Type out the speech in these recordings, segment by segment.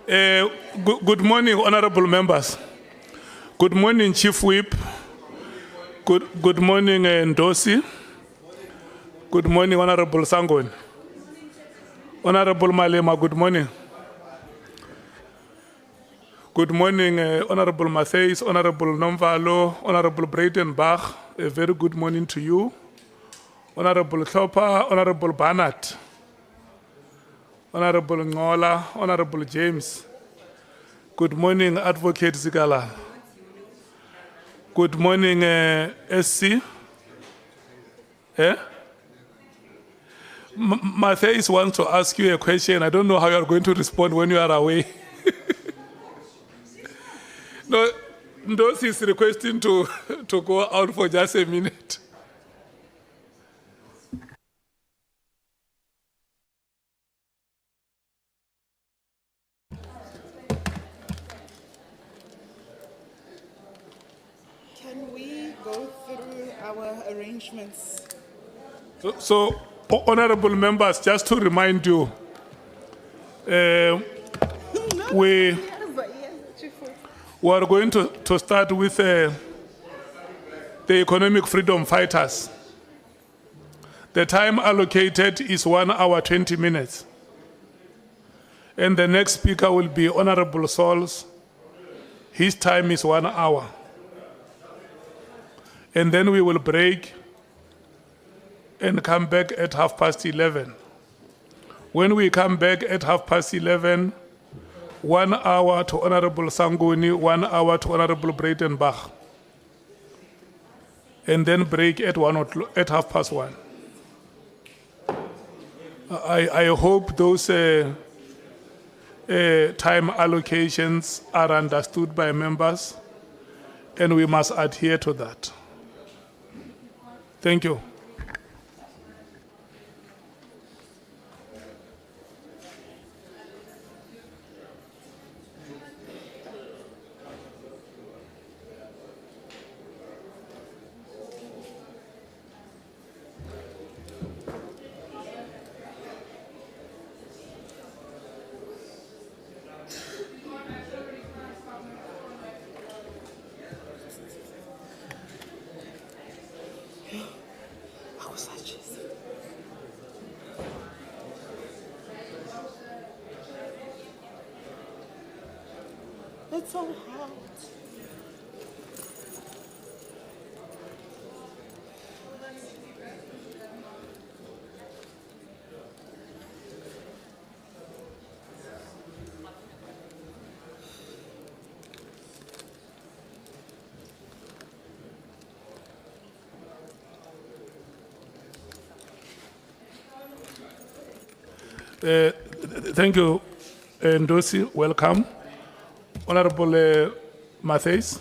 Good morning, honorable members. Good morning, Chief Whip. Good morning, Ndosi. Good morning, Honorable Sangon. Honorable Malema, good morning. Good morning, Honorable Matheis, Honorable Nomvalo, Honorable Breitenbach. A very good morning to you. Honorable Thopa, Honorable Barnett, Honorable Ngola, Honorable James. Good morning, Advocate Zigala. Good morning, SC. Matheus wants to ask you a question. I don't know how you are going to respond when you are away. No, Ndosi is requesting to go out for just a minute. Can we go through our arrangements? So, honorable members, just to remind you, we are going to start with the economic freedom fighters. The time allocated is 1 hour 20 minutes. And the next speaker will be Honorable Sauls. His time is 1 hour. And then we will break and come back at 11:30. When we come back at 11:30, 1 hour to Honorable Sangoni, 1 hour to Honorable Breitenbach. And then break at 1:30. I hope those time allocations are understood by members, and we must adhere to that. Thank you. It's so hot. Thank you, Ndosi. Welcome. Honorable Matheus.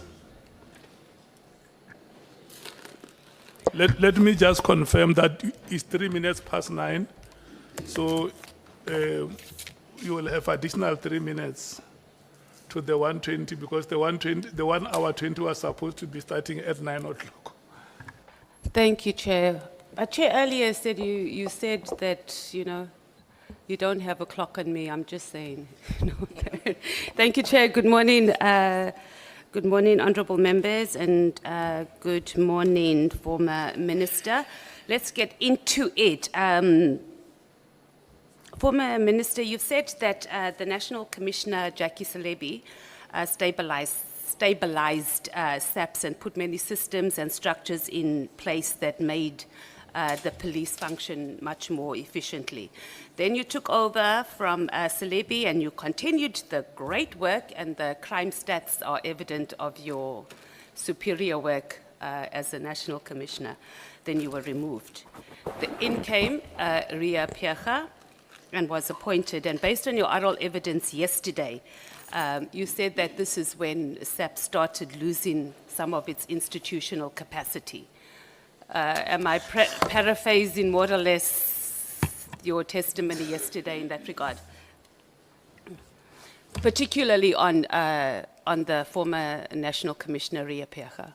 Let me just confirm that it's 3 minutes past 9. So you will have additional 3 minutes to the 120 because the 1 hour 20 was supposed to be starting at 9 o'clock. Thank you, Chair. Chair earlier said you said that, you don't have a clock on me. I'm just saying. Thank you, Chair. Good morning. Good morning, honourable members, and good morning, former Minister. Let's get into it. Former Minister, you've said that the National Commissioner, Bheki Cele, stabilized SAPS and put many systems and structures in place that made the police function much more efficiently. Then you took over from Cele and you continued the great work, and the crime stats are evident of your superior work as a National Commissioner. Then you were removed. In came Ria Piecha and was appointed, and based on your oral evidence yesterday, you said that this is when SAP started losing some of its institutional capacity. Am I paraphrasing more or less your testimony yesterday in that regard? Particularly on the former National Commissioner, Ria Piecha,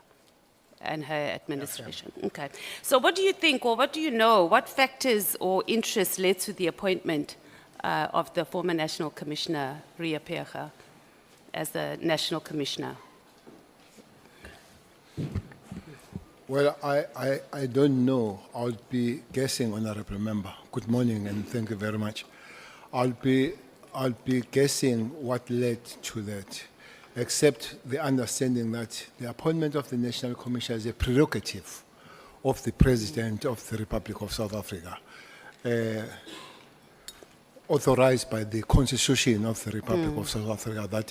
and her administration. Yes, okay. So what do you think, or what do you know, what factors or interests led to the appointment of the former National Commissioner, Ria Pecha, as the National Commissioner? Well, I don't know. I'll be guessing, Honorable Member. Good morning and thank you very much. I'll be guessing what led to that, except the understanding that the appointment of the National Commissioner is a prerogative of the President of the Republic of South Africa, authorized by the Constitution of the Republic of South Africa, that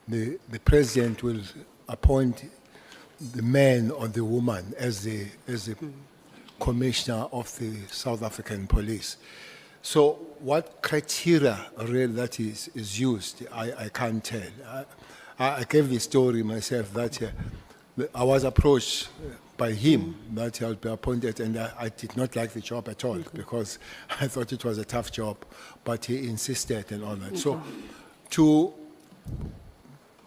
the President will appoint the man or the woman as the Commissioner of the South African Police. So what criteria really that is used, I can't tell. I gave the story myself that I was approached by him that I'll be appointed, and I did not like the job at all because I thought it was a tough job, but he insisted and all that. So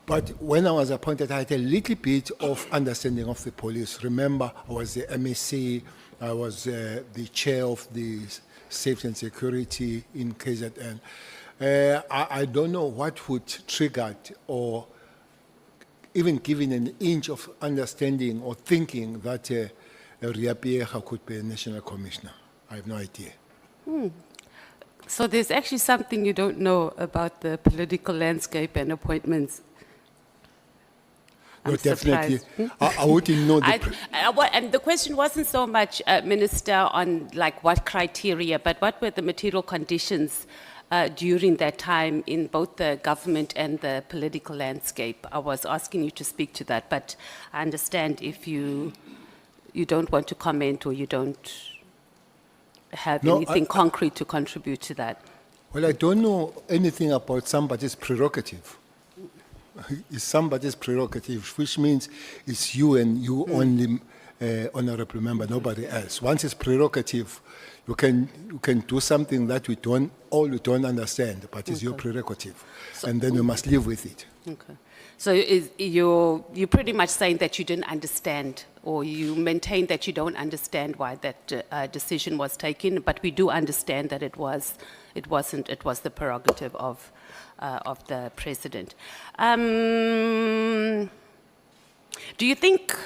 but when I was appointed, I had a little bit of understanding of the police. Remember, I was the MSc, I was the chair of the safety and security in KZN. I don't know what would trigger it, or even given an inch of understanding or thinking that Ria Pecha could be a national commissioner. I have no idea. So there's actually something you don't know about the political landscape and appointments. No, I'm definitely. surprised. I wouldn't know the... And the question wasn't so much, Minister, on like what criteria, but what were the material conditions during that time in both the government and the political landscape? I was asking you to speak to that, but I understand if you don't want to comment or you don't have anything concrete to contribute to that. Well, I don't know anything about somebody's prerogative. It's somebody's prerogative, which means it's you and you only, Honorable Member, nobody else. Once it's prerogative, you can do something that we don't understand, but it's your prerogative, and then you must live with it. Okay. So you're pretty much saying that you didn't understand, or you maintain that you don't understand why that decision was taken, but we do understand that it was the prerogative of the president. Do you think,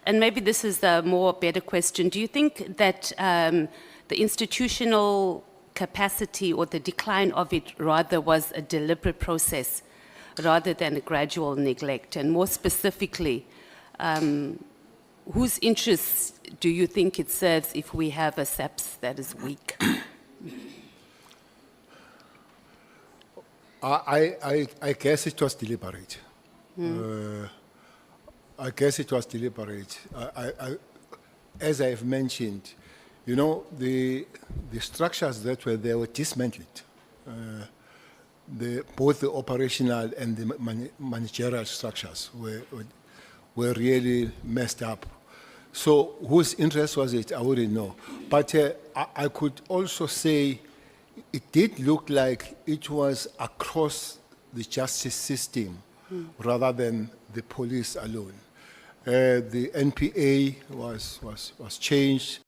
and maybe this is a more better question, do you think that the institutional capacity or the decline of it rather was a deliberate process rather than a gradual neglect? And more specifically, whose interests do you think it serves if we have a SAPS that is weak? I guess it was deliberate. I guess it was deliberate. As I've mentioned, you know, the structures that were there were dismantled. Both the operational and the managerial structures were really messed up. So whose interest was it? I wouldn't know. But I could also say it did look like it was across the justice system rather than the police alone. The NPA was changed.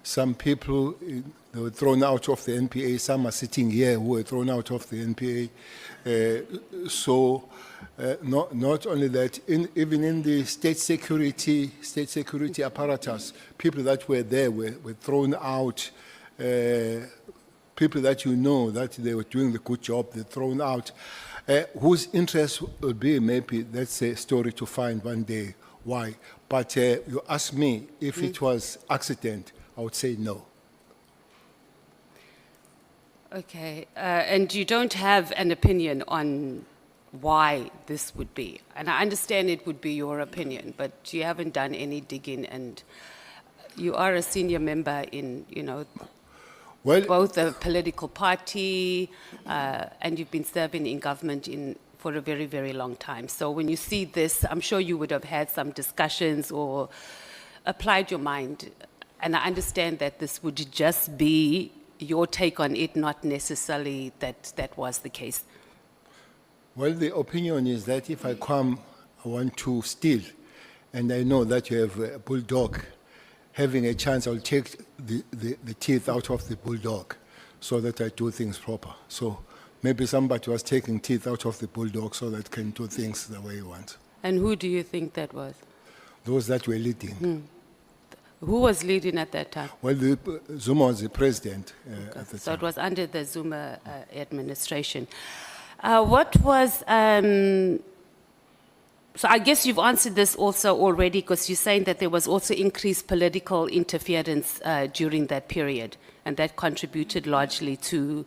Some people, they were thrown out of the NPA. Some are sitting here who were thrown out of the NPA. Not only that, even in the state security apparatus, people that were there were thrown out. People that you know that they were doing the good job, they're thrown out. Whose interest will be, maybe that's a story to find one day why. But you ask me if it was accident, I would say no. Okay, and you don't have an opinion on why this would be? And I understand it would be your opinion, but you haven't done any digging, and you are a senior member in, you know, both a political party, and you've been serving in government for a very, very long time. So when you see this, I'm sure you would have had some discussions or applied your mind. And I understand that this would just be your take on it, not necessarily that was the case. Well, the opinion is that if I come, I want to steal, and I know that you have a bulldog, having a chance, I'll take the teeth out of the bulldog. so that I do things proper. So maybe somebody was taking teeth out of the bulldog so that can do things the way he wants. And who do you think that was? Those that were leading. Who was leading at that time? Well, Zuma was the president at the So time. it was under the Zuma administration. What was, so I guess you've answered this also already, because you're saying that there was also increased political interference during that period, and that contributed largely to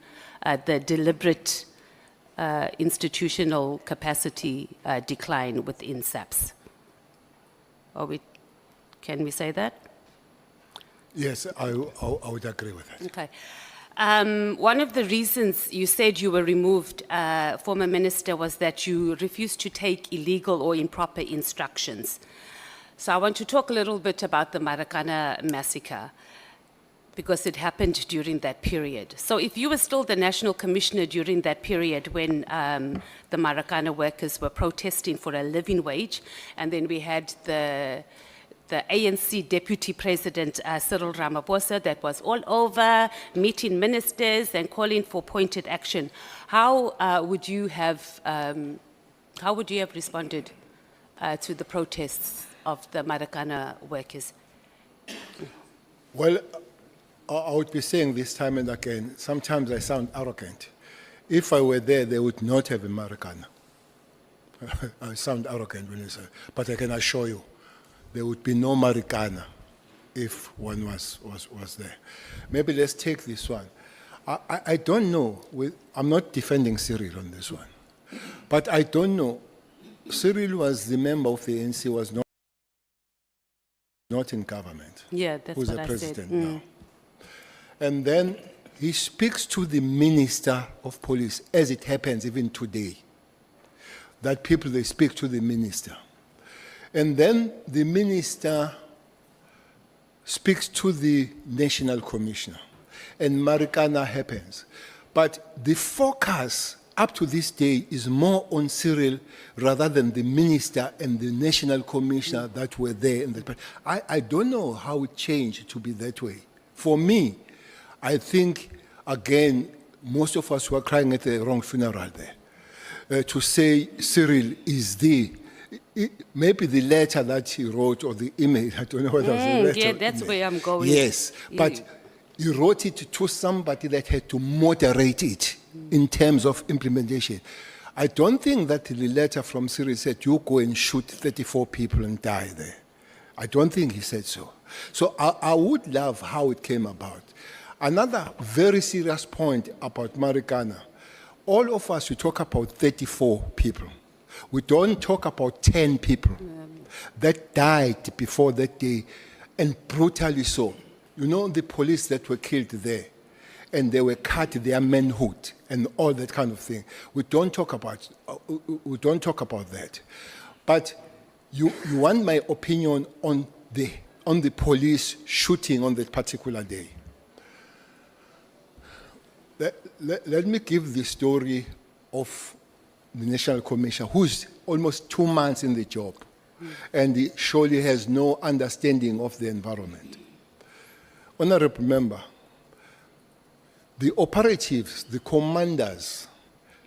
the deliberate institutional capacity decline within SAPS. Can we say that? Yes, I would agree with that. Okay. One of the reasons you said you were removed, former minister, was that you refused to take illegal or improper instructions. So I want to talk a little bit about the Marikana massacre, because it happened during that period. So if you were still the national commissioner during that period when the Marikana workers were protesting for a living wage, and then we had the ANC deputy president, Cyril Ramaphosa, that was all over, meeting ministers and calling for pointed action. How would you have responded to the protests of the Marikana workers? Well, I would be saying this time and again, sometimes I sound arrogant. If I were there, they would not have a Marikana. I sound arrogant when I say, but I can assure you, there would be no Marikana if one was there. Maybe let's take this one. I don't know. I'm not defending Cyril on this one. But I don't know. Cyril was the member of the ANC, was not in government. Yeah, that's who's what the I president said. now. And then he speaks to the minister of police, as it happens even today. That people, they speak to the minister. And then the minister speaks to the national commissioner. And Marikana happens. But the focus up to this day is more on Cyril rather than the minister and the national commissioner that were there. I don't know how it changed to be that way. For me, I think, again, most of us were crying at the wrong funeral there. To say Cyril is maybe the letter that he wrote or the email, I don't know whether it was a letter. Yeah, that's where I'm going. Yes, but he wrote it to somebody that had to moderate it in terms of implementation. I don't think that the letter from Cyril said, you go and shoot 34 people and die there. I don't think he said so. So I would love how it came about. Another very serious point about Marikana, all of us, we talk about 34 people. We don't talk about 10 people that died before that day, and brutally so. You know, the police that were killed there, and they were cut their manhood and all that kind of thing. We don't talk about that. But you want my opinion on the police shooting on that particular day. Let me give the story of the National Commissioner, who's almost 2 months in the job, and he surely has no understanding of the environment. Honorable Member, the operatives, the commanders,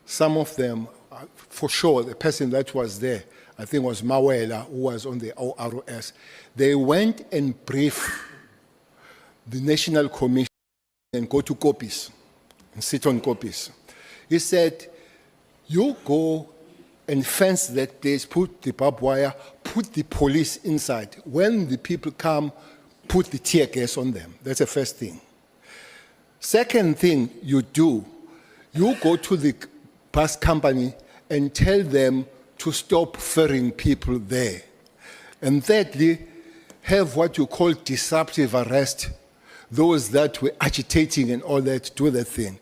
some of them, for sure, the person that was there, I think was Mawela, who was on the ORS, they went and briefed the National Commission and go to copies and sit on copies. He said, you go and fence that place, put the barbed wire, put the police inside. When the people come, put the tear gas on them. That's the first thing. Second thing you do, you go to the bus company and tell them to stop ferrying people there. And thirdly, have what you call disruptive arrest, those that were agitating and all that, do that thing.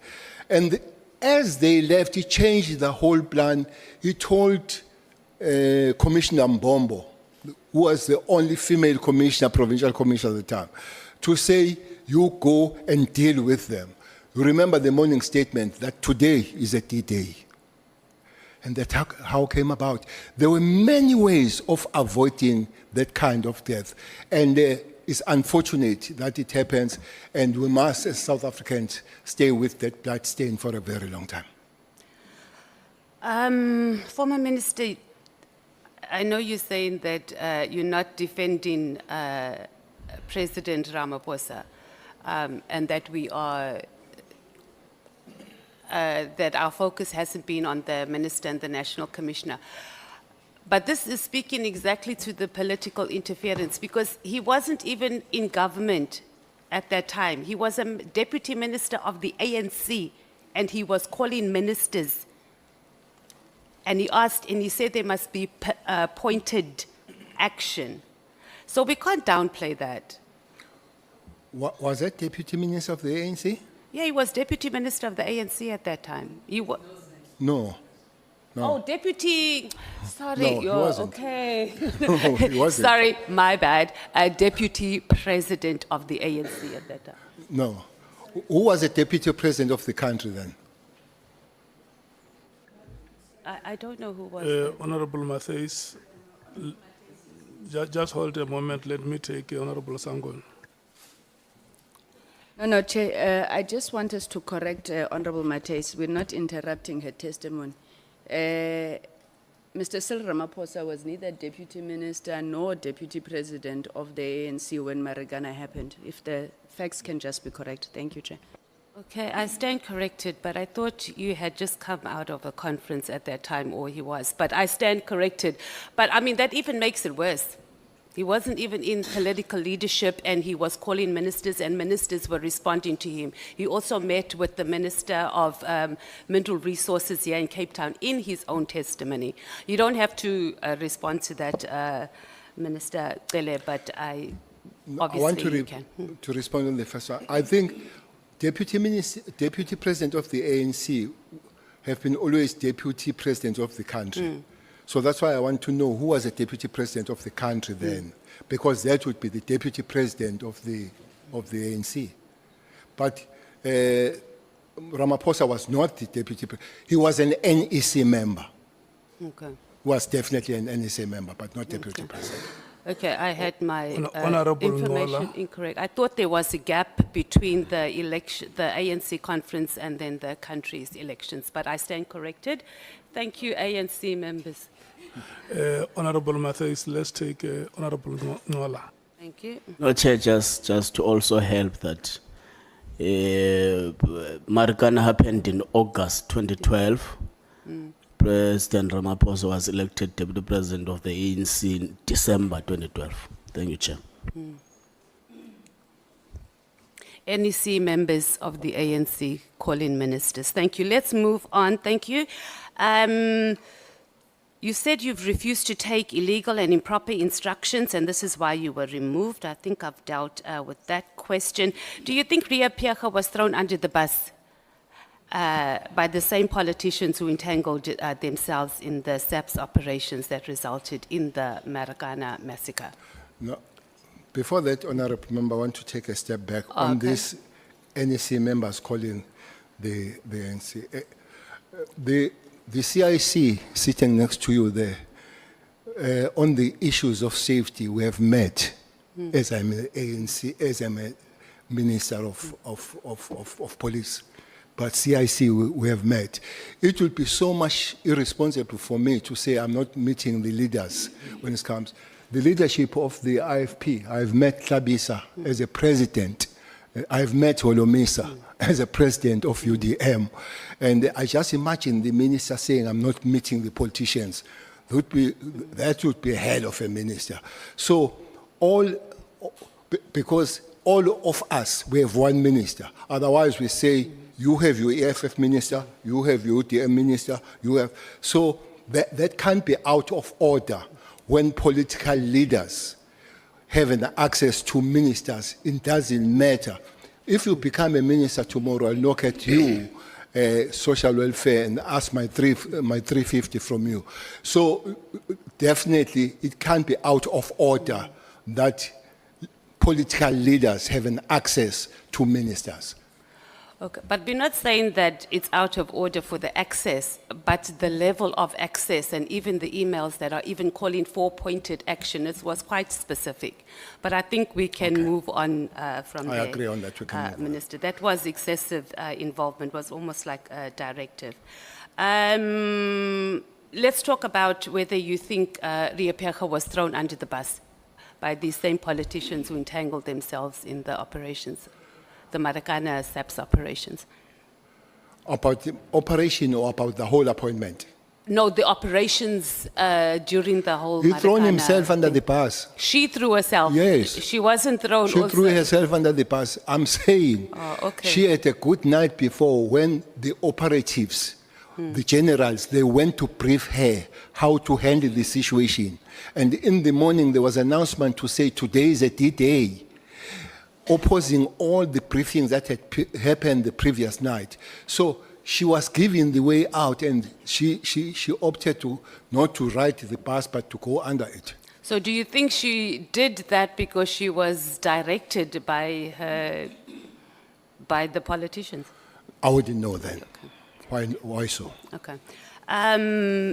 And as they left, he changed the whole plan. He told Commissioner Mbombo, who was the only female commissioner, provincial commissioner at the time, to say, you go and deal with them. You remember the morning statement that today is a D-Day. And that's how it came about. There were many ways of avoiding that kind of death. And it's unfortunate that it happens, and we must, as South Africans, stay with that blood stain for a very long time. Former Minister, I know you're saying that you're not defending President Ramaphosa, and that we are, that our focus hasn't been on the minister and the national commissioner. But this is speaking exactly to the political interference, because he wasn't even in government at that time. He was a deputy minister of the ANC, and he was calling ministers. And he asked, and he said there must be pointed action. So we can't downplay that. Was that deputy minister of the ANC? Yeah, he was deputy minister of the ANC at that time. No. Oh, deputy, sorry, No, he you're wasn't. okay. No, he wasn't. Sorry, my bad. Deputy president of the ANC at that time. No. Who was the deputy president of the country then? I don't know who was. Honorable Matthys, just hold a moment. Let me take Honorable Sangon. No, Chair, I just want us to correct Honorable Matthys. We're not interrupting her testimony. Mr. Cyril Ramaphosa was neither deputy minister nor deputy president of the ANC when Marikana happened. If the facts can just be correct. Thank you, Chair. Okay, I stand corrected, but I thought you had just come out of a conference at that time, or he was. But I stand corrected. But I mean, that even makes it worse. He wasn't even in political leadership, and he was calling ministers, and ministers were responding to him. He also met with the Minister of Mineral Resources here in Cape Town in his own testimony. You don't have to respond to that, Minister Cele, but I obviously you can. To respond on the first one. I think deputy president of the ANC have been always deputy president of the country. So that's why I want to know who was the deputy president of the country then, because that would be the deputy president of the ANC. But Ramaphosa was not the deputy president. He was an NEC member. Okay. Was definitely an NEC member, but not deputy president. Okay, I had my Honorable information Ngola. incorrect. I thought there was a gap between the election, the ANC conference, and then the country's elections, but I stand corrected. Thank you, ANC members. Honorable Matthys, let's take Honorable Ngola. Thank you. No, Chair, just to also help that Marikana happened in August 2012. President Ramaphosa was elected Deputy President of the ANC in December 2012. Thank you, Chair. NEC members of the ANC calling ministers. Thank you. Let's move on. Thank you. You said you've refused to take illegal and improper instructions, and this is why you were removed. I think I've dealt with that question. Do you think Ria Piaga was thrown under the bus by the same politicians who entangled themselves in the SAPS operations that resulted in the Marikana massacre? No. Before that, Honorable Member, I want to take a step back on Okay. this NEC members calling the ANC. The CIC sitting next to you there, on the issues of safety, we have met as I'm an ANC, as I'm a Minister of Police. But CIC, we have met. It would be so much irresponsible for me to say I'm not meeting the leaders when it comes. The leadership of the IFP, I've met Tlabisa as a president. I've met Holomisa as a president of UDM. And I just imagine the minister saying, I'm not meeting the politicians. That would be a hell of a minister. So because all of us, we have one minister. Otherwise, we say, you have your EFF minister, you have your UDM minister, you have... So that can't be out of order when political leaders have an access to ministers. It doesn't matter. If you become a minister tomorrow, I'll look at you, social welfare, and ask my 350 from you. So definitely it can't be out of order that political leaders have an access to ministers. Okay, but we're not saying that it's out of order for the access, but the level of access and even the emails that are even calling for pointed action, it was quite specific. But I think we can move on from I there. agree on that, we can move on. Minister, that was excessive involvement, was almost like a directive. Let's talk about whether you think Ria Pheega was thrown under the bus by these same politicians who entangled themselves in the operations, the Marikana SAPS operations. About the operation or about the whole appointment? No, the operations during the whole He thrown Marikana himself under thing. the bus. She threw herself. Yes. She wasn't thrown She also. threw herself under the bus. I'm saying Oh, okay. she had a good night before when the operatives, the generals, they went to brief her how to handle the situation. And in the morning, there was an announcement to say today is a D-Day, opposing all the briefings that had happened the previous night. So she was given the way out, and she opted to not to ride the bus, but to go under it. So do you think she did that because she was directed by the politicians? I wouldn't know then. Why so? Okay.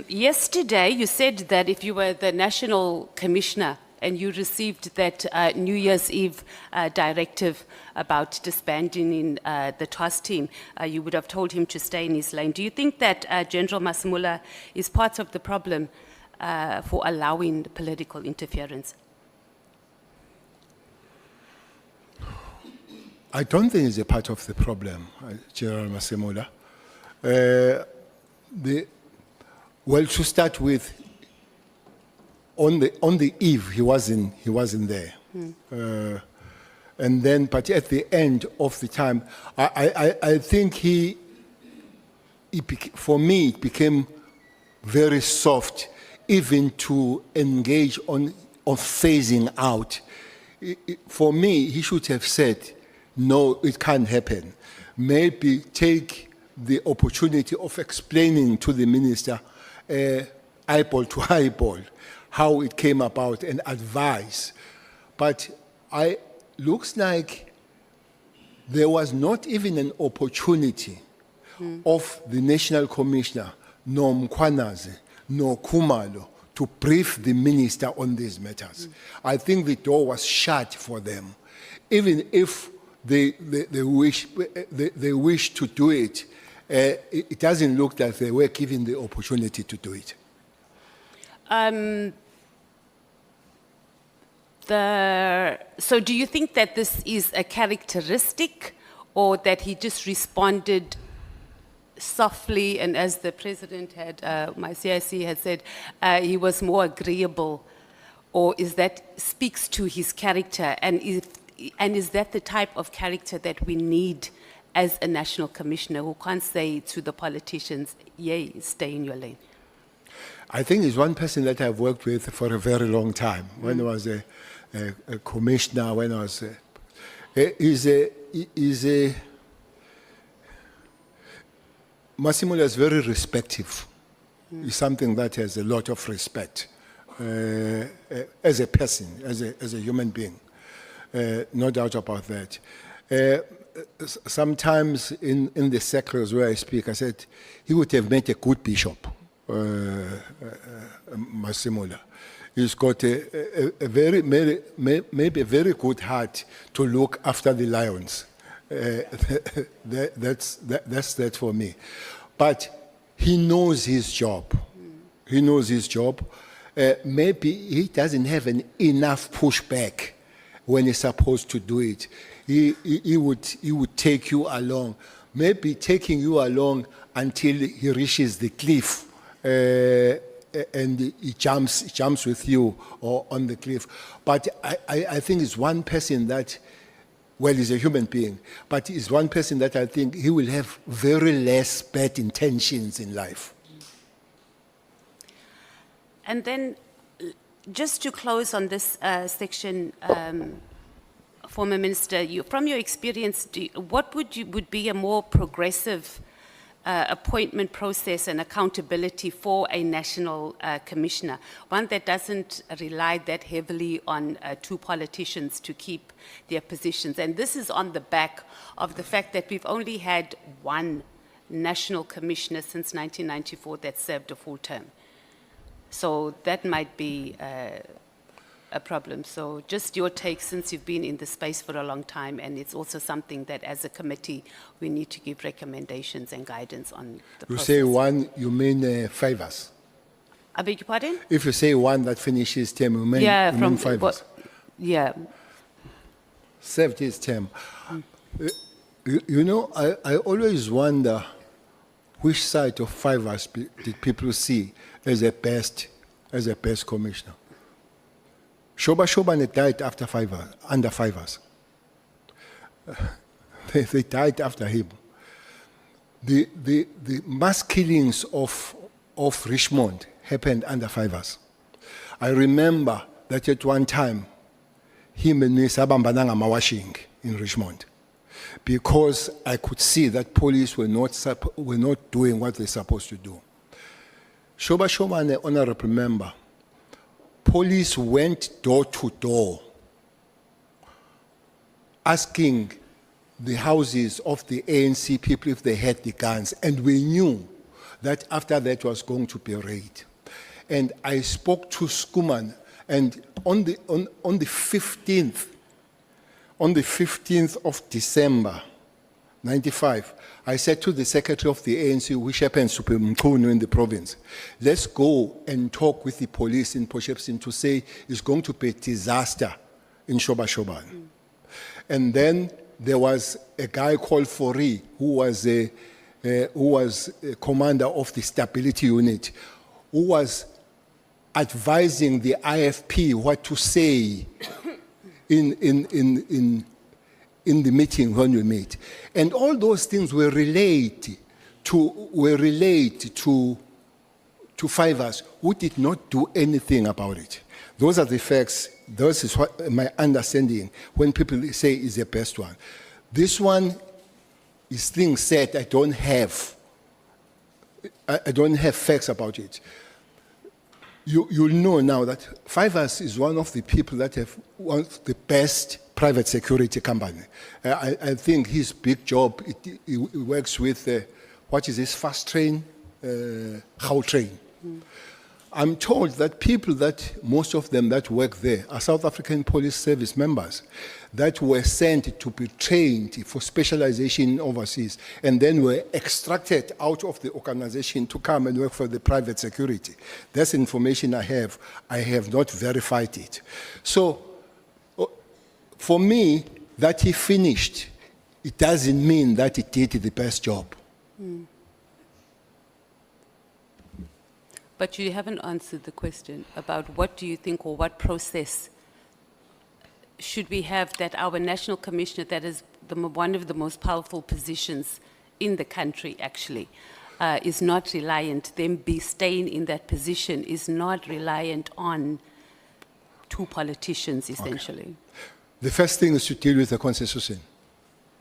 Yesterday, you said that if you were the national commissioner and you received that New Year's Eve directive about disbanding in the TWAS team, you would have told him to stay in his lane. Do you think that General Masimula is part of the problem for allowing political interference? I don't think it's a part of the problem, General Masimula. Well, to start with, on the eve he wasn't there, and then but at the end of the time, I think for me it became very soft, even to engage on phasing out. For me, he should have said, no, it can't happen. Maybe take the opportunity of explaining to the minister, eyeball to eyeball, how it came about and advise. But looks like there was not even an opportunity of the National Commissioner, nor Mkwanaze, nor Kumalo, to brief the minister on these matters. I think the door was shut for them. Even if they wish to do it, it doesn't look like they were given the opportunity to do it. So do you think that this is a characteristic, or that he just responded softly, and as the president had, my CIC had said, he was more agreeable, or is that speaks to his character, and is that the type of character that we need as a national commissioner, who can't say to the politicians, yay, stay in your lane? I think it's one person that I've worked with for a very long time. When I was a commissioner, when I was Masimula is very respectful. He's something that has a lot of respect as a person, as a human being. No doubt about that. Sometimes in the circles where I speak, I said he would have made a good bishop, Masimula. He's got a very, maybe a very good heart to look after the lions. That's that for me. But he knows his job. He knows his job. Maybe he doesn't have enough pushback when he's supposed to do it. He would take you along, maybe taking you along until he reaches the cliff, and he jumps with you or on the cliff. But I think it's one person that, well, he's a human being, but he's one person that I think he will have very less bad intentions in life. And then, just to close on this section, former minister, from your experience, what would be a more progressive appointment process and accountability for a national commissioner, one that doesn't rely that heavily on two politicians to keep their positions. And this is on the back of the fact that we've only had one national commissioner since 1994 that served a full term. So that might be a problem. So just your take, since you've been in the space for a long time, and it's also something that as a committee we need to give recommendations and guidance on the You process. say one, you mean favors. I beg your pardon? If you say one that finishes term, you mean, Yeah, you from mean favors. yeah. Served his term. You know, I always wonder which side of fivers did people see as a best commissioner. Shoba Shobane died after fivers, under fivers. They died after him. The mass killings of Richmond happened under fivers. I remember that at one time, him and me sabambananga mawashing in Richmond, because I could see that police were not doing what they're supposed to do. Shoba Shobane, honorable member, police went door to door asking the houses of the ANC people if they had the guns, and we knew that after that was going to be a raid. And I spoke to Skuman, and on the 15th of December 95, I said to the secretary of the ANC, which happens to be Mkhunu in the province, let's go and talk with the police in Potchefstroom to say it's going to be a disaster in Shoba Shobane. And then there was a guy called Fori, who was a commander of the stability unit, who was advising the IFP what to say in the meeting when we meet. And all those things were relayed to fivers who did not do anything about it. Those are the facts. This is what my understanding when people say is the best one. This one is things said I don't have facts about it. You'll know now that Fivers is one of the people that have one of the best private security company. I think his big job, he works with, what is this, fast train, how train. I'm told that people most of them that work there are South African Police Service members that were sent to be trained for specialization overseas and then were extracted out of the organization to come and work for the private security. That's information I have. I have not verified it. So for me, that he finished, it doesn't mean that he did the best job. But you haven't answered the question about what do you think or what process should we have that our national commissioner, that is one of the most powerful positions in the country actually, is not reliant, them be staying in that position is not reliant on two politicians essentially. The first thing is to deal with the constitution.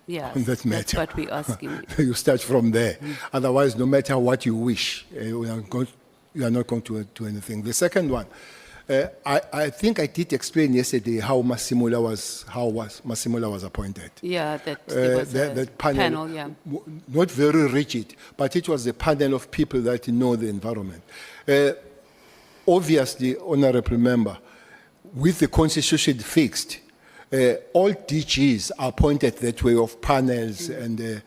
Yeah, On that that's matter. what we're asking. You start from there. Otherwise, no matter what you wish, you are not going to do anything. The second one, I think I did explain yesterday how Masimula was appointed. Yeah, that there was that a panel, yeah. Not very rigid, but it was a panel of people that know the environment. Obviously, honorable member, with the constitution fixed, all DGs are appointed that way of panels and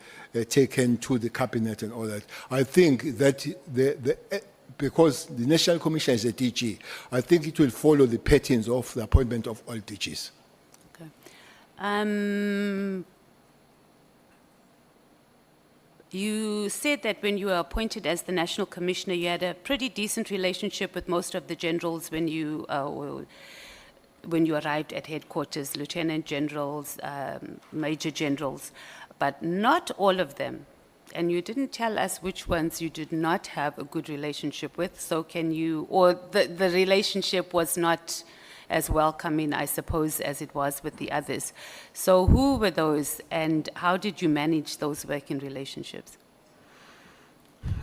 taken to the cabinet and all that. I think that because the National Commission is a DG, I think it will follow the patterns of the appointment of all DGs. Okay. You said that when you were appointed as the National Commissioner, you had a pretty decent relationship with most of the generals when you arrived at headquarters, lieutenant generals, major generals, but not all of them. And you didn't tell us which ones you did not have a good relationship with. So can you, or the relationship was not as welcoming, I suppose, as it was with the others. So who were those and how did you manage those working relationships?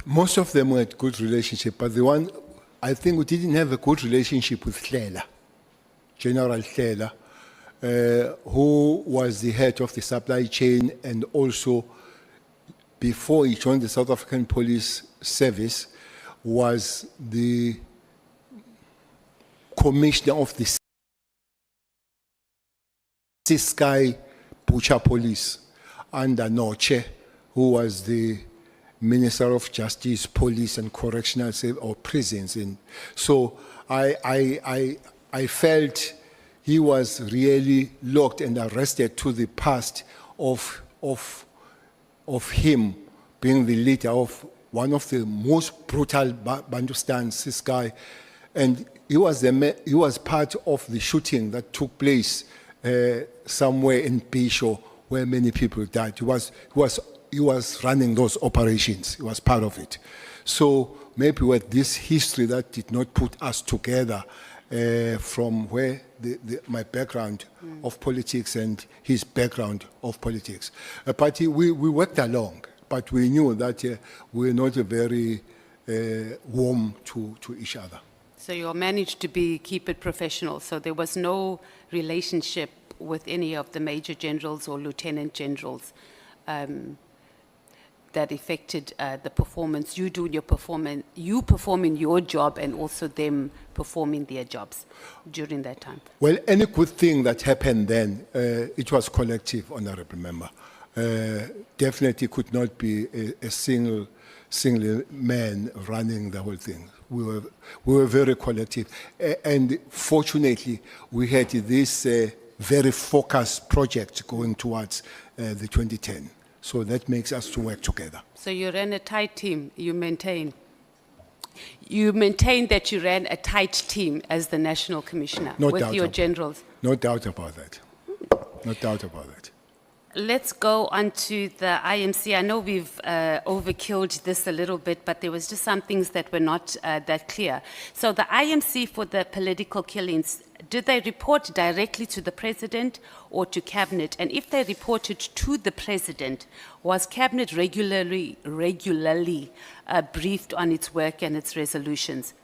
Most of them had good relationship, but the one, I think we didn't have a good relationship with Cele, General Cele, who was the head of the supply chain, and also before he joined the South African Police Service was the commissioner of the Sky Butcher Police under Noche, who was the Minister of Justice, Police and Correctional or Prisons. So I felt he was really locked and arrested to the past of him being the leader of one of the most brutal Bantustans, this guy. And he was part of the shooting that took place somewhere in Bisho where many people died. He was running those operations. He was part of it. So maybe with this history that did not put us together from where my background of politics and his background of politics. But we worked along, but we knew that we were not very warm to each other. So you all managed to keep it professional, so there was no relationship with any of the major generals or lieutenant generals that affected the performance, you performing your job and also them performing their jobs during that time? Well, any good thing that happened then, it was collective, Honorable Member. Definitely could not be a single man running the whole thing. We were very collective. And fortunately, we had this very focused project going towards the 2010. So that makes us to work together. So you ran a tight team, you maintain that you ran a tight team as the National Commissioner No with doubt your about- generals. No doubt about that. No doubt about that. Let's go on to the IMC. I know we've overkilled this a little bit, but there was just some things that were not that clear. So the IMC for the political killings, did they report directly to the president or to cabinet? And if they reported to the president, was cabinet regularly briefed on its work and its resolutions?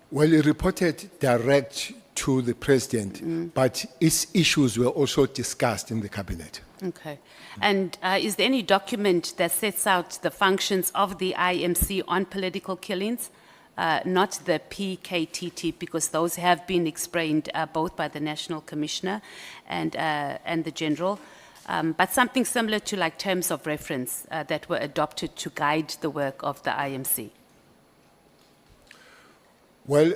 Well, he reported direct to the president, but its issues were also discussed in the cabinet. Okay. And is there any document that sets out the functions of the IMC on political killings? Not the PKTT, because those have been explained both by the National Commissioner and the General, but something similar to like terms of reference that were adopted to guide the work of the IMC. Well,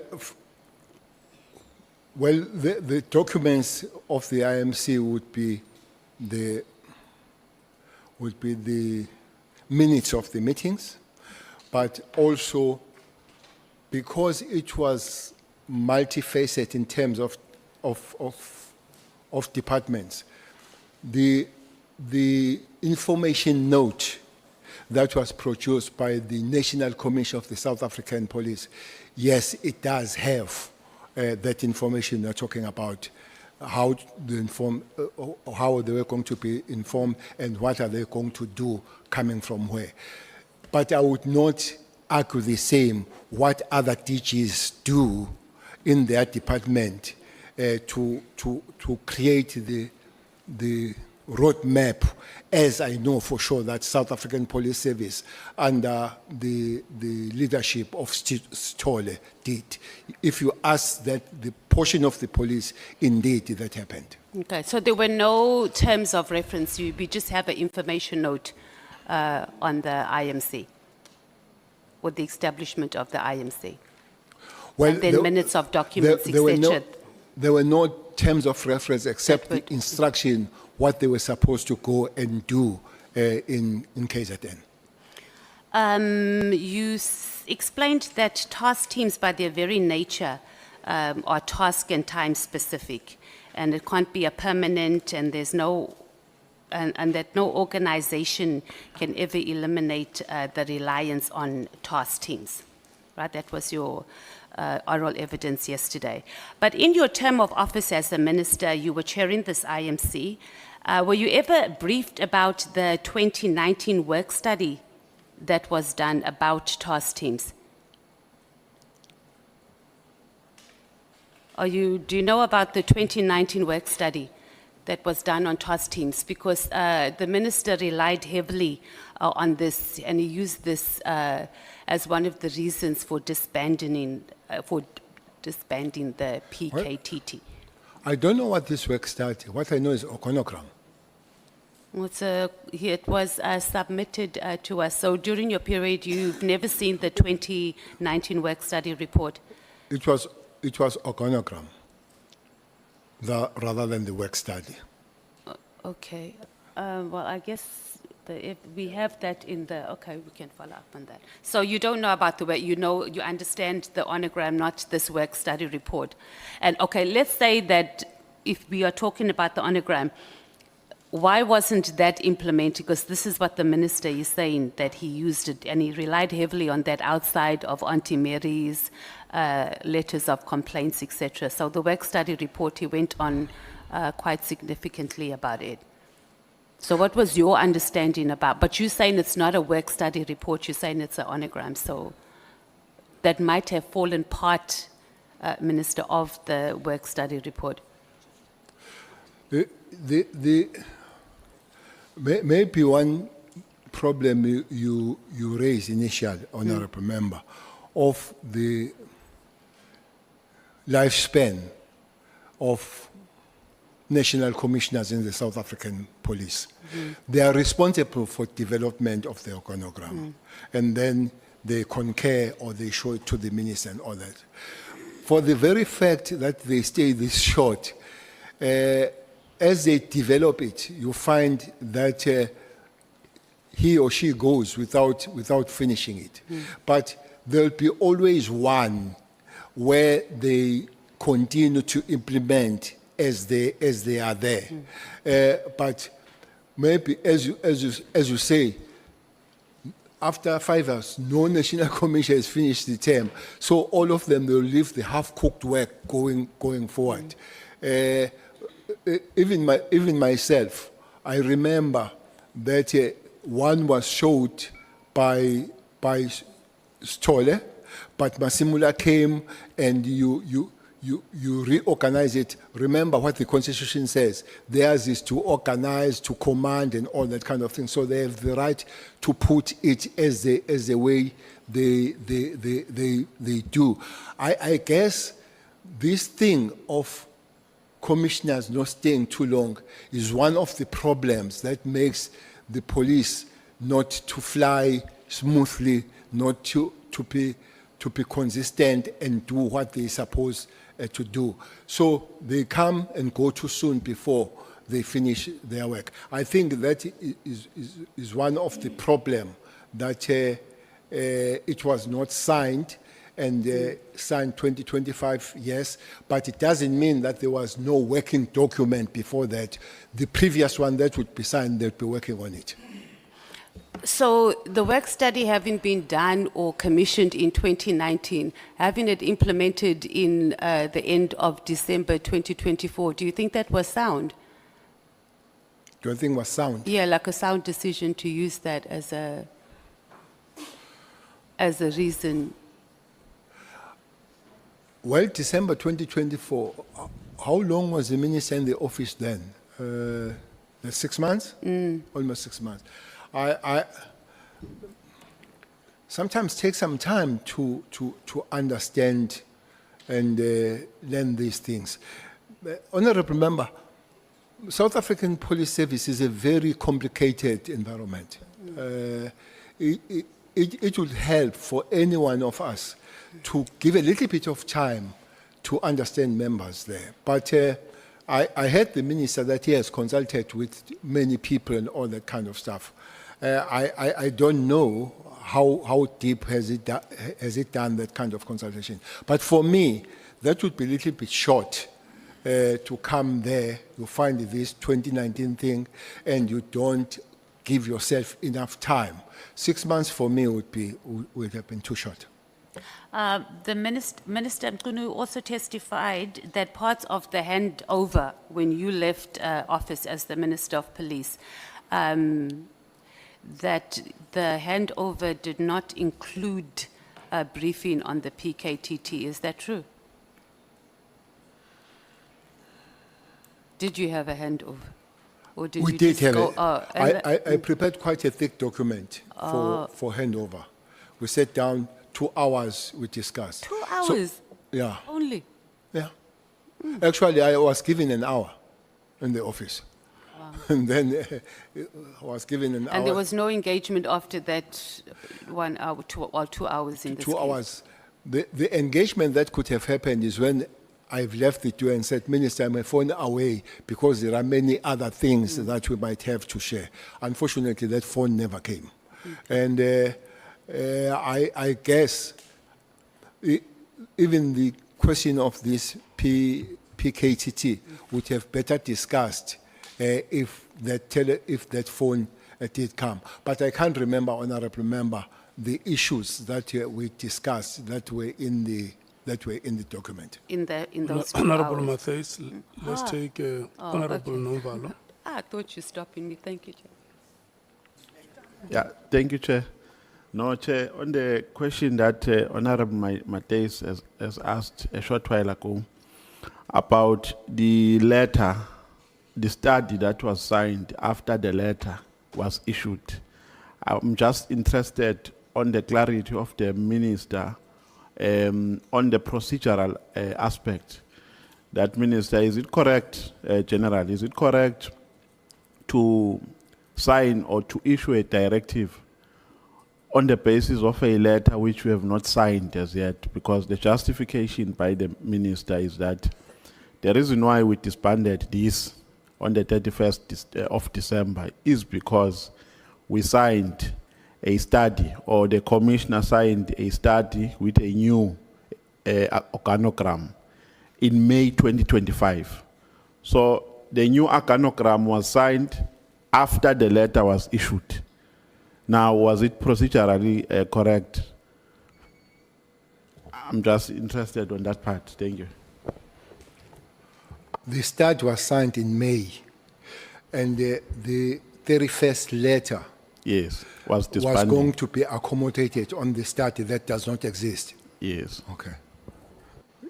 the documents of the IMC would be the minutes of the meetings, but also because it was multifaceted in terms of departments, the information note that was produced by the National Commission of the South African Police, yes, it does have that information you're talking about, how they were going to be informed and what are they going to do coming from where. But I would not argue the same what other DGs do in their department to create the roadmap, as I know for sure that South African Police Service under the leadership of Stole did. If you ask that, the portion of the police, indeed that happened. Okay, so there were no terms of reference. We just have an information note on the IMC, with the establishment of the IMC. Well, And then minutes of documents, etc. There were no terms of reference except the instruction what they were supposed to go and do in KZN. You explained that task teams, by their very nature, are task and time specific, and it can't be a permanent, and there's no, and that no organization can ever eliminate the reliance on task teams. Right? That was your oral evidence yesterday. But in your term of office as a minister, you were chairing this IMC. Were you ever briefed about the 2019 work study that was done about task teams? Do you know about the 2019 work study that was done on task teams? Because the minister relied heavily on this, and he used this as one of the reasons for disbanding the PKTT. I don't know what this work study. What I know is organogram. It was submitted to us. So during your period, you've never seen the 2019 work study report? It was organogram, rather than the work study. Okay. Well, I guess if we have that in the, okay, we can follow up on that. So you don't know about the work, you understand the onogram, not this work study report. And okay, let's say that if we are talking about the onogram, why wasn't that implemented? Because this is what the minister is saying, that he used it and he relied heavily on that outside of Auntie Mary's letters of complaints, etc. So the work study report, he went on quite significantly about it. So what was your understanding about, but you're saying it's not a work study report, you're saying it's an onogram, so that might have fallen part, Minister, of the work study report. Maybe one problem you raised initially, Honorable Member, of the lifespan of national commissioners in the South African police. They are responsible for development of the organogram. And then they concur or they show it to the minister and all that. For the very fact that they stay this short, as they develop it, you find that he or she goes without finishing it. But there'll be always one where they continue to implement as they are there. But maybe, as you say, after 5 years, no national commission has finished the term. So all of them, will leave the half-cooked work going forward. Even myself, I remember that one was showed by Stole, but Masimula came and you reorganize it. Remember what the Constitution says. Theirs is to organize, to command, and all that kind of thing. So they have the right to put it as the way they do. I guess this thing of commissioners not staying too long is one of the problems that makes the police not to fly smoothly, not to be consistent and do what they're supposed to do. So they come and go too soon before they finish their work. I think that is one of the problems, that it was not signed, and signed 2025, yes, but it doesn't mean that there was no working document before that. The previous one that would be signed, they'd be working on it. So the work study having been done or commissioned in 2019, having it implemented in the end of December 2024, do you think that was sound? Do you think it was sound? Yeah, like a sound decision to use that as a reason. Well, December 2024, how long was the minister in the office then? 6 months? Almost 6 months. I sometimes take some time to understand and learn these things. Honorable Member, South African Police Service is a very complicated environment. It would help for any one of us to give a little bit of time to understand members there. But I heard the minister that he has consulted with many people and all that kind of stuff. I don't know how deep has it done that kind of consultation. But for me, that would be a little bit short to come there, you find this 2019 thing, and you don't give yourself enough time. 6 months for me would have been too short. The Minister Mkunu also testified that parts of the handover when you left office as the Minister of Police, that the handover did not include a briefing on the PKTT. Is that true? Did you have a handover? Or did We you did just have go, it. oh, and I prepared quite a thick document for handover. We sat down 2 hours, we discussed. 2 So- hours Yeah, only? yeah. Actually, I was given an hour in the office. And then I was given an hour. And there was no engagement after that 1 hour, 2 hours in this 2 case? hours. The engagement that could have happened is when I've left the door and said, Minister, my phone away because there are many other things that we might have to share. Unfortunately, that phone never came. And I guess even the question of this PKTT would have better discussed if that phone did come. But I can't remember, Honourable Member, the issues that we discussed that were in the document. In those 2 Honorable hours? Matthys, let's take Honorable Novalo. I thought you stopping me. Thank you, Chair. Yeah, thank you, Chair. No, Chair, on the question that Honorable Matthys has asked a short while ago about the letter, the study that was signed after the letter was issued, I'm just interested on the clarity of the Minister on the procedural aspect. That, Minister, is it correct, General, is it correct to sign or to issue a directive on the basis of a letter which we have not signed as yet? Because the justification by the Minister is that the reason why we disbanded this on the 31st of December is because we signed a study, or the Commissioner signed a study with a new organogram in May 2025. So the new organogram was signed after the letter was issued. Now, was it procedurally correct? I'm just interested on that part. Thank you. The study was signed in May, and the 31st letter Yes, was was disbanded. going to be accommodated on the study that does not exist. Yes. Okay.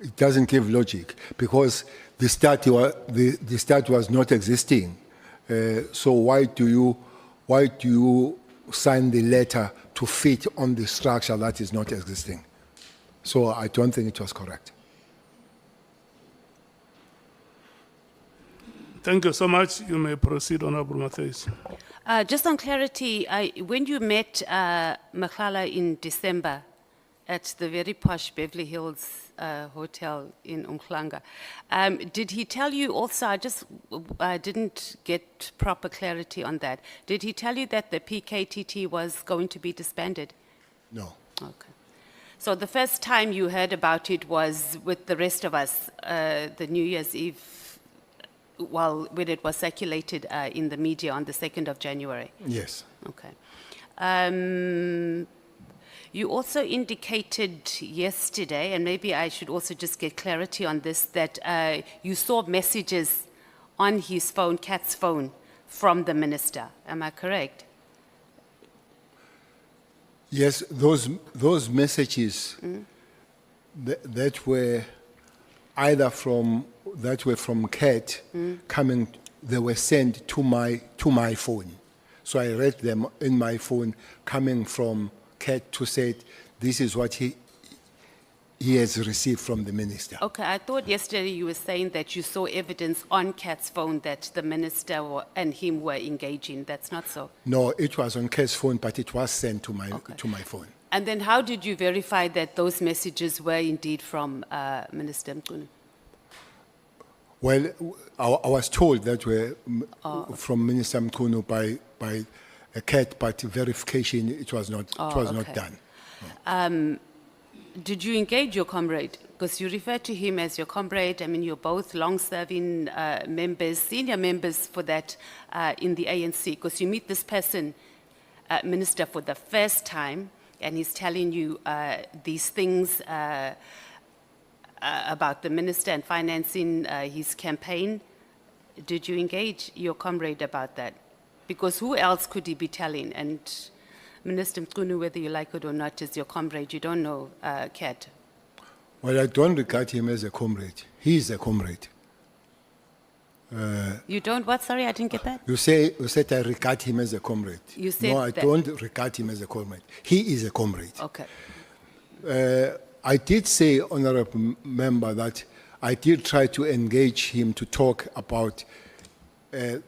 It doesn't give logic because the study was not existing. So why do you sign the letter to fit on the structure that is not existing? So I don't think it was correct. Thank you so much. You may proceed, Honorable Matthys. Just on clarity, when you met Makhala in December at the very posh Beverly Hills hotel in Umhlanga, did he tell you also, I just didn't get proper clarity on that, did he tell you that the PKTT was going to be disbanded? No. Okay. So the first time you heard about it was with the rest of us, the New Year's Eve, when it was circulated in the media on the 2nd of January? Yes. Okay. You also indicated yesterday, and maybe I should also just get clarity on this, that you saw messages on his phone, Kat's phone, from the minister. Am I correct? Yes, those messages that were either from Kat coming, they were sent to my phone. So I read them in my phone coming from Kat to say, this is what he has received from the minister. Okay, I thought yesterday you were saying that you saw evidence on Kat's phone that the minister and him were engaging. That's not so. No, it was on Kat's phone, but it was sent to my phone. And then how did you verify that those messages were indeed from Minister Mkunu? Well, I was told that were from Minister Mkunu by a Kat, but verification it was not okay. done. Did you engage your comrade? Because you refer to him as your comrade. I mean, you're both long-serving members, senior members for that in the ANC. Because you meet this person, Minister, for the first time, and he's telling you these things about the minister and financing his campaign, did you engage your comrade about that? Because who else could he be telling? And Minister Mchunu, whether you like it or not, is your comrade. You don't know Kat. Well, I don't regard him as a comrade. He is a comrade. You don't what? Sorry, I didn't get that. You said I regard him as a comrade. You said no, I that. don't regard him as a comrade. He is a comrade. Okay. I did say, honorable member, that I did try to engage him to talk about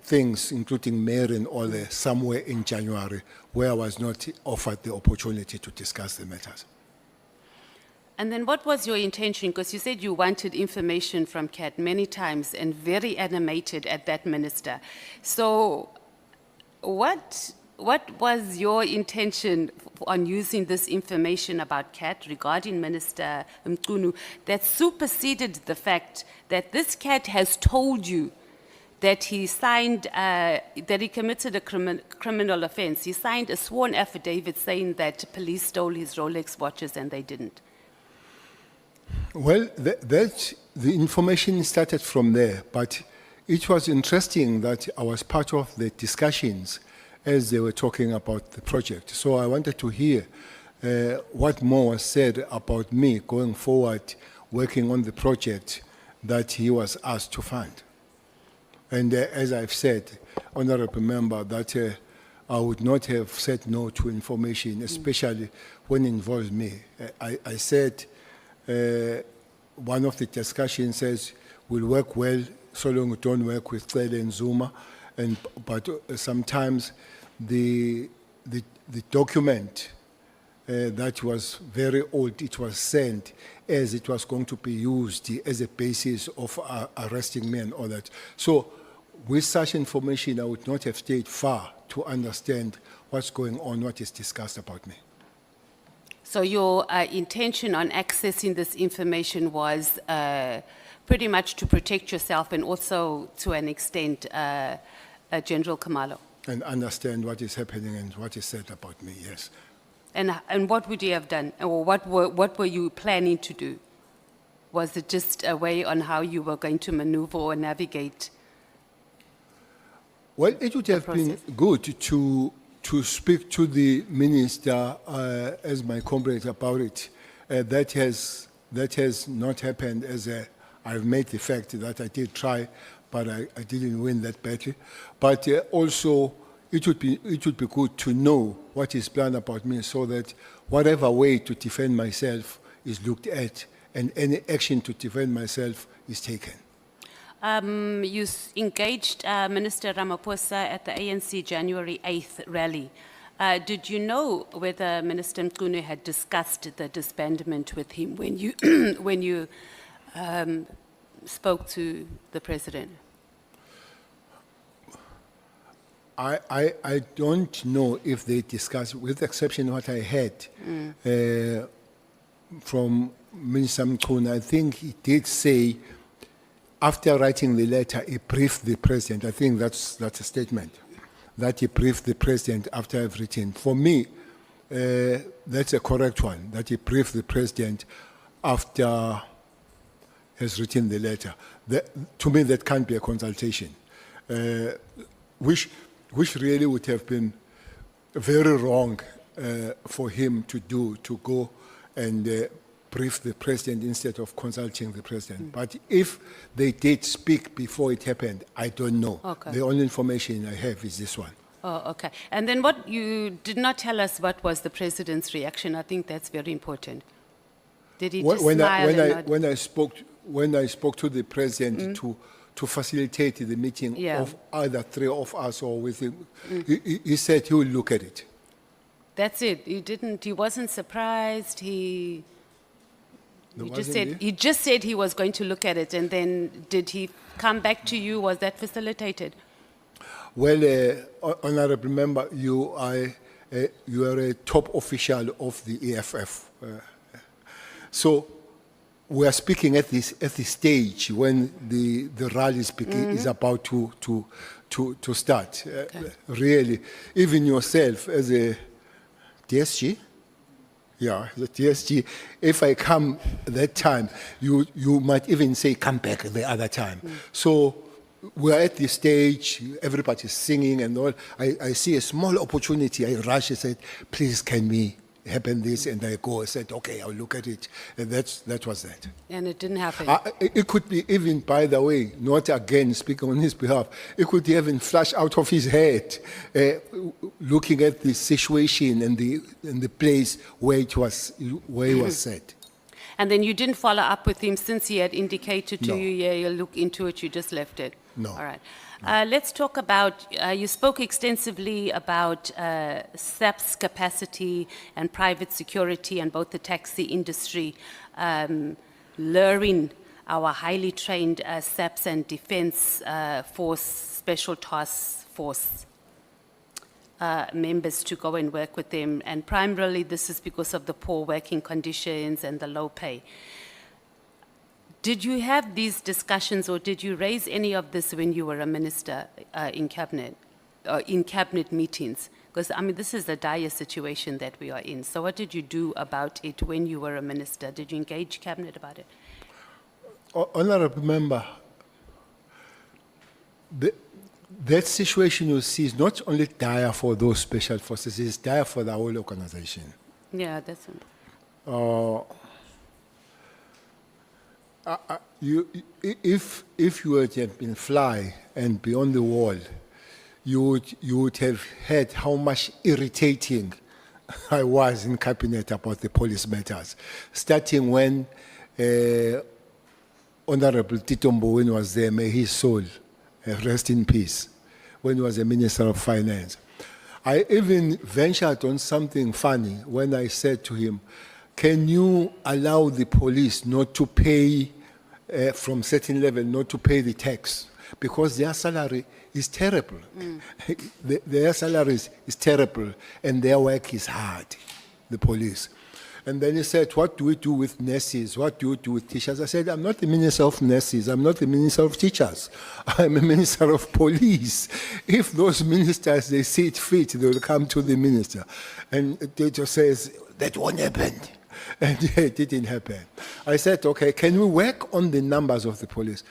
things, including mayor and all that, somewhere in January, where I was not offered the opportunity to discuss the matters. And then what was your intention? Because you said you wanted information from Kat many times and very animated at that minister. So what was your intention on using this information about Kat regarding Minister Mchunu that superseded the fact that this Kat has told you that he signed, that he committed a criminal offense? He signed a sworn affidavit saying that police stole his Rolex watches and they didn't. Well, the information started from there, but it was interesting that I was part of the discussions as they were talking about the project. So I wanted to hear what more was said about me going forward, working on the project that he was asked to fund. And as I've said, honorable member, that I would not have said no to information, especially when it involves me. I said, one of the discussions says we'll work well so long we don't work with Cele and Zuma, but sometimes the document that was very old, it was sent as it was going to be used as a basis of arresting me and all that. So with such information, I would not have stayed far to understand what's going on, what is discussed about me. So your intention on accessing this information was pretty much to protect yourself and also, to an extent, General Kamalo. And understand what is happening and what is said about me, yes. And what would you have done, or what were you planning to do? Was it just a way on how you were going to maneuver or navigate? Well, it would have been good to speak to the minister as my comrade about it. That has not happened. I've made the fact that I did try, but I didn't win that battle. But also, it would be good to know what is planned about me, so that whatever way to defend myself is looked at, and any action to defend myself is taken. You engaged Minister Ramaphosa at the ANC January 8th rally. Did you know whether Minister Mchunu had discussed the disbandment with him when you, when you spoke to the president? I don't know if they discussed, with the exception of what I heard from Minister Mchunu. I think he did say, after writing the letter, he briefed the president. I think that's a statement, that he briefed the president after I've written. For me, that's a correct one, that he briefed the president after has written the letter. To me, that can't be a consultation, which really would have been very wrong for him to do, to go and brief the president instead of consulting the president. But if they did speak before it happened, I don't know. Okay. The only information I have is this one. Oh, okay. And then what, you did not tell us what was the president's reaction. I think that's very important. Did he just smile and nod? When I spoke to the president to facilitate the meeting of either three of us or with him, he said he will look at it. That's it. He wasn't surprised. He just said he was going to look at it, and then did he come back to you? Was that facilitated? Well, honorable member, you are a top official of the EFF. So we are speaking at this stage when the rally is about to start. Really, even yourself as a DSG, Yeah, the TSG. If I come that time, you might even say, come back the other time. So we're at the stage, everybody's singing and all. I see a small opportunity. I rush and said, please, can we happen this? And I go, I said, okay, I'll look at it. And that was that. And it didn't happen. It could be even, by the way, not again speaking on his behalf, it could even flash out of his head, looking at the situation and the place where he was set. And then you didn't follow up with him since he had indicated to No. you, yeah, you'll look into it, you just left it? No. All right. Let's talk about, you spoke extensively about SAP's capacity and private security and both the taxi industry luring our highly trained SAPs and Defense Force, Special Task Force members to go and work with them. And primarily this is because of the poor working conditions and the low pay. Did you have these discussions or did you raise any of this when you were a minister in cabinet meetings? Because, I mean, this is a dire situation that we are in. So what did you do about it when you were a minister? Did you engage cabinet about it? Honorable Member, that situation you see is not only dire for those special forces, it's dire for the whole organization. Yeah, that's... If you would have been fly and beyond the wall, you would have heard how much irritating I was in cabinet about the police matters, starting when Honorable Tito Mboweni was there, may his soul rest in peace, when he was a Minister of Finance. I even ventured on something funny when I said to him, can you allow the police not to pay, from certain level, not to pay the tax? Because their salary is terrible. Their salary is terrible, and their work is hard, the police. And then he said, what do we do with nurses? What do we do with teachers? I said, I'm not the minister of nurses. I'm not the minister of teachers. I'm a minister of police. If those ministers, they see it fit, they will come to the minister. And they just says, that won't happen. And it didn't happen. I said, okay, can we work on the numbers of the police?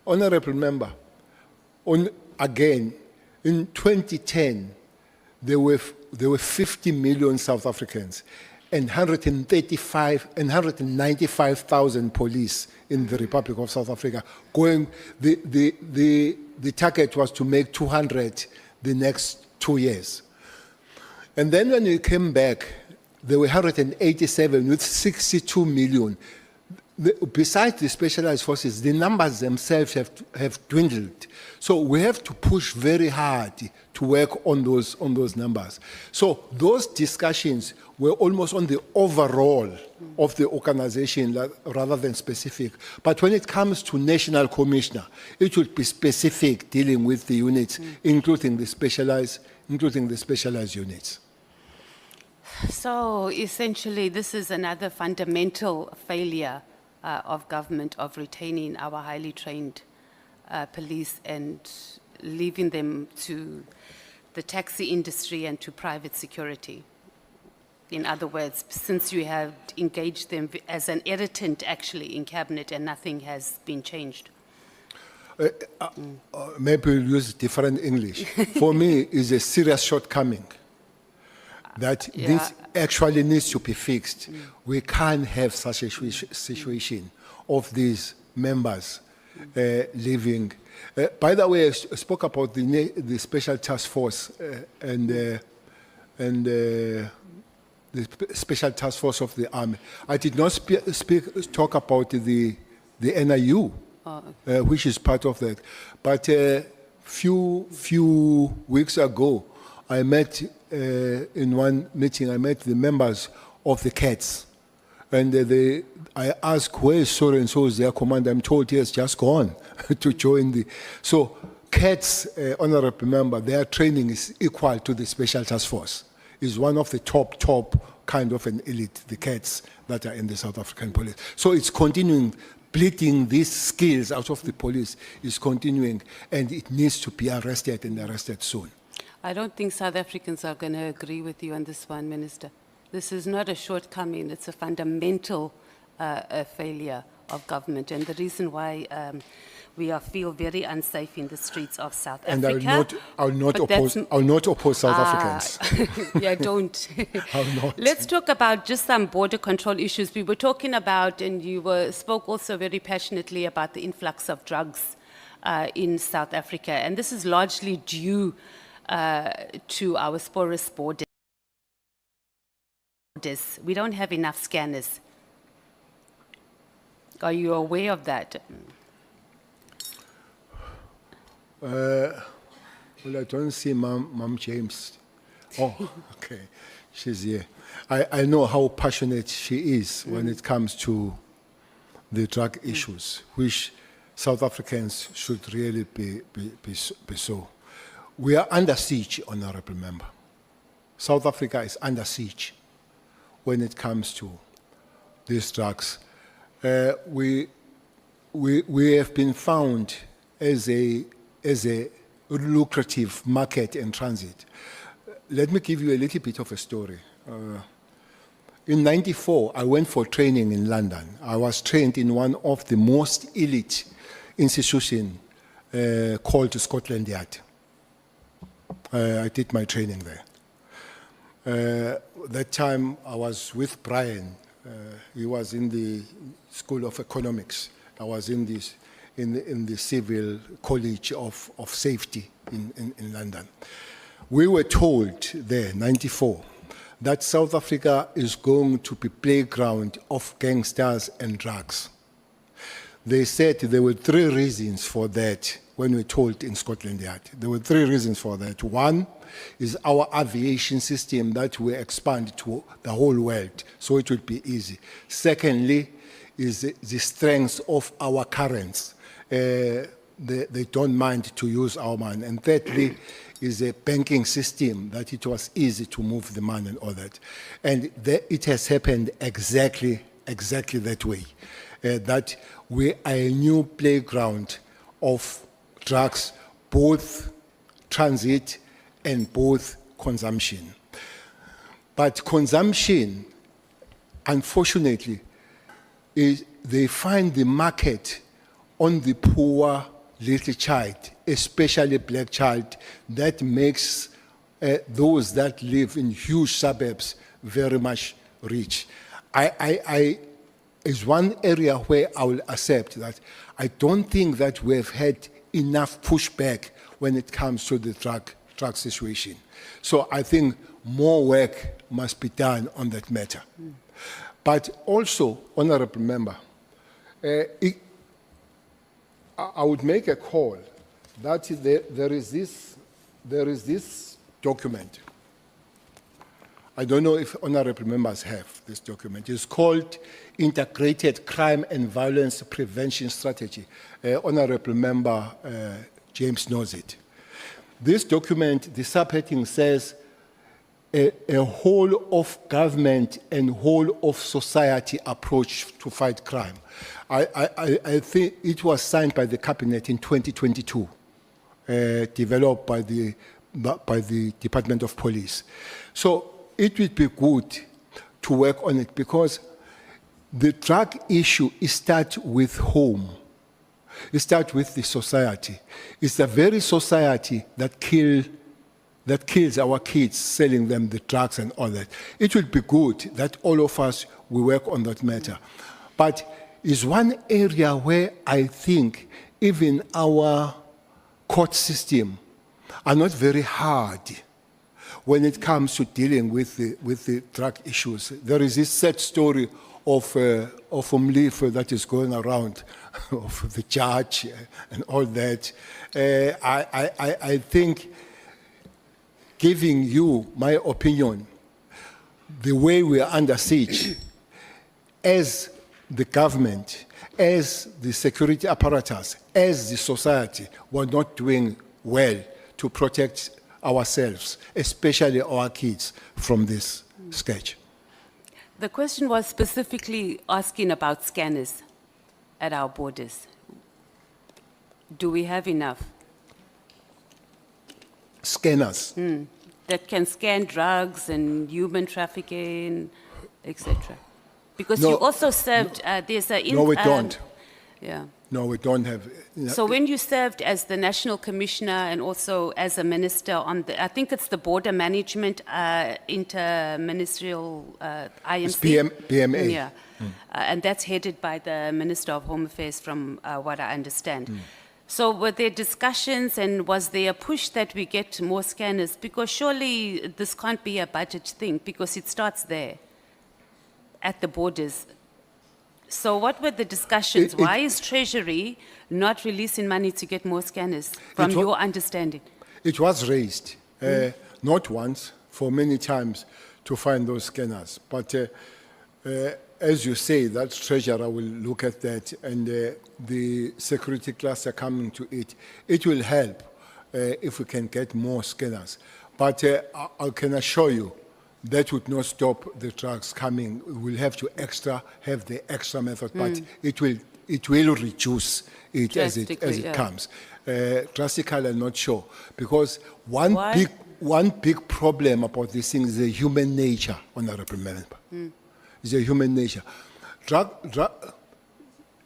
Honorable Member, again, in 2010, there were 50 million South Africans and 195,000 police in the Republic of South Africa. The target was to make 200 the next 2 years. And then when we came back, there were 187 with 62 million. Besides the specialized forces, the numbers themselves have dwindled. So we have to push very hard to work on those numbers. So those discussions were almost on the overall of the organization rather than specific. But when it comes to national commissioner, it would be specific, dealing with the units, including the specialized units. So essentially, this is another fundamental failure of government of retaining our highly trained police and leaving them to the taxi industry and to private security. In other words, since you have engaged them as an irritant actually in cabinet and nothing has been changed. Maybe we'll use different English. For me, it's a serious shortcoming that this actually needs to be fixed. We can't have such a situation of these members leaving. By the way, I spoke about the special task force and the special task force of the army. I did not talk about the NIU, which is part of that. But few weeks ago, I met in one meeting. I met the members of the CATS, and I asked, where is so and so is their commander? I'm told he has just gone to join the. So CATS, honorable member, their training is equal to the special task force. Is one of the top kind of an elite, the CATS that are in the South African police. So it's continuing. Bleeding these skills out of the police is continuing, and it needs to be arrested and arrested soon. I don't think South Africans are going to agree with you on this one, Minister. This is not a shortcoming, it's a fundamental failure of government, and the reason why we feel very unsafe in the streets of South And Africa. I'll not but that's oppose South Africans. Yeah, don't. I'll not. Let's talk about just some border control issues. We were talking about, and you spoke also very passionately about the influx of drugs in South Africa, and this is largely due to our porous borders. We don't have enough scanners. Are you aware of that? Well, I don't see Mom James. Oh, okay. She's here. I know how passionate she is when it comes to the drug issues, which South Africans should really be so. We are under siege, Honorable Member. South Africa is under siege when it comes to these drugs. We have been found as a lucrative market and transit. Let me give you a little bit of a story. In '94, I went for training in London. I was trained in one of the most elite institutions called Scotland Yard. I did my training there. That time I was with Brian. He was in the School of Economics. I was in the Civil College of Safety in London. We were told there, '94, that South Africa is going to be playground of gangsters and drugs. They said there were 3 reasons for that when we were told in Scotland Yard. There were 3 reasons for that. One is our aviation system that will expand to the whole world, so it would be easy. Secondly, is the strength of our currents. They don't mind to use our money. And thirdly, is a banking system that it was easy to move the money and all that. And it has happened exactly that way. That we are a new playground of drugs, both transit and both consumption. But consumption, unfortunately, they find the market on the poor little child, especially black child, that makes those that live in huge suburbs very much rich. Is one area where I will accept that I don't think that we have had enough pushback when it comes to the drug situation. So I think more work must be done on that matter. But also, Honorable Member, I would make a call that there is this document. I don't know if honorable members have this document. It's called Integrated Crime and Violence Prevention Strategy. Honorable Member James knows it. This document, the subheading says, a whole of government and whole of society approach to fight crime. I think it was signed by the cabinet in 2022, developed by the Department of Police. So it would be good to work on it because the drug issue starts with home. It starts with the society. It's the very society that kills our kids, selling them the drugs and all that. It would be good that all of us will work on that matter. But it's one area where I think even our court system are not very hard when it comes to dealing with the drug issues. There is this sad story of Umlifa that is going around, of the judge and all that. I think, giving you my opinion, the way we are under siege, as the government, as the security apparatus, as the society, we're not doing well to protect ourselves, especially our kids, from this sketch. The question was specifically asking about scanners at our borders. Do we have enough? Scanners. that can scan drugs and human trafficking, etc.? Because No, you also served, there's a... No, we don't. Yeah. No, we don't have. So when you served as the National Commissioner and also as a minister on the, I think it's the Border Management Interministerial IMC? PMA. Yeah. And that's headed by the Minister of Home Affairs from what I understand. So were there discussions and was there a push that we get more scanners? Because surely this can't be a budget thing because it starts there at the borders. So what were the discussions? Why is Treasury not releasing money to get more scanners, from It wa- your understanding? It was raised, not once, for many times, to find those scanners. But as you say, that treasurer will look at that, and the security cluster coming to it. It will help if we can get more scanners. But I can assure you, that would not stop the trucks coming. We'll have to have the extra method, but it will reduce it as it Drastically, yeah. comes. Drastically, I'm not sure, because one Why? big problem about this thing is the human nature, Honourable Member. It's a human nature.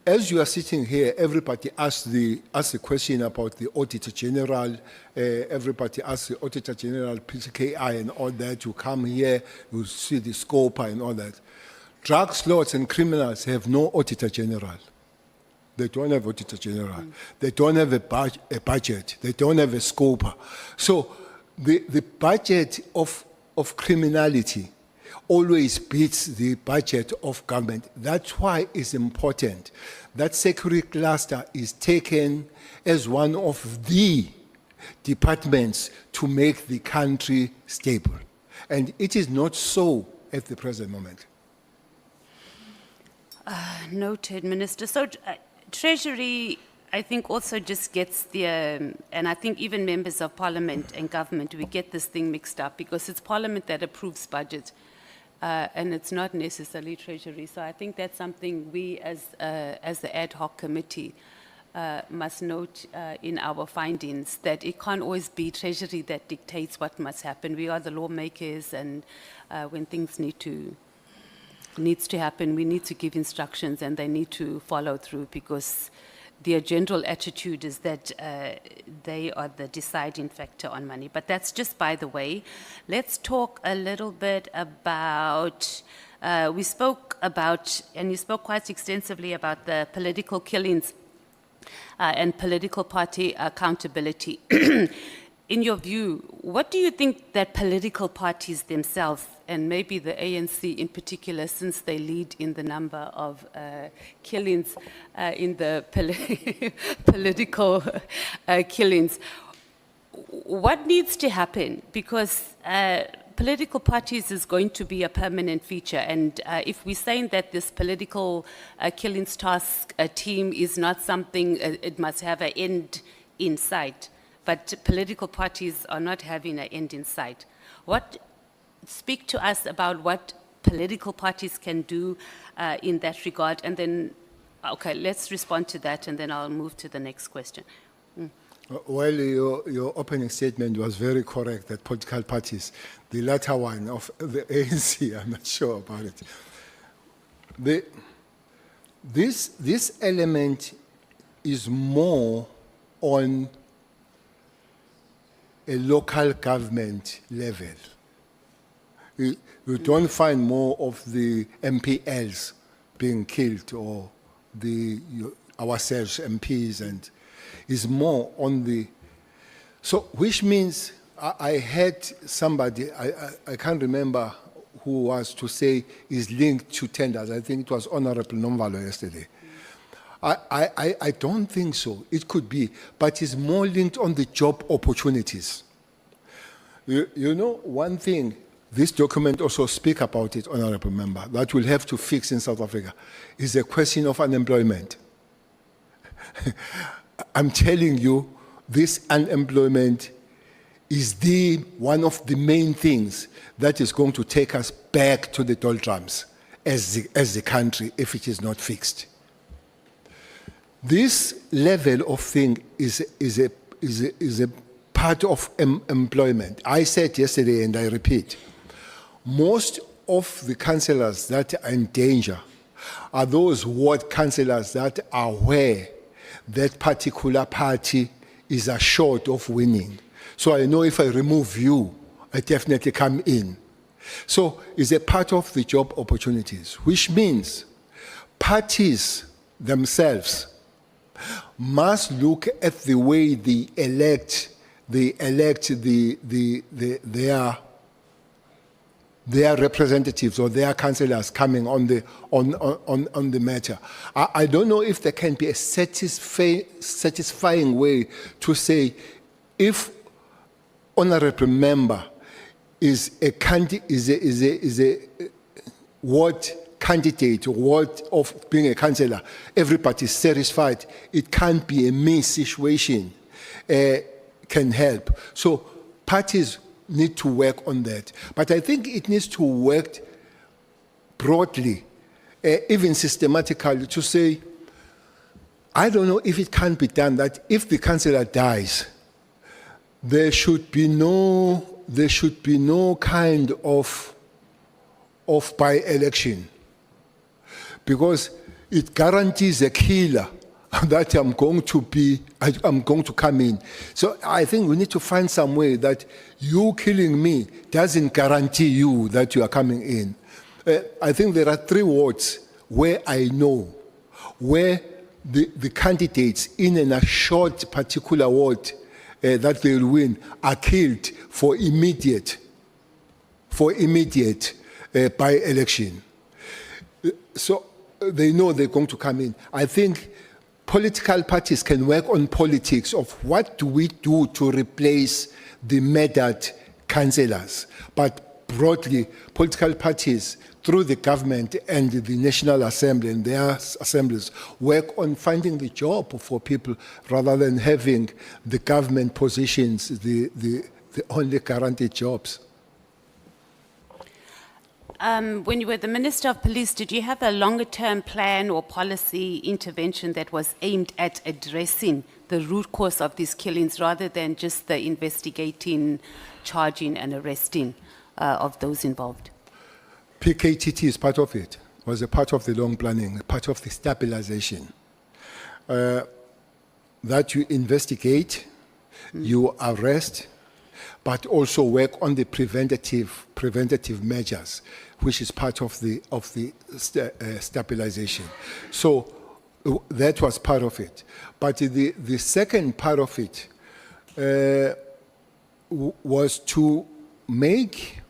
As you are sitting here, everybody asks the question about the Auditor General. Everybody asks the Auditor General, PCKI, and all that. You come here, you see the scope and all that. Drug lords and criminals have no Auditor General. They don't have Auditor General. They don't have a budget. They don't have a scope. So the budget of criminality always beats the budget of government. That's why it's important that security cluster is taken as one of the departments to make the country stable. And it is not so at the present moment. Noted, Minister. So Treasury, I think, also just gets the, and I think even members of Parliament and government, we get this thing mixed up because it's Parliament that approves budget. And it's not necessarily Treasury. So I think that's something we as the ad hoc committee must note in our findings, that it can't always be Treasury that dictates what must happen. We are the lawmakers, and when things needs to happen, we need to give instructions and they need to follow through, because their general attitude is that they are the deciding factor on money. But that's just by the way. Let's talk a little bit about, we spoke about, and you spoke quite extensively about the political killings and political party accountability. In your view, what do you think that political parties themselves, and maybe the ANC in particular, since they lead in the number of killings in the political killings, what needs to happen? Because political parties is going to be a permanent feature, and if we're saying that this political killings task team is not something, it must have an end in sight, but political parties are not having an end in sight. Speak to us about what political parties can do in that regard, and then, okay, let's respond to that, and then I'll move to the next question. Well, your opening statement was very correct, that political parties, the latter one of the ANC, I'm not sure about it. This element is more on a local government level. You don't find more of the MPLs being killed, or ourselves MPs, and is more on the, so which means I had somebody, I can't remember who was to say is linked to tenders. I think it was Honorable Nomvalo yesterday. I don't think so. It could be, but it's more linked on the job opportunities. You know, one thing, this document also speaks about it, Honorable Member, that we'll have to fix in South Africa, is the question of unemployment. I'm telling you, this unemployment is one of the main things that is going to take us back to the doldrums as the country if it is not fixed. This level of thing is a part of employment. I said yesterday, and I repeat, most of the councillors that are in danger are those ward councillors that are aware that particular party is assured of winning. So I know if I remove you, I definitely come in. So it's a part of the job opportunities, which means parties themselves must look at the way they elect their representatives or their councillors coming on the matter. I don't know if there can be a satisfying way to say if honorable member is a ward candidate or ward of being a councillor, everybody is satisfied. It can't be a me situation. Can help. So parties need to work on that. But I think it needs to work broadly, even systematically, to say, I don't know if it can be done that if the councillor dies, there should be no kind of by-election, because it guarantees a killer that I'm going to come in. So I think we need to find some way that you killing me doesn't guarantee you that you are coming in. I think there are 3 wards where I know where the candidates in an assured particular ward that they will win are killed for immediate by-election. So they know they're going to come in. I think political parties can work on politics of what do we do to replace the murdered councillors. But broadly, political parties through the government and the National Assembly and their assemblies work on finding the job for people rather than having the government positions the only guaranteed jobs. When you were the Minister of Police, did you have a longer-term plan or policy intervention that was aimed at addressing the root cause of these killings rather than just the investigating, charging and arresting of those involved? PKTT is part of it, was a part of the long planning, part of the stabilization. That you investigate, you arrest, but also work on the preventative measures, which is part of the stabilization. So that was part of it. But the second part of it was to make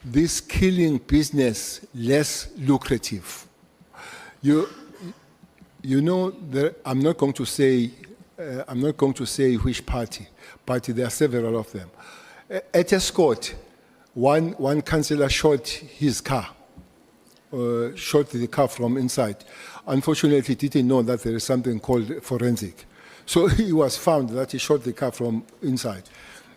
this killing business less lucrative. You know, I'm not going to say which party, but there are several of them. At Escort, one councillor shot his car, shot the car from inside. Unfortunately, he didn't know that there is something called forensic. So he was found that he shot the car from inside.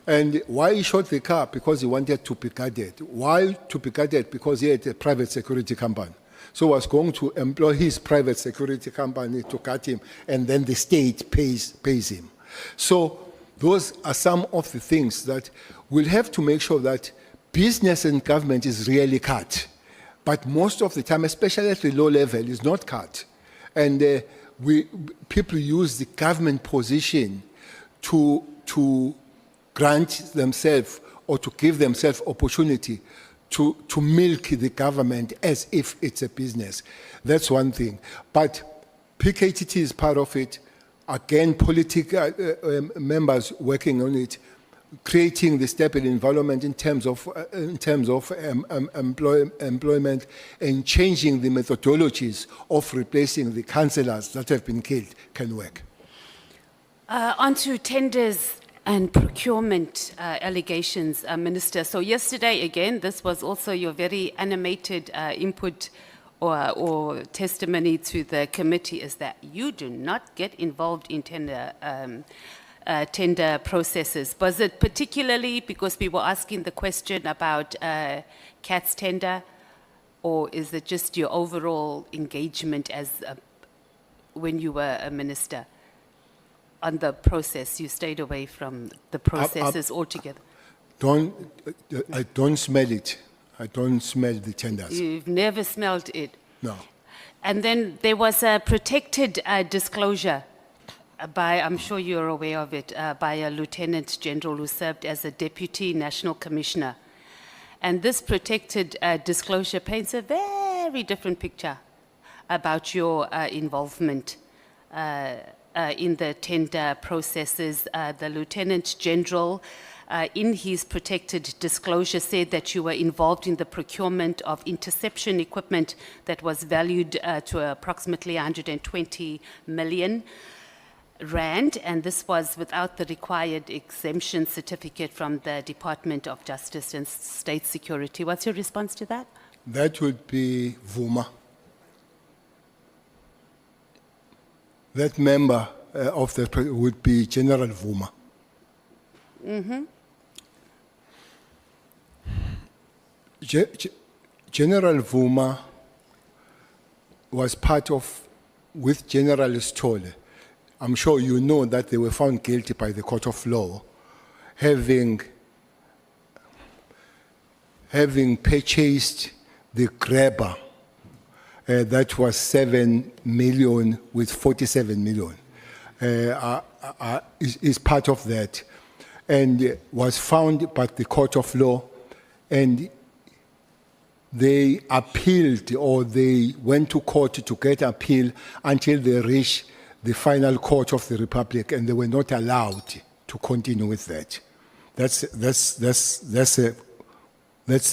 And why he shot the car? Because he wanted to be guarded. Why to be guarded? Because he had a private security company. So he was going to employ his private security company to guard him, and then the state pays him. So those are some of the things that we'll have to make sure that business and government is really cut. But most of the time, especially at the low level, is not cut. And people use the government position to grant themselves or to give themselves opportunity to milk the government as if it's a business. That's one thing. But PKTT is part of it. Again, political members working on it, creating the stable environment in terms of employment and changing the methodologies of replacing the councillors that have been killed can work. On to tenders and procurement allegations, Minister. So yesterday, again, this was also your very animated input or testimony to the committee, is that you do not get involved in tender processes. Was it particularly because we were asking the question about CAT's tender, or is it just your overall engagement as when you were a minister? on the process. You stayed away from the processes altogether. I don't smell it. I don't smell the tenders. You've never smelled it. No. And then there was a protected disclosure by, I'm sure you're aware of it, by a Lieutenant General who served as a Deputy National Commissioner. And this protected disclosure paints a very different picture about your involvement in the tender processes. The Lieutenant General, in his protected disclosure, said that you were involved in the procurement of interception equipment that was valued to approximately 120 million rand, and this was without the required exemption certificate from the Department of Justice and State Security. What's your response to that? That would be Vuma. That member of the would be General Vuma. General Vuma was part of, with General Stolle. I'm sure you know that they were found guilty by the court of law, having purchased the grabber that was 7 million with 47 million. Is part of that, and was found by the court of law, and they appealed, or they went to court to get appeal until they reached the final court of the Republic, and they were not allowed to continue with that. That's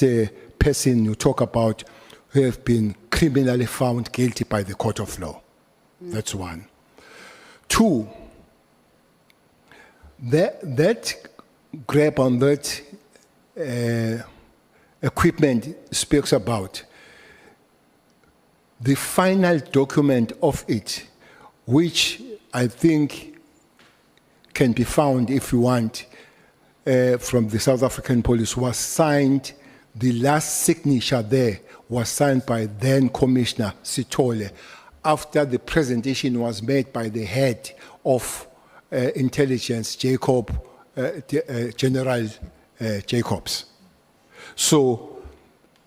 a person you talk about who have been criminally found guilty by the court of law. That's one. Two, that grab on that equipment speaks about the final document of it, which I think can be found if you want from the South African police, was signed, the last signature there was signed by then Commissioner Sithole after the presentation was made by the head of intelligence, General Jacobs. So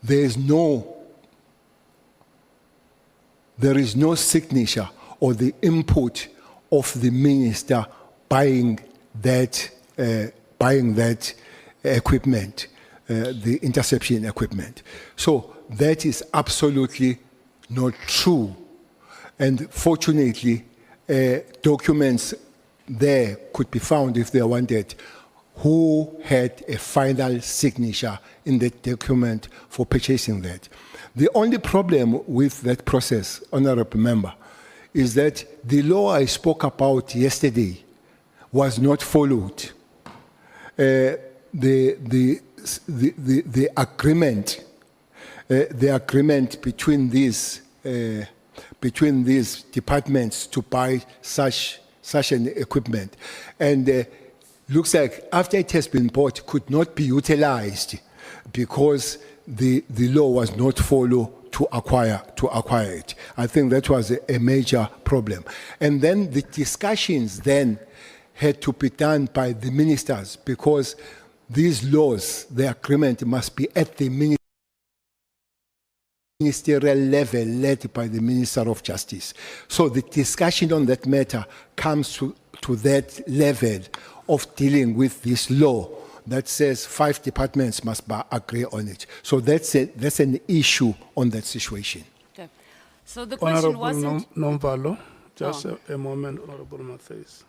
there is no signature or the input of the minister buying that equipment, the interception equipment. So that is absolutely not true. And fortunately, documents there could be found if they wanted, who had a final signature in the document for purchasing that. The only problem with that process, Honorable Member, is that the law I spoke about yesterday was not followed. The agreement between these departments to buy such an equipment, and looks like after it has been bought, could not be utilized because the law was not followed to acquire it. I think that was a major problem. And then the discussions then had to be done by the ministers, because these laws, the agreement must be at the ministerial level, led by the Minister of Justice. So the discussion on that matter comes to that level of dealing with this law that says 5 departments must agree on it. So that's an issue on that situation. Okay. So the question Honorable wasn't... Nomvalo, just a moment, Honorable Matthys.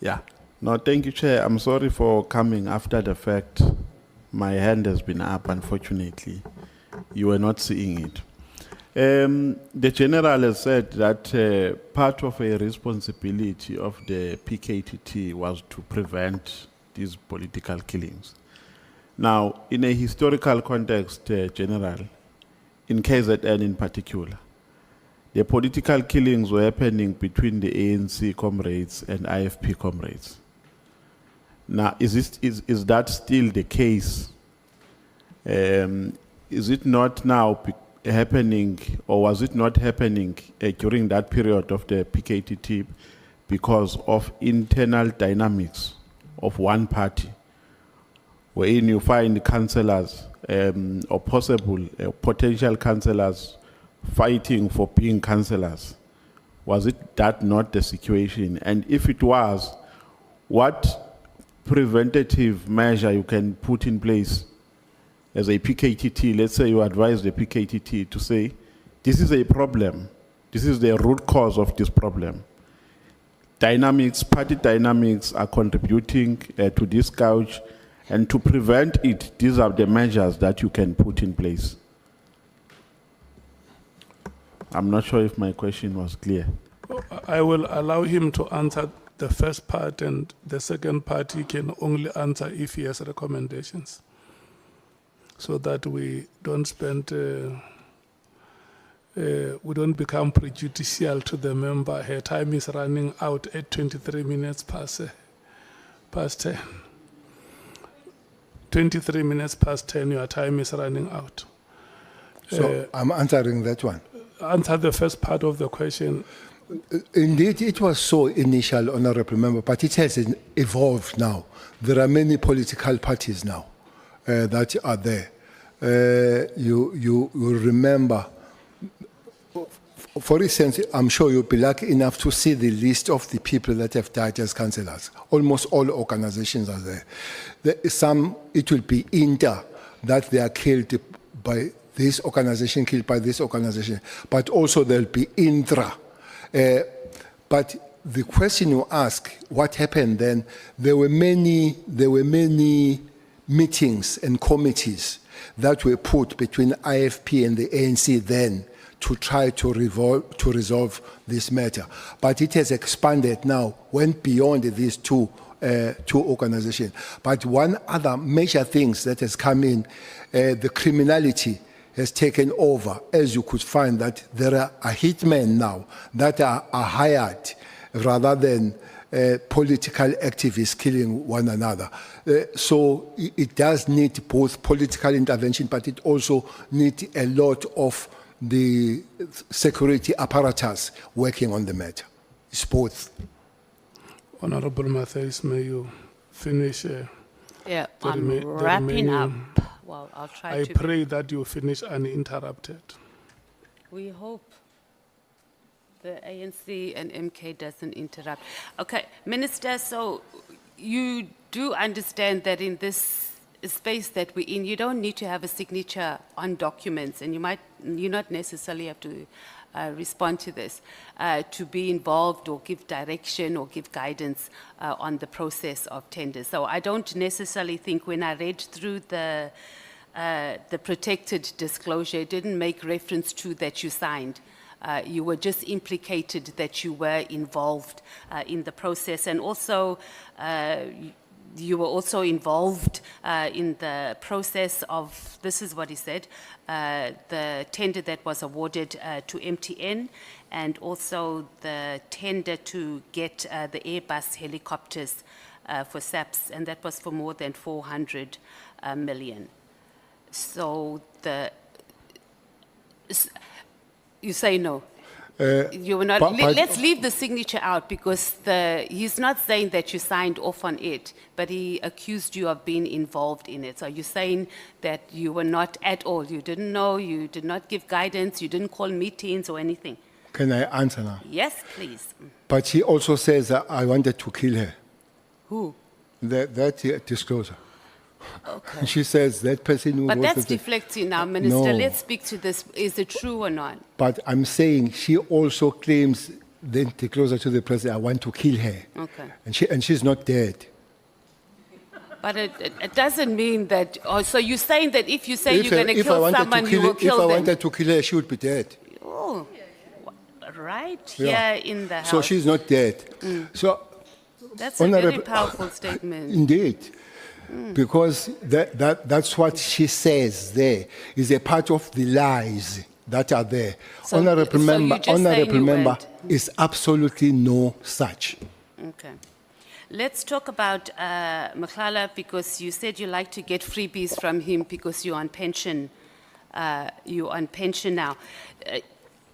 Yeah. No, thank you, Chair. I'm sorry for coming after the fact. My hand has been up, unfortunately. You were not seeing it. The General has said that part of a responsibility of the PKTT was to prevent these political killings. Now, in a historical context, General, in KZN in particular, the political killings were happening between the ANC comrades and IFP comrades. Now, is that still the case? Is it not now happening, or was it not happening during that period of the PKTT because of internal dynamics of one party, wherein you find councillors or possible potential councillors fighting for being councillors? Was it that not the situation? And if it was, what preventative measure you can put in place as a PKTT? Let's say you advise the PKTT to say, this is a problem. This is the root cause of this problem. Dynamics, party dynamics are contributing to this gouge, and to prevent it, these are the measures that you can put in place. I'm not sure if my question was clear. I will allow him to answer the first part, and the second part he can only answer if he has recommendations, so that we don't spend, we don't become prejudicial to the member. Her time is running out at 23 minutes past 10. 23 minutes past 10, your time is running out. So I'm answering that one. Answer the first part of the question. Indeed, it was so initial, Honorable Member, but it has evolved now. There are many political parties now that are there. You remember, for instance, I'm sure you'll be lucky enough to see the list of the people that have died as councillors. Almost all organizations are there. Some, it will be inter, that they are killed by this organization, killed by this organization, but also there'll be intra. But the question you ask, what happened then? There were many meetings and committees that were put between IFP and the ANC then to try to resolve this matter. But it has expanded now, went beyond these two organizations. But one other major things that has come in, the criminality has taken over, as you could find that there are hitmen now that are hired rather than political activists killing one another. So it does need both political intervention, but it also needs a lot of the security apparatus working on the matter. It's both. Honorable Matthias, may you finish? Yeah, the I'm rema- the wrapping up. remaining- Well, I'll try I to. pray that you finish uninterrupted. We hope the ANC and MK doesn't interrupt. Okay, Minister, so you do understand that in this space that we're in, you don't need to have a signature on documents, and you not necessarily have to respond to this, to be involved or give direction or give guidance on the process of tenders. So I don't necessarily think when I read through the protected disclosure, it didn't make reference to that you signed. You were just implicated that you were involved in the process, and also you were also involved in the process of, this is what he said, the tender that was awarded to MTN, and also the tender to get the Airbus helicopters for SAPS, and that was for more than 400 million. So you say no. You were not. Let's leave the signature out, because he's not saying that you signed off on it, but he accused you of being involved in it. So you're saying that you were not at all. You didn't know. You did not give guidance. You didn't call meetings or anything. Can I answer now? Yes, please. But he also says that I wanted to kill her. Who? That disclosure. Okay. She says that person who But wrote that's the thing- deflecting now, Minister. No. Let's speak to this. Is it true or not? But I'm saying she also claims then to closer to the president, I want to kill her. Okay. And she's not dead. But it doesn't mean that. Oh, so you're saying that if you say If you're going to I kill wanted to someone, you kill will her- kill If I them? wanted to kill her, she would be dead. Oh, right Yeah. here in the house. So she's not dead. So That's a very Honorable- powerful statement. indeed, because that's what she says there is a part of the lies that are there. So- Honorable so member, you're just saying honorable you member, weren't. is absolutely no such. Okay. Let's talk about Makhala, because you said you like to get freebies from him because you're on pension you're on pension now.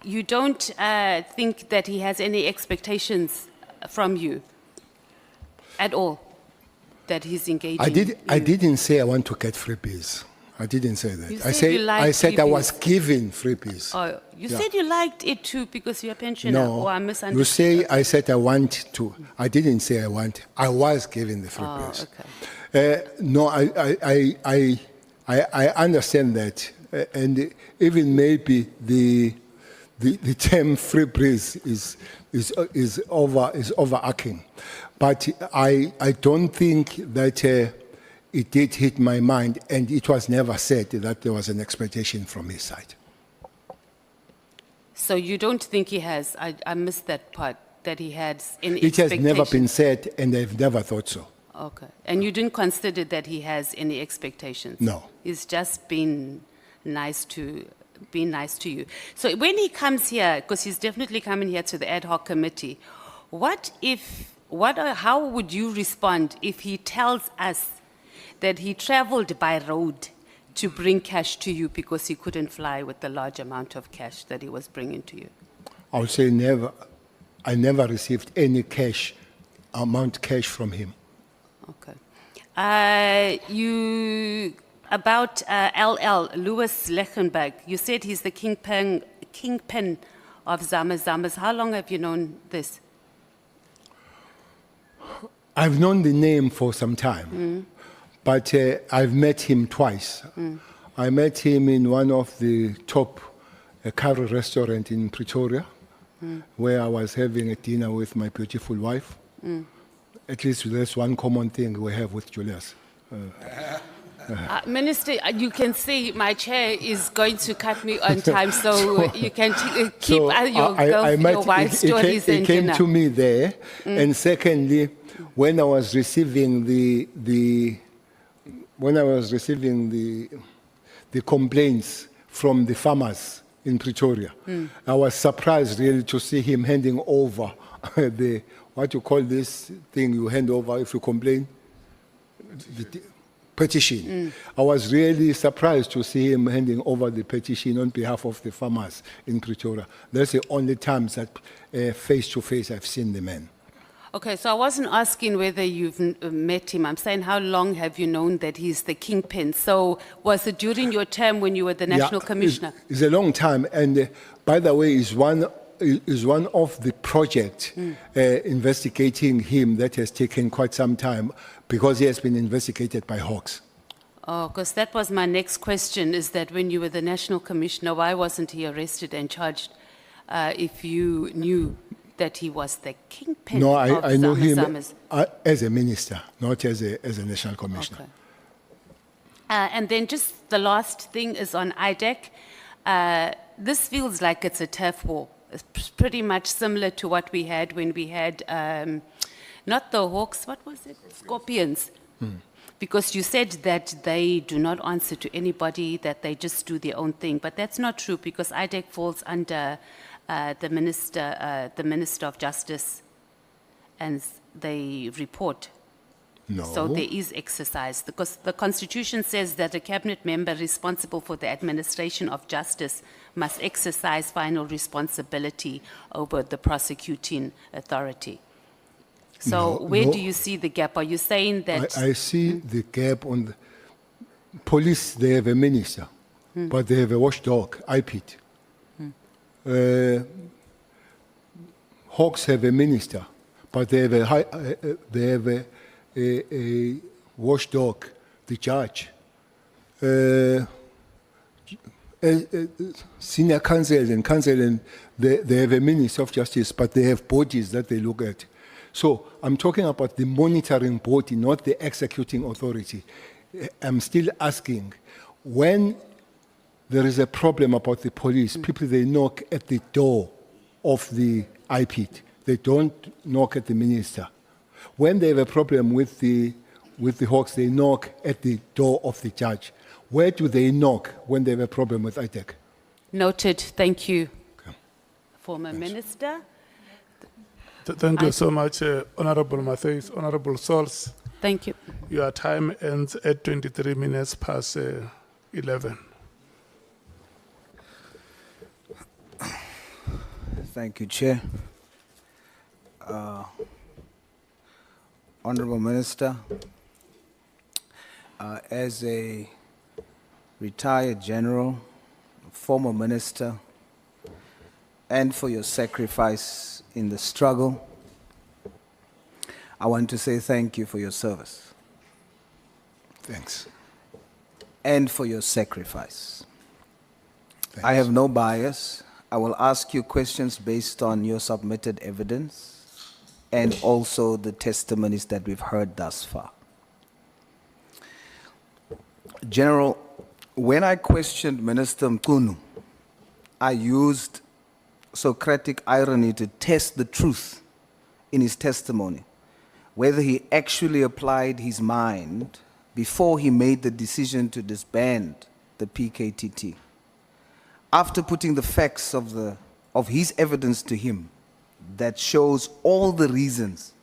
You don't think that he has any expectations from you at all, that he's engaging? I didn't say I want to get freebies. I didn't say that. You I said you said, liked I said I was freebies. given freebies. Oh, you Yeah. said you liked it too because you're a pensioner, No, or I you misunderstood. say I said I want to. I didn't say I want. I was given the freebies. okay. No, I understand that, and even maybe the term free breeze is overarching, but I don't think that it did hit my mind, and it was never said that there was an expectation from his side. So you don't think he has, I missed that part, that he had any It has never expectation? been said, and I've never thought so. Okay. And you didn't consider that he has any expectations? No. He's just been nice to you. So when he comes here, because he's definitely coming here to the ad hoc committee, how would you respond if he tells us that he traveled by road to bring cash to you because he couldn't fly with the large amount of cash that he was bringing to you? I would say never. I never received any cash from him. Okay. About LL, Louis Lechenberg, you said he's the kingpin of Zamas. How long have you known this? I've known the name for some time, but I've met him twice. I met him in one of the top curry restaurant in Pretoria, where I was having a dinner with my beautiful wife. At least that's one common thing we have with Julius. Minister, you can see my chair is going to cut me on time, so you can keep your wife's stories it and came dinner. to me there, and secondly, when I was receiving the complaints from the farmers in Pretoria, I was surprised really to see him handing over the what you call this thing you hand over if you complain. The petition. I was really surprised to see him handing over the petition on behalf of the farmers in Pretoria. That's the only times that face to face I've seen the man. Okay, so I wasn't asking whether you've met him. I'm saying how long have you known that he's the kingpin? So was it during your term when you were the national commissioner? It's a long time, and by the way, is one of the projects investigating him that has taken quite some time because he has been investigated by Hawks. Oh, because that was my next question, is that when you were the national commissioner, why wasn't he arrested and charged if you knew that he was the kingpin No, of I know him Zamas? as a minister, not as a national commissioner. Okay. And then just the last thing is on IDEC. This feels like it's a turf war. It's pretty much similar to what we had when we had, not the Hawks, what was it? Scorpions. Because you said that they do not answer to anybody, that they just do their own thing. But that's not true, because IDEC falls under the Minister of Justice, and they report. No. So there is exercise, because the Constitution says that a cabinet member responsible for the administration of justice must exercise final responsibility over the prosecuting authority. So where do you see the gap? Are you saying that? I see the gap on the police. They have a minister, but they have a watchdog, IPIT. Hawks have a minister, but they have a watchdog, the judge. Senior counsel and they have a minister of justice, but they have bodies that they look at. So I'm talking about the monitoring body, not the executing authority. I'm still asking, when there is a problem about the police, people, they knock at the door of the IPIT. They don't knock at the minister. When they have a problem with the Hawks, they knock at the door of the judge. Where do they knock when they have a problem with IDEC? Noted. Thank you. Okay. Former Minister. Thank you so much, Honorable Matthews, Honorable Souls. Thank you. Your time ends at 23 minutes past 11. Thank you, Chair. Honorable Minister, as a retired general, former minister, and for your sacrifice in the struggle, I want to say thank you for your service Thanks. and for your sacrifice. Thanks. I have no bias. I will ask you questions based on your submitted evidence and also the testimonies that we've heard thus far. General, when I questioned Minister Mkunu, I used Socratic irony to test the truth in his testimony, whether he actually applied his mind before he made the decision to disband the PKTT. After putting the facts of his evidence to him that shows all the reasons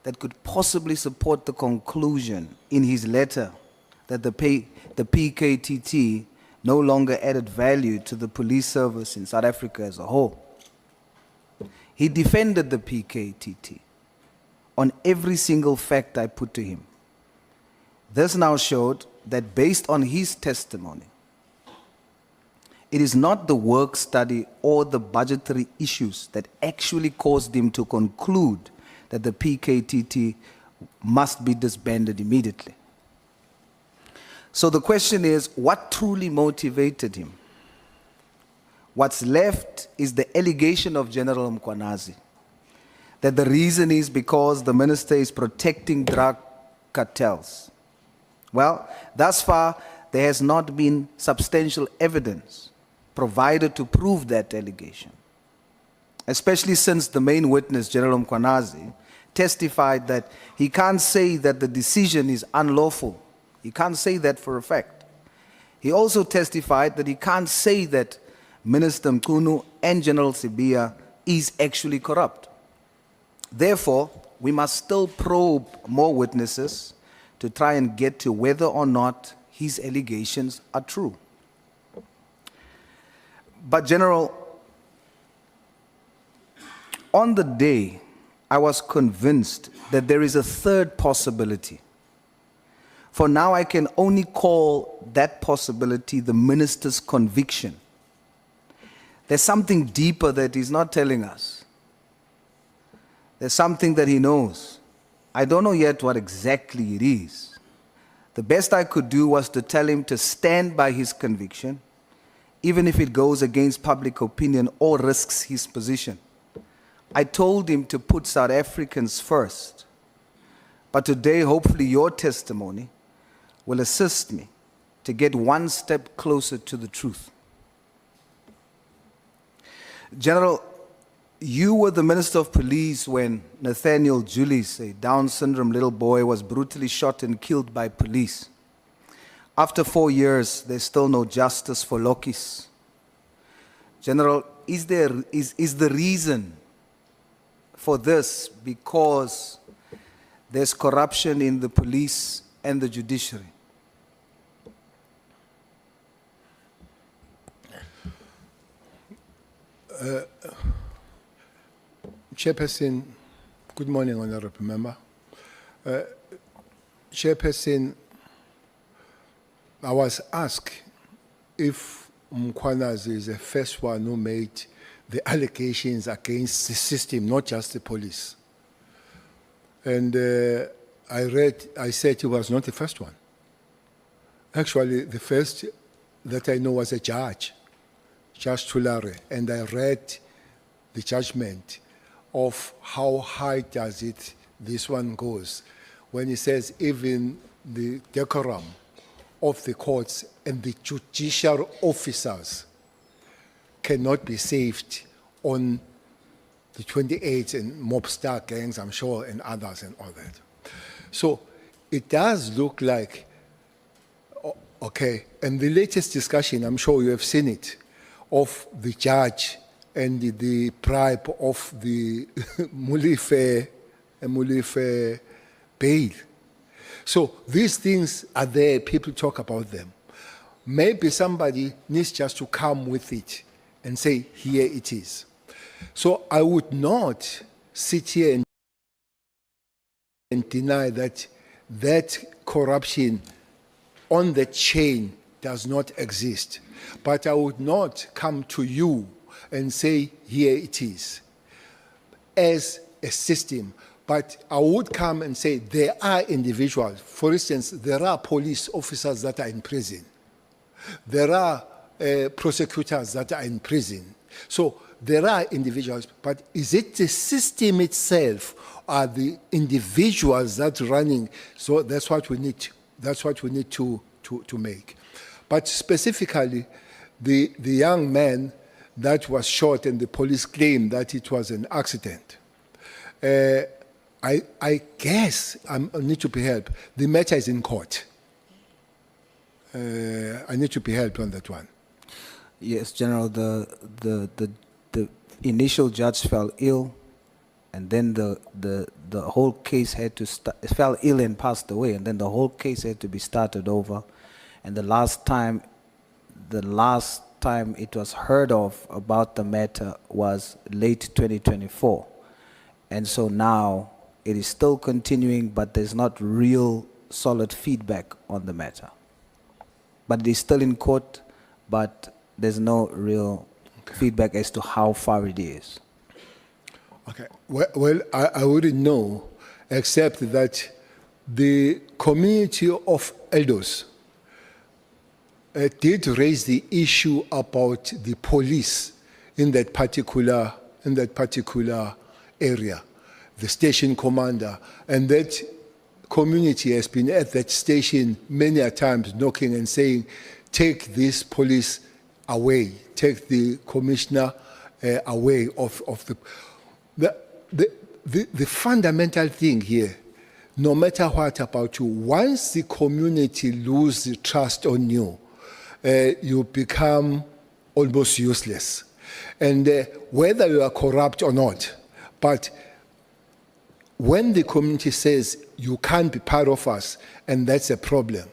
that could possibly support the conclusion in his letter that the PKTT no longer added value to the police service in South Africa as a whole. He defended the PKTT on every single fact I put to him. This now showed that based on his testimony, it is not the work study or the budgetary issues that actually caused him to conclude that the PKTT must be disbanded immediately. So the question is, what truly motivated him? What's left is the allegation of General Mkwanazi that the reason is because the minister is protecting drug cartels. Well, thus far, there has not been substantial evidence provided to prove that allegation, especially since the main witness, General Mkwanazi, testified that he can't say that the decision is unlawful. He can't say that for a fact. He also testified that he can't say that Minister Mkunu and General Sibia is actually corrupt. Therefore, we must still probe more witnesses to try and get to whether or not his allegations are true. But General, on the day, I was convinced that there is a third possibility. For now, I can only call that possibility the minister's conviction. There's something deeper that he's not telling us. There's something that he knows. I don't know yet what exactly it is. The best I could do was to tell him to stand by his conviction, even if it goes against public opinion or risks his position. I told him to put South Africans first. But today, hopefully, your testimony will assist me to get one step closer to the truth. General, you were the Minister of Police when Nathaniel Julius, a Down syndrome little boy, was brutally shot and killed by police. After 4 years, there's still no justice for Lokis. General, is the reason for this because there's corruption in the police and the judiciary? Chairperson, good morning, Honorable Member. Chairperson, I was asked if Mkwanazi is the first one who made the allegations against the system, not just the police. And I said he was not the first one. Actually, the first that I know was a judge, Judge Tulare, and I read the judgment of how high does it this one goes when he says even the decorum of the courts and the judicial officers cannot be saved on the 28 and mobster gangs, I'm sure, and others and all that. So it does look like, okay, and the latest discussion, I'm sure you have seen it, of the judge and the bribe of the Mulife bail. So these things are there, people talk about them. Maybe somebody needs just to come with it and say, here it is. So I would not sit here and deny that that corruption on the chain does not exist. But I would not come to you and say, here it is, as a system. But I would come and say there are individuals. For instance, there are police officers that are in prison. There are prosecutors that are in prison. So there are individuals, but is it the system itself or the individuals that are running? So that's what we need. That's what we need to make. But specifically, the young man that was shot and the police claimed that it was an accident. I guess I need to be helped. The matter is in court. I need to be helped on that one. Yes, General, the initial judge fell ill, and then the whole case had to fell ill and passed away, and then the whole case had to be started over. And the last time it was heard of about the matter was late 2024. And so now it is still continuing, but there's not real solid feedback on the matter. But it is still in court, but there's no real feedback as to how far it is. Okay. Well, I wouldn't know, except that the community of elders did raise the issue about the police in that particular area, the station commander, and that community has been at that station many a times knocking and saying, take this police away, take the commissioner away of the fundamental thing here, no matter what about you, once the community loses trust on you, you become almost useless. And whether you are corrupt or not, but when the community says you can't be part of us, and that's a problem.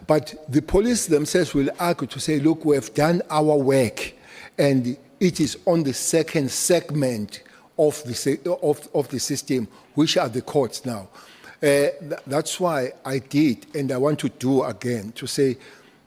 But the police themselves will argue to say, look, we have done our work, and it is on the second segment of the system, which are the courts now. That's why I did, and I want to do again, to say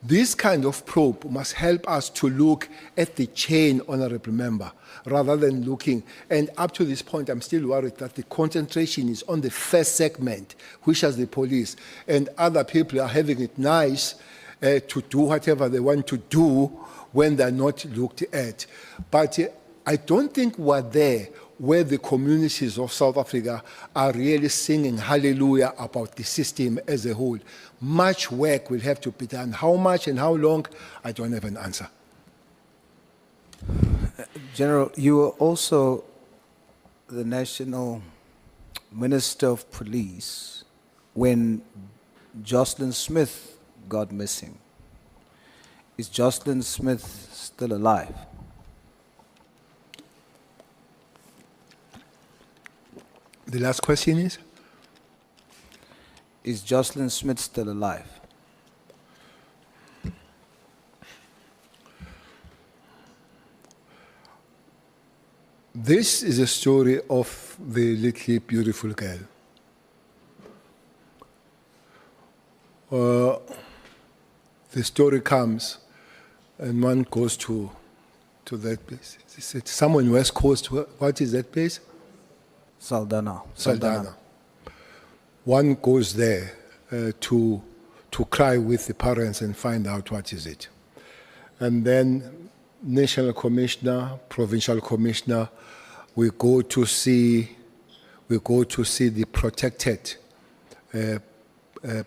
this kind of probe must help us to look at the chain, honorable member, rather than looking. And up to this point, I'm still worried that the concentration is on the first segment, which is the police, and other people are having it nice to do whatever they want to do when they're not looked at. But I don't think we're there where the communities of South Africa are really singing hallelujah about the system as a whole. Much work will have to be done. How much and how long, I don't have an answer. General, you were also the National Minister of Police when Jocelyn Smith got missing. Is Jocelyn Smith still alive? The last question is? Is Jocelyn Smith still alive? This is a story of the little beautiful girl. The story comes, and one goes to that place. It's somewhere in West Coast. What is that place? Saldanha. One goes there to cry with the parents and find out what is it. And then national commissioner, provincial commissioner, we go to see the protected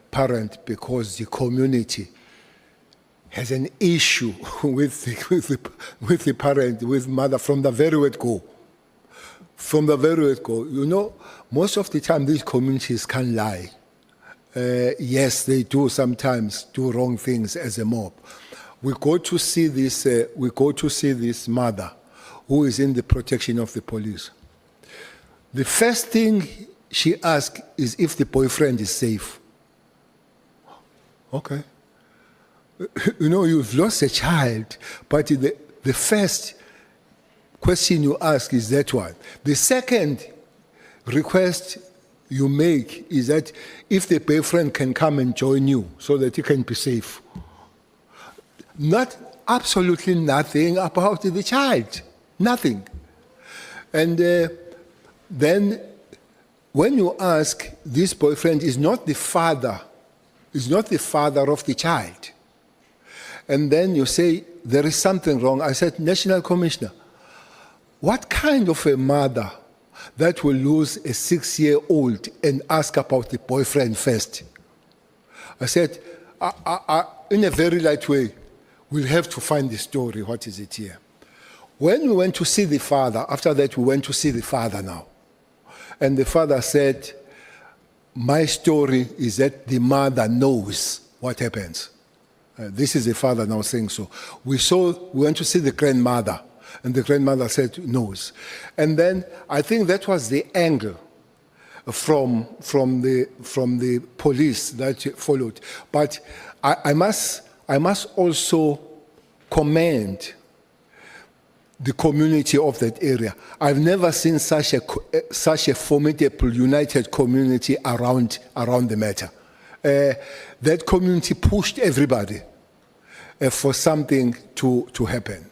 parent, because the community has an issue with the parent, with mother from the very word go. From the very word go. You know, most of the time these communities can lie. Yes, they do sometimes do wrong things as a mob. We go to see this. We go to see this mother, who is in the protection of the police. The first thing she asks is if the boyfriend is safe. Okay. You know, you've lost a child, but the first question you ask is that one. The second request you make is that if the boyfriend can come and join you so that you can be safe. Not absolutely nothing about the child, nothing. And then when you ask, this boyfriend is not the father of the child. And then you say, there is something wrong. I said, National Commissioner, what kind of a mother that will lose a 6-year-old and ask about the boyfriend first? I said, in a very light way, we'll have to find the story. What is it here? When we went to see the father, after that we went to see the father now. And the father said, my story is that the mother knows what happens. This is the father now saying so. We went to see the grandmother, and the grandmother said knows. And then I think that was the angle from the police that followed. But I must also commend the community of that area. I've never seen such a formidable, united community around the matter. That community pushed everybody for something to happen.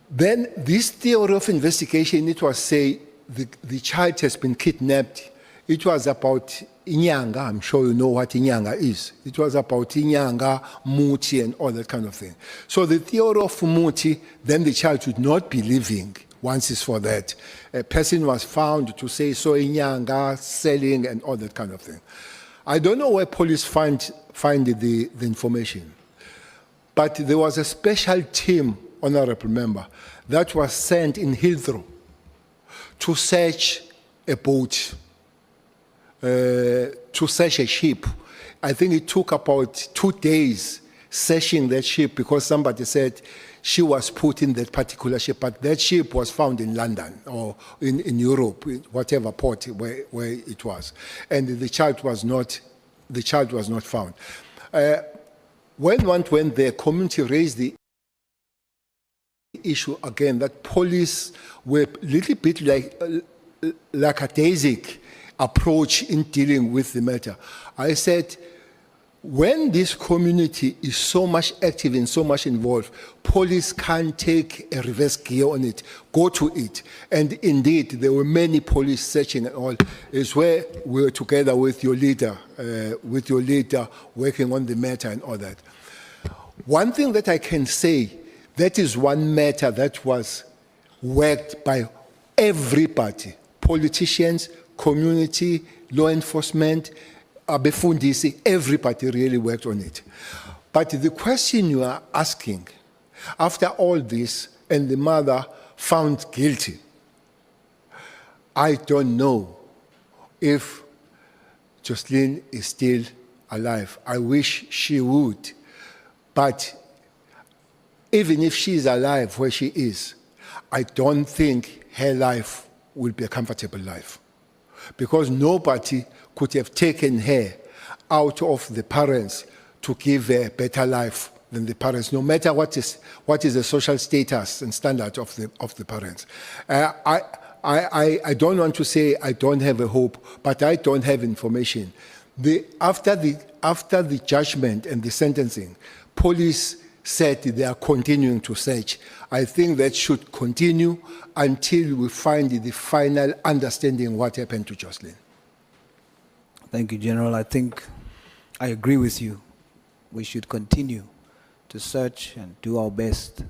Then this theory of investigation, it was say the child has been kidnapped. It was about Inyanga. I'm sure you know what Inyanga is. It was about Inyanga, Muti, and all that kind of thing. So the theory of Muti, then the child should not be living once it's for that. A person was found to say so Inyanga, selling, and all that kind of thing. I don't know where police find the information. But there was a special team, honorable member, that was sent in Heathrow to search a boat, to search a ship. I think it took about 2 days searching that ship because somebody said she was put in that particular ship, but that ship was found in London or in Europe, whatever port where it was. And the child was not found. When one went there, community raised the issue again that police were a little bit like lackadaisic approach in dealing with the matter. I said, when this community is so much active and so much involved, police can take a reverse gear on it, go to it. And indeed, there were many police searching and all. It's where we were together with your leader, working on the matter and all that. One thing that I can say, that is one matter that was worked by everybody, politicians, community, law enforcement, Abefundisi, everybody really worked on it. But the question you are asking, after all this, and the mother found guilty, I don't know if Jocelyn is still alive. I wish she would. But even if she is alive where she is, I don't think her life will be a comfortable life. Because nobody could have taken her out of the parents to give her a better life than the parents, no matter what is the social status and standard of the parents. I don't want to say I don't have a hope, but I don't have information. After the judgment and the sentencing, police said they are continuing to search. I think that should continue until we find the final understanding what happened to Jocelyn. Thank you, General. I think I agree with you. We should continue to search and do our best.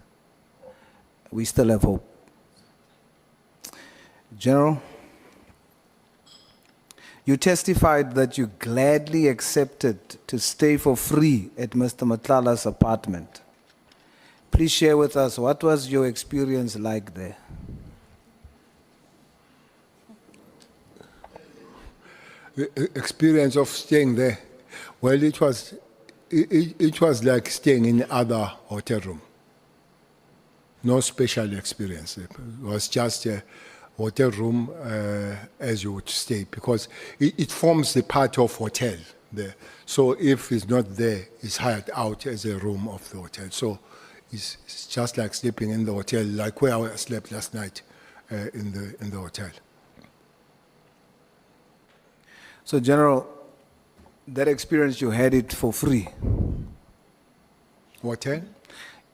We still have hope. General, you testified that you gladly accepted to stay for free at Mr. Matlala's apartment. Please share with us, what was your experience like there? The experience of staying there, well, it was like staying in other hotel room. No special experience. It was just a hotel room as you would stay, because it forms the part of hotel there. So if it's not there, it's hired out as a room of the hotel. So It's just like sleeping in the hotel, like where I slept last night in the hotel. So, General, that experience you had it for free. Hotel?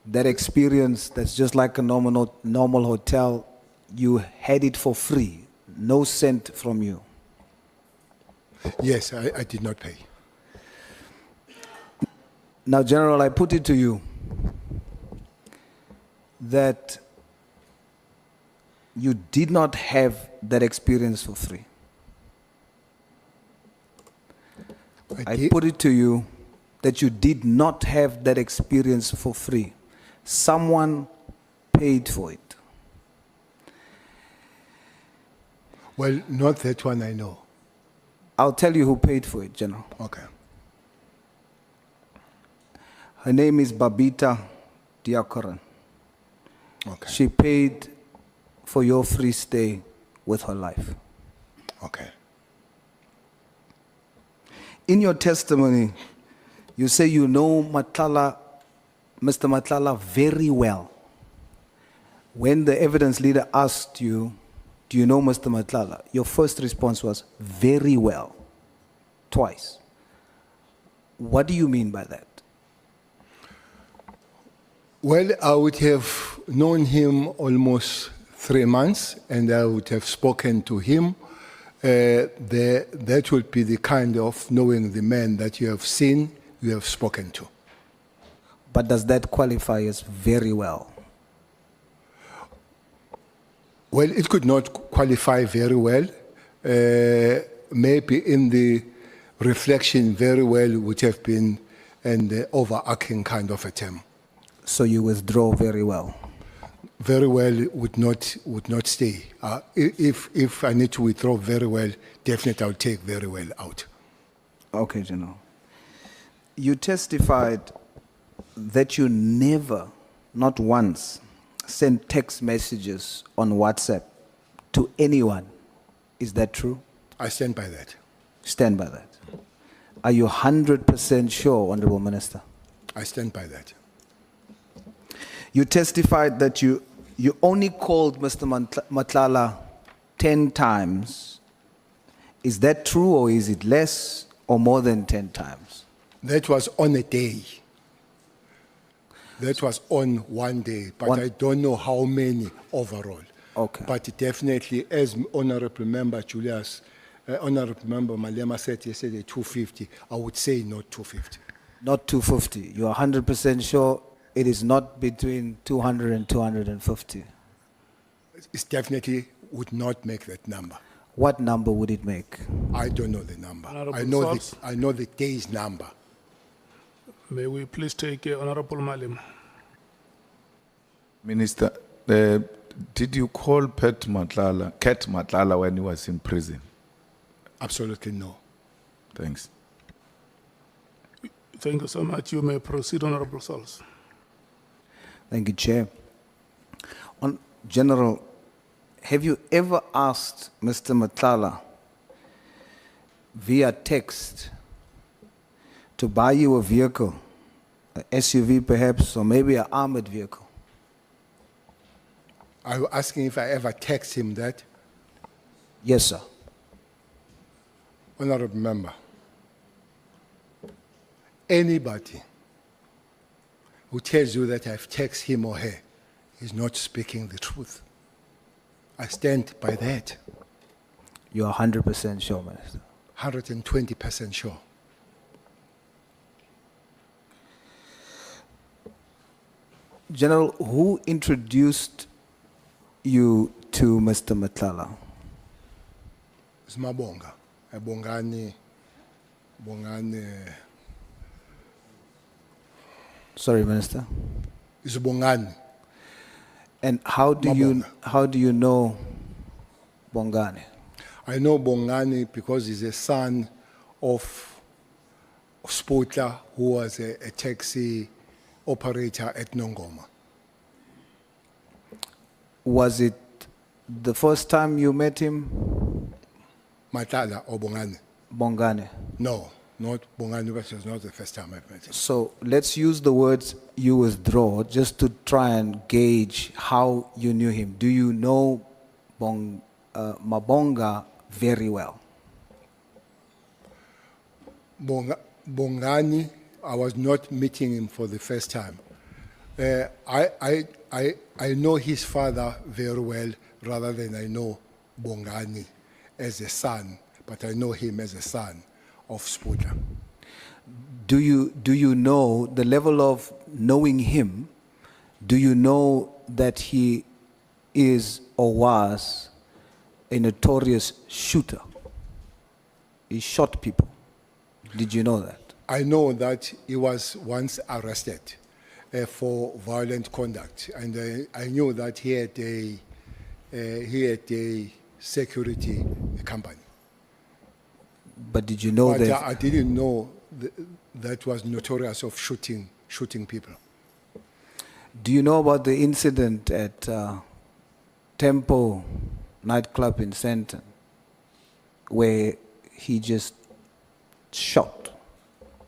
That experience that's just like a normal hotel, you had it for free, no cent from you. Yes, I did not pay. Now, General, I put it to you that you did not have that experience for free. I did- put it to you that you did not have that experience for free. Someone paid for it. Well, not that one I know. I'll tell you who paid for it, General. Okay. Her name is Babita Diakoran. Okay. She paid for your free stay with her life. Okay. In your testimony, you say you know Mr. Matlala very well. When the evidence leader asked you, do you know Mr. Matlala? Your first response was, very well, twice. What do you mean by that? Well, I would have known him almost 3 months, and I would have spoken to him. That would be the kind of knowing the man that you have seen, you have spoken to. But does that qualify as very well? Well, it could not qualify very well. Maybe in the reflection, very well would have been an overarching kind of a term. So you withdraw very well. Very well would not stay. If I need to withdraw very well, definitely I'll take very well out. Okay, General. You testified that you never, not once, sent text messages on WhatsApp to anyone. Is that true? I stand by that. Stand by that. Are you 100% sure, Honorable Minister? I stand by that. You testified that you only called Mr. Matlala 10 times. Is that true, or is it less or more than 10 times? That was on a day. That was on one day, but I don't know how many overall. Okay. But definitely, as Honorable Member Julius, Honorable Member Malema said yesterday, 250, I would say not 250. Not 250. You are 100% sure it is not between 200 and 250? It definitely would not make that number. What number would it make? I don't know the number. Honorable Sals. I know the day's number. May we please take Honorable Malema? Minister, did you call Kat Matlala when he was in prison? Absolutely no. Thanks. Thank you so much. You may proceed, Honorable Sals. Thank you, Chair. General, have you ever asked Mr. Matlala via text to buy you a vehicle, an SUV perhaps, or maybe an armored vehicle? Are you asking if I ever text him that? Yes, sir. Honorable Member, anybody who tells you that I've texted him or her is not speaking the truth. I stand by that. You are 100% sure, Minister. 120% sure. General, who introduced you to Mr. Matlala? It's Mabonga. Bongani. Sorry, Minister. It's Bongani. And how do you know Bongani? I know Bongani because he's a son of Spotla, who was a taxi operator at Nongoma. Was it the first time you met him, Matala or Bongani? Bongani? No. not Bongani, which was not the first time I've met him. So let's use the words you withdraw just to try and gauge how you knew him. Do you know Mabonga very well? Bongani, I was not meeting him for the first time. I know his father very well rather than I know Bongani as a son, but I know him as a son of Sputla. Do you know the level of knowing him? Do you know that he is or was a notorious shooter? He shot people. Did you know that? I know that he was once arrested for violent conduct, and I knew that he had a security company. But did you know But that? I didn't know that was notorious of shooting people. Do you know about the incident at Tempo nightclub in Sandton where he just shot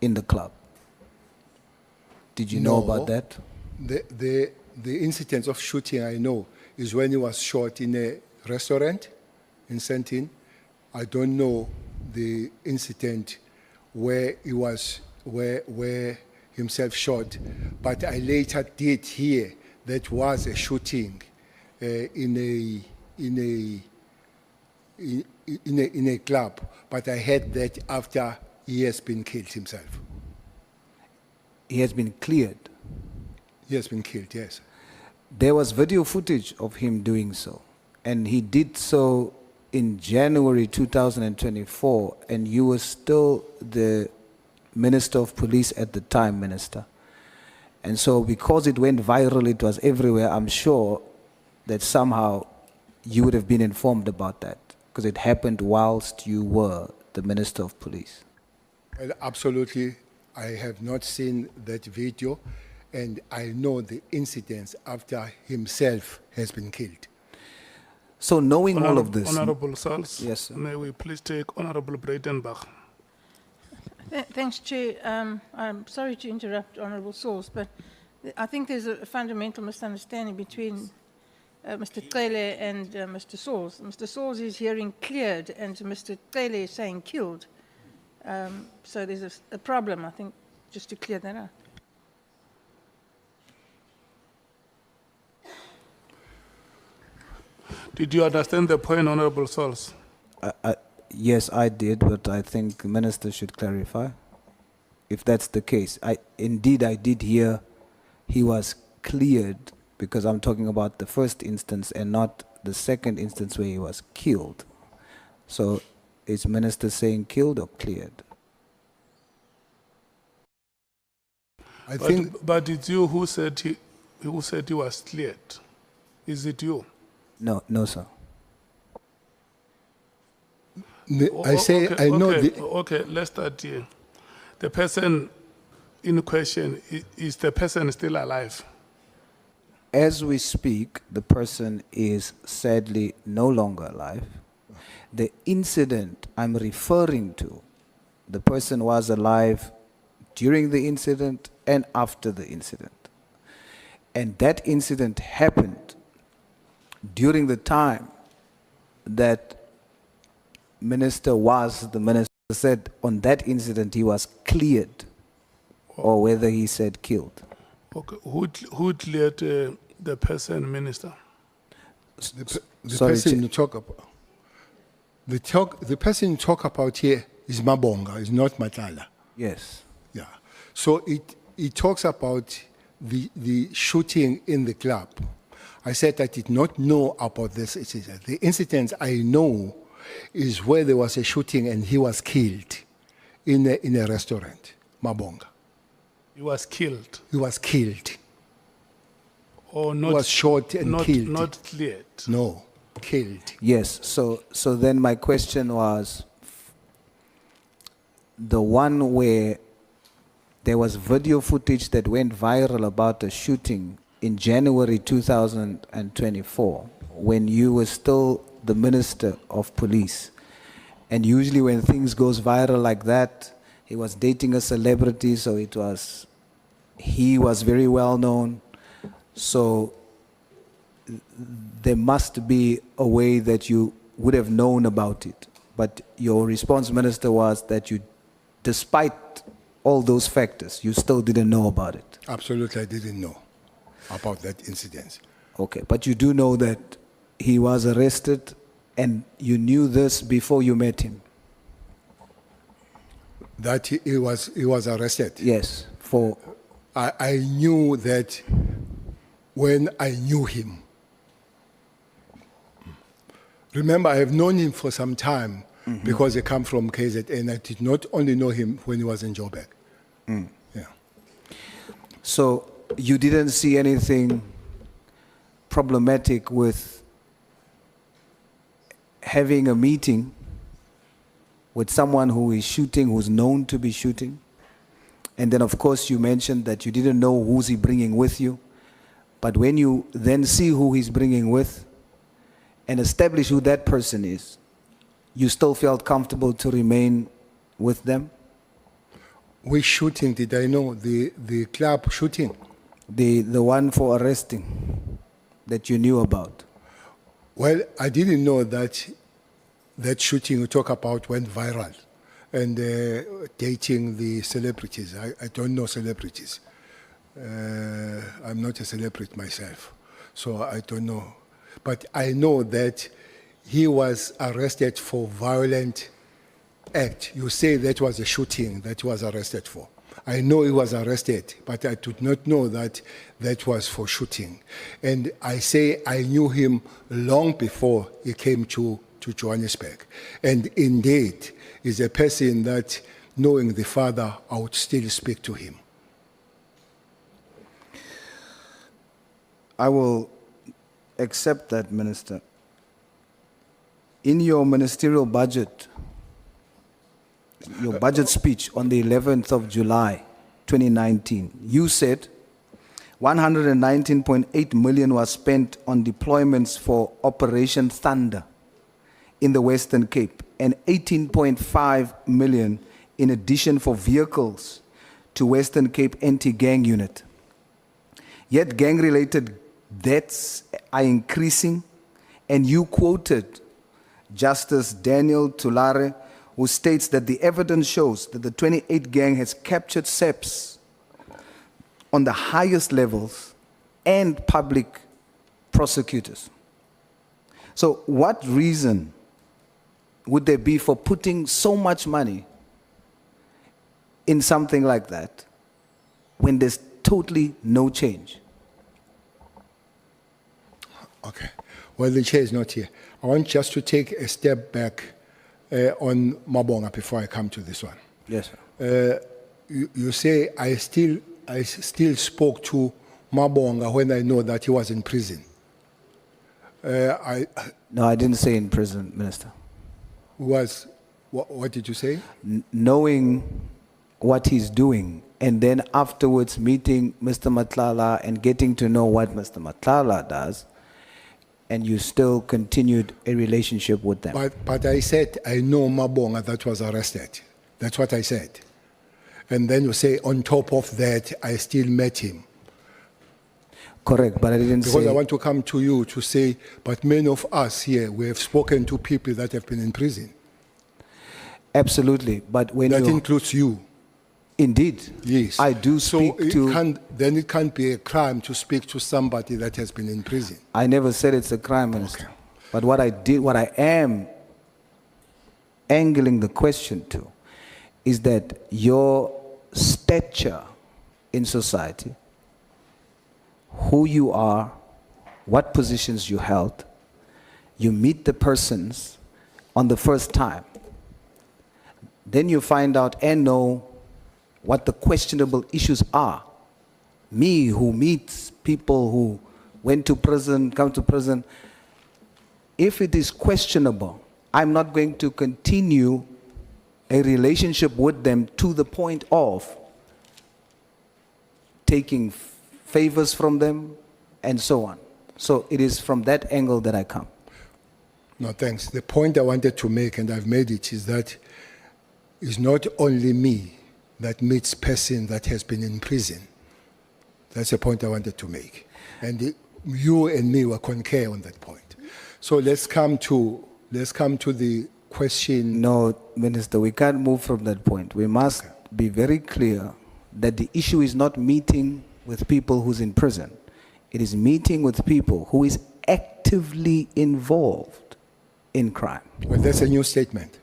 in the club? Did you know about No. that? The incident of shooting I know is when he was shot in a restaurant in Sandton. I don't know the incident where he was where himself shot, but I later did hear that was a shooting in a club, but I heard that after he has been killed himself. He has been cleared. He has been killed, yes. There was video footage of him doing so, and he did so in January 2024, and you were still the Minister of Police at the time, Minister. And so because it went viral, it was everywhere, I'm sure that somehow you would have been informed about that, because it happened whilst you were the Minister of Police. Well, absolutely. I have not seen that video, and I know the incidents after himself has been killed. So knowing all of this, Honorable Sals. Yes, sir. May we please take Honorable Breitenbach. Thanks, Chair. I'm sorry to interrupt Honourable Source, but I think there's a fundamental misunderstanding between Mr. Cele and Mr. Source. Mr. Source is hearing cleared, and Mr. Cele is saying killed. So there's a problem, I think, just to clear that out. Did you understand the point, Honorable Sals? yes, I did, but I think the Minister should clarify. If that's the case, indeed I did hear he was cleared, because I'm talking about the first instance and not the second instance where he was killed. So is Minister saying killed or cleared? I think But it's you who said he was cleared. Is it you? No, sir. I say Okay, I know okay, okay, let's start here. The person in question, is the person still alive? As we speak, the person is sadly no longer alive. The incident I'm referring to, the person was alive during the incident and after the incident. And that incident happened during the time that Minister was the Minister said on that incident he was cleared, or whether he said killed. Okay, who cleared the person, Minister? the Sorry, person you talk about. The person you talk about here is Mabonga, is not Matala. Yes. Yeah. So it talks about the shooting in the club. I said I did not know about this incident. The incident I know is where there was a shooting and he was killed in a restaurant, Mabonga. He was killed He was killed. or He not? was shot and killed. Not cleared. No, killed. Yes, so then my question was, the one where there was video footage that went viral about a shooting in January 2024, when you were still the Minister of Police. And usually when things goes viral like that, He was dating a celebrity, so he was very well known. So there must be a way that you would have known about it. But your response, Minister, was that you, despite all those factors, you still didn't know about it. Absolutely, I didn't know about that incident. Okay, but you do know that he was arrested and you knew this before you met him? That he was arrested. Yes, for... I knew that when I knew him. Remember, I have known him for some time because he come from KZN. I did not only know him when he was in Joburg. Yeah. So you didn't see anything problematic with having a meeting with someone who is shooting, who's known to be shooting? And then, of course, you mentioned that you didn't know who's he bringing with you. But when you then see who he's bringing with and establish who that person is, you still felt comfortable to remain with them? Which shooting did I know? The club shooting? The one for arresting that you knew about? Well, I didn't know that that shooting you talk about went viral. And dating the celebrities. I don't know celebrities. I'm not a celebrity myself, so I don't know. But I know that he was arrested for violent act. You say that was a shooting that he was arrested for. I know he was arrested, but I did not know that that was for shooting. And I say I knew him long before he came to Johannesburg. And indeed, is a person that, knowing the father, I would still speak to him. I will accept that, Minister. In your ministerial budget, your budget speech on the 11th of July, 2019, you said 119.8 million was spent on deployments for Operation Thunder in the Western Cape, and 18.5 million in addition for vehicles to Western Cape anti-gang unit. Yet gang-related deaths are increasing, and you quoted Justice Daniel Tulare, who states that the evidence shows that the 28 gang has captured SEPs on the highest levels and public prosecutors. So what reason would there be for putting so much money in something like that when there's totally no change? Okay. Well, the chair is not here. I want just to take a step back on Mabonga before I come to this one. Yes, sir. You say I still spoke to Mabonga when I know that he was in prison. No, I didn't say in prison, Minister. What did you say? Knowing what he's doing, and then afterwards meeting Mr. Matlala and getting to know what Mr. Matlala does, and you still continued a relationship with them. But I said, I know Mabonga that was arrested. That's what I said. And then you say, on top of that, I still met him. Correct, but I didn't say... Because I want to come to you to say, but many of us here, we have spoken to people that have been in prison. Absolutely, but when that you... includes you. Indeed. Yes. I do speak then it can't be a crime to speak to somebody that has been in prison. I never said it's a crime, Minister. Okay. But what I am angling the question to is that your stature in society, who you are, what positions you held, you meet the persons on the first time. Then you find out and know what the questionable issues are. Me, who meets people who went to prison, come to prison, if it is questionable, I'm not going to continue a relationship with them to the point of taking favors from them and so on. So it is from that angle that I come. No, thanks. The point I wanted to make, and I've made it, is that it's not only me that meets person that has been in prison. That's a point I wanted to make. And you and me were concur on that point. So let's come to the question. No, Minister, we can't move from that point. We must be very clear that the issue is not meeting with people who's in prison. It is meeting with people who is actively involved in crime. Well, that's a new statement.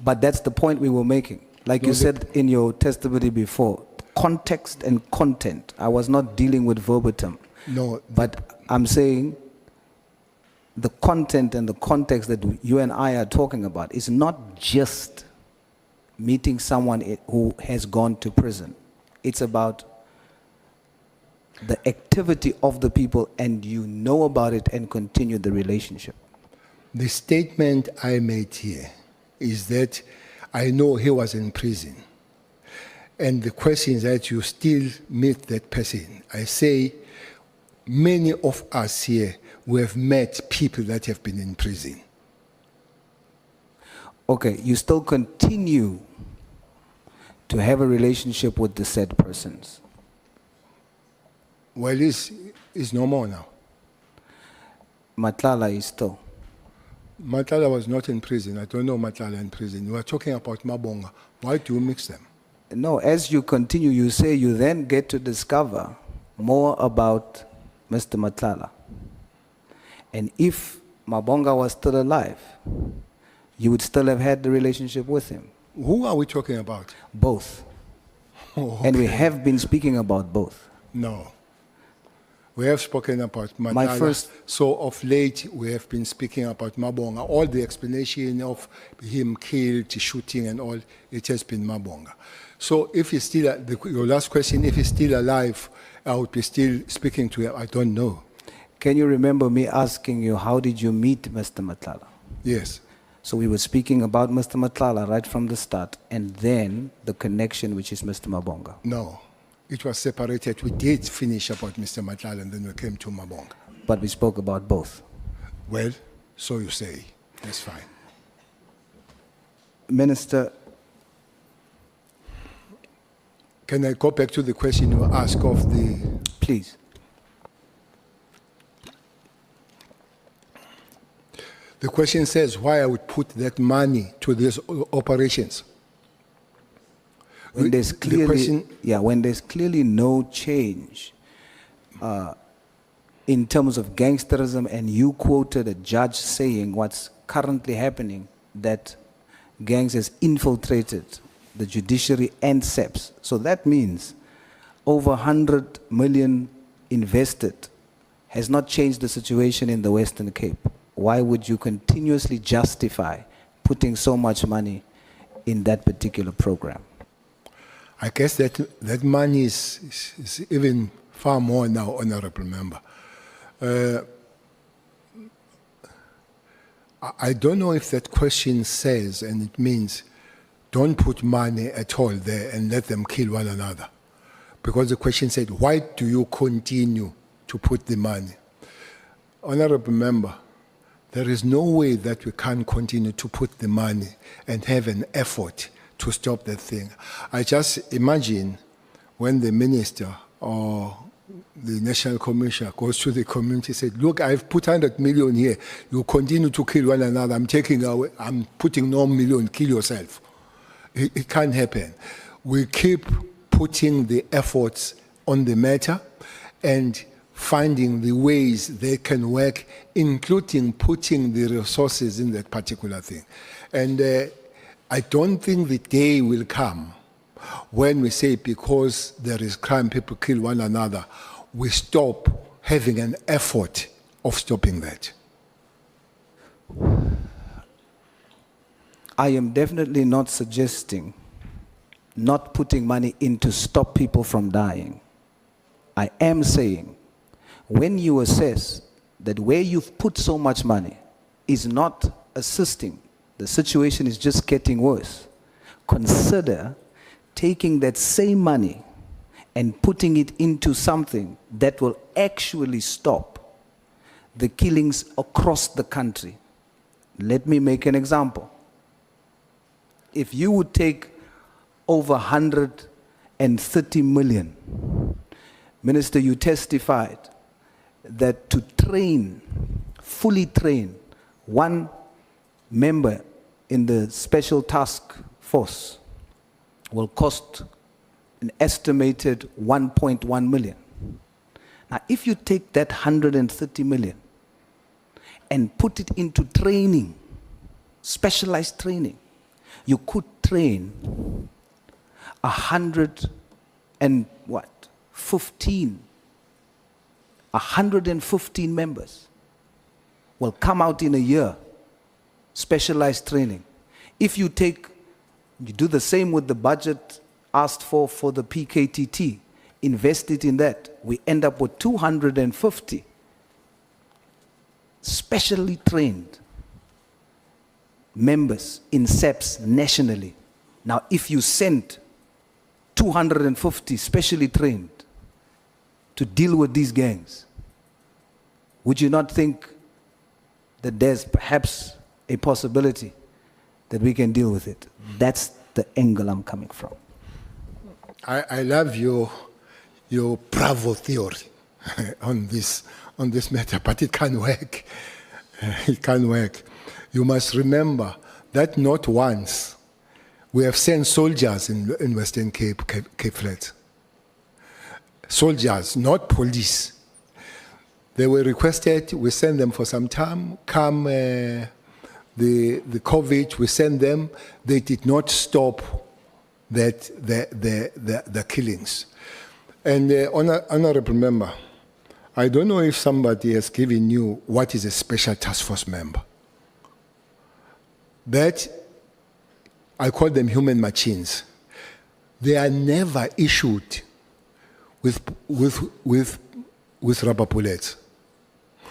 But that's the point we were making. Like you said in your testimony before, context and content. I was not dealing with verbatim. No. But I'm saying the content and the context that you and I are talking about is not just meeting someone who has gone to prison. It's about the activity of the people, and you know about it and continue the relationship. The statement I made here is that I know he was in prison. And the question is that you still meet that person. I say many of us here, we have met people that have been in prison. Okay, you still continue to have a relationship with the said persons. Well, it's no more now. Matlala is still. Matala was not in prison. I don't know Matala in prison. We are talking about Mabonga. Why do you mix them? No, as you continue, you say you then get to discover more about Mr. Matlala. And if Mabonga was still alive, you would still have had the relationship with him. Who are we talking about? Both. Oh, And we okay. have been speaking about both. No. We have spoken about Matala. So of late, we have been speaking about Mabonga. All the explanation of him killed, shooting and all, it has been Mabonga. So if he's still, your last question, if he's still alive, I would be still speaking to him. I don't know. Can you remember me asking you, how did you meet Mr. Matlala? Yes. So we were speaking about Mr. Matlala right from the start, and then the connection, which is Mr. Mabonga. No. It was separated. We did finish about Mr. Matlala and then we came to Mabonga. But we spoke about both. Well, so you say. That's fine. Minister, Can I go back to the question you asked of the... please. The question says why I would put that money to these operations. When there's The clearly, question- when there's clearly no change in terms of gangsterism, and you quoted a judge saying what's currently happening, that gangs has infiltrated the judiciary and SEPs. So that means over 100 million invested has not changed the situation in the Western Cape. Why would you continuously justify putting so much money in that particular program? I guess that money is even far more now, Honorable Member. I don't know if that question says, and it means, don't put money at all there and let them kill one another. Because the question said, why do you continue to put the money? Honorable Member, there is no way that we can continue to put the money and have an effort to stop that thing. I just imagine when the minister or the national commissioner goes to the community and says, look, I've put 100 million here. You continue to kill one another. I'm putting no million, kill yourself. It can't happen. We keep putting the efforts on the matter and finding the ways they can work, including putting the resources in that particular thing. And I don't think the day will come when we say because there is crime, people kill one another, we stop having an effort of stopping that. I am definitely not suggesting not putting money in to stop people from dying. I am saying when you assess that where you've put so much money is not assisting, the situation is just getting worse, consider taking that same money and putting it into something that will actually stop the killings across the country. Let me make an example. if you would take over 130 million, Minister, you testified that to train, fully train, one member in the special task force will cost an estimated 1.1 million. Now, if you take that 130 million and put it into training, specialized training, you could train 115 members will come out in a year, specialized training. If you do the same with the budget asked for the PKTT, invest it in that, we end up with 250 specially trained members in SEPs nationally. Now, if you send 250 specially trained to deal with these gangs, would you not think that there's perhaps a possibility that we can deal with it? That's the angle I'm coming from. I love your bravo theory on this matter, but it can't work. It can't work. You must remember that not once we have sent soldiers in Western Cape Flats. Soldiers, not police. They were requested, we sent them for some time. Come the COVID, we sent them. They did not stop the killings. And honorable member, I don't know if somebody has given you what is a special task force member. That, I call them human machines. They are never issued with rubber bullets.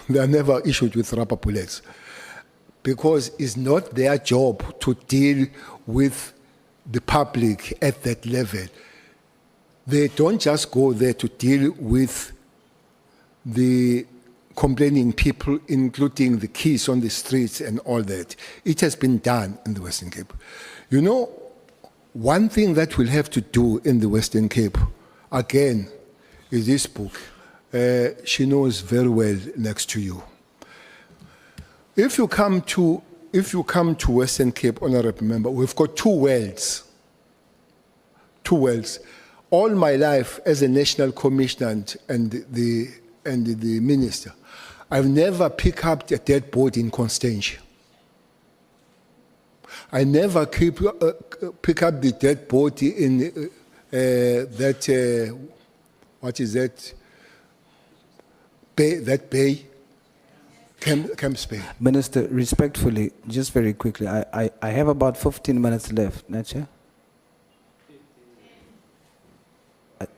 They are never issued with rubber bullets because it's not their job to deal with the public at that level. They don't just go there to deal with the complaining people, including the kids on the streets and all that. It has been done in the Western Cape. You know, one thing that we'll have to do in the Western Cape, again, is this book. She knows very well next to you. If you come to Western Cape, honorable member, we've got two wells. Two wells. All my life as a national commissioner and the minister, I've never picked up a dead body in Constantia. I never pick up the dead body in what is that? Bay? Camps Bay. Minister, respectfully, just very quickly, I have about 15 minutes left, Nacha.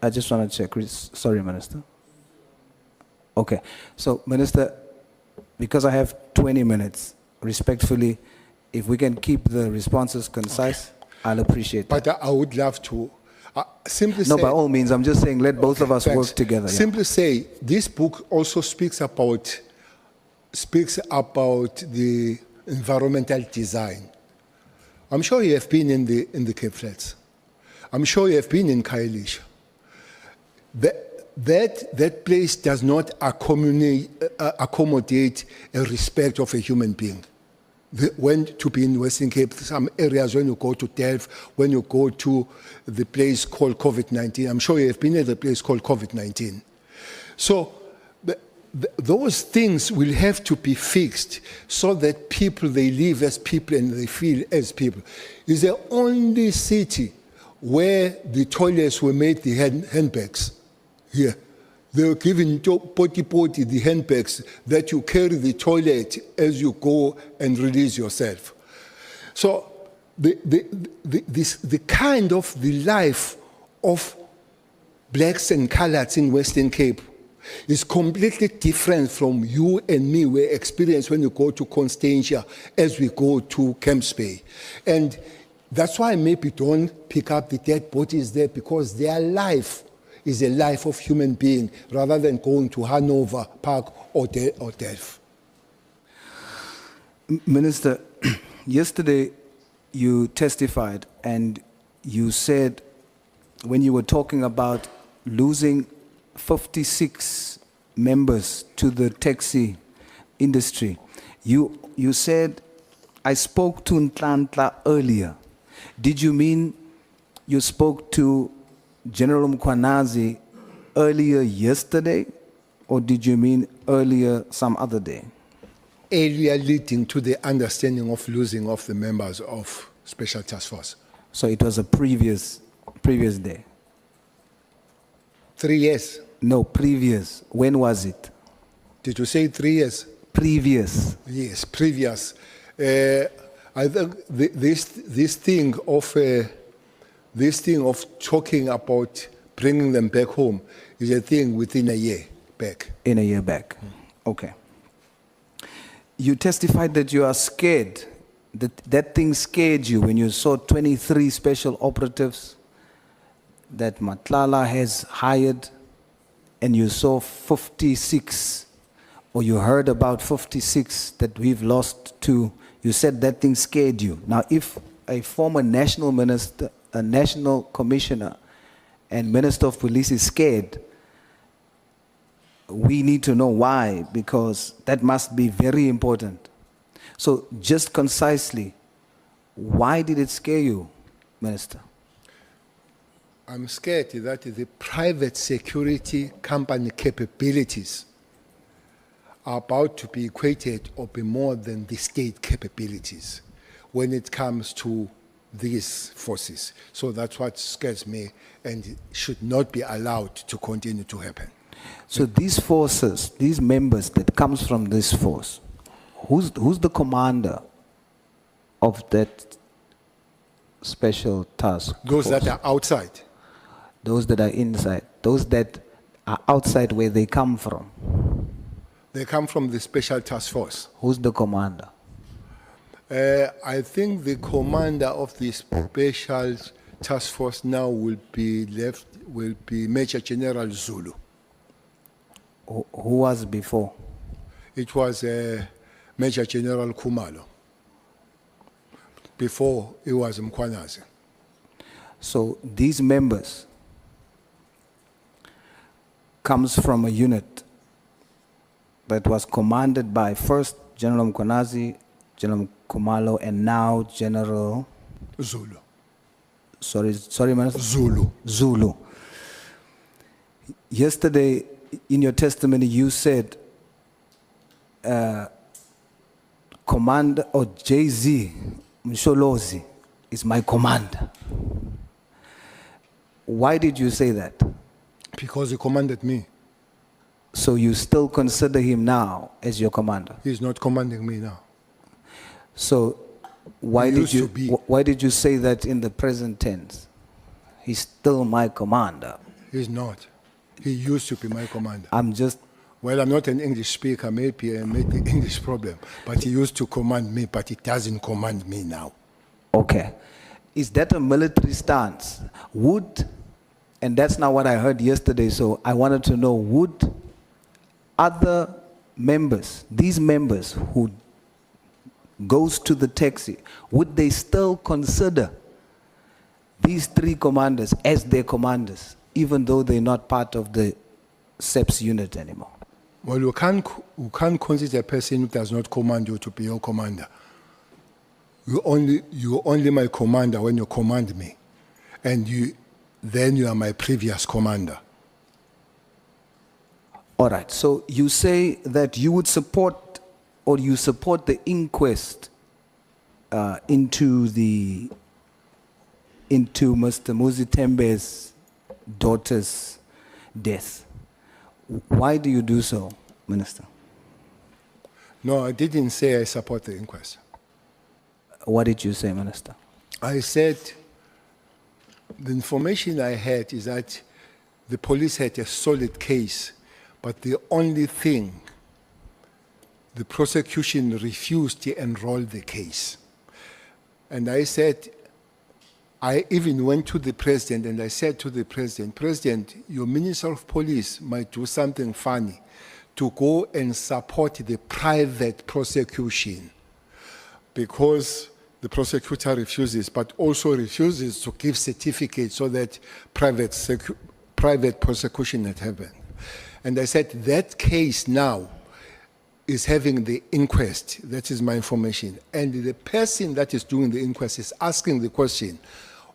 I just want to check. Sorry, Minister. Okay. So, Minister, because I have 20 minutes, respectfully, if we can keep the responses concise, okay, I'll appreciate that. But I would love to simply say... No, by all means, I'm just saying let both of us thanks. work together. Simply say, this book also speaks about the environmental design. I'm sure you have been in the Cape Flats. I'm sure you have been in Khayelitsha. That place does not accommodate a respect of a human being. When to be in Western Cape, some areas when you go to Delft, when you go to the place called COVID-19, I'm sure you have been at the place called COVID-19. So those things will have to be fixed so that people, they live as people and they feel as people. It's the only city where the toilets were made the handbags. Here. They were given poti the handbags that you carry the toilet as you go and release yourself. So the kind of the life of blacks and coloureds in Western Cape is completely different from you and me we experience when you go to Constantia as we go to Camps Bay. And that's why maybe don't pick up the dead bodies there, because their life is a life of human being rather than going to Hanover Park or Delft. Minister, yesterday you testified and you said, when you were talking about losing 56 members to the taxi industry, you said, I spoke to Ntlantla earlier. Did you mean you spoke to General Mkhwanazi earlier yesterday, or did you mean earlier some other day? Earlier leading to the understanding of losing of the members of Special Task Force. So it was a previous day? 3 years. No, previous. When was it? Did you say 3 years? Previous. Yes, previous. I think this thing of talking about bringing them back home is a thing within a year back. In a year back. Okay. You testified that you are scared, that thing scared you when you saw 23 special operatives that Matlala has hired, and you saw 56, or you heard about 56 that we've lost to. You said that thing scared you. Now, if a former national minister, a national commissioner, and minister of police is scared, we need to know why, because that must be very important. So just concisely, why did it scare you, Minister? I'm scared that the private security company capabilities are about to be equated or be more than the state capabilities when it comes to these forces. So that's what scares me, and it should not be allowed to continue to happen. So these forces, these members that comes from this force, who's the commander of that special task Those force? that are outside, Those that are inside, those that are outside where they come from. they come from the special task force. Who's the commander? I think the commander of the special task force now will be Major General Zulu. Who was before? It was Major General Khumalo. Before it was Mkhwanazi. So these members comes from a unit that was commanded by first General Mkhwanazi, General Khumalo, and now General Zulu. Sorry, Minister? Zulu. Yesterday, in your testimony, you said Commander or JZ Msholozi is my commander. Why did you say that? Because he commanded me. So you still consider him now as your commander? He's not commanding me now. So why He did used to be. why did you say that in the present tense? He's still my commander. He's not. He used to be my commander. I'm just Well, I'm not an English speaker, maybe I made the English problem, but he used to command me, but he doesn't command me now. okay. Is that a military stance? And that's not what I heard yesterday, so I wanted to know, would other members, these members who goes to the taxi, would they still consider these three commanders as their commanders, even though they're not part of the SEPS unit anymore? Well, you can't consider a person who does not command you to be your commander. You're only my commander when you command me, and then you are my previous commander. All right, so you say that you would support, or you support the inquest into Mr. Muzitembe's daughter's death. Why do you do so, Minister? No, I didn't say I support the inquest. What did you say, Minister? I said the information I had is that the police had a solid case, but the only thing, the prosecution refused to enroll the case. And I said, I even went to the president and I said to the president, President, your Minister of Police might do something funny to go and support the private prosecution, because the prosecutor refuses, but also refuses to give certificates so that private prosecution had happened. And I said, that case now is having the inquest. That is my information. And the person that is doing the inquest is asking the question,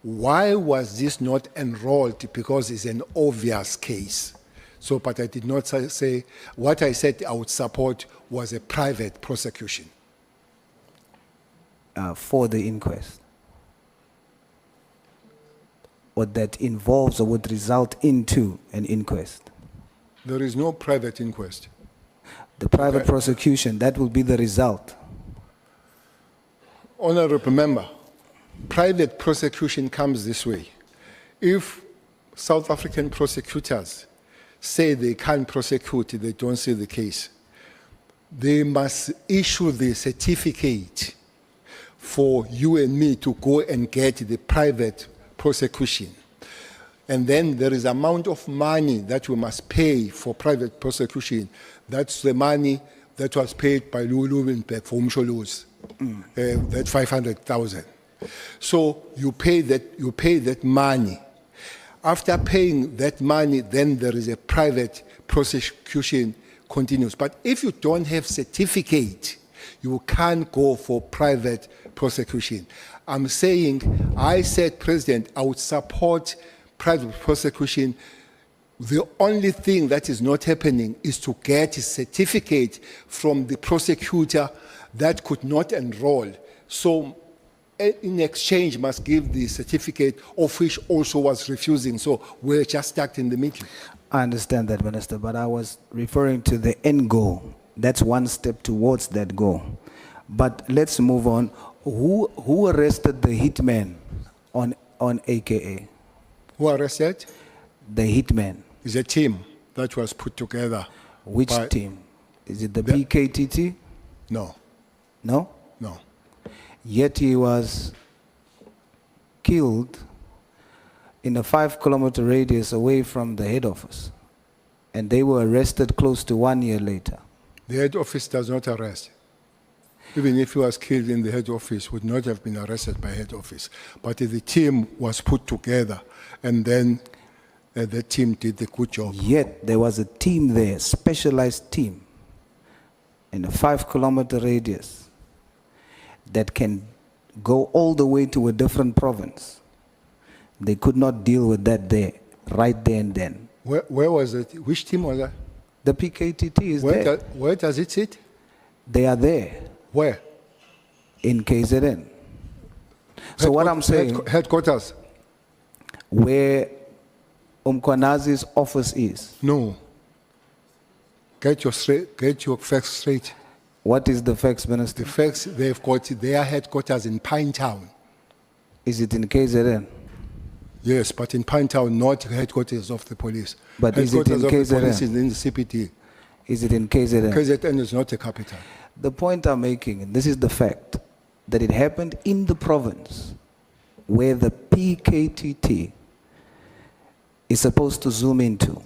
why was this not enrolled? Because it's an obvious case. So, but I did not say, what I said I would support was a private prosecution. For the inquest, or that involves or would result into an inquest. There is no private inquest. The private prosecution, that will be the result. Honorable member, private prosecution comes this way. If South African prosecutors say they can't prosecute, they don't see the case, they must issue the certificate for you and me to go and get the private prosecution. And then there is amount of money that we must pay for private prosecution. That's the money that was paid by Lulu for Umsholo's, that 500,000. So you pay that money. After paying that money, then there is a private prosecution continues. But if you don't have certificate, you can't go for private prosecution. I'm saying, I said, President, I would support private prosecution. The only thing that is not happening is to get a certificate from the prosecutor that could not enroll. So in exchange must give the certificate, of which also was refusing. So we're just stuck in the middle. I understand that, Minister, but I was referring to the end goal. That's one step towards that goal. But let's move on. Who arrested the hitman on AKA? Who arrested? The hitman. It's a team that was put together. Which team? Is it the PKTT? No. No? No. Yet he was killed in a 5-kilometer radius away from the head office. And they were arrested close to 1 year later. The head office does not arrest. Even if he was killed in the head office, would not have been arrested by head office. But the team was put together, and then the team did the good job. Yet there was a team there, specialized team, in a 5-kilometer radius that can go all the way to a different province. They could not deal with that there, right there and then. Where was it? Which team was that? The PKTT is there. Where does it sit? They are there. Where? In KZN. So what I'm saying, Headquarters? where Umkwanazi's office is. No. Get your facts straight. What is the facts, Minister? The facts, they've got their headquarters in Pinetown. Is it in KZN? Yes, but in Pinetown, not headquarters of the police. But is it in Headquarters of the police KZN? is in the CPT. Is it in KZN? KZN is not a capital. The point I'm making, and this is the fact, that it happened in the province where the PKTT is supposed to zoom into.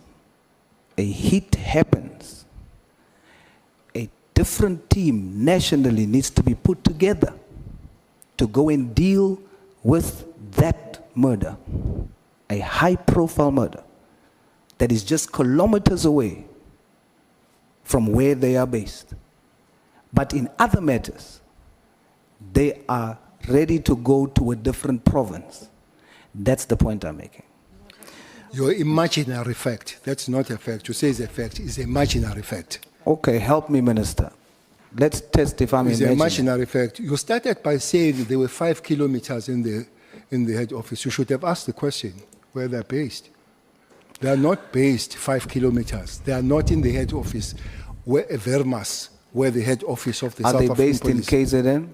A hit happens. A different team nationally needs to be put together to go and deal with that murder, a high-profile murder that is just kilometers away from where they are based. But in other matters, they are ready to go to a different province. That's the point I'm making. Your imaginary fact, that's not a fact. You say it's a fact, it's an imaginary fact. Okay, help me, Minister. Let's test if I'm It's an imagining. imaginary fact. You started by saying there were 5 kilometers in the head office. You should have asked the question where they're based. They are not based 5 kilometers. They are not in the head office, where Vermas, where the head office of the Are South they African based in police. KZN?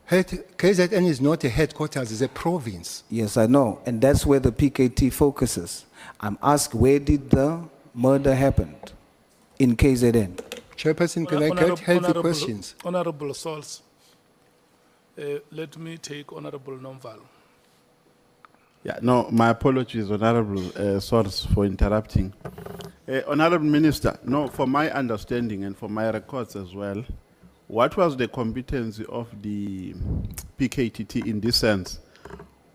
KZN is not a headquarters, it's a province. Yes, I know. And that's where the PKT focuses. I'm asked, where did the murder happen? In KZN. Chairperson, can I get healthy questions? Honorable Souls, let me take Honorable Nomval. Yeah, no, my apologies, Honorable Source, for interrupting. Honorable Minister, no, for my understanding and for my records as well, what was the competency of the PKTT in this sense?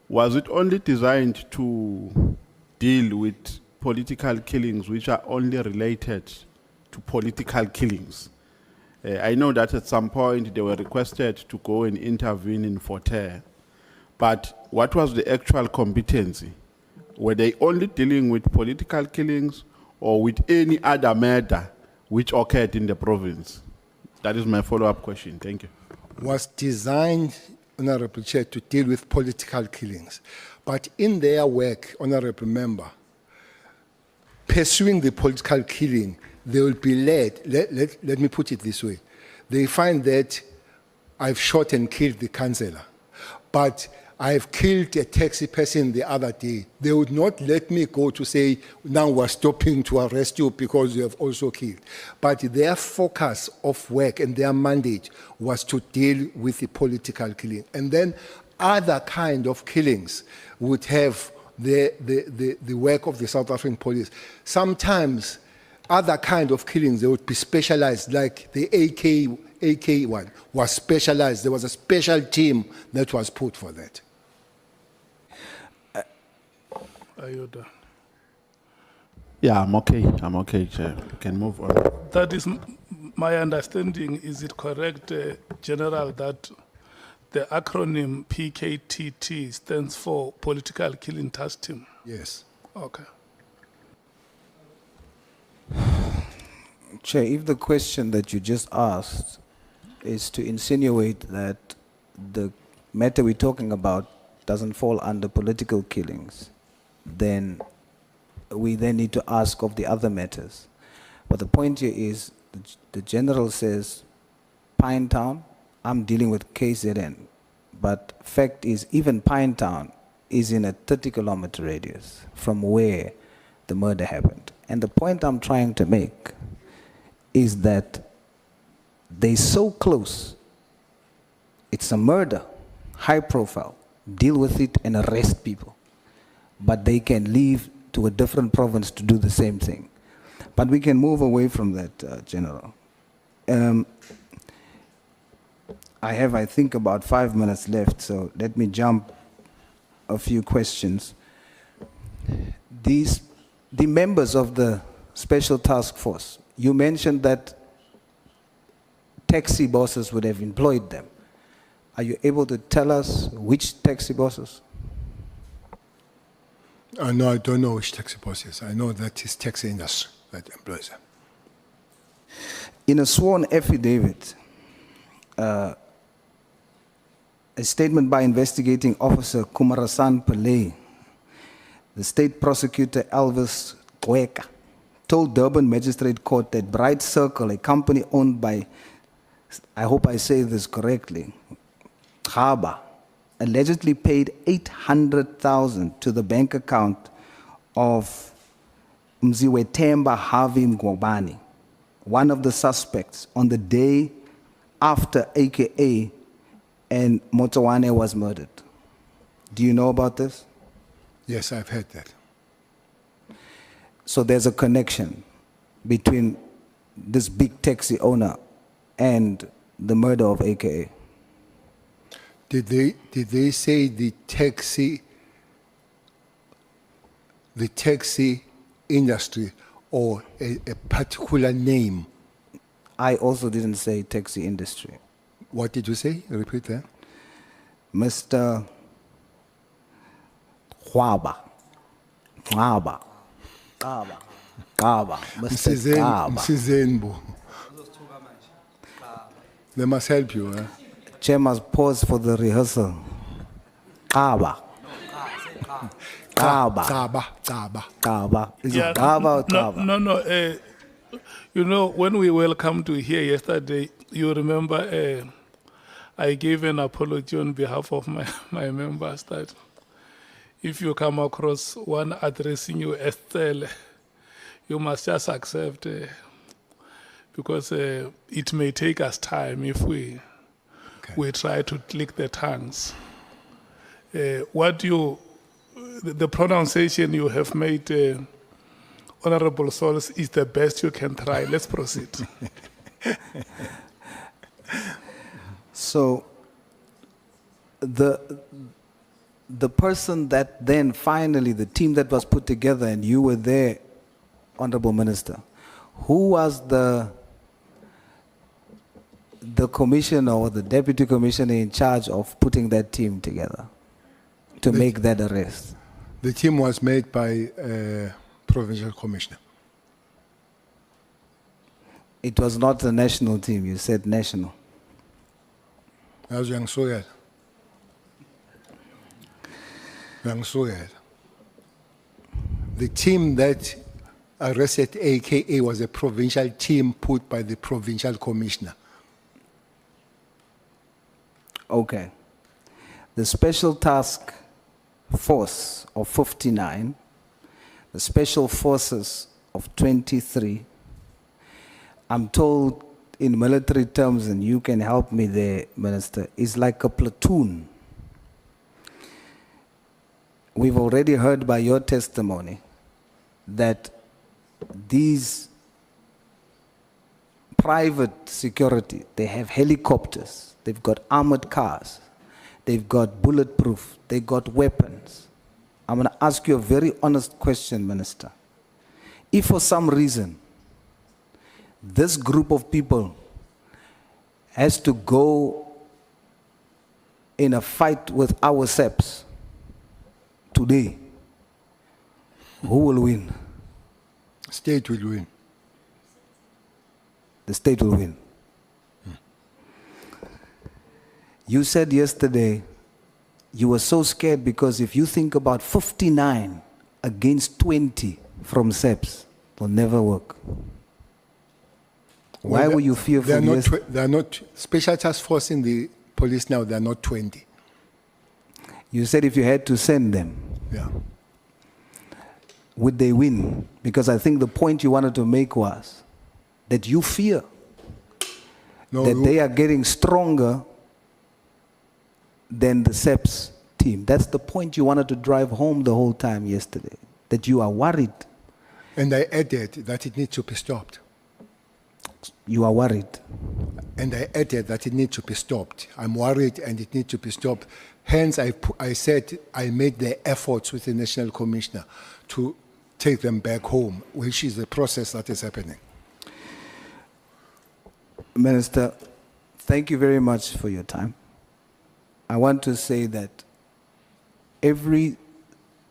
Was it only designed to deal with political killings which are only related to political killings? I know that at some point they were requested to go and intervene in Forterre, but what was the actual competency? Were they only dealing with political killings or with any other murder which occurred in the province? That is my follow-up question. Thank you. Was designed, Honorable Chair, to deal with political killings. But in their work, Honorable Member, pursuing the political killing, they will be led, let me put it this way. They find that I've shot and killed the councillor, but I've killed a taxi person the other day. They would not let me go to say, now we're stopping to arrest you because you have also killed. But their focus of work and their mandate was to deal with the political killing. And then other kind of killings would have the work of the South African police. Sometimes other kind of killings, they would be specialized, like the AK one was specialized. There was a special team that was put for that. Are you done? Yeah, I'm okay, Chair. We can move on. That is my understanding. Is it correct, General, that the acronym PKTT stands for Political Killing Task Team? Yes. Okay. Chair, if the question that you just asked is to insinuate that the matter we're talking about doesn't fall under political killings, then we then need to ask of the other matters. But the point here is, the General says, Pinetown, I'm dealing with KZN. But fact is, even Pinetown is in a 30-kilometer radius from where the murder happened. And the point I'm trying to make is that they're so close. It's a murder, high profile, deal with it and arrest people. But they can leave to a different province to do the same thing. But we can move away from that, General. I have, I think, about 5 minutes left, so let me jump a few questions. The members of the Special Task Force, you mentioned that taxi bosses would have employed them. Are you able to tell us which taxi bosses? No, I don't know which taxi bosses. I know that it's taxi industry that employs them. In a sworn affidavit, a statement by investigating officer Kumarasan Pillay, the state prosecutor Elvis Gweka, told Durban Magistrate Court that Bright Circle, a company owned by, I hope I say this correctly, Khaba, allegedly paid 800,000 to the bank account of Mziwetemba Harvey Mgwabani, one of the suspects, on the day after AKA and Motawane was murdered. Do you know about this? Yes, I've heard that. So there's a connection between this big taxi owner and the murder of AKA. Did they say the taxi industry or a particular name? I also didn't say taxi industry. What did you say? Repeat that. Mr. Mr. Khaba. Msizenbu. They must help you, eh? Chair must pause for the rehearsal. Khaba. Is it Khaba or Khaba? No. You know, when we welcomed you here yesterday, you remember I gave an apology on behalf of my members that if you come across one addressing you as Cele, you must just accept because it may take us time if we try to click the tongues. The pronunciation you have made, Honorable Souls, is the best you can try. Let's proceed. So the person that then finally, the team that was put together and you were there, Honorable Minister, who was the commissioner or the deputy commissioner in charge of putting that team together to make that arrest? The team was made by provincial commissioner. It was not a national team, you said national. As young soil. The team that arrested AKA was a provincial team put by the provincial commissioner. Okay. The Special Task Force of 59, the Special Forces of 23, I'm told in military terms, and you can help me there, Minister, is like a platoon. We've already heard by your testimony that these private security, they have helicopters, they've got armored cars, they've got bulletproof, they got weapons. I'm going to ask you a very honest question, Minister. If for some reason this group of people has to go in a fight with our SEPs today, who will win? State will win. The state will win. You said yesterday you were so scared because if you think about 59 against 20 from SEPs, it will never work. Why were you fearful? They are not special task force in the police now. They are not 20. You said if you had to send them, Yeah. would they win? Because I think the point you wanted to make was that you fear No, that they are getting stronger than the SEPs team. That's the point you wanted to drive home the whole time yesterday, that you are worried. and I added that it needs to be stopped. You are worried. And I added that it needs to be stopped. I'm worried and it needs to be stopped. Hence, I said I made the efforts with the National Commissioner to take them back home, which is the process that is happening. Minister, thank you very much for your time. I want to say that every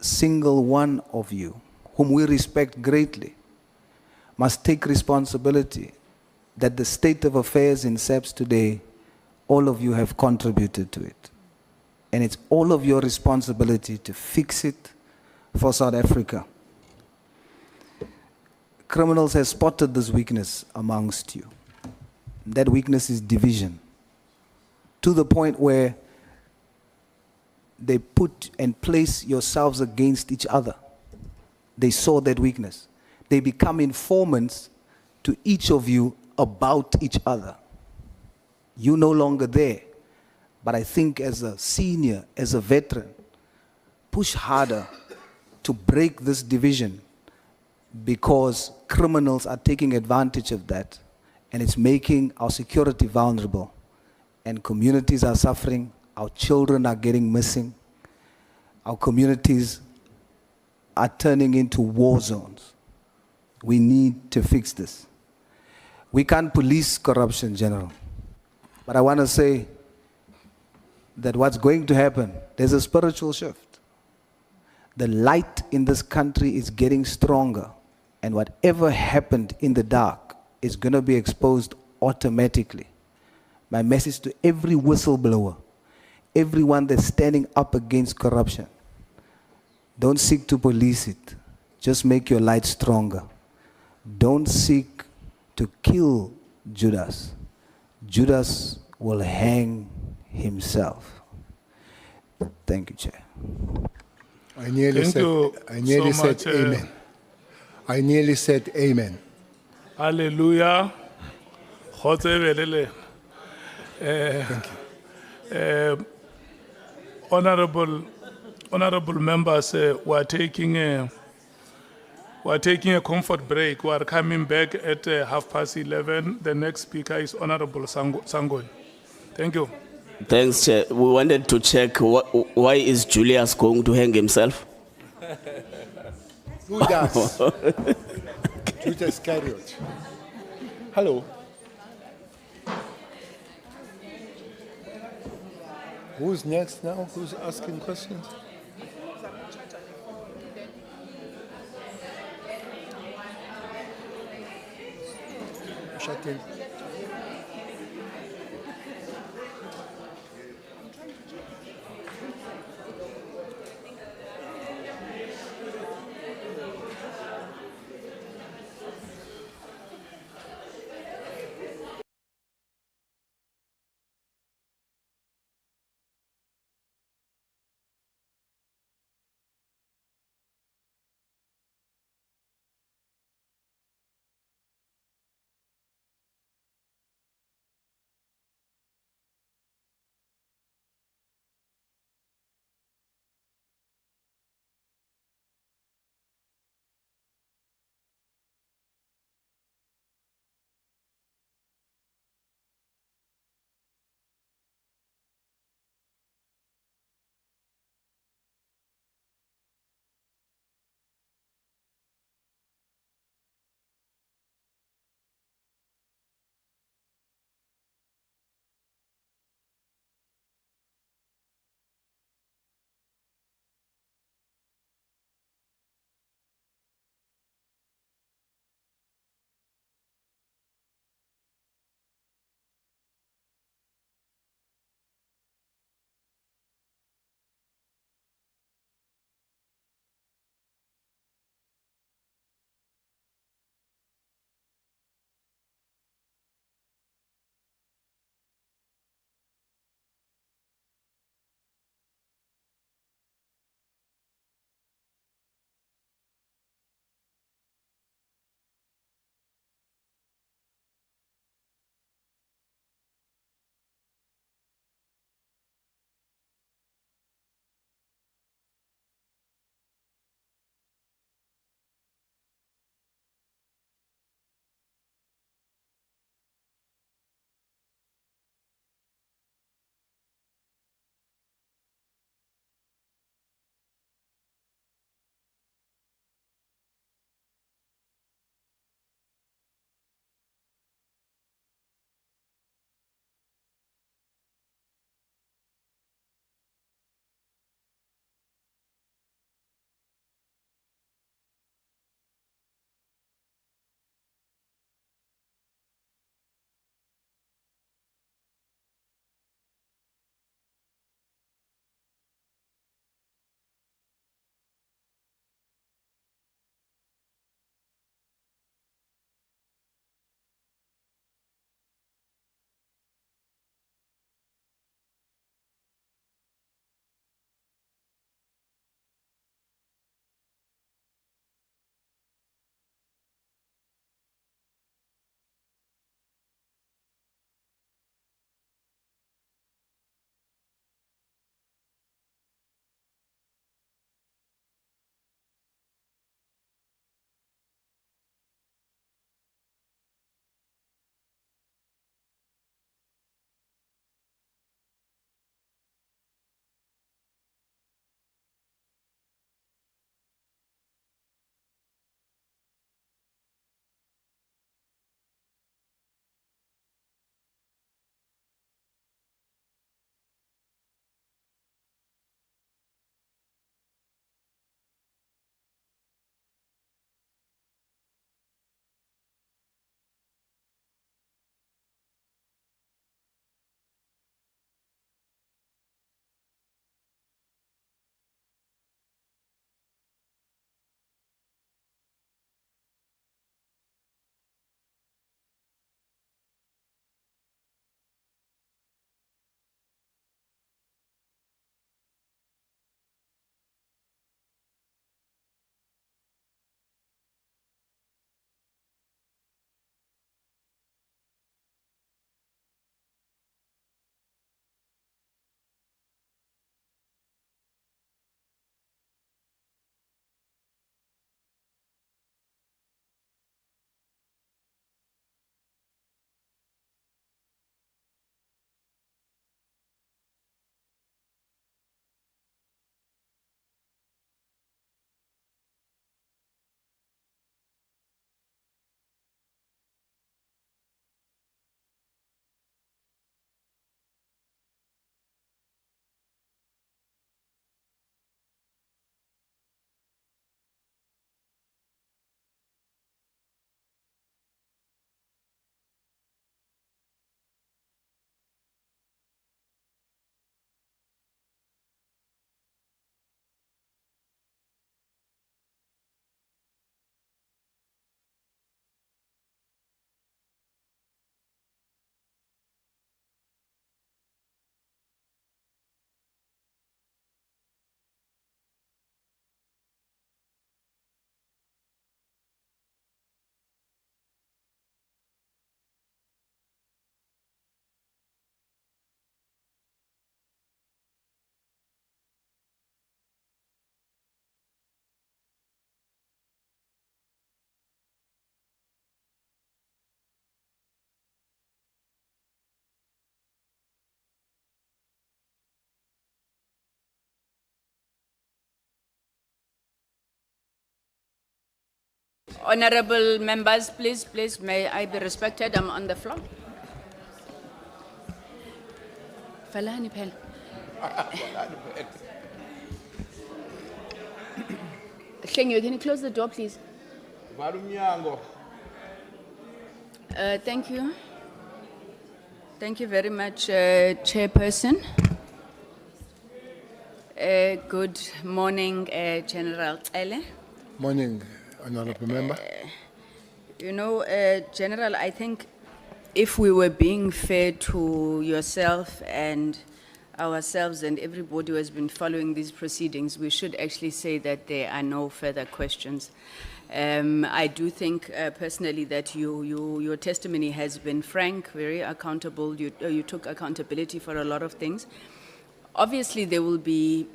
single one of you, whom we respect greatly, must take responsibility that the state of affairs in SEPS today, all of you have contributed to it. And it's all of your responsibility to fix it for South Africa. Criminals have spotted this weakness amongst you. That weakness is division, to the point where they put and place yourselves against each other. They saw that weakness. They become informants to each of you about each other. You're no longer there. But I think as a senior, as a veteran, push harder to break this division, because criminals are taking advantage of that, and it's making our security vulnerable. And communities are suffering, our children are getting missing, our communities are turning into war zones. We need to fix this. We can't police corruption, General. But I want to say that what's going to happen, there's a spiritual shift. The light in this country is getting stronger, and whatever happened in the dark is going to be exposed automatically. My message to every whistleblower, everyone that's standing up against corruption, don't seek to police it. Just make your light stronger. Don't seek to kill Judas. Judas will hang himself. Thank you, Chair. I nearly Thank said, you I nearly so said much, amen. I nearly said amen. Hallelujah. Honorable members, we're taking a comfort break. We are coming back at 11:30. The next speaker is Honorable Sangoy. Thank you. Thanks, Chair. We wanted to check why is Julius going to hang himself? Who does? Judas Iscariot. Hello. Who's next now? Who's asking questions? Shatin. Honorable members, please, may I be respected? I'm on the floor. Falani phela. Hlengiwe, can you close the door, please? Thank you. Thank you very much, Chairperson. Good morning, General Cele. Morning, Honorable Member. You know, General, I think if we were being fair to yourself and ourselves and everybody who has been following these proceedings, we should actually say that there are no further questions. I do think personally that your testimony has been frank, very accountable. You took accountability for a lot of things. Obviously, there will be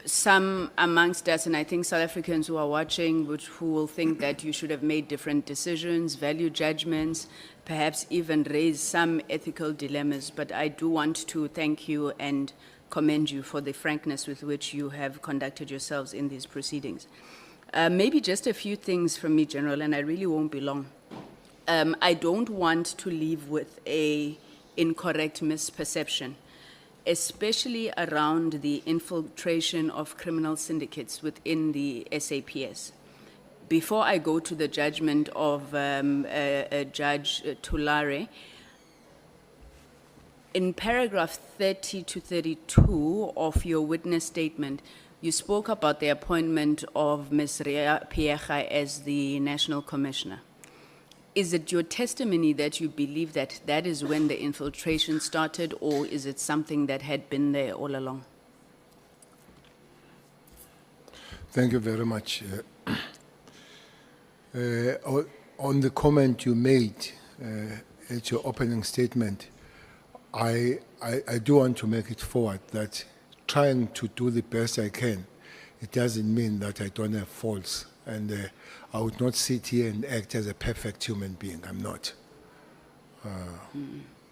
some amongst us, and I think South Africans who are watching, who will think that you should have made different decisions, value judgments, perhaps even raise some ethical dilemmas. But I do want to thank you and commend you for the frankness with which you have conducted yourselves in these proceedings. Maybe just a few things from me, General, and I really won't be long. I don't want to leave with an incorrect misperception, especially around the infiltration of criminal syndicates within the SAPS. Before I go to the judgment of Judge Tulare, in paragraph 30 to 32 of your witness statement, you spoke about the appointment of Ms. Rea Piecha as the National Commissioner. Is it your testimony that you believe that that is when the infiltration started, or is it something that had been there all along? Thank you very much. On the comment you made at your opening statement, I do want to make it forward that trying to do the best I can, it doesn't mean that I don't have faults. And I would not sit here and act as a perfect human being. I'm not.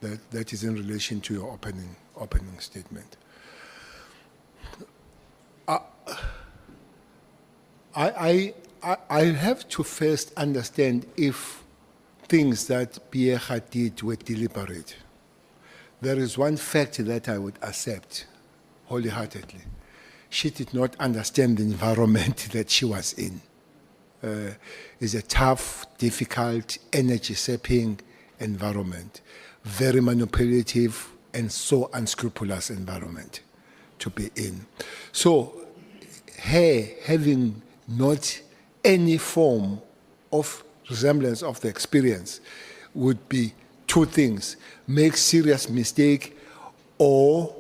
That is in relation to your opening statement. I have to first understand if things that Piecha did were deliberate. There is one fact that I would accept wholeheartedly. She did not understand the environment that she was in. Is a tough, difficult, energy-sapping environment, very manipulative and so unscrupulous environment to be in. So her having not any form of resemblance of the experience would be two things: make serious mistake or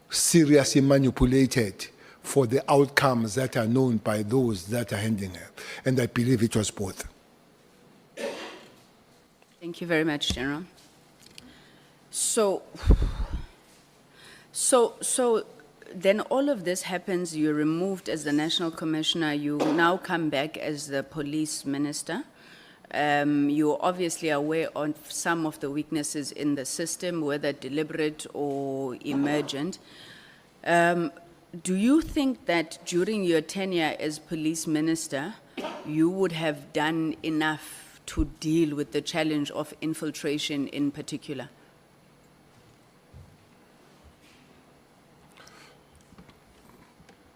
seriously manipulated for the outcomes that are known by those that are handling her. And I believe it was both. Thank you very much, General. So then all of this happens, you're removed as the National Commissioner, you now come back as the Police Minister. You're obviously aware of some of the weaknesses in the system, whether deliberate or emergent. Do you think that during your tenure as Police Minister, you would have done enough to deal with the challenge of infiltration in particular?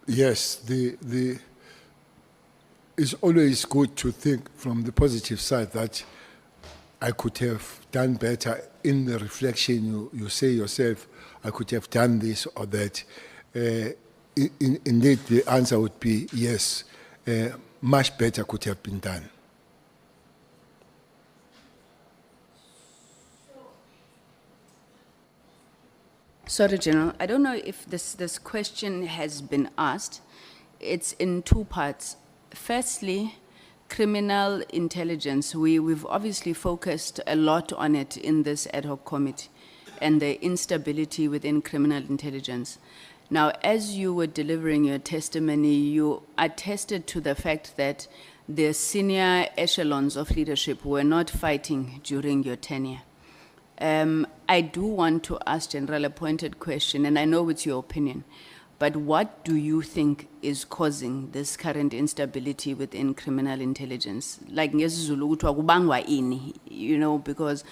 Yes, it's always good to think from the positive side that I could have done better. In the reflection, you say yourself, I could have done this or that. Indeed, the answer would be yes. Much better could have been done. Sorry, General. I don't know if this question has been asked. It's in two parts. Firstly, criminal intelligence. We've obviously focused a lot on it in this ad hoc committee and the instability within criminal intelligence. Now, as you were delivering your testimony, you attested to the fact that the senior echelons of leadership were not fighting during your tenure. I do want to ask General a pointed question, and I know it's your opinion. But what do you think is causing this current instability within criminal intelligence? Like, ngesiZulu kuthiwa kubangwa ini, you know, because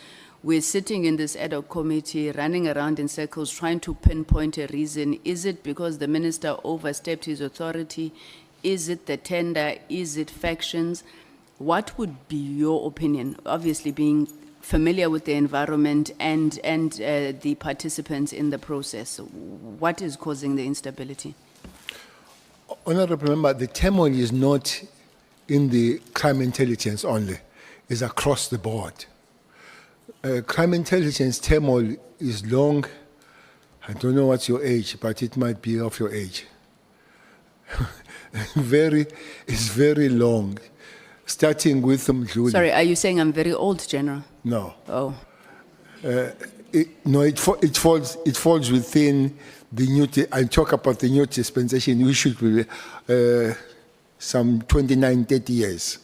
we're sitting in this ad hoc committee, running around in circles, trying to pinpoint a reason. Is it because the minister overstepped his authority? Is it the tender? Is it factions? What would be your opinion? Obviously, being familiar with the environment and the participants in the process, what is causing the instability? Honorable Member, the turmoil is not in the crime intelligence only, it's across the board. Crime intelligence turmoil is long. I don't know what's your age, but it might be of your age. It's very long. Starting with Mdluli. Sorry, are you saying I'm very old, General? No. Oh. No, it falls within the new, I talk about the new dispensation, we should be some 29, 30 years.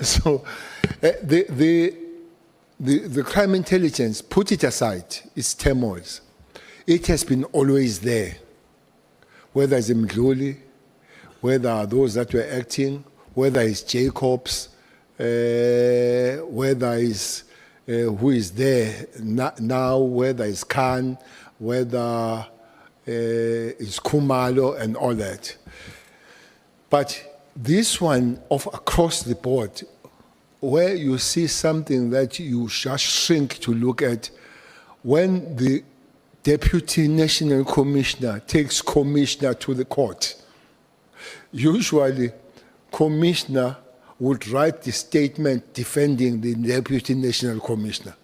So the crime intelligence, put it aside, its turmoils. It has been always there, whether it's Mdluli, whether those that were acting, whether it's Jacobs, whether it's who is there now, whether it's Khan, whether it's Kumalo and all that. But this one of across the board, where you see something that you just shrink to look at, when the Deputy National Commissioner takes Commissioner to the court, usually Commissioner would write the statement defending the Deputy National Commissioner.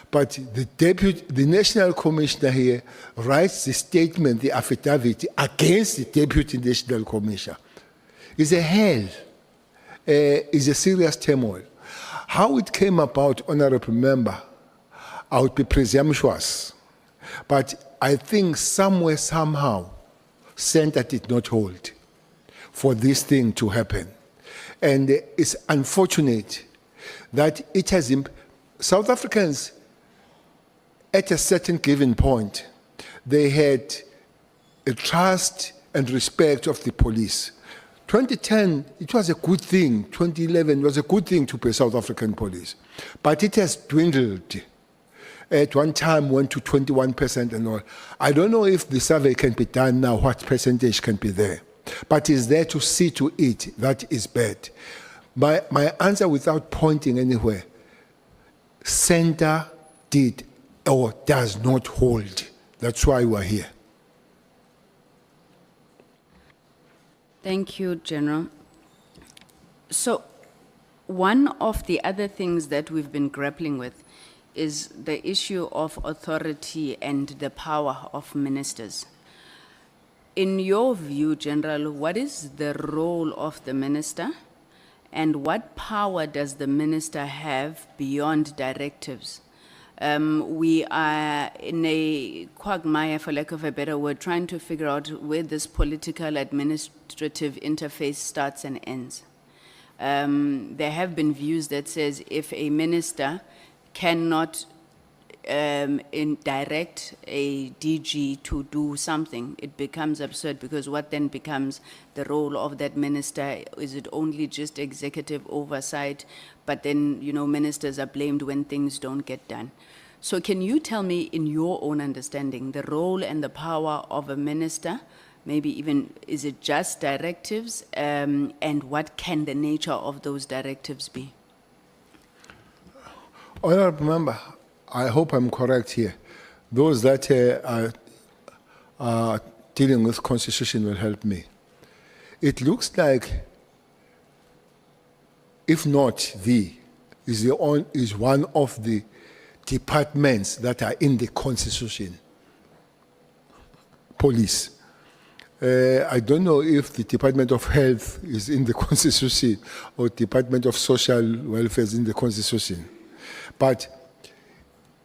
But the National Commissioner here writes the statement, the affidavit, against the Deputy National Commissioner. It's a hell. It's a serious turmoil. How it came about, Honorable Member, I would be presumptuous. But I think somewhere, somehow, center did not hold for this thing to happen. And it's unfortunate that it has, South Africans, at a certain given point, they had a trust and respect of the police. 2010, it was a good thing. 2011 was a good thing to pay South African police. But it has dwindled. At one time, went to 21% and all. I don't know if the survey can be done now, what percentage can be there. But it's there to see to it. That is bad. My answer, without pointing anywhere, center did or does not hold. That's why we're here. Thank you, General. So, one of the other things that we've been grappling with is the issue of authority and the power of ministers. In your view, General, what is the role of the minister, and what power does the minister have beyond directives? We are in a quagmire, for lack of a better word, trying to figure out where this political administrative interface starts and ends. There have been views that says if a minister cannot direct a DG to do something, it becomes absurd, because what then becomes the role of that minister? Is it only just executive oversight, but then, you know, ministers are blamed when things don't get done? So can you tell me, in your own understanding, the role and the power of a minister? Maybe even, is it just directives? And what can the nature of those directives be? Honorable Member, I hope I'm correct here. Those that are dealing with Constitution will help me. It looks like, if not is one of the departments that are in the Constitution. Police. I don't know if the Department of Health is in the Constitution or Department of Social Welfare is in the Constitution. But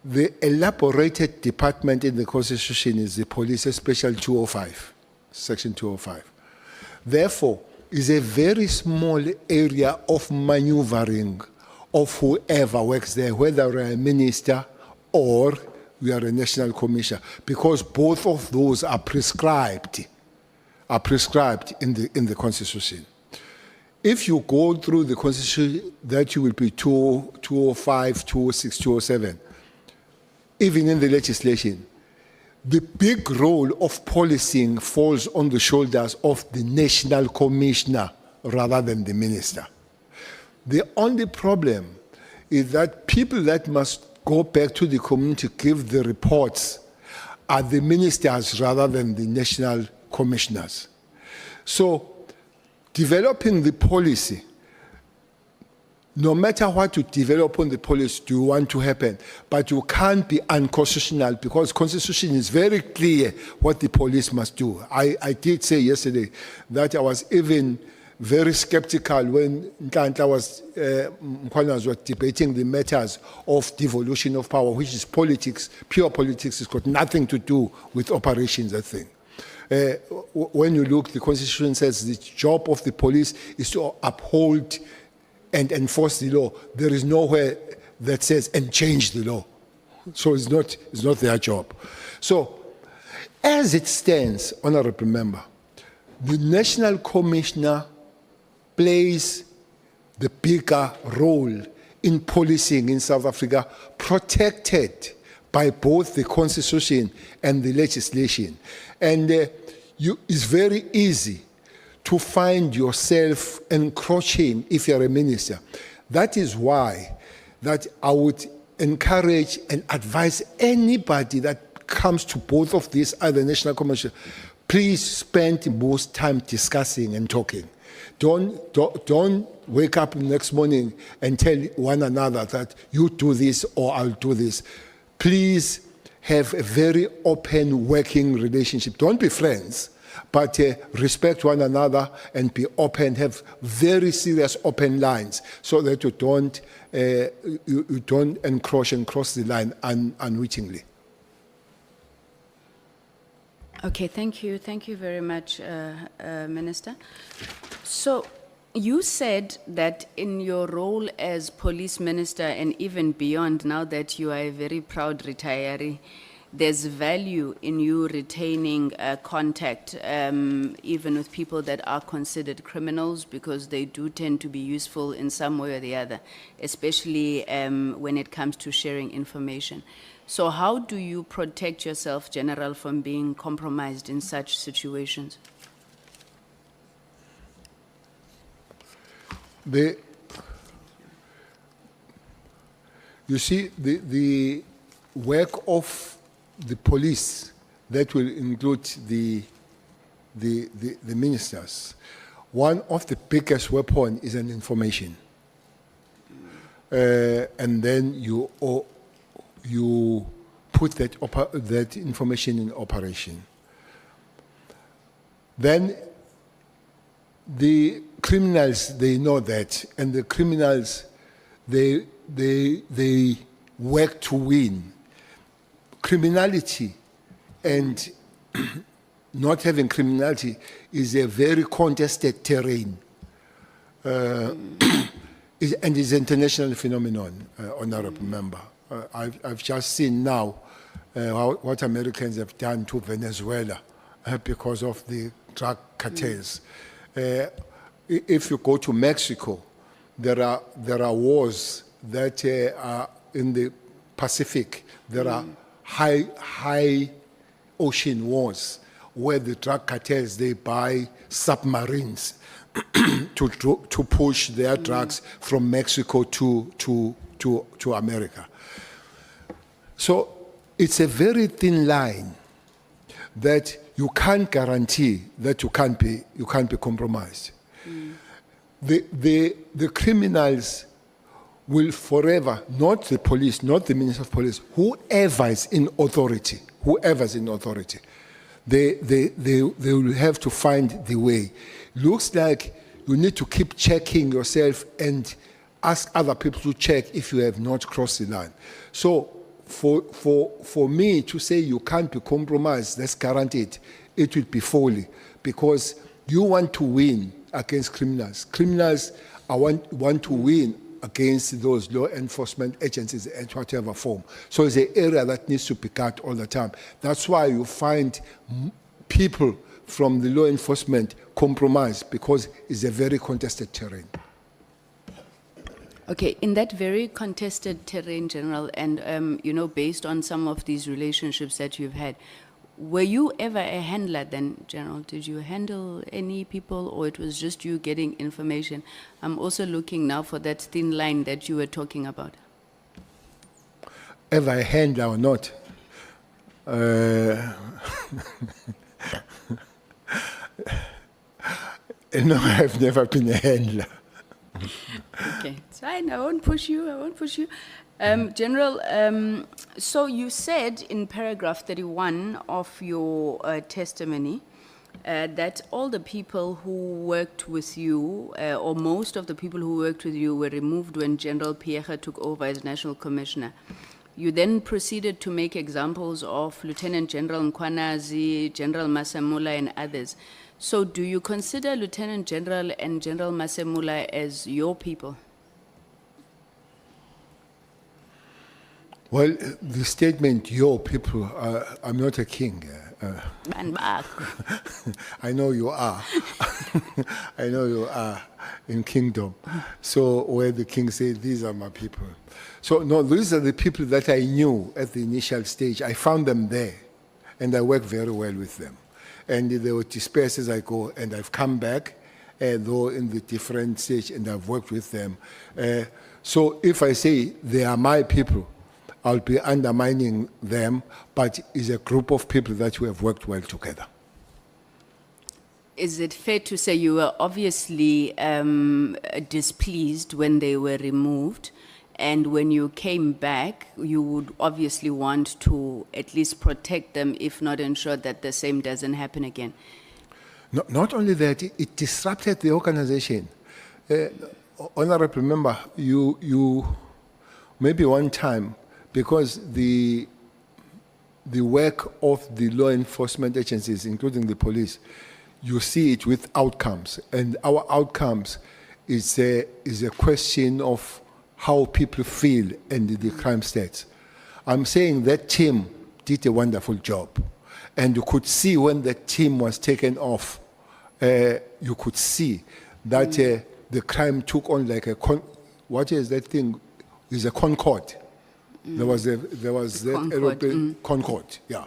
the elaborated department in the Constitution is the Police Special 205, Section 205. Therefore, is a very small area of maneuvering of whoever works there, whether a minister or we are a national commissioner, because both of those are prescribed in the Constitution. If you go through the Constitution, that you will be 205, 206, 207, even in the legislation, the big role of policing falls on the shoulders of the national commissioner rather than the minister. The only problem is that people that must go back to the community to give the reports are the ministers rather than the national commissioners. So, developing the policy, no matter what you develop on the policy, do you want to happen, but you can't be unconstitutional, because Constitution is very clear what the police must do. I did say yesterday that I was even very skeptical when Nkandla was debating the matters of devolution of power, which is politics, pure politics. It's got nothing to do with operations, I think. When you look, the Constitution says the job of the police is to uphold and enforce the law. There is nowhere that says and change the law. So it's not their job. So as it stands, honorable member, the National Commissioner plays the bigger role in policing in South Africa, protected by both the Constitution and the legislation. And it's very easy to find yourself encroaching if you're a minister. That is why that I would encourage and advise anybody that comes to both of these other national commissioners, please spend most time discussing and talking. Don't wake up the next morning and tell one another that you do this or I'll do this. Please have a very open working relationship. Don't be friends, but respect one another and be open. Have very serious open lines so that you don't encroach and cross the line unwittingly. Okay, thank you. Thank you very much, Minister. So you said that in your role as police minister and even beyond, now that you are a very proud retiree, there's value in you retaining contact even with people that are considered criminals, because they do tend to be useful in some way or the other, especially when it comes to sharing information. So how do you protect yourself, General, from being compromised in such situations? You see, the work of the police, that will include the ministers, one of the biggest weapons is an information. And then you put that information in operation. Then the criminals, they know that, and the criminals, they work to win. Criminality and not having criminality is a very contested terrain. And it's an international phenomenon, honorable member. I've just seen now what Americans have done to Venezuela because of the drug cartels. If you go to Mexico, there are wars that are in the Pacific. There are high ocean wars where the drug cartels, they buy submarines to push their drugs from Mexico to America. So it's a very thin line that you can't guarantee that you can't be compromised. The criminals will forever, not the police, not the Minister of Police, whoever is in authority, they will have to find the way. Looks like you need to keep checking yourself and ask other people to check if you have not crossed the line. So for me to say you can't be compromised, that's guaranteed, it will be folly, because you want to win against criminals. Criminals want to win against those law enforcement agencies in whatever form. So it's an area that needs to be cut all the time. That's why you find people from the law enforcement compromise, because it's a very contested terrain. Okay, in that very contested terrain, General, and you know, based on some of these relationships that you've had, were you ever a handler then, General? Did you handle any people, or it was just you getting information? I'm also looking now for that thin line that you were talking about. Ever a handler or not? No, I've never been a handler. Okay, it's fine. I won't push you. I won't push you. General, so you said in paragraph 31 of your testimony that all the people who worked with you, or most of the people who worked with you, were removed when General Pierre took over as National Commissioner. You then proceeded to make examples of Lieutenant General Nkwanazi, General Masamula, and others. So do you consider Lieutenant General and General Masamula as your people? Well, the statement, your people, I'm not a king. Man back. I know you are. I know you are in kingdom. So where the king said, these are my people. So no, these are the people that I knew at the initial stage. I found them there, and I worked very well with them. And they were dispersed as I go, and I've come back, though in the different stage, and I've worked with them. So if I say they are my people, I'll be undermining them, but it's a group of people that we have worked well together. Is it fair to say you were obviously displeased when they were removed, and when you came back, you would obviously want to at least protect them, if not ensure that the same doesn't happen again? Not only that, it disrupted the organization. Honorable member, you maybe one time, because the work of the law enforcement agencies, including the police, you see it with outcomes, and our outcomes is a question of how people feel in the crime stats. I'm saying that team did a wonderful job, and you could see when the team was taken off, you could see that the crime took on like a what is that thing? Is a Concorde. There was that Concorde, aeroplane Concorde, yeah.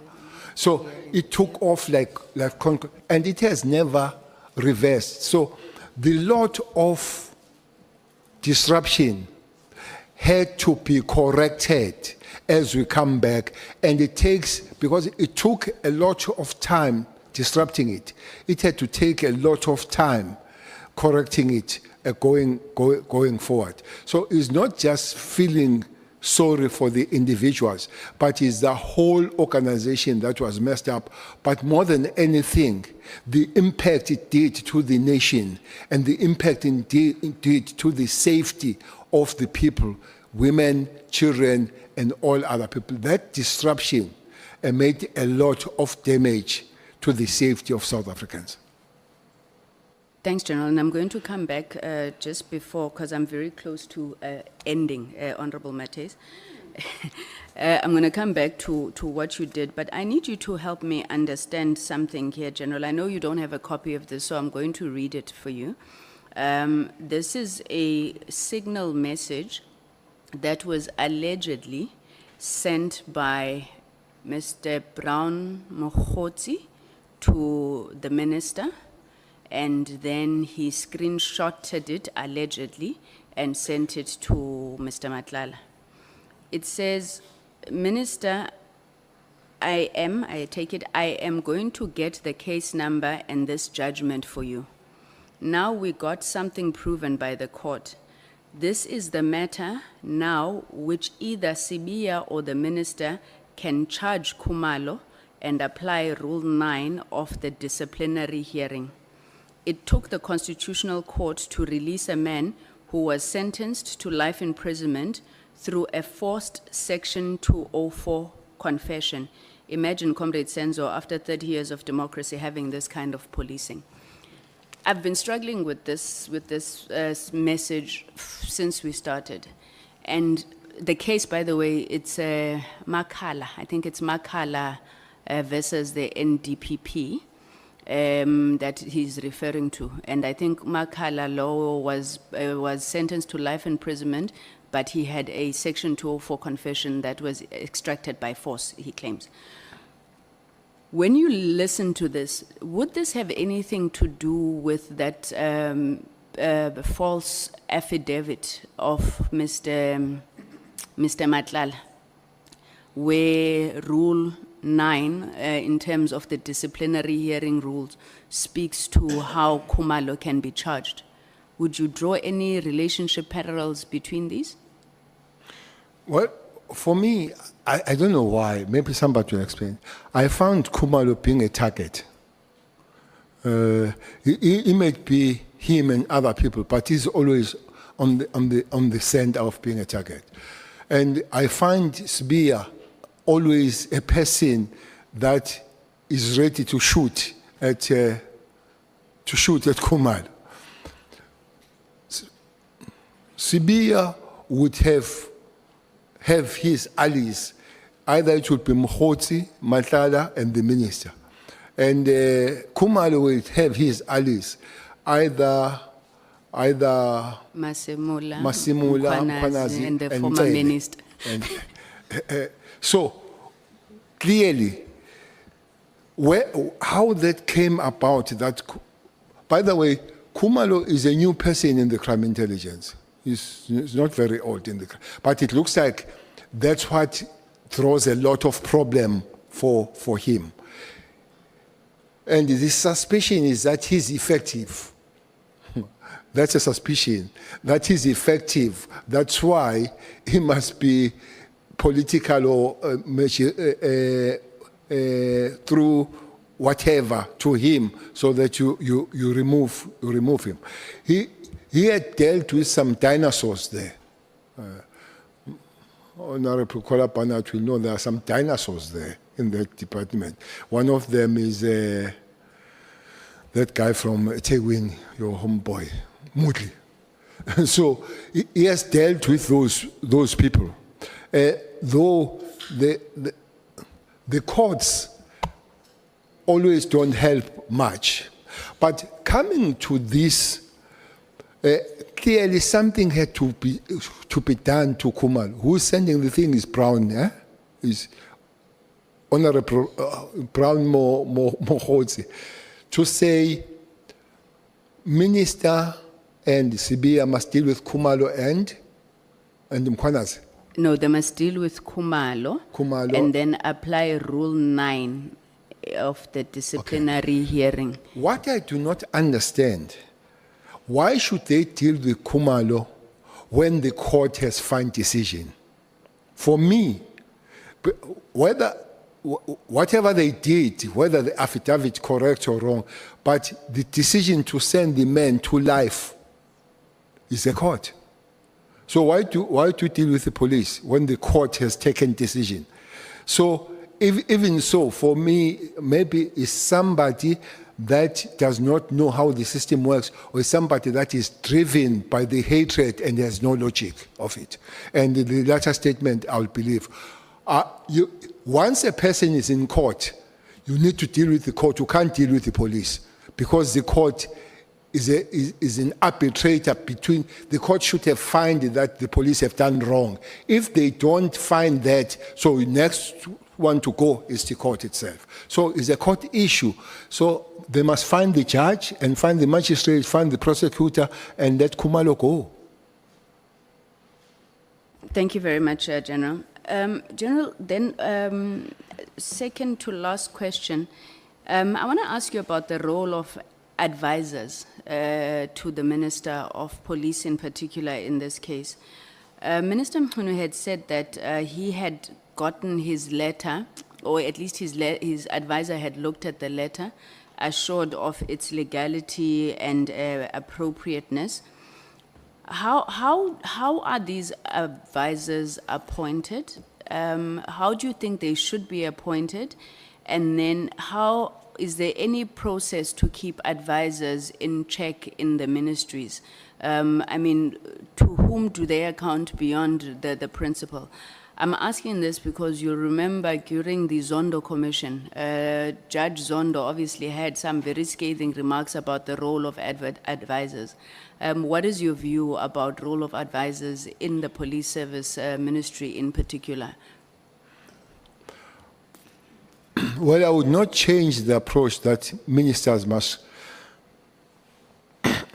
So it took off like Concorde, and it has never reversed. So the lot of disruption had to be corrected as we come back, and it takes, because it took a lot of time disrupting it, it had to take a lot of time correcting it, going forward. So it's not just feeling sorry for the individuals, but it's the whole organization that was messed up. But more than anything, the impact it did to the nation, and the impact it did to the safety of the people, women, children, and all other people. That disruption made a lot of damage to the safety of South Africans. Thanks, General. And I'm going to come back just before, because I'm very close to ending, Honorable Mates. I'm going to come back to what you did, but I need you to help me understand something here, General. I know you don't have a copy of this, so I'm going to read it for you. This is a signal message that was allegedly sent by Mr. Brown Mokhotsi to the minister, and then he screenshotted it allegedly and sent it to Mr. Matlala. It says, Minister, I take it, I am going to get the case number and this judgment for you. Now we got something proven by the court. This is the matter now which either Sibia or the minister can charge Khumalo and apply Rule 9 of the disciplinary hearing. It took the Constitutional Court to release a man who was sentenced to life imprisonment through a forced Section 204 confession. Imagine, Comrade Senzo, after 30 years of democracy, having this kind of policing. I've been struggling with this message since we started. And the case, by the way, it's Makala. I think it's Makala versus the NDPP that he's referring to. And I think Makala law was sentenced to life imprisonment, but he had a Section 204 confession that was extracted by force, he claims. When you listen to this, would this have anything to do with that false affidavit of Mr. Matlala, where Rule 9, in terms of the disciplinary hearing rules, speaks to how Khumalo can be charged? Would you draw any relationship parallels between these? Well, for me, I don't know why. Maybe somebody will explain. I found Khumalo being a target. It might be him and other people, but he's always on the center of being a target. And I find Sibia always a person that is ready to shoot at Khumalo. Sibia would have his allies. Either it would be Mkhotsi, Matlala, and the minister. And Khumalo would have his allies. Either Masimula, Mkhwanazi, and the former Cele. minister. And, so, clearly, how that came about, by the way, Khumalo is a new person in the crime intelligence. He's not very old in the crime. But it looks like that's what throws a lot of problem for him. And the suspicion is that he's effective. That's a suspicion. That he's effective. That's why he must be political or through whatever to him, so that you remove him. He had dealt with some dinosaurs there. Honorable Kolapanat will know there are some dinosaurs there in that department. One of them is that guy from Tegwin, your homeboy, Mutli. So he has dealt with those people. Though the courts always don't help much. But coming to this, clearly something had to be done to Khumalo. Who's sending the thing is Brown, is Honorable Brown Mkhotsi, to say Minister and Sibia must deal with Khumalo and Mkhwanazi. No, they must deal with Khumalo, and then apply Rule 9 of the disciplinary hearing. What I do not understand, why should they deal with Khumalo when the court has final decision? For me, whatever they did, whether the affidavit correct or wrong, but the decision to send the man to life is the court. So why to deal with the police when the court has taken decision? So even so, for me, maybe it's somebody that does not know how the system works, or somebody that is driven by the hatred and has no logic of it. And the latter statement, I'll believe. Once a person is in court, you need to deal with the court. You can't deal with the police, because the court is an arbitrator between. The court should have found that the police have done wrong. If they don't find that, so next one to go is the court itself. So it's a court issue. So they must find the judge and find the magistrate, find the prosecutor, and let Khumalo go. Thank you very much, General. General, then second to last question, I want to ask you about the role of advisors to the Minister of Police in particular in this case. Minister Mkhunu had said that he had gotten his letter, or at least his advisor had looked at the letter, assured of its legality and appropriateness. How are these advisors appointed? How do you think they should be appointed? And then how is there any process to keep advisors in check in the ministries? I mean, to whom do they account beyond the principal? I'm asking this because you remember during the Zondo Commission, Judge Zondo obviously had some very scathing remarks about the role of advisors. What is your view about role of advisors in the police service ministry in particular? Well, I would not change the approach that ministers must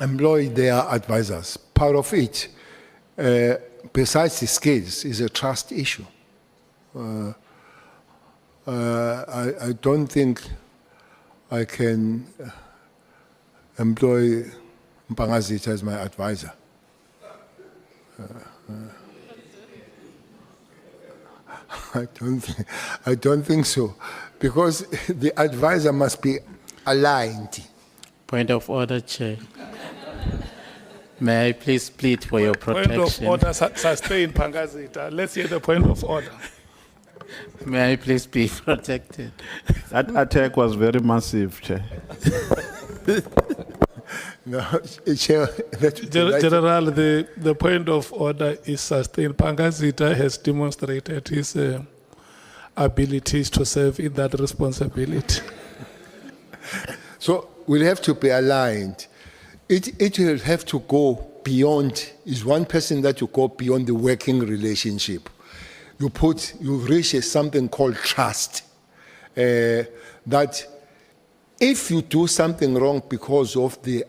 employ their advisors. Part of it, besides the skills, is a trust issue. I don't think I can employ Mpangazita as my advisor. I don't think so, because the advisor must be aligned. Point of order, Chair. May I please plead for your protection? Point of order, sustain Pangazita. Let's hear the point of order. May I please be protected? That attack was very massive, Chair. No, Chair, General, the point of order is sustained. Pangazita has demonstrated his abilities to serve in that responsibility. So we'll have to be aligned. It will have to go beyond, is one person that you go beyond the working relationship. You reach something called trust. That if you do something wrong because of the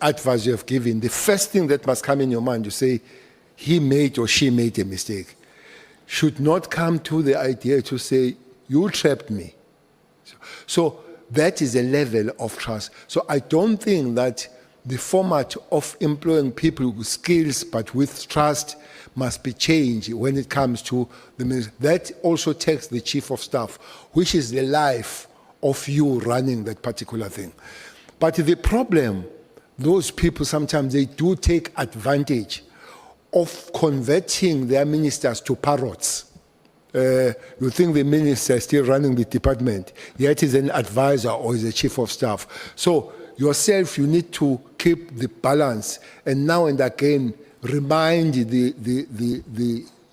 advice you have given, the first thing that must come in your mind, you say, he made or she made a mistake. Should not come to the idea to say, you trapped me. So that is a level of trust. So I don't think that the format of employing people with skills but with trust must be changed when it comes to the minister. That also takes the chief of staff, which is the life of you running that particular thing. But the problem, those people sometimes they do take advantage of converting their ministers to parrots. You think the minister is still running the department, yet he's an advisor or is a chief of staff. So yourself, you need to keep the balance, and now and again remind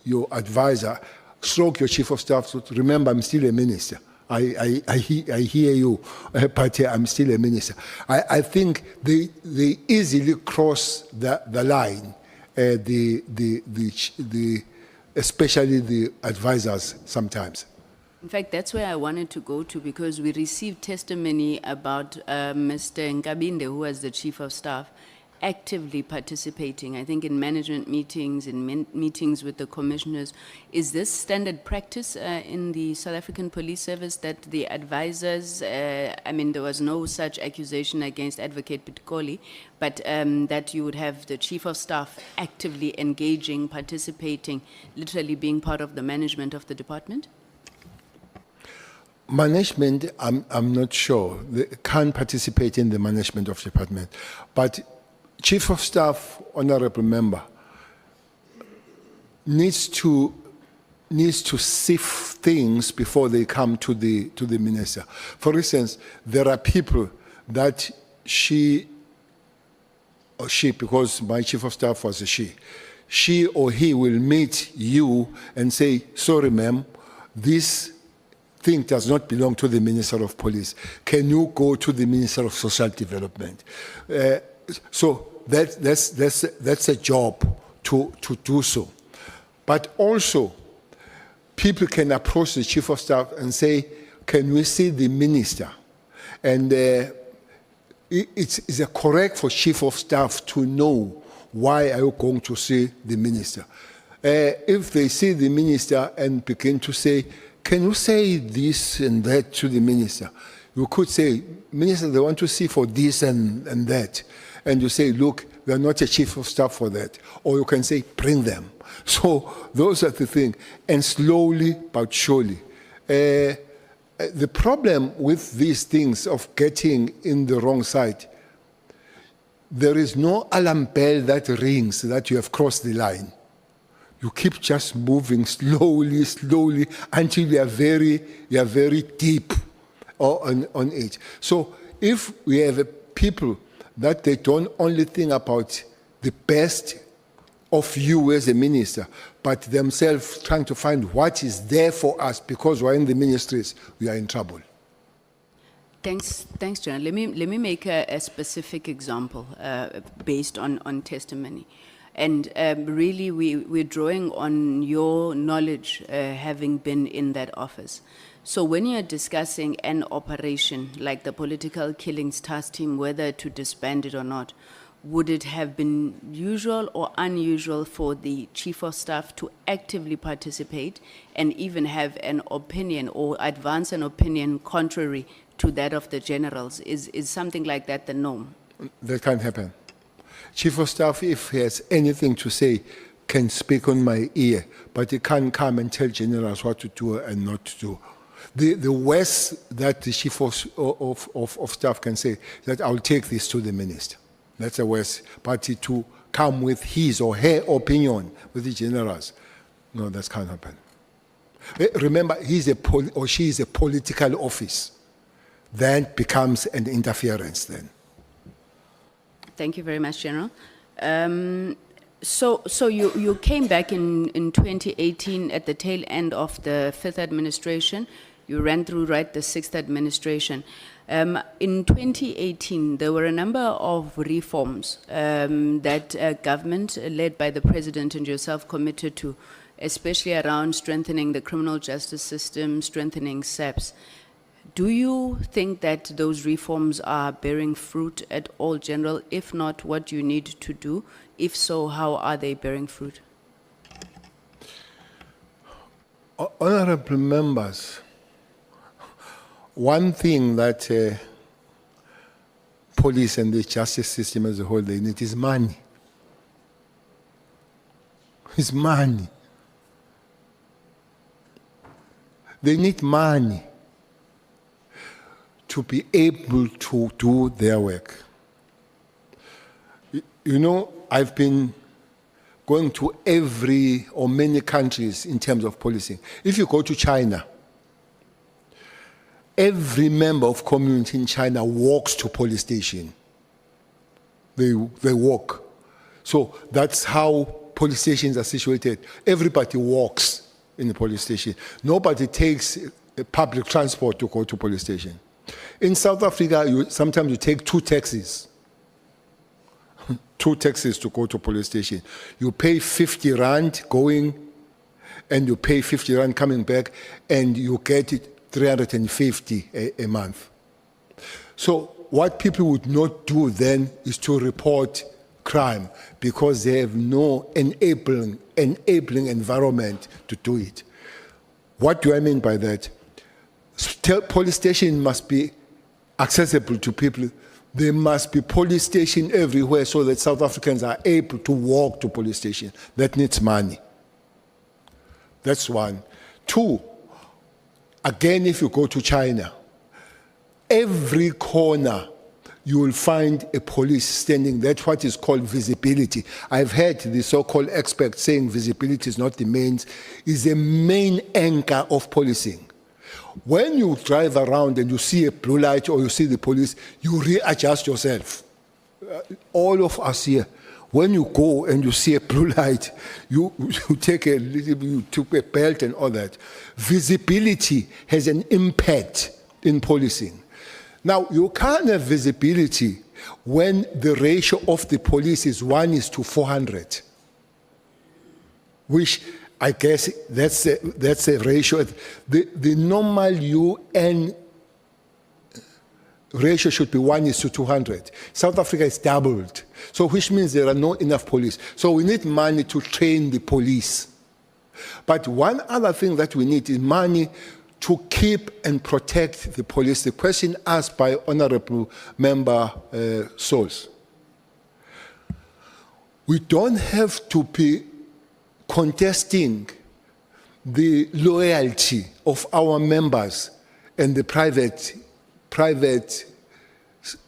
your advisor, stroke your chief of staff, to remember I'm still a minister. I hear you, but I'm still a minister. I think they easily cross the line, especially the advisors sometimes. In fact, that's where I wanted to go to, because we received testimony about Mr. Nkabinde, who was the chief of staff, actively participating, I think, in management meetings, in meetings with the commissioners. Is this standard practice in the South African Police Service that the advisors, I mean, there was no such accusation against Advocate Pitkoli, but that you would have the chief of staff actively engaging, participating, literally being part of the management of the department? Management, I'm not sure. They can't participate in the management of the department. But Chief of Staff, honorable member, needs to sift things before they come to the minister. For instance, there are people that she, because my Chief of Staff was a she or he will meet you and say, sorry ma'am, this thing does not belong to the Minister of Police. Can you go to the Minister of Social Development? So that's a job to do so. But also, people can approach the Chief of Staff and say, can we see the Minister? And it's correct for Chief of Staff to know why are you going to see the Minister. If they see the Minister and begin to say, can you say this and that to the Minister? You could say, Minister, they want to see for this and that. And you say, look, we are not a chief of staff for that. Or you can say, bring them. So those are the things. And slowly but surely. The problem with these things of getting in the wrong side, there is no alarm bell that rings that you have crossed the line. You keep just moving slowly, slowly, until you are very deep or on age. So if we have people that they don't only think about the best of you as a minister, but themselves trying to find what is there for us because we're in the ministries, we are in trouble. Thanks, General. Let me make a specific example based on testimony. And really, we're drawing on your knowledge, having been in that office. So when you're discussing an operation like the political killings task team, whether to disband it or not, would it have been usual or unusual for the chief of staff to actively participate and even have an opinion or advance an opinion contrary to that of the generals? Is something like that the norm? That can't happen. Chief of staff, if he has anything to say, can speak on my ear, but he can't come and tell generals what to do and not to do. The worst that the chief of staff can say that I'll take this to the minister. That's the worst party to come with his or her opinion with the generals. No, that can't happen. Remember, or she is a political office. Then becomes an interference then. Thank you very much, General. So you came back in 2018 at the tail end of the 5th administration. You ran through, right, the 6th administration. In 2018, there were a number of reforms that government, led by the President and yourself, committed to, especially around strengthening the criminal justice system, strengthening SAPS. Do you think that those reforms are bearing fruit at all, General? If not, what do you need to do? If so, how are they bearing fruit? Honorable members, one thing that police and the justice system as a whole, they need is money. It's money. They need money to be able to do their work. You know, I've been going to every or many countries in terms of policing. If you go to China, every member of community in China walks to police station. They walk. So that's how police stations are situated. Everybody walks in the police station. Nobody takes public transport to go to police station. In South Africa, sometimes you take 2 taxis. 2 taxis to go to police station. You pay 50 rand going, and you pay 50 rand coming back, and you get it 350 a month. So what people would not do then is to report crime because they have no enabling environment to do it. What do I mean by that? Police station must be accessible to people. There must be police station everywhere so that South Africans are able to walk to police station. That needs money. That's one. 2, again, if you go to China, every corner you will find a police standing. That's what is called visibility. I've heard the so-called experts saying visibility is not the main, is the main anchor of policing. When you drive around and you see a blue light or you see the police, you readjust yourself. All of us here, when you go and you see a blue light, you take you took a belt and all that. Visibility has an impact in policing. Now, you can't have visibility when the ratio of the police is 1:400, which I guess that's a ratio. The normal UN ratio should be 1:200. South Africa is doubled. So which means there are not enough police. So we need money to train the police. But one other thing that we need is money to keep and protect the police. The question asked by Honorable Member Souls. We don't have to be contesting the loyalty of our members and the private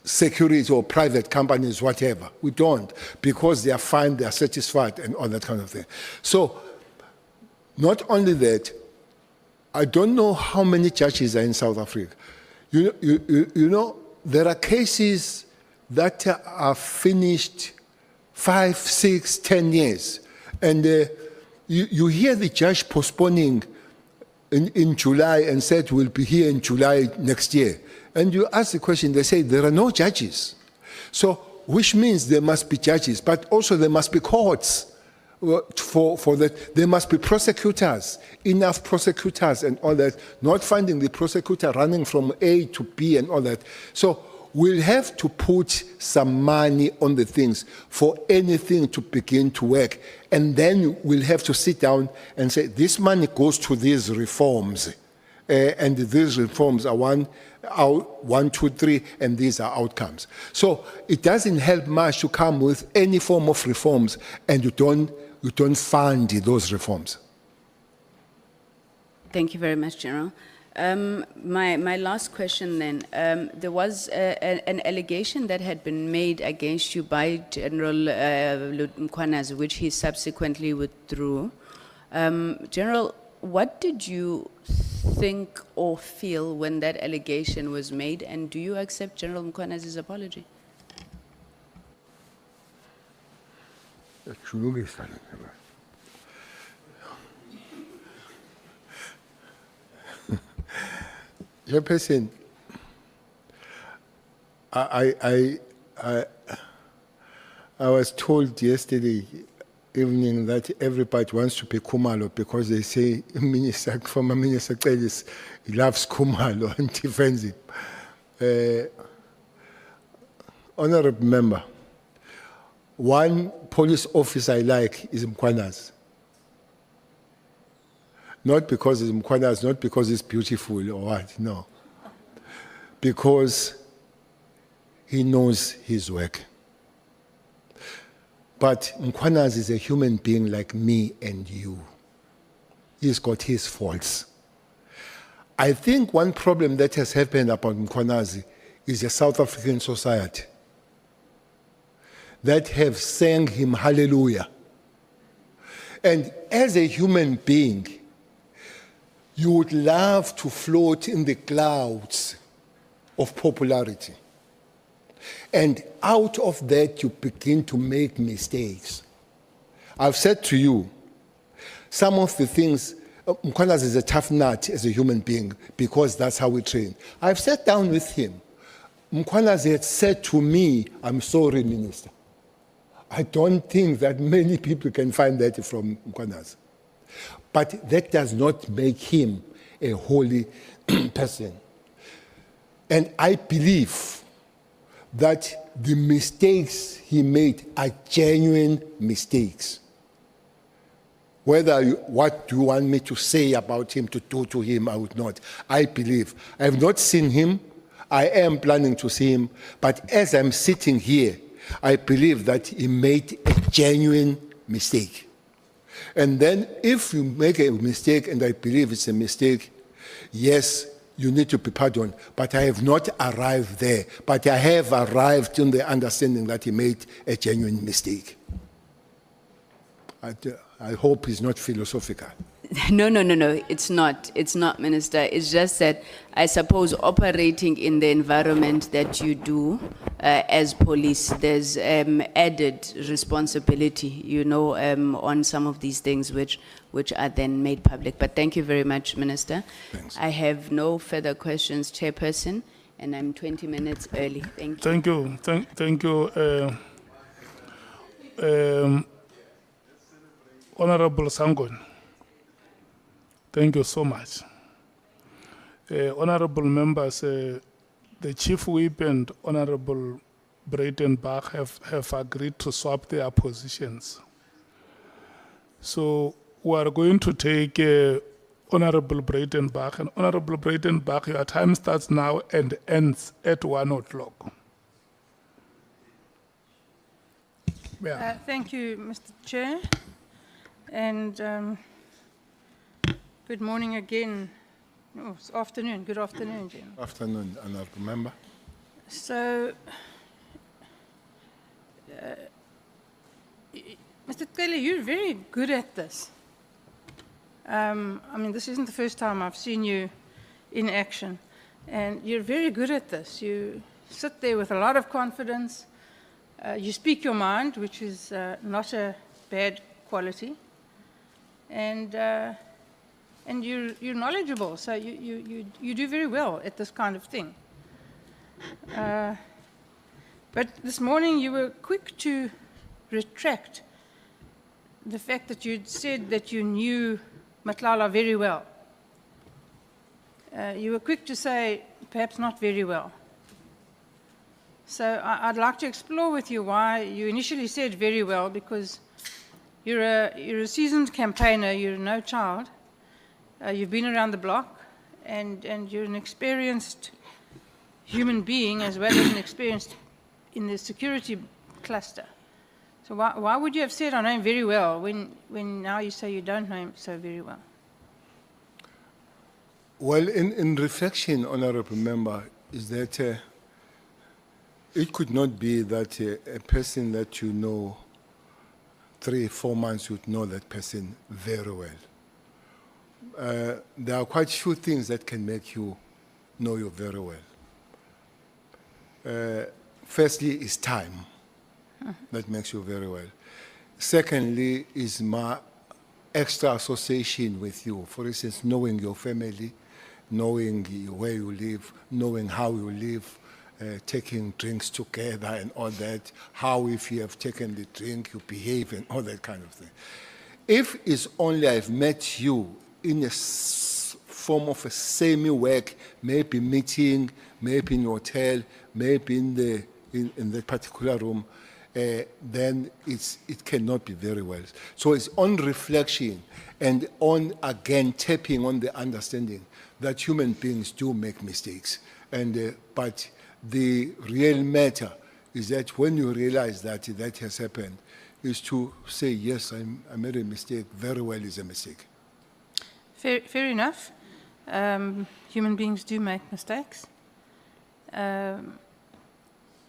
security or private companies, whatever. We don't, because they are fine, they are satisfied, and all that kind of thing. So, not only that, I don't know how many churches are in South Africa. You know, there are cases that are finished 5, 6, 10 years. And you hear the judge postponing in July and said we'll be here in July next year. And you ask the question, they say there are no judges. So, which means there must be judges, but also there must be courts for that. There must be prosecutors, enough prosecutors and all that, not finding the prosecutor running from A to B and all that. So we'll have to put some money on the things for anything to begin to work. And then we'll have to sit down and say, this money goes to these reforms. And these reforms are 1, 2, 3, and these are outcomes. So it doesn't help much to come with any form of reforms and you don't fund those reforms. Thank you very much, General. My last question then, there was an allegation that had been made against you by General Mkhwanazi, which he subsequently withdrew. General, what did you think or feel when that allegation was made, and do you accept General Mkhwanazi's apology? Chairperson, I was told yesterday evening that everybody wants to be Khumalo because they say former Minister Cele loves Khumalo and defends him. Honorable member, one police officer I like is Mkhwanazi. Not because he's Mkhwanazi, not because he's beautiful or what, no. Because he knows his work. But Mkhwanazi is a human being like me and you. He's got his faults. I think one problem that has happened about Mkhwanazi is the South African society that have sang him hallelujah. And as a human being, you would love to float in the clouds of popularity. And out of that, you begin to make mistakes. I've said to you, some of the things, Mkhwanazi is a tough nut as a human being because that's how we train. I've sat down with him. Mkhwanazi had said to me, I'm sorry, Minister. I don't think that many people can find that from Mkhwanazi. But that does not make him a holy person. And I believe that the mistakes he made are genuine mistakes. What do you want me to say about him, to do to him, I would not. I believe. I have not seen him. I am planning to see him. But as I'm sitting here, I believe that he made a genuine mistake. And then if you make a mistake, and I believe it's a mistake, yes, you need to be pardoned. But I have not arrived there. But I have arrived in the understanding that he made a genuine mistake. I hope it's not philosophical. No, it's not. It's not, Minister. It's just that I suppose operating in the environment that you do as police, there's added responsibility, on some of these things which are then made public. But thank you very much, Minister. Thanks. I have no further questions, Chairperson, and I'm 20 minutes early. Thank you. Thank you. Honorable Sangon. Thank you so much. Honorable members, the Chief Whip and Honorable Breitenbach have agreed to swap their positions. So we are going to take Honorable Breitenbach. And Honorable Breitenbach, your time starts now and ends at 1 o'clock. Yeah. Thank you, Mr. Chair. And good morning again. Oh, it's afternoon. Good afternoon, General. Afternoon, honorable member. So, Mr. Cele, you're very good at this. I mean, this isn't the first time I've seen you in action. And you're very good at this. You sit there with a lot of confidence. You speak your mind, which is not a bad quality. And you're knowledgeable, so you do very well at this kind of thing. But this morning you were quick to retract the fact that you'd said that you knew Matlala very well. You were quick to say, perhaps not very well. So I'd like to explore with you why you initially said very well, because you're a seasoned campaigner, you're no child, you've been around the block, and you're an experienced human being as well as an experienced in the security cluster. So why would you have said I know him very well when now you say you don't know him so very well? Well, in reflection, Honorable Member, is that it could not be that a person that you know 3-4 months would know that person very well. There are quite few things that can make you know you very well. Firstly, is time that makes you very well. Secondly, is my extra association with you. For instance, knowing your family, knowing where you live, knowing how you live, taking drinks together and all that, how if you have taken the drink, you behave and all that kind of thing. If it's only I've met you in a form of a semi-work, maybe meeting, maybe in hotel, maybe in that particular room, then it cannot be very well. So it's on reflection and on, again, tapping on the understanding that human beings do make mistakes. But the real matter is that when you realize that that has happened, is to say, yes, I made a mistake, very well is a mistake. Fair enough. Human beings do make mistakes.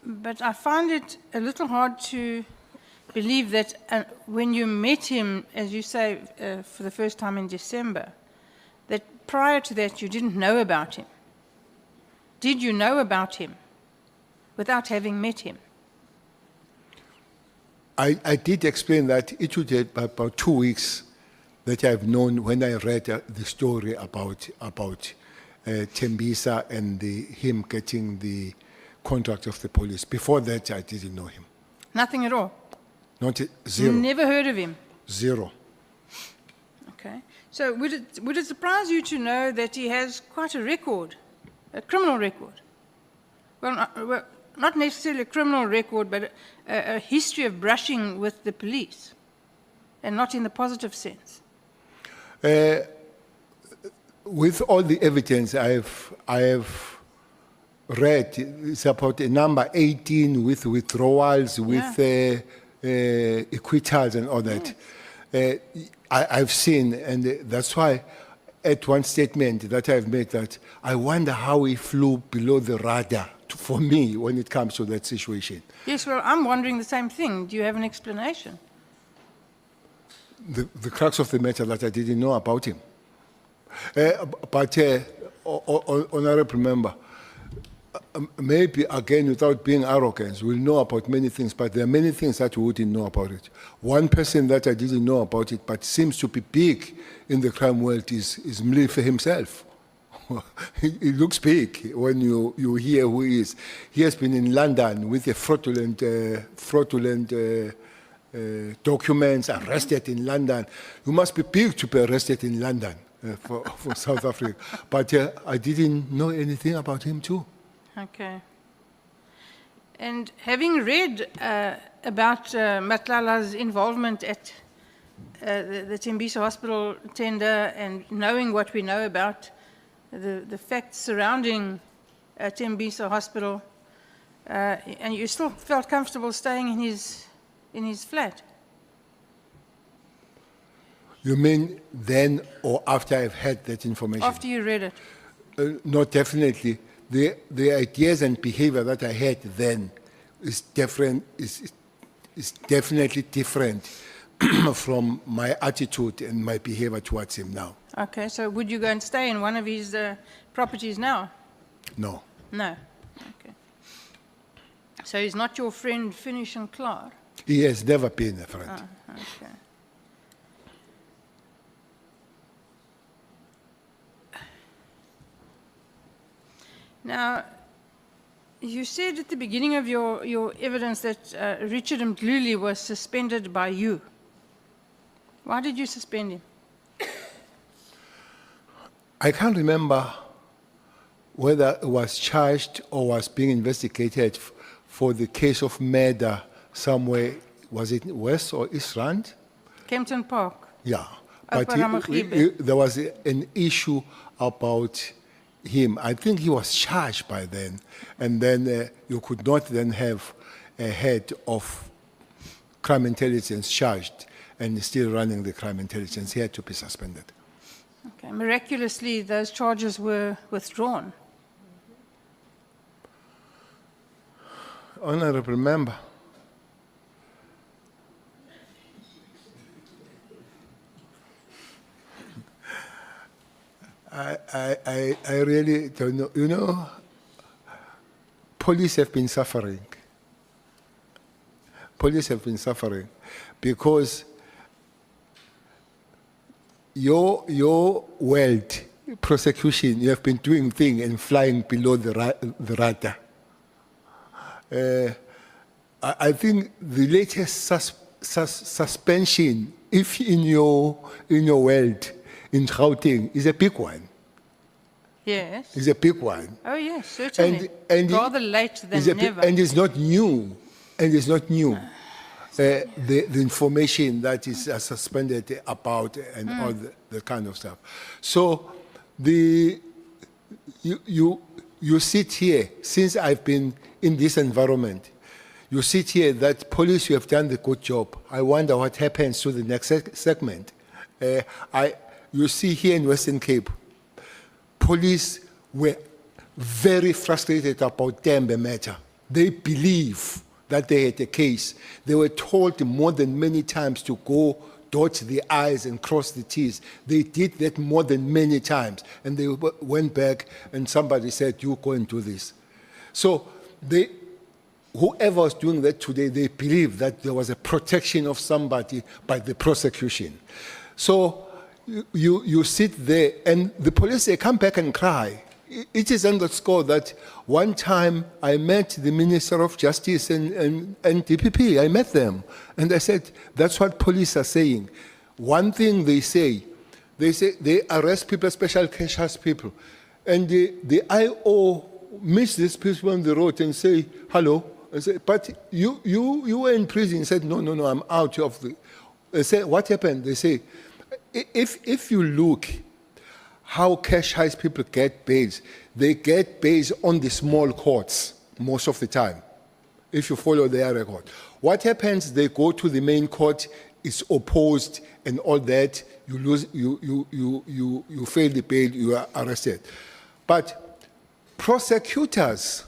But I find it a little hard to believe that when you met him, as you say, for the first time in December, that prior to that you didn't know about him. Did you know about him without having met him? I did explain that it would take about 2 weeks that I've known when I read the story about Tembisa and him getting the contract of the police. Before that, I didn't know him. Nothing at all? Not zero. Never heard of him? Zero. Okay. So would it surprise you to know that he has quite a record, a criminal record? Well, not necessarily a criminal record, but a history of brushing with the police, and not in the positive sense. With all the evidence I have read, it's about a number 18 with withdrawals, with acquittals and all that. I've seen, and that's why at one statement that I've made that I wonder how he flew below the radar for me when it comes to that situation. Yes, well, I'm wondering the same thing. Do you have an explanation? The crux of the matter that I didn't know about him. But Honorable Member, maybe again without being arrogant, we'll know about many things, but there are many things that we wouldn't know about it. One person that I didn't know about it, but seems to be big in the crime world is Mlife himself. He looks big when you hear who he is. He has been in London with a fraudulent documents, arrested in London. You must be big to be arrested in London for South Africa. But I didn't know anything about him too. Okay. And having read about Matlala's involvement at the Tembisa Hospital tender, and knowing what we know about the facts surrounding Tembisa Hospital, and you still felt comfortable staying in his flat? You mean then or after I've had that information? After you read it? No, definitely. The ideas and behavior that I had then is different. Is definitely different from my attitude and my behavior towards him now. Okay, so would you go and stay in one of his properties now? No. No. Okay. So he's not your friend, Finish and Klaar? He has never been a friend. Okay. Now, you said at the beginning of your evidence that Richard Mdluli was suspended by you. Why did you suspend him? I can't remember whether it was charged or was being investigated for the case of murder somewhere. Was it West or East Rand? Kempton Park. Yeah. Upper But Ramagibe. there was an issue about him. I think he was charged by then. And then you could not then have a head of crime intelligence charged and still running the crime intelligence. He had to be suspended. Okay. Miraculously, those charges were withdrawn. Honorable member, I really don't know. You know, police have been suffering. Police have been suffering because your world prosecution, you have been doing things and flying below the radar. I think the latest suspension, if in your world, in Gauteng, is a big one. Yes. Is a big one. Oh, yes, certainly. Rather late than never. And it's not new. And it's not new. The information that is suspended about and all the kind of stuff. So you sit here, since I've been in this environment, you sit here that police, you have done the good job. I wonder what happens to the next segment. You see here in Western Cape, police were very frustrated about Tembe matter. They believe that they had a case. They were told more than many times to go dot the I's and cross the T's. They did that more than many times. And they went back and somebody said, you go and do this. So whoever was doing that today, they believe that there was a protection of somebody by the prosecution. So you sit there and the police, they come back and cry. It is underscored that one time I met the Minister of Justice and DPP. I met them. And I said, that's what police are saying. One thing they say they arrest people, special cash house people. And the IO meets these people on the road and say, hello. I say, but you were in prison. He said, no, I'm out of the... I say, what happened? They say, if you look how cash house people get bails, they get bails on the small courts most of the time, if you follow their record. What happens, they go to the main court, it's opposed and all that, you lose, you fail the bail, you are arrested. But prosecutors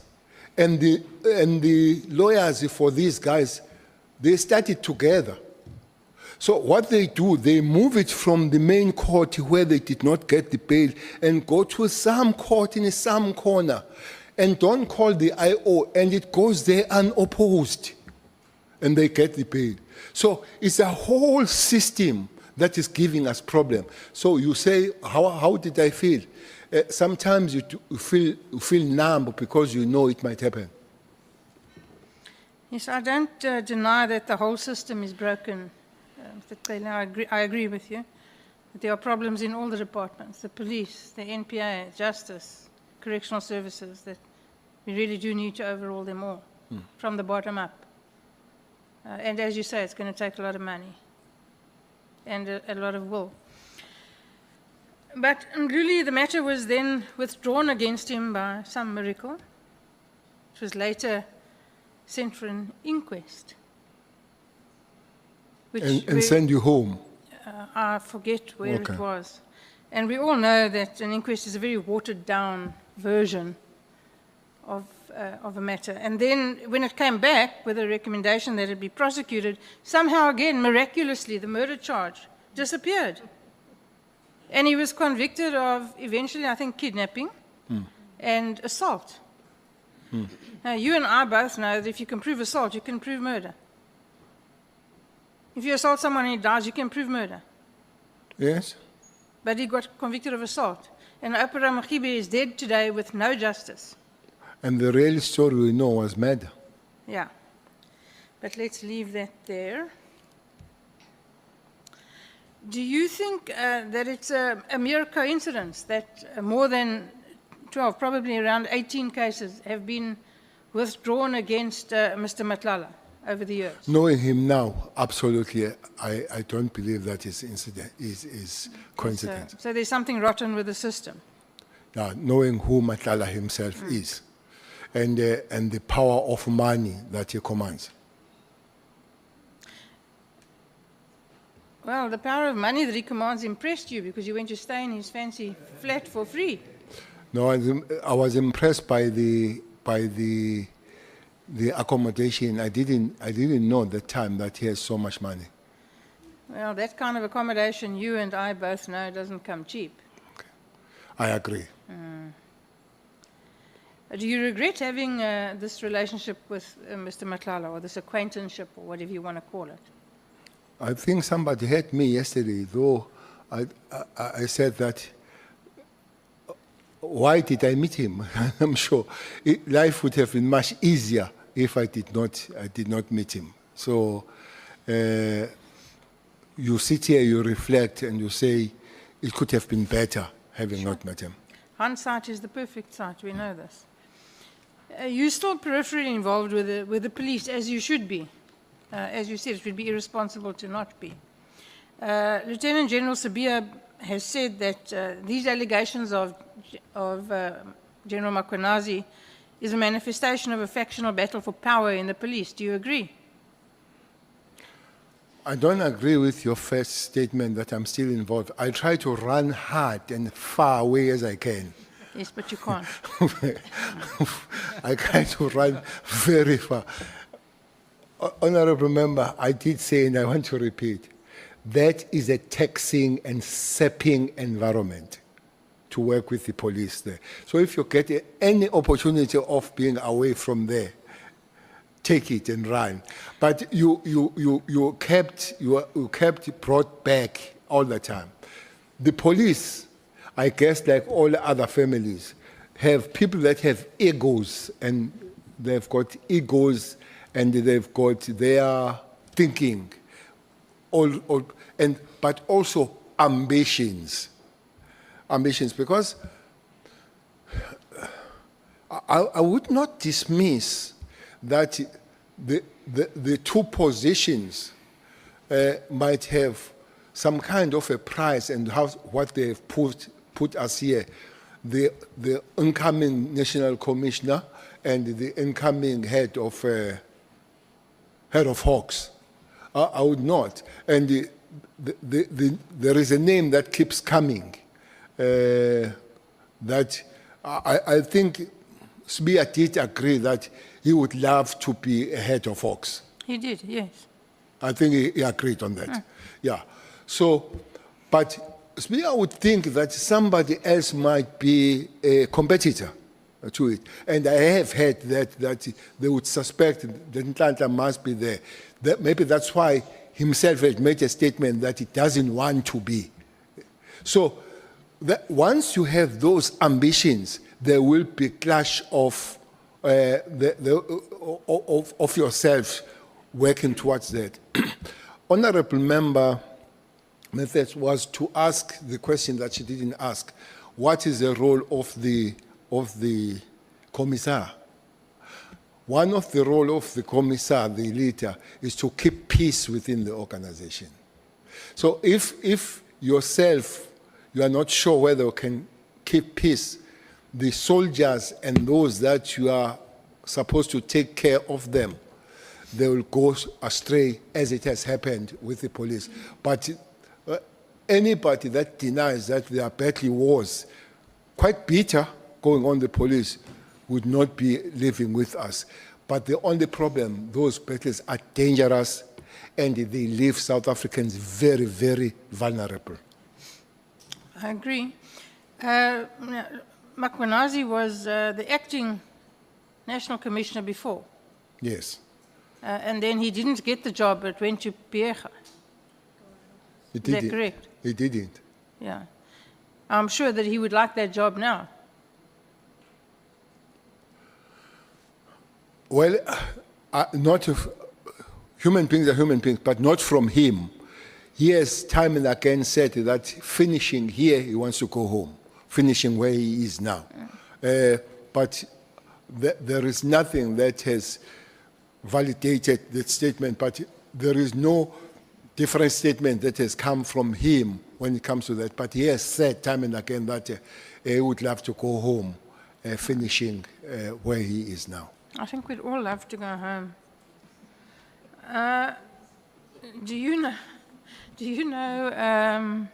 and the lawyers for these guys, they started together. So what they do, they move it from the main court where they did not get the bail and go to some court in some corner and don't call the IO, and it goes there unopposed and they get the bail. So it's a whole system that is giving us problem. So you say, how did I feel? Sometimes you feel numb because you know it might happen. Yes, I don't deny that the whole system is broken. Mr. Cele, I agree with you. That there are problems in all the departments, the police, the NPA, justice, correctional services, that we really do need to overhaul them all from the bottom up. And as you say, it's going to take a lot of money and a lot of will. But really, the matter was then withdrawn against him by some miracle. It was later sent for an inquest. And send you home? I forget where it was. And we all know that an inquest is a very watered-down version of a matter. And then when it came back with a recommendation that it be prosecuted, somehow again, miraculously, the murder charge disappeared. And he was convicted of, eventually, I think, kidnapping and assault. Now, you and I both know that if you can prove assault, you can prove murder. If you assault someone and he dies, you can prove murder. Yes? But he got convicted of assault. And Opera Makibe is dead today with no justice. And the real story we know was murder. Yeah. But let's leave that there. Do you think that it's a mere coincidence that more than 12, probably around 18 cases have been withdrawn against Mr. Matlala over the years? Knowing him now, absolutely, I don't believe that is incident is coincidence. So there's something rotten with the system. Now, knowing who Matlala himself is, and the power of money that he commands. Well, the power of money that he commands impressed you because you went to stay in his fancy flat for free. No, I was impressed by the accommodation. I didn't know at the time that he has so much money. Well, that kind of accommodation, you and I both know, doesn't come cheap. I agree. Do you regret having this relationship with Mr. Matlala, or this acquaintanceship, or whatever you want to call it? I think somebody heard me yesterday, though I said that, why did I meet him? I'm sure life would have been much easier if I did not meet him. So you sit here, you reflect, and you say, it could have been better having not met him. Hindsight is the perfect sight, we know this. You're still peripherally involved with the police, as you should be. As you said, it would be irresponsible to not be. Lieutenant General Sabia has said that these allegations of General Makwenazi is a manifestation of a factional battle for power in the police. Do you agree? I don't agree with your first statement that I'm still involved. I try to run hard and far away as I can. Yes, but you can't. I try to run very far. Honorable Member, I did say, and I want to repeat, that is a taxing and sapping environment to work with the police there. So if you get any opportunity of being away from there, take it and run. But you kept brought back all the time. The police, I guess, like all other families, have people that have egos, and they've got egos, and they've got their thinking, but also ambitions. Ambitions, because I would not dismiss that the two positions might have some kind of a price, and what they've put us here, the incoming national commissioner and the incoming head of Hawks. I would not. And there is a name that keeps coming that I think Sbia did agree that he would love to be a head of Hawks. He did, yes. I think he agreed on that. Yeah. So, but Sbia would think that somebody else might be a competitor to it. And I have heard that they would suspect that Nhlanhla must be there. Maybe that's why himself has made a statement that he doesn't want to be. So once you have those ambitions, there will be clash of yourself working towards that. Honorable Member Method's was to ask the question that she didn't ask. What is the role of the commissar? One of the role of the commissar, the leader, is to keep peace within the organization. So if yourself, you are not sure whether you can keep peace, the soldiers and those that you are supposed to take care of them, they will go astray, as it has happened with the police. But anybody that denies that there are petty wars, quite bitter, going on the police, would not be living with us. But the only problem, those battles are dangerous, and they leave South Africans very, very vulnerable. I agree. Makwenazi was the acting National Commissioner before, Yes. and then he didn't get the job, but went to Piega. He Is that didn't. correct? He didn't. Yeah. I'm sure that he would like that job now. Well, not if, human beings are human beings, but not from him. He has time and again said that finishing here, he wants to go home, finishing where he is now. But there is nothing that has validated that statement, but there is no different statement that has come from him when it comes to that. But he has said time and again that he would love to go home, finishing where he is now. I think we'd all love to go home. Do you know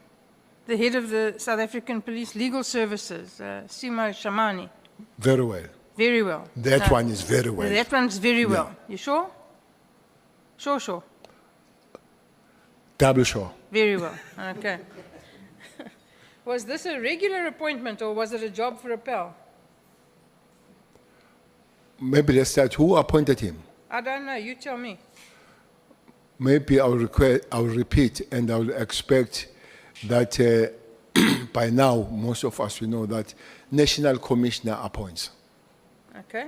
the head of the South African Police Legal Services, Simo Shamani? Very well. Very well. That one is very well. That one's very well. You sure? Sure. Double sure. Very well. Okay. Was this a regular appointment or was it a job for a pal? Maybe let's start. Who appointed him? I don't know. You tell me. Maybe I'll repeat, and I'll expect that by now, most of us will know that National Commissioner appoints. Okay.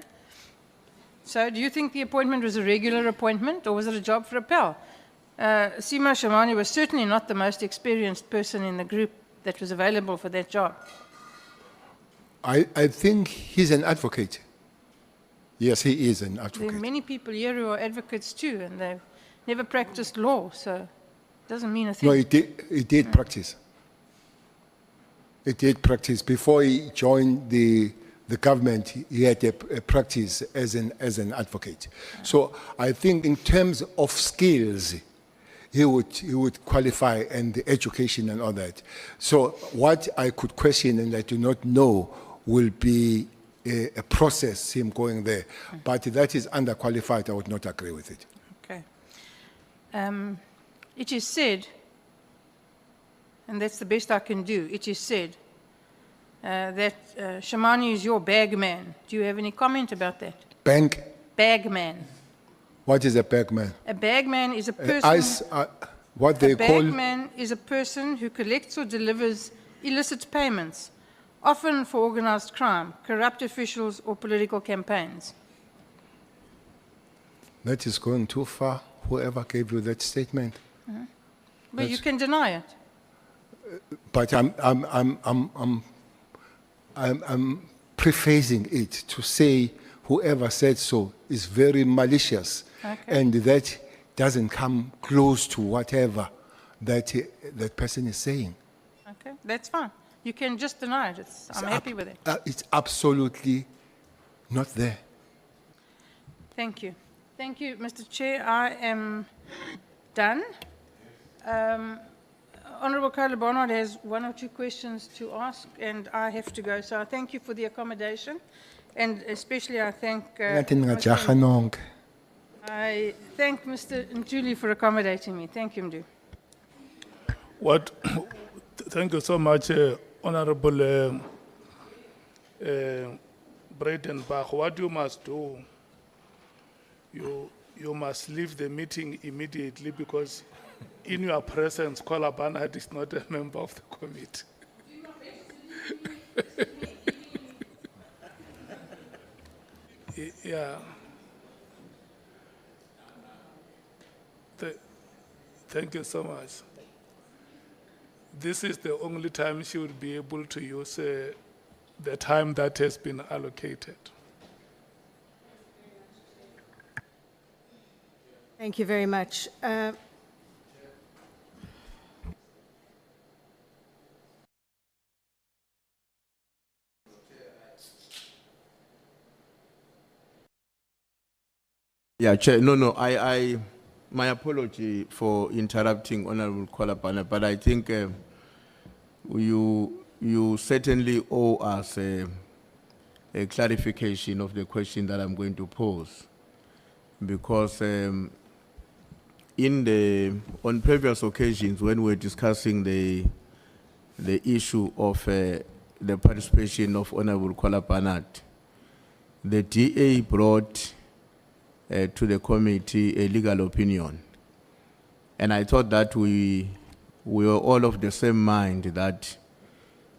So do you think the appointment was a regular appointment or was it a job for a pal? Simo Shamani was certainly not the most experienced person in the group that was available for that job. I think he's an advocate. Yes, he is an There are advocate. many people here who are advocates too, and they've never practiced law, so it doesn't mean a thing. No, he did practice. He did practice. Before he joined the government, he had a practice as an advocate. So I think in terms of skills, he would qualify, and the education and all that. So what I could question and I do not know will be a process, him going there. But that is underqualified, I would not agree with it. Okay. It is said, and that's the best I can do, it is said that Shamani is your bag man. Do you have any comment about that? Bank, Bag man. what is a bagman? A bag man is a person. What they A call, bagman is a person who collects or delivers illicit payments, often for organized crime, corrupt officials, or political campaigns. that is going too far, whoever gave you that statement. But you can deny it. But I'm prefacing it to say whoever said so is very malicious, Okay. and that doesn't come close to whatever that person is saying. Okay, that's fine. You can just deny it. I'm happy with it. It's absolutely not there. Thank you. Thank you, Mr. Chair. I am done. Honourable Carla Barnard has one or two questions to ask, and I have to go. So I thank you for the accommodation, and especially I thank I thank Mr. Ntuli for accommodating me. Thank you, Mdu. Thank you so much, Honorable Breitenbach. What you must do, you must leave the meeting immediately, because in your presence, Kola Barnard is not a member of the committee. Yeah. Thank you so much. This is the only time she would be able to use the time that has been allocated. Thank you very much. Yeah, Chair, my apology for interrupting Honorable Kwalapana, but I think you certainly owe us a clarification of the question that I'm going to pose. Because on previous occasions when we're discussing the issue of the participation of Honorable Kola Barnett, the DA brought to the committee a legal opinion. And I thought that we were all of the same mind that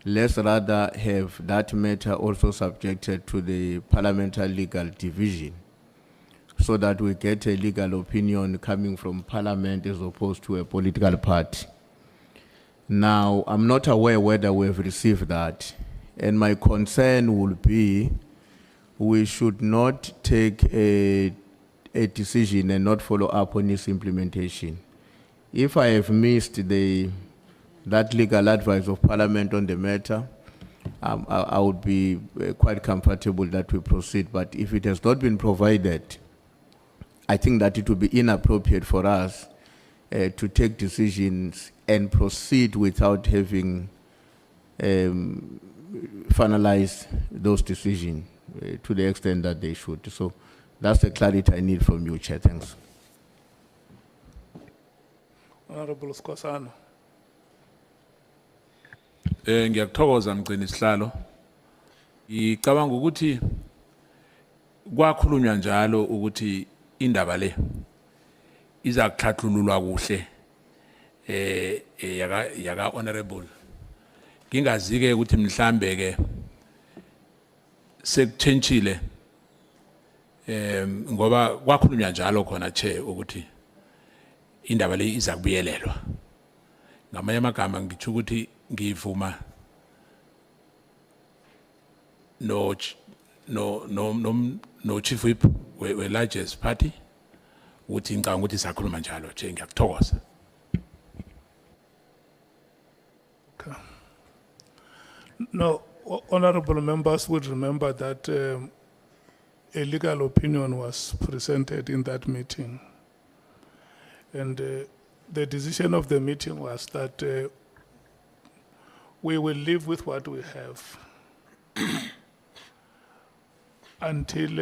let's rather have that matter also subjected to the Parliamentary Legal Division so that we get a legal opinion coming from Parliament as opposed to a political party. Now, I'm not aware whether we've received that, and my concern will be we should not take a decision and not follow up on its implementation. If I have missed that legal advice of Parliament on the matter, I would be quite comfortable that we proceed. But if it has not been provided, I think that it would be inappropriate for us to take decisions and proceed without having finalized those decisions to the extent that they should. So that's the clarity I need from you, Chair. Thanks. Honorable Skosana. Ngiyakuthokoza mgcini isihlalo. Ngicabanga ukuthi kwakhulunywa njalo ukuthi indaba le iza kuhlathululwa kuhle yaka honorable. Ngingazike ukuthi mhlambe ke sekuchentshile ngoba kwakhulunywa njalo khona Chair ukuthi indaba le iza kubuyelelwa. Ngamanye amagama ngithi ukuthi ngivuma no chief whip we largest party uthi ngicabanga ukuthi sakhuluma njalo nje ngiyakuthokoza. Okay. No, honorable members would remember that a legal opinion was presented in that meeting, and the decision of the meeting was that we will live with what we have until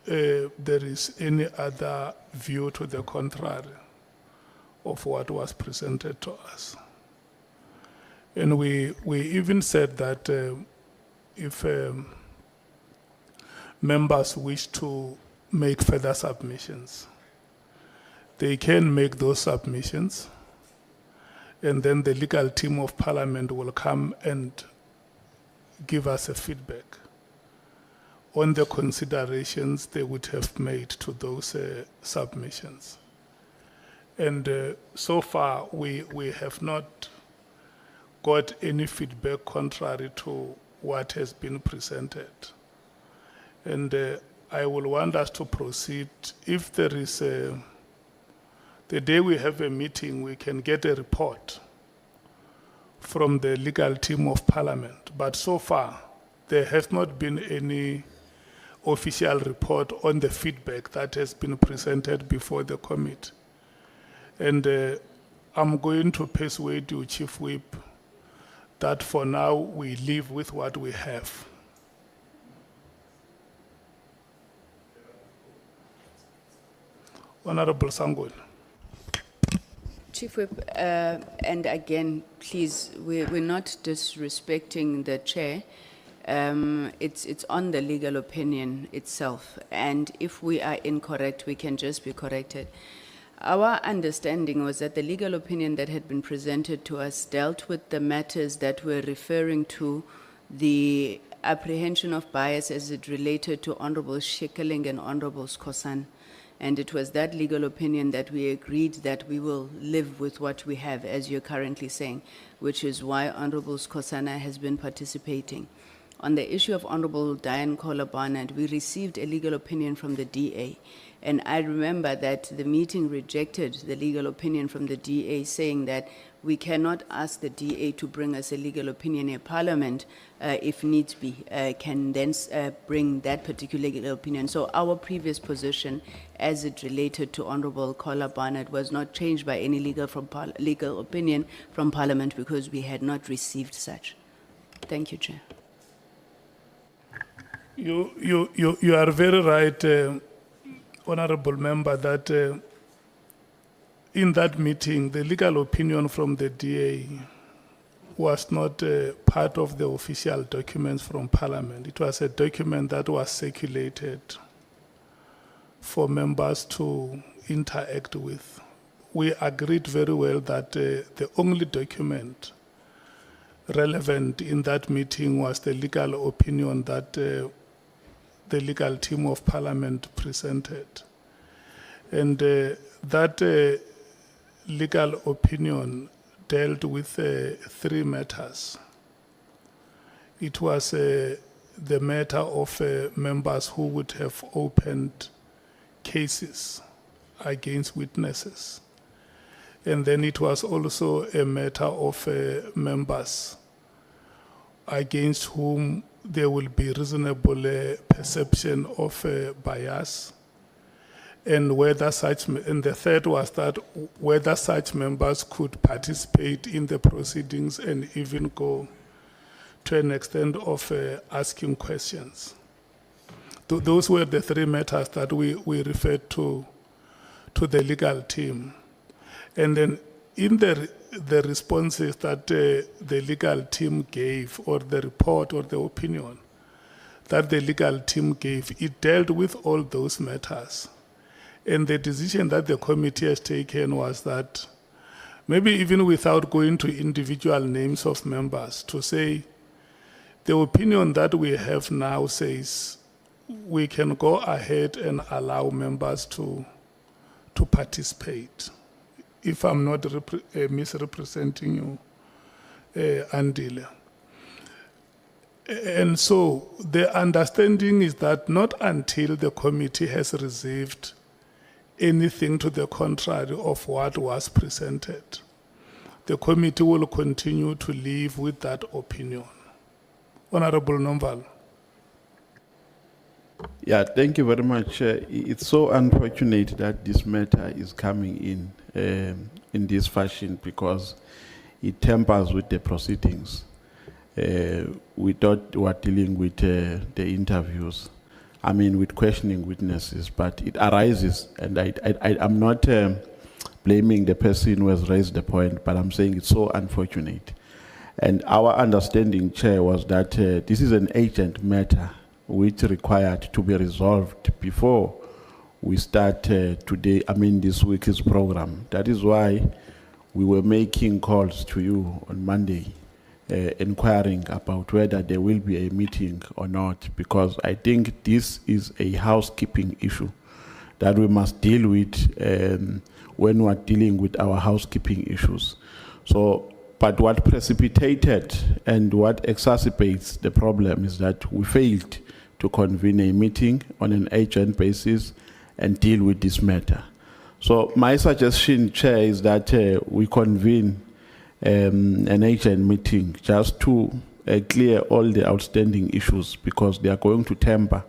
there is any other view to the contrary of what was presented to us. And we even said that if members wish to make further submissions, they can make those submissions, and then the legal team of Parliament will come and give us a feedback on the considerations they would have made to those submissions. And so far, we have not got any feedback contrary to what has been presented. And I will want us to proceed. If there is the day we have a meeting, we can get a report from the legal team of Parliament. But so far, there has not been any official report on the feedback that has been presented before the committee. And I'm going to persuade you, Chief Whip, that for now we live with what we have. Honorable Sangol. Chief Whip, and again, please, we're not disrespecting the chair. It's on the legal opinion itself, and if we are incorrect, we can just be corrected. Our understanding was that the legal opinion that had been presented to us dealt with the matters that were referring to the apprehension of bias as it related to Honorable Shikeling and Honorable Skosan. And it was that legal opinion that we agreed that we will live with what we have, as you're currently saying, which is why Honorable Skosana has been participating. On the issue of Honorable Diane Kola Barnett, we received a legal opinion from the DA. And I remember that the meeting rejected the legal opinion from the DA, saying that we cannot ask the DA to bring us a legal opinion in Parliament if needs be, can then bring that particular legal opinion. So our previous position as it related to Honorable Kola Barnett was not changed by any legal opinion from Parliament because we had not received such. Thank you, Chair. You are very right, Honorable Member, that in that meeting, the legal opinion from the DA was not part of the official documents from Parliament. It was a document that was circulated for members to interact with. We agreed very well that the only document relevant in that meeting was the legal opinion that the legal team of Parliament presented. And that legal opinion dealt with 3 matters. It was the matter of members who would have opened cases against witnesses. And then it was also a matter of members against whom there will be reasonable perception of bias, and whether such, and the third was that whether such members could participate in the proceedings and even go to an extent of asking questions. Those were the 3 matters that we referred to the legal team. And then in the responses that the legal team gave, or the report or the opinion that the legal team gave, it dealt with all those matters. And the decision that the committee has taken was that, maybe even without going to individual names of members, to say the opinion that we have now says we can go ahead and allow members to participate. If I'm not misrepresenting you, Andile. And so the understanding is that not until the committee has received anything to the contrary of what was presented, the committee will continue to live with that opinion. Honorable Nomval. Yeah, thank you very much. It's so unfortunate that this matter is coming in this fashion, because it tampers with the proceedings. We thought we were dealing with the interviews, with questioning witnesses, but it arises, and I'm not blaming the person who has raised the point, but I'm saying it's so unfortunate. And our understanding, Chair, was that this is an urgent matter which required to be resolved before we start this week's program. That is why we were making calls to you on Monday, inquiring about whether there will be a meeting or not, because I think this is a housekeeping issue that we must deal with when we are dealing with our housekeeping issues. So, but what precipitated and what exacerbates the problem is that we failed to convene a meeting on an urgent basis and deal with this matter. So my suggestion, Chair, is that we convene an urgent meeting just to clear all the outstanding issues, because they are going to temper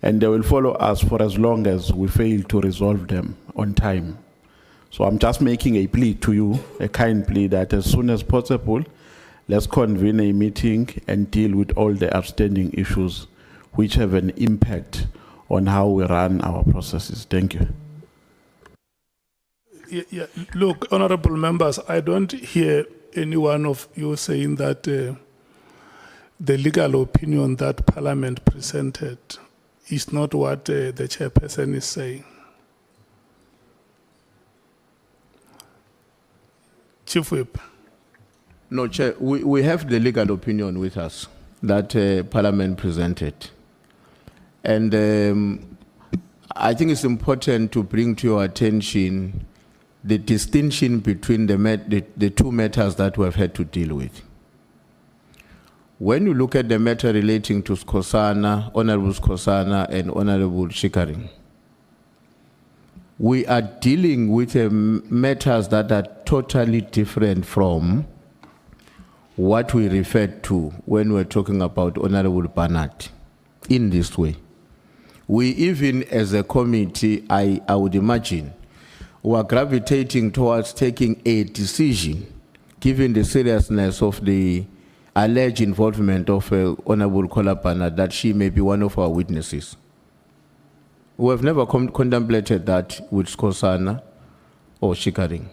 and they will follow us for as long as we fail to resolve them on time. So I'm just making a plea to you, a kind plea, that as soon as possible, let's convene a meeting and deal with all the outstanding issues which have an impact on how we run our processes. Thank you. Yeah. Look, honorable members, I don't hear any one of you saying that the legal opinion that Parliament presented is not what the chairperson is saying. Chief Whip. No, Chair, we have the legal opinion with us that Parliament presented. And I think it's important to bring to your attention the distinction between the 2 matters that we have had to deal with. When you look at the matter relating to Skosana, Honorable Skosana and Honorable Shikaring, we are dealing with matters that are totally different from what we referred to when we're talking about Honorable Barnard in this way. We even, as a committee, I would imagine, were gravitating towards taking a decision, given the seriousness of the alleged involvement of Honorable Kola Barnard, that she may be one of our witnesses. We have never contemplated that with Skosana or Shikaring.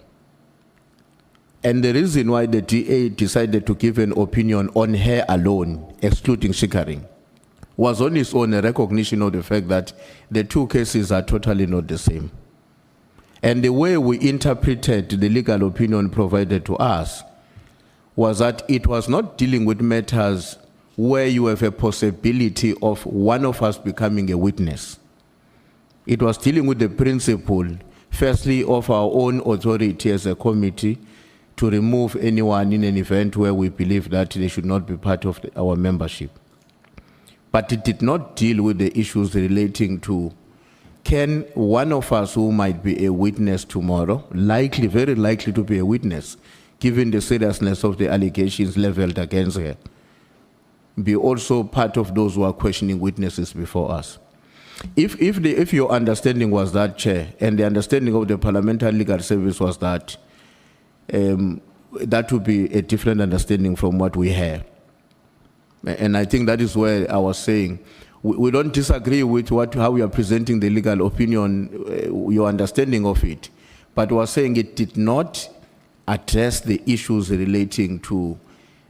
And the reason why the DA decided to give an opinion on her alone, excluding Shikering, was on its own a recognition of the fact that the two cases are totally not the same. And the way we interpreted the legal opinion provided to us was that it was not dealing with matters where you have a possibility of one of us becoming a witness. It was dealing with the principle, firstly, of our own authority as a committee to remove anyone in an event where we believe that they should not be part of our membership. But it did not deal with the issues relating to, can one of us who might be a witness tomorrow, likely, very likely to be a witness, given the seriousness of the allegations leveled against her, be also part of those who are questioning witnesses before us? If your understanding was that, Chair, and the understanding of the Parliamentary Legal Service was that, that would be a different understanding from what we have. And I think that is where I was saying, we don't disagree with how you are presenting the legal opinion, your understanding of it, but we are saying it did not address the issues relating to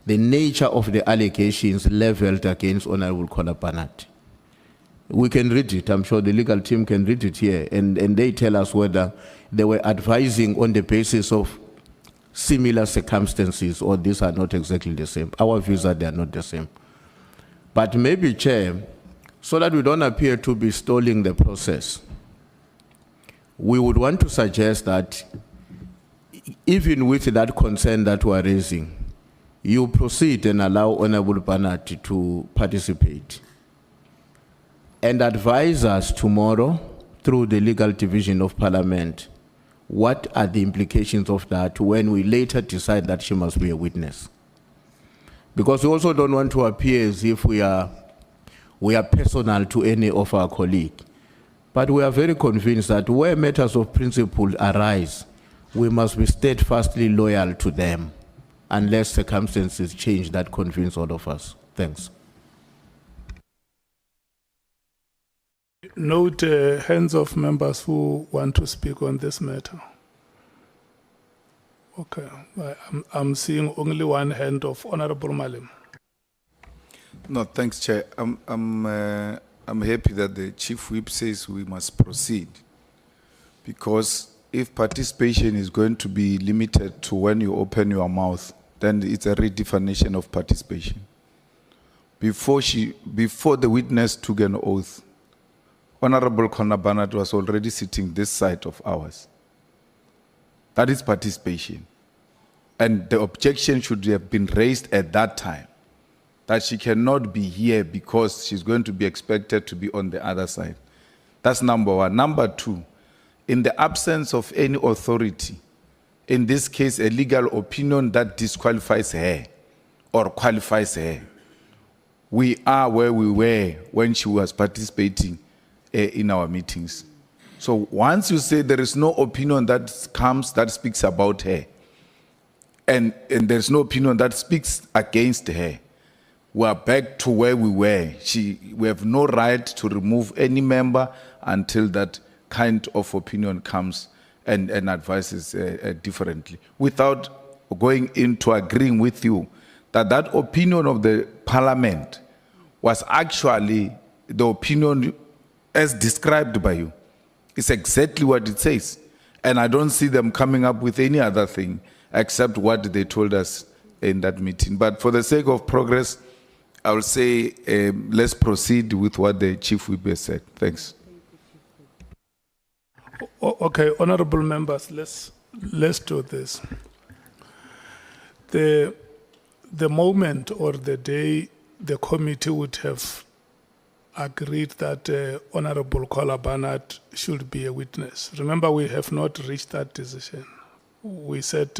the nature of the allegations leveled against Honorable Kola Barnett. We can read it. I'm sure the legal team can read it here, and they tell us whether they were advising on the basis of similar circumstances or these are not exactly the same. Our views are they are not the same. But maybe, Chair, so that we don't appear to be stalling the process, we would want to suggest that even with that concern that we are raising, you proceed and allow Honorable Barnett to participate and advise us tomorrow through the legal division of Parliament what are the implications of that when we later decide that she must be a witness. Because we also don't want to appear as if we are personal to any of our colleagues. But we are very convinced that where matters of principle arise, we must be steadfastly loyal to them unless circumstances change that convince all of us. Thanks. Note hands of members who want to speak on this matter. Okay, I'm seeing only one hand of Honorable Malim. No, thanks, Chair. I'm happy that the Chief Whip says we must proceed, because if participation is going to be limited to when you open your mouth, then it's a redefinition of participation. Before the witness took an oath, Honorable Kola Barnett was already sitting this side of ours. That is participation. And the objection should have been raised at that time, that she cannot be here because she's going to be expected to be on the other side. That's number one. Number two, in the absence of any authority, in this case, a legal opinion that disqualifies her or qualifies her, we are where we were when she was participating in our meetings. So once you say there is no opinion that comes that speaks about her, and there's no opinion that speaks against her, we are back to where we were. We have no right to remove any member until that kind of opinion comes and advises differently, without going into agreeing with you that that opinion of the Parliament was actually the opinion as described by you. It's exactly what it says. And I don't see them coming up with any other thing except what they told us in that meeting. But for the sake of progress, I will say let's proceed with what the Chief Whip has said. Thanks. Okay, honorable members, let's do this. The moment or the day the committee would have agreed that Honorable Kola Barnett should be a witness. Remember, we have not reached that decision. We said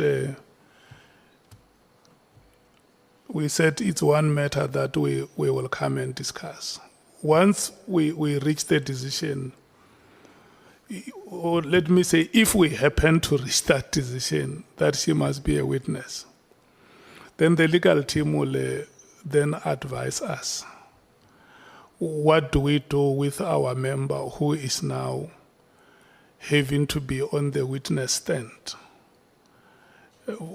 it's one matter that we will come and discuss. Once we reach the decision, or let me say, if we happen to reach that decision that she must be a witness, then the legal team will then advise us. What do we do with our member who is now having to be on the witness stand?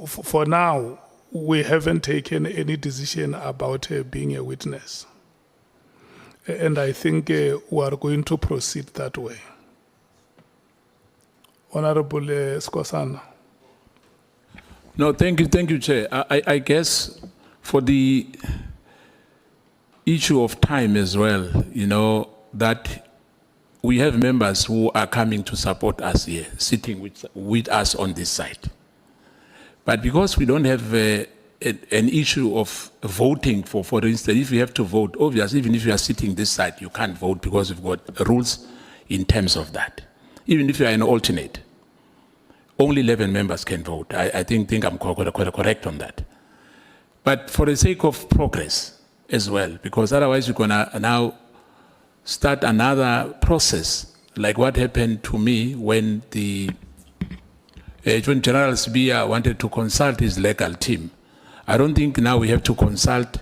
For now, we haven't taken any decision about being a witness. And I think we are going to proceed that way. Honorable Skosana. No, thank you, Chair. I guess for the issue of time as well, you know, that we have members who are coming to support us here, sitting with us on this side. But because we don't have an issue of voting for instance, if you have to vote, obviously, even if you are sitting this side, you can't vote because we've got rules in terms of that. Even if you are an alternate, only 11 members can vote. I think I'm correct on that. But for the sake of progress as well, because otherwise we're gonna now start another process, like what happened to me when when General Sibia wanted to consult his legal team. I don't think now we have to consult,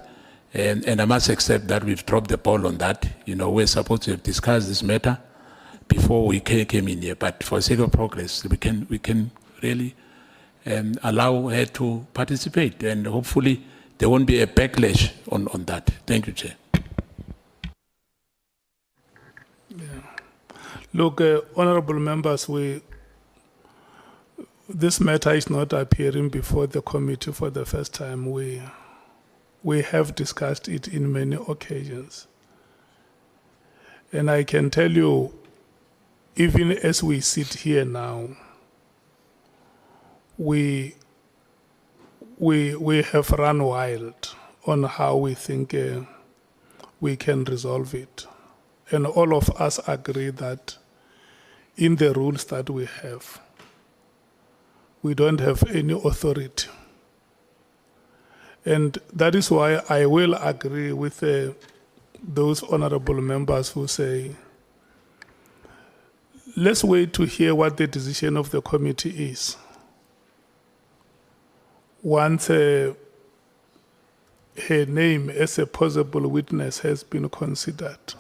and I must accept that we've dropped the ball on that. You know, we're supposed to have discussed this matter before we came in here, but for the sake of progress, we can really allow her to participate, and hopefully there won't be a backlash on that. Thank you, Chair. Look, honorable members, this matter is not appearing before the committee for the first time. We have discussed it in many occasions. And I can tell you, even as we sit here now, we have run wild on how we think we can resolve it. And all of us agree that in the rules that we have, we don't have any authority. And that is why I will agree with those honorable members who say, let's wait to hear what the decision of the committee is. Once her name as a possible witness has been considered.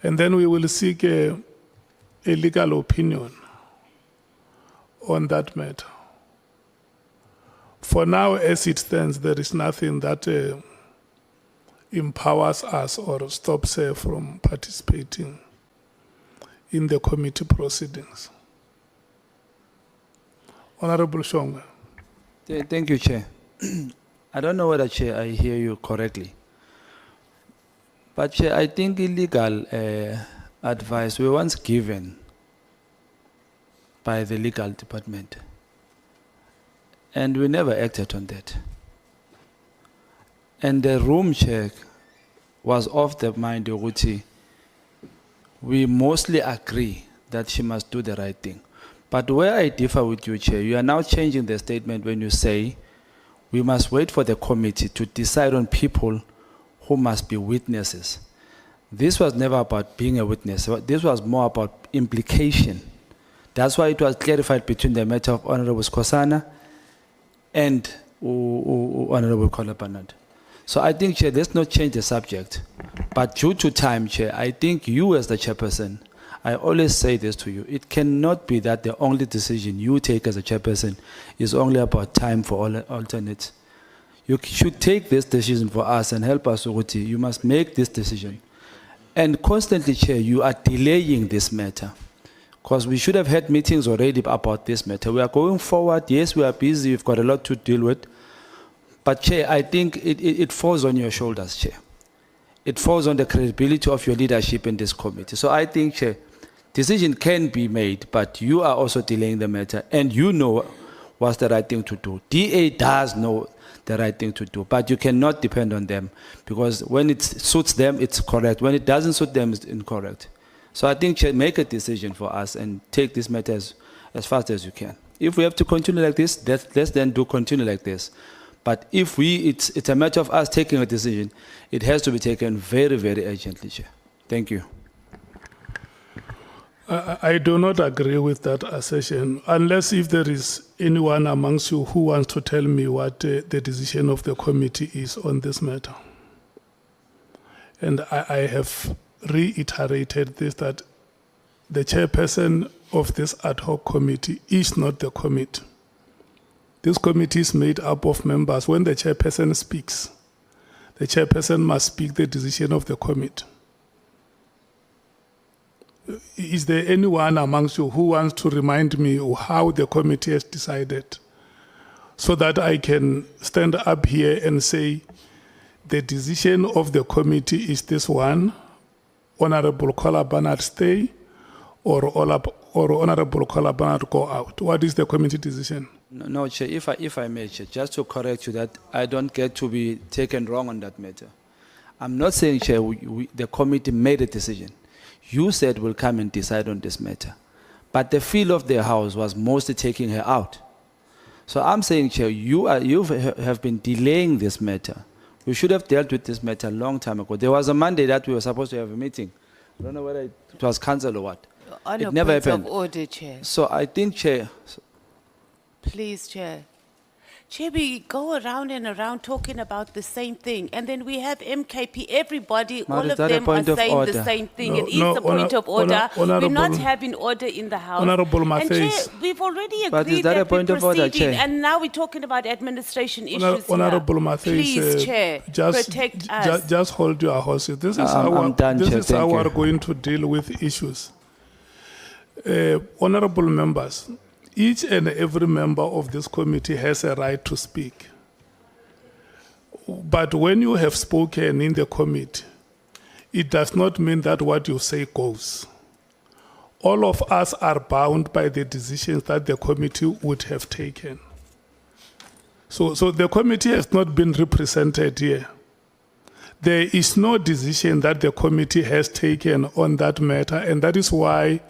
And then we will seek a legal opinion on that matter. For now, as it stands, there is nothing that empowers us or stops her from participating in the committee proceedings. Honorable Shonga. Thank you, Chair. I don't know whether, Chair, I hear you correctly. But, Chair, I think illegal advice were once given by the legal department. And we never acted on that. And the room check was of the mind of Uti. We mostly agree that she must do the right thing. But where I differ with you, Chair, you are now changing the statement when you say we must wait for the committee to decide on people who must be witnesses. This was never about being a witness. This was more about implication. That's why it was clarified between the matter of Honorable Skosana and Honorable Kolapanad. So I think, Chair, let's not change the subject. But due to time, Chair, I think you as the chairperson, I always say this to you, it cannot be that the only decision you take as a chairperson is only about time for all alternates. You should take this decision for us and help us, Uguti. You must make this decision. And constantly, Chair, you are delaying this matter. Because we should have had meetings already about this matter. We are going forward. Yes, we are busy. We've got a lot to deal with. But, Chair, I think it falls on your shoulders, Chair. It falls on the credibility of your leadership in this committee. So I think, Chair, decision can be made, but you are also delaying the matter. And you know what's the right thing to do. DA does know the right thing to do, but you cannot depend on them. Because when it suits them, it's correct. When it doesn't suit them, it's incorrect. So I think, Chair, make a decision for us and take this matter as fast as you can. If we have to continue like this, let's then continue like this. But if it's a matter of us taking a decision, it has to be taken very, very urgently, Chair. Thank you. I do not agree with that assertion, unless if there is anyone amongst you who wants to tell me what the decision of the committee is on this matter. And I have reiterated this, that the chairperson of this ad hoc committee is not the committee. This committee is made up of members. When the chairperson speaks, the chairperson must speak the decision of the committee. Is there anyone amongst you who wants to remind me how the committee has decided, so that I can stand up here and say, the decision of the committee is this one, Honorable Kola Barnard stay, or Honorable Kola Barnard go out? What is the committee decision? No, Chair, if I may, Chair, just to correct you that I don't get to be taken wrong on that matter. I'm not saying, Chair, the committee made a decision. You said we'll come and decide on this matter. But the feel of the House was mostly taking her out. So I'm saying, Chair, you have been delaying this matter. We should have dealt with this matter a long time ago. There was a Monday that we were supposed to have a meeting. I don't know whether it was cancelled or what. It never happened. Of order, Chair. So I think, Chair, Please, Chair. Chair, we go around and around talking about the same thing, and then we have MKP, everybody, Ma, all is of that a them are point of saying the order? same thing. No, It is no, a point of order. We're not Honourable- having order in the House. Honourable And Chair, Matthys. we've already But is agreed that a that we're point of order, proceeding, Chair? and now we're talking about administration issues here. Honorable Matthys, Please, Chair, protect us. Just hold your horses. This is I'm done, this Chair. is Thank how you. we're going to deal with issues. Honorable members, each and every member of this committee has a right to speak. But when you have spoken in the committee, it does not mean that what you say goes. All of us are bound by the decisions that the committee would have taken. So the committee has not been represented here. There is no decision that the committee has taken on that matter, and that is why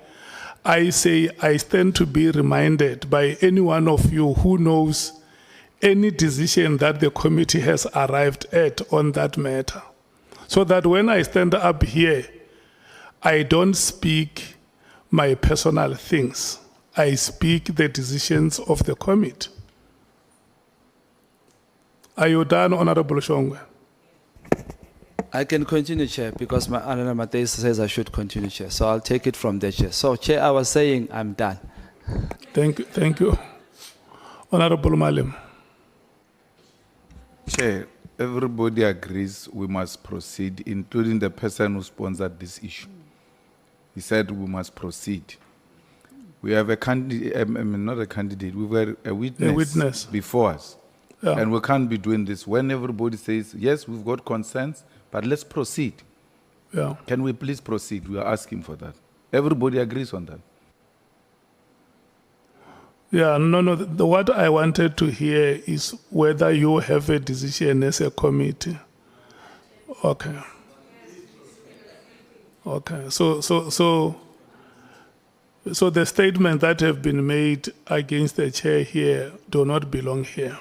I say I stand to be reminded by any one of you who knows any decision that the committee has arrived at on that matter. So that when I stand up here, I don't speak my personal things. I speak the decisions of the committee. Are you done, Honorable Shongwe? I can continue, Chair, because my Honourable Matthys says I should continue, Chair. So I'll take it from there, Chair. So, Chair, I was saying I'm done. Thank you. Honorable Malim. Chair, everybody agrees we must proceed, including the person who sponsored this issue. He said we must proceed. We have a candidate, not a candidate, we've got a witness before us. Yeah. And we can't be doing this. When everybody says, yes, we've got concerns, but let's proceed. Yeah. Can we please proceed? We are asking for that. Everybody agrees on that. Yeah, no, what I wanted to hear is whether you have a decision as a committee. Okay. Okay, so the statements that have been made against the chair here do not belong here.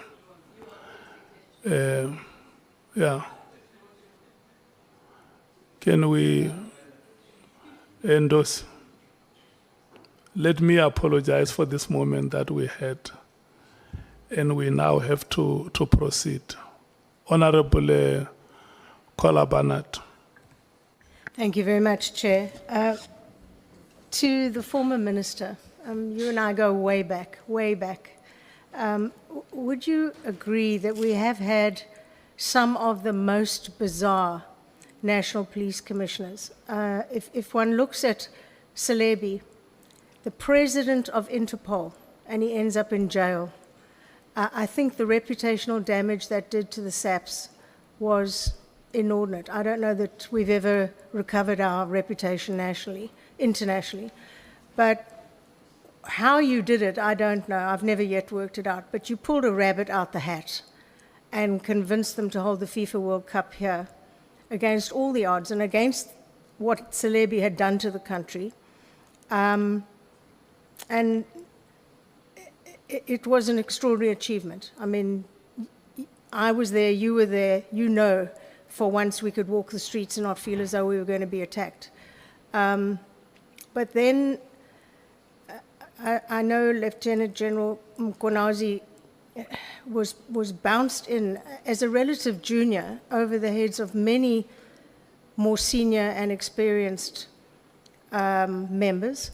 Yeah. Can we endorse? Let me apologize for this moment that we had, and we now have to proceed. Honorable Kola Barnard. Thank you very much, Chair. To the former minister, you and I go way back, way back. Would you agree that we have had some of the most bizarre national police commissioners? If one looks at Celebi, the president of Interpol, and he ends up in jail. I think the reputational damage that did to the SAPS was inordinate. I don't know that we've ever recovered our reputation internationally. But how you did it, I don't know. I've never yet worked it out. But you pulled a rabbit out the hat and convinced them to hold the FIFA World Cup here against all the odds and against what Celebi had done to the country. And it was an extraordinary achievement. I mean, I was there, you were there, you know, for once we could walk the streets and not feel as though we were going to be attacked. But then I know Lieutenant General Mkonazi was bounced in as a relative junior over the heads of many more senior and experienced members.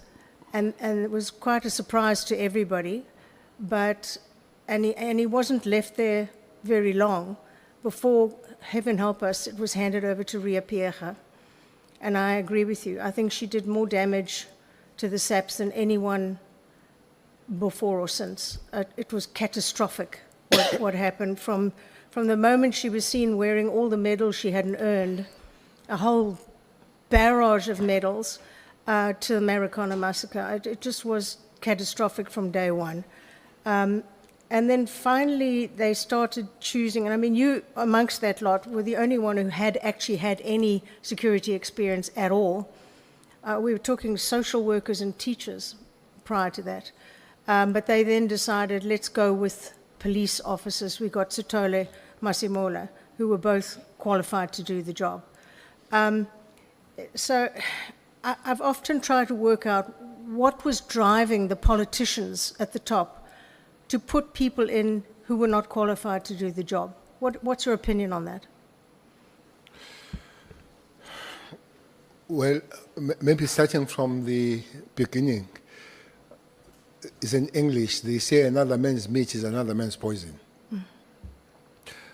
And it was quite a surprise to everybody. But and he wasn't left there very long before, heaven help us, it was handed over to Ria Pierre. And I agree with you. I think she did more damage to the SAPs than anyone before or since. It was catastrophic what happened from the moment she was seen wearing all the medals she hadn't earned, a whole barrage of medals, to the Marikana massacre. It just was catastrophic from day one. And then finally they started choosing, and I mean, you amongst that lot were the only one who had actually had any security experience at all. We were talking social workers and teachers prior to that. But they then decided, let's go with police officers. We got Sitole Masimola, who were both qualified to do the job. So I've often tried to work out what was driving the politicians at the top to put people in who were not qualified to do the job. What's your opinion on that? Well, maybe starting from the beginning, is in English, they say another man's meat is another man's poison.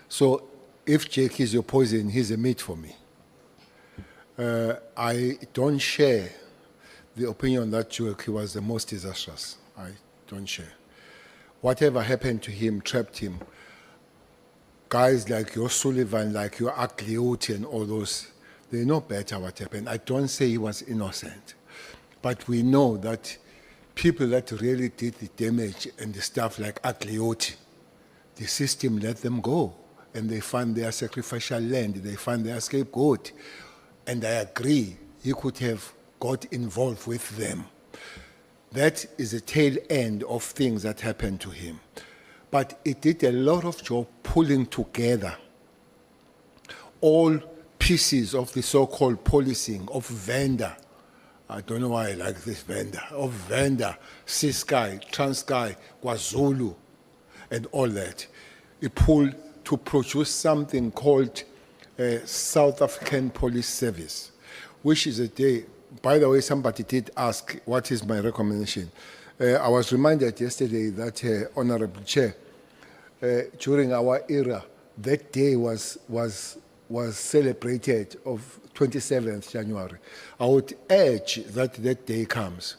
So if Jake is your poison, he's a meat for me. I don't share the opinion that Jake was the most disastrous. I don't share. Whatever happened to him, trapped him. Guys like your Sullivan, like your Aglioti and all those, they know better what happened. I don't say he was innocent, but we know that people that really did the damage and the stuff like Aglioti, the system let them go, and they found their sacrificial land, they found their scapegoat. And I agree, he could have got involved with them. That is the tail end of things that happened to him. But it did a lot of job pulling together all pieces of the so-called policing of vendor. I don't know why I like this vendor, of vendor, Ciskai, Transkai, KwaZulu, and all that. It pulled to produce something called South African Police Service, which is a day. By the way, somebody did ask, what is my recommendation? I was reminded yesterday that, Honorable Chair, during our era, that day was celebrated of 27th January. I would urge that that day comes.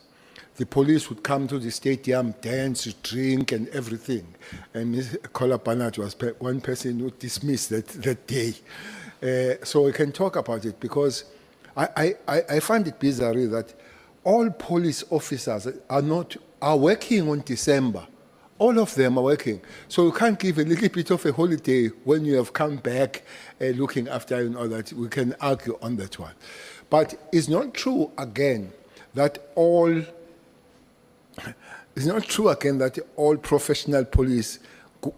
The police would come to the stadium, dance, drink, and everything. And Ms. Kola Panat was one person who dismissed that day. So we can talk about it, because I find it bizarre that all police officers are working on December. All of them are working. So you can't give a little bit of a holiday when you have come back looking after and all that. We can argue on that one. But it's not true again that all professional police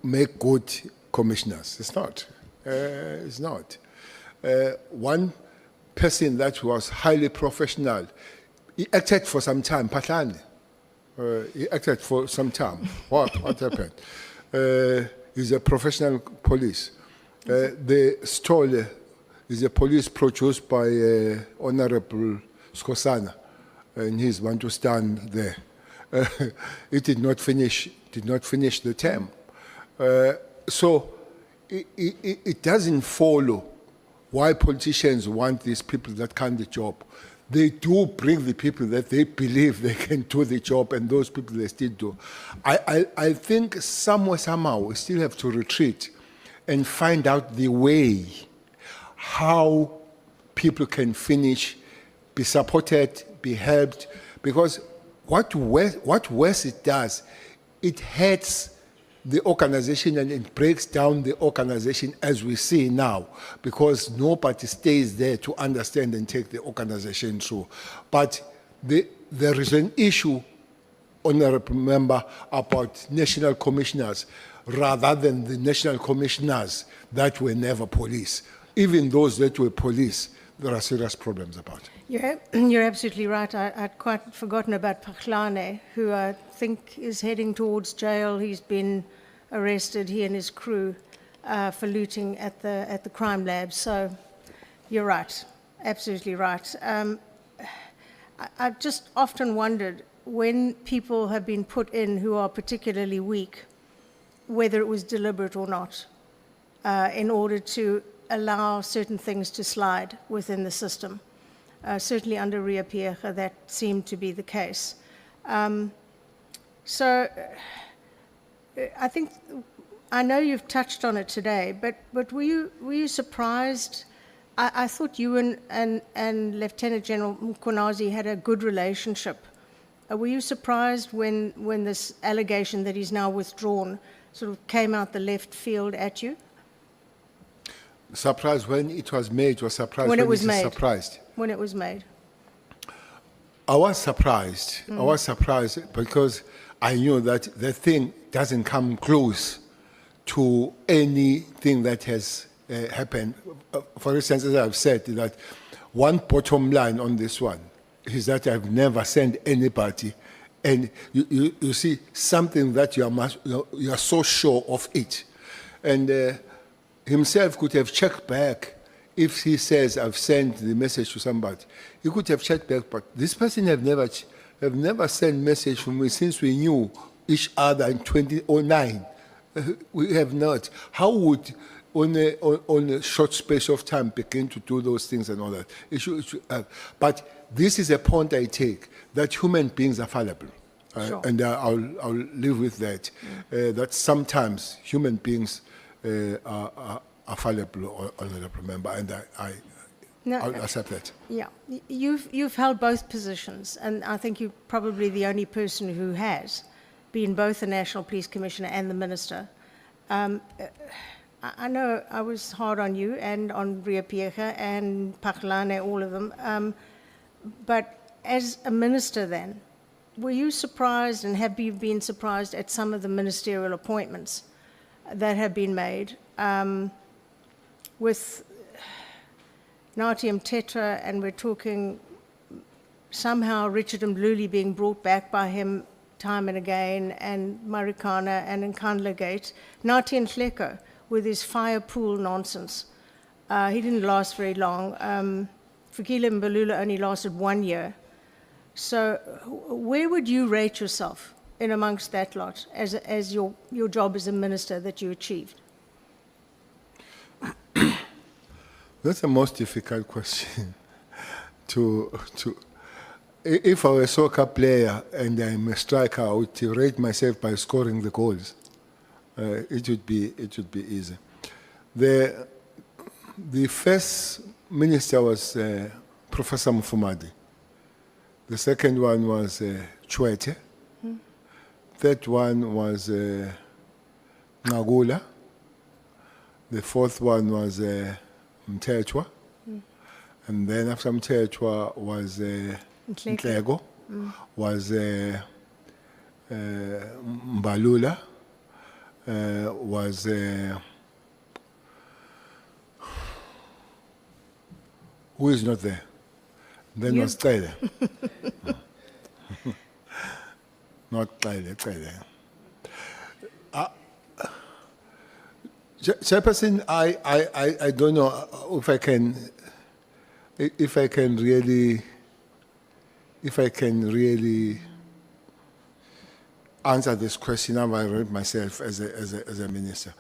make good commissioners. It's not. It's not. One person that was highly professional, he acted for some time, Patlane. He acted for some time. What happened? He's a professional police. The Stole is a police produced by Honorable Skosana, and he's one to stand there. It did not finish the term. So it doesn't follow why politicians want these people that can do the job. They do bring the people that they believe they can do the job, and those people they still do. I think somehow we still have to retreat and find out the way how people can finish, be supported, be helped, because what worse it does, it hurts the organization and it breaks down the organization as we see now, because nobody stays there to understand and take the organization through. But there is an issue, Honorable Member, about national commissioners rather than the national commissioners that were never police. Even those that were police, there are serious problems about it. You're absolutely right. I'd quite forgotten about Patlane, who I think is heading towards jail. He's been arrested, he and his crew, for looting at the crime lab. So you're right, absolutely right. I've just often wondered, when people have been put in who are particularly weak, whether it was deliberate or not, in order to allow certain things to slide within the system. Certainly under Ria Piecha, that seemed to be the case. So I think, I know you've touched on it today, but were you surprised? I thought you and Lieutenant General Mkhwanazi had a good relationship. Were you surprised when this allegation that he's now withdrawn sort of came out the left field at you? Surprised when it was made, or surprised When it was is made. surprised? When it was made. I was surprised. I was surprised because I knew that the thing doesn't come close to anything that has happened. For instance, as I've said, that one bottom line on this one is that I've never sent anybody, and you see something that you are so sure of it, and himself could have checked back. If he says I've sent the message to somebody, he could have checked back. But this person have never sent message from me since we knew each other in 2009. We have not. How would on a short space of time begin to do those things and all that? But this is a point I take, that human beings are fallible. Sure. And I'll live with that. That sometimes human beings are fallible, or honorable member, and I'll accept that. Yeah, you've held both positions, and I think you're probably the only person who has been both the National Police Commissioner and the Minister. I know I was hard on you and on Ria Piecha and Pakhlane, all of them, but as a Minister then, were you surprised, and have you been surprised at some of the ministerial appointments that have been made, with Nathi Mthethwa, and we're talking somehow Richard Mluli being brought back by him time and again, and Marikana and Nkandla Gate, Nathi Nhleko with his fire pool nonsense. He didn't last very long. Fikile Mbalula only lasted 1 year. So where would you rate yourself in amongst that lot as your job as a minister that you achieved? That's the most difficult question. If I were a soccer player and I'm a striker, I would rate myself by scoring the goals. It would be easy. The first minister was Professor Mfumadi. The second one was Chwete. Third one was Ngagula. The fourth one was Mthethwa. And then after Mthethwa was Nhleko, was Mbalula, was who is not there? Then You. was Cele. Not Cele. Chairperson, I don't know if I can really answer this question. I've read myself as a minister.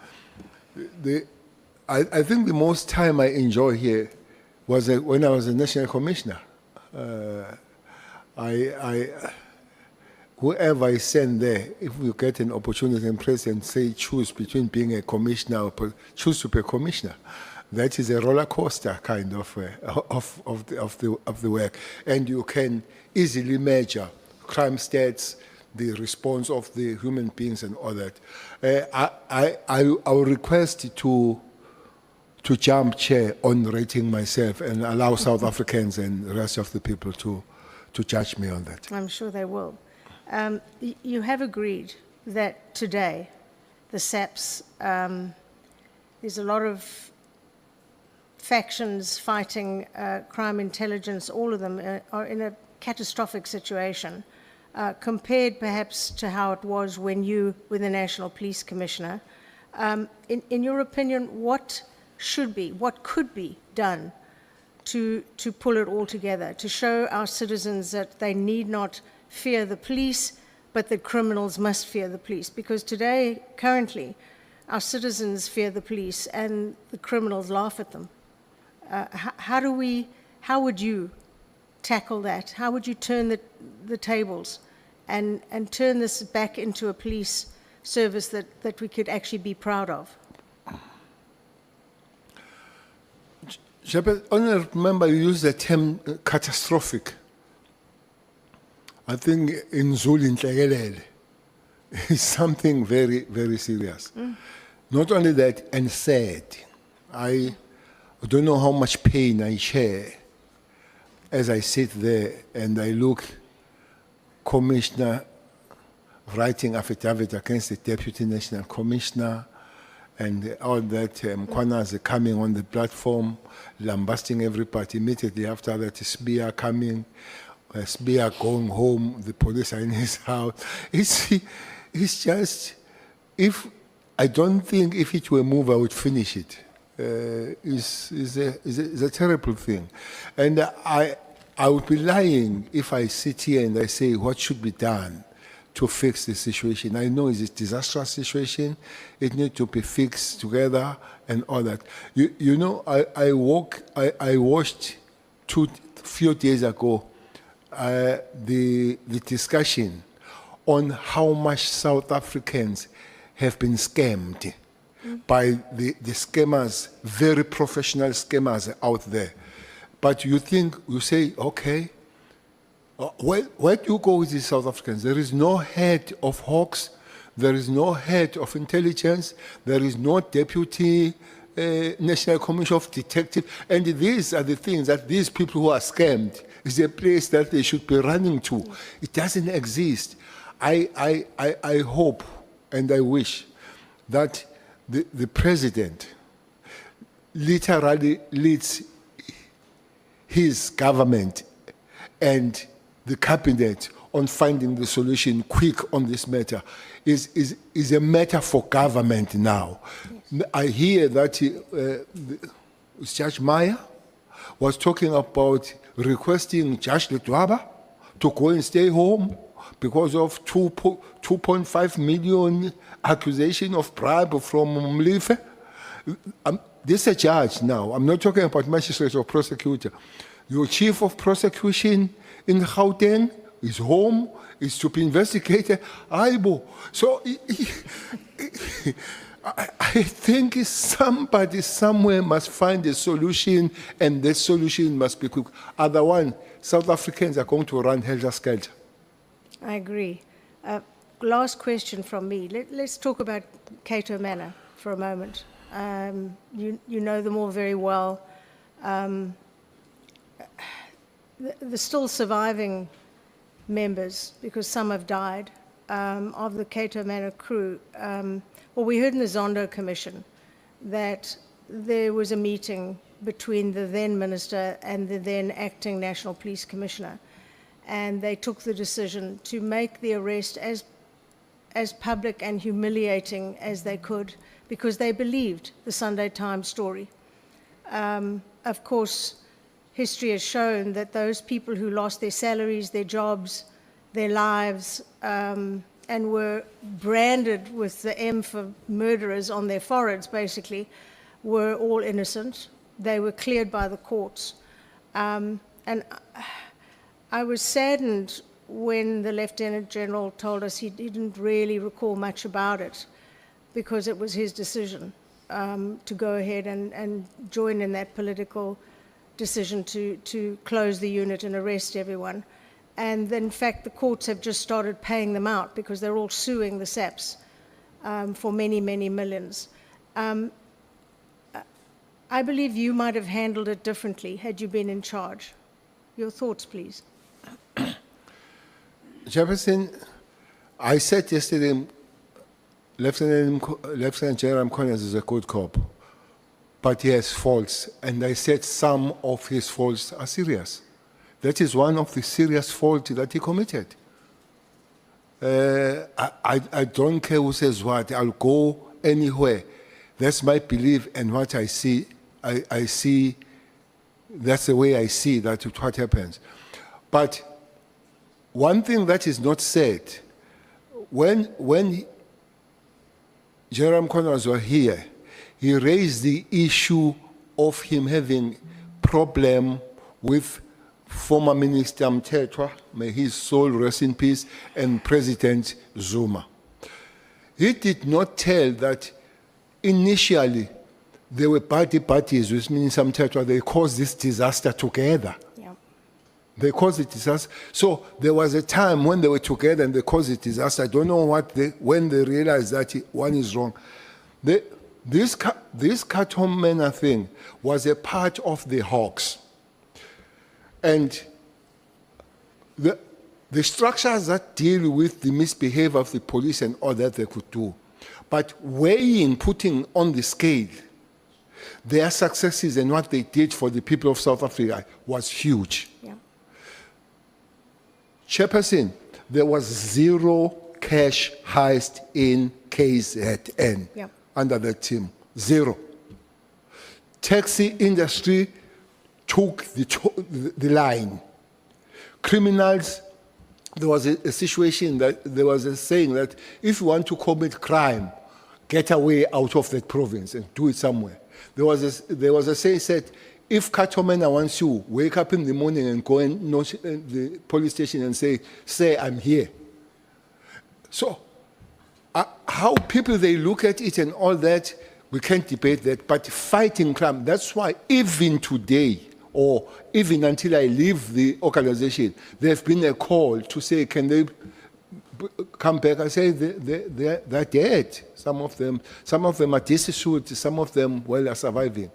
I think the most time I enjoy here was when I was a national commissioner. Whoever I send there, if we get an opportunity and president say choose between being a commissioner or choose to be a commissioner, that is a roller coaster kind of the work, and you can easily measure crime stats, the response of the human beings, and all that. I will request to jump chair on rating myself and allow South Africans and the rest of the people to judge me on that. I'm sure they will. You have agreed that today, the SAPS, there's a lot of factions fighting crime intelligence, all of them are in a catastrophic situation, compared perhaps to how it was when you were the National Police Commissioner. In your opinion, what could be done to pull it all together, to show our citizens that they need not fear the police, but that criminals must fear the police? Because today, currently, our citizens fear the police and the criminals laugh at them. How would you tackle that? How would you turn the tables and turn this back into a police service that we could actually be proud of? Honourable Member, you used the term catastrophic. I think in Zulu, Ntlekelele is something very, very serious. Not only that, and sad. I don't know how much pain I share as I sit there and I look Commissioner writing affidavit against the Deputy National Commissioner and all that Kwanas coming on the platform, lambasting everybody. Immediately after that, Spear coming, Spear going home, the police are in his house. It's just, I don't think if it were a move, I would finish it. It's a terrible thing. And I would be lying if I sit here and I say what should be done to fix the situation. I know it's a disastrous situation. It needs to be fixed together and all that. You know, I watched few days ago the discussion on how much South Africans have been scammed by the scammers, very professional scammers out there. But you say, okay, where do you go with the South Africans? There is no head of Hawks, there is no head of intelligence, there is no deputy National Commission of Detective, and these are the things that these people who are scammed is a place that they should be running to. It doesn't exist. I hope and I wish that the president literally leads his government and the cabinet on finding the solution quick on this matter. Is a matter for government now. Yes. I hear that Judge Maya was talking about requesting Judge Letwaba to go and stay home because of 2.5 million accusation of bribe from Mlife. This is a judge now. I'm not talking about magistrate or prosecutor. Your chief of prosecution in Gauteng is home, is to be investigated. So I think somebody somewhere must find a solution, and the solution must be quick. Otherwise, South Africans are going to run helter-skelter. I agree. Last question from me. Let's talk about Cato Manor for a moment. You know them all very well. The still surviving members, because some have died, of the Cato Manor crew. Well, we heard in the Zondo Commission that there was a meeting between the then minister and the then acting National Police Commissioner, and they took the decision to make the arrest as public and humiliating as they could, because they believed the Sunday Times story. Of course, history has shown that those people who lost their salaries, their jobs, their lives, and were branded with the M for murderers on their foreheads, basically, were all innocent. They were cleared by the courts. And I was saddened when the Lieutenant General told us he didn't really recall much about it, because it was his decision to go ahead and join in that political decision to close the unit and arrest everyone. And in fact, the courts have just started paying them out because they're all suing the SAPs for many, many millions. I believe you might have handled it differently had you been in charge. Your thoughts, please. Jefferson, I said yesterday, Lieutenant General Collins is a good cop, but he has faults, and I said some of his faults are serious. That is one of the serious faults that he committed. I don't care who says what. I'll go anywhere. That's my belief and what I see. I see, that's the way I see that what happens. But one thing that is not said, when Jerome Connors was here, he raised the issue of him having problem with former Minister Mthethwa, may his soul rest in peace, and President Zuma. He did not tell that initially there were parties with Minister Mthethwa, they caused this disaster together. Yeah. They caused the disaster. So there was a time when they were together and they caused the disaster. I don't know when they realized that one is wrong. This Katomena thing was a part of the Hawks. And the structures that deal with the misbehavior of the police and all that they could do. But putting on the scale, their successes and what they did for the people of South Africa was huge. Yeah. Chairperson, there was zero cash heist in KZN Yeah. under that team. Zero. Taxi industry took the line. Criminals, there was a situation that there was a saying that if you want to commit crime, get away out of that province and do it somewhere. There was a saying said, if Katomena wants you, wake up in the morning and go and knock the police station and say I'm here. So how people they look at it and all that, we can't debate that, but fighting crime, that's why even today, or even until I leave the organization, there's been a call to say, can they come back? I say they're dead. Some of them are destitute, some of them, well, are surviving.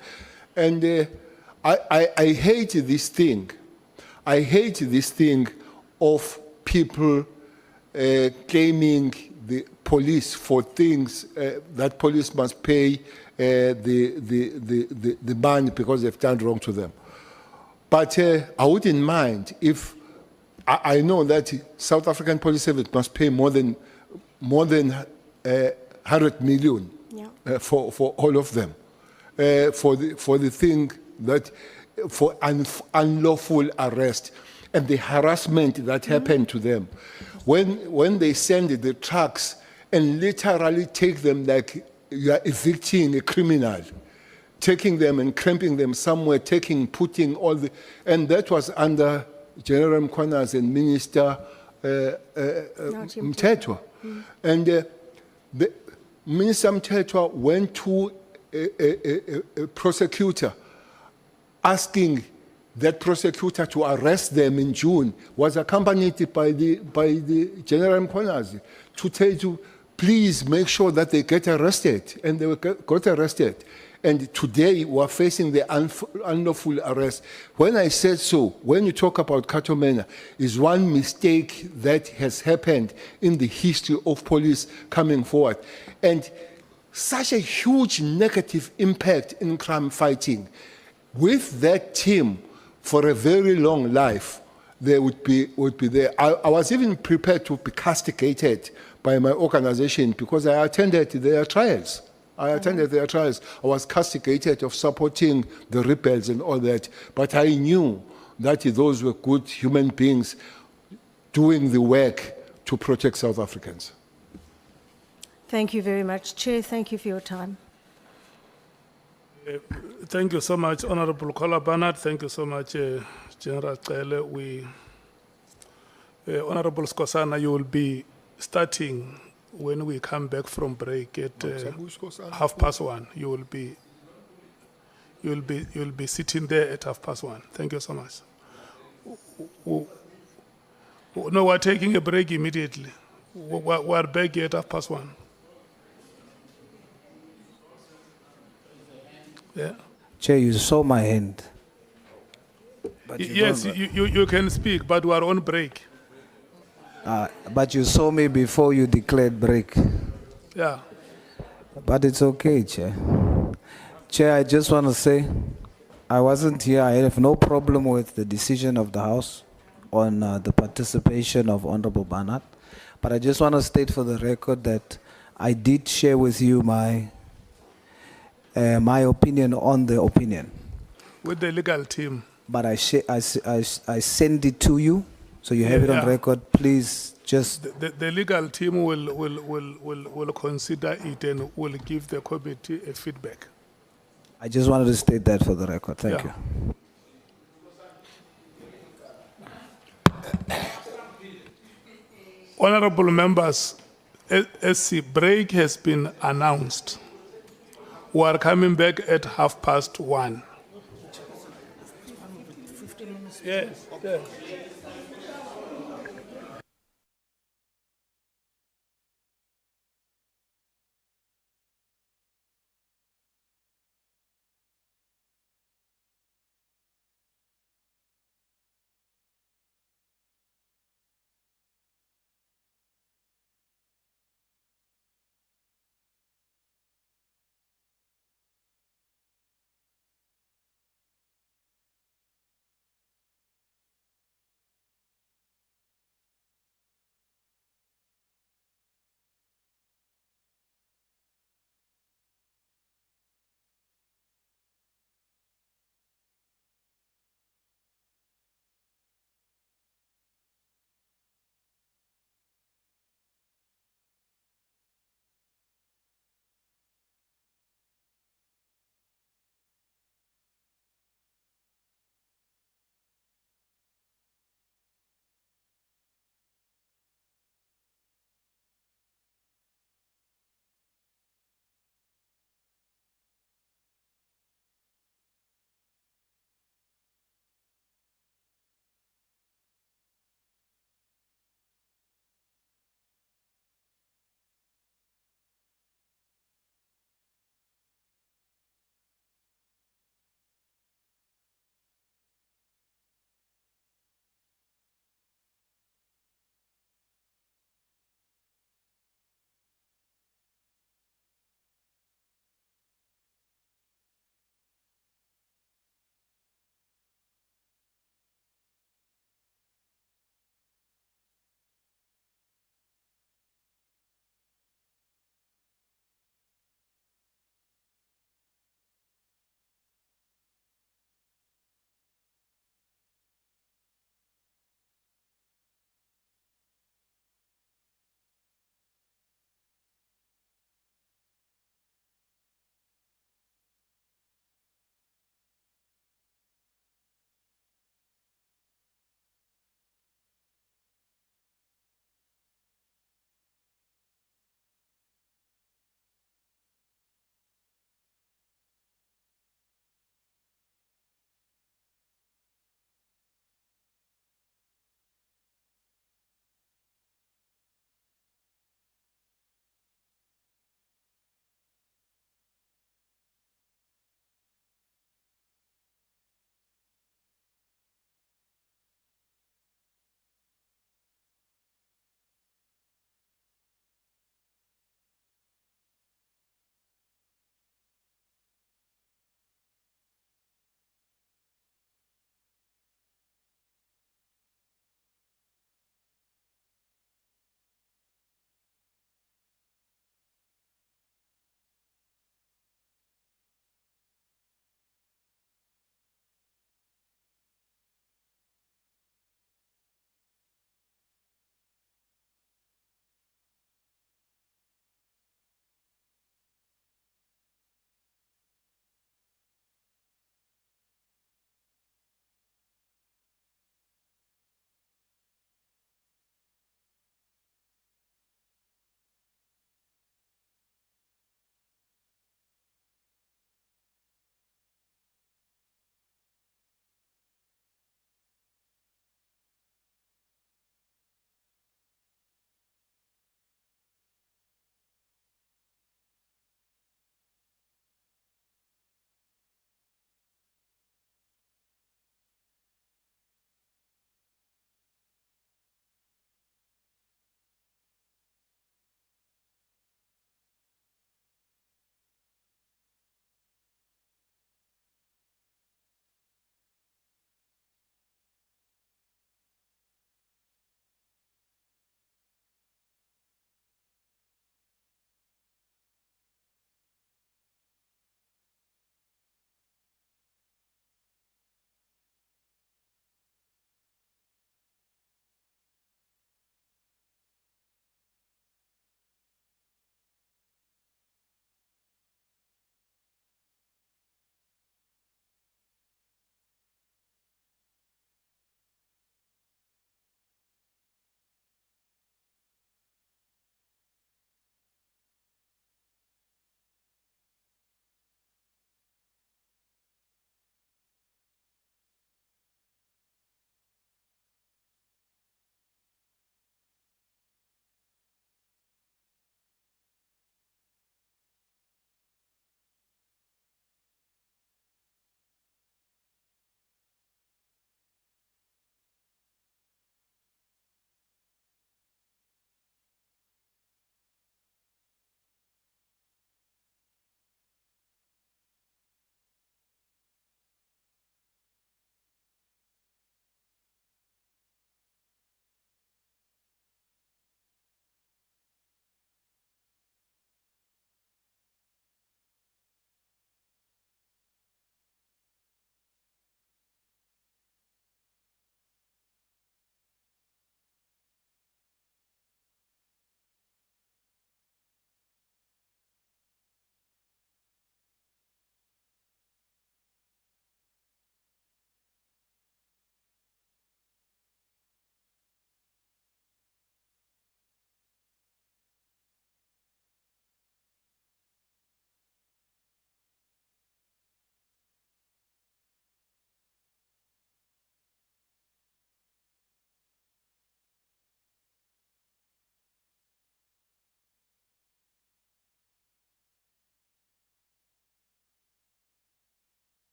And I hate this thing. I hate this thing of people claiming the police for things that police must pay the money because they've done wrong to them. But I wouldn't mind if I know that South African Police Service must pay more than 100 million for all of them for the thing that for unlawful arrest and the harassment that happened to them when they send the trucks and literally take them like you are evicting a criminal. Taking them and cramping them somewhere, putting all the, and that was under General Mkhwanazi and Minister Mthethwa. And Minister Mthethwa went to a prosecutor asking that prosecutor to arrest them in June, was accompanied by the General Mkhwanazi to tell you, please make sure that they get arrested. And they got arrested. And today we are facing the unlawful arrest. When I said so, when you talk about Katomena, is one mistake that has happened in the history of police coming forward. And such a huge negative impact in crime fighting. With that team, for a very long life, they would be there. I was even prepared to be castigated by my organization because I attended their trials. I was castigated of supporting the rebels and all that. But I knew that those were good human beings doing the work to protect South Africans. Thank you very much. Chair, thank you for your time. Thank you so much, Honorable Kola Barnard. Thank you so much, General Cele. Honorable Skosana, you will be starting when we come back from break at 1:30. You'll be sitting there at 1:30. Thank you so much. No, we're taking a break immediately. We're back at 1:30. Yeah. Chair, you saw my hand. But Yes, you can speak, but we are on break. But you saw me before you declared break. Yeah. But it's okay, Chair. Chair, I just want to say, I wasn't here. I have no problem with the decision of the House on the participation of Honorable Barnard. But I just want to state for the record that I did share with you my opinion on the opinion. With the legal team. But I send it to you So you have it on Yeah. record, please just, The legal team will consider it and will give the committee a feedback. I just wanted to state that for the record. Thank Yeah. you. Honorable members, SC break has been announced. We are coming back at 1:30. Yes, yes.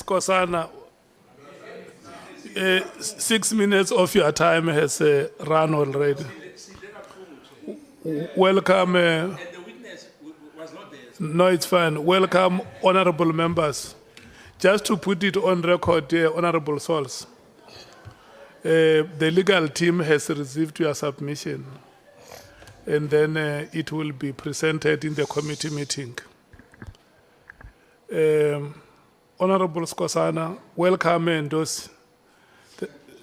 Skosana, 6 minutes of your time has run already. Welcome. No, it's fine. Welcome, honorable members. Just to put it on record here, honorable souls, the legal team has received your submission, and then it will be presented in the committee meeting. Honorable Skosana, welcome and those.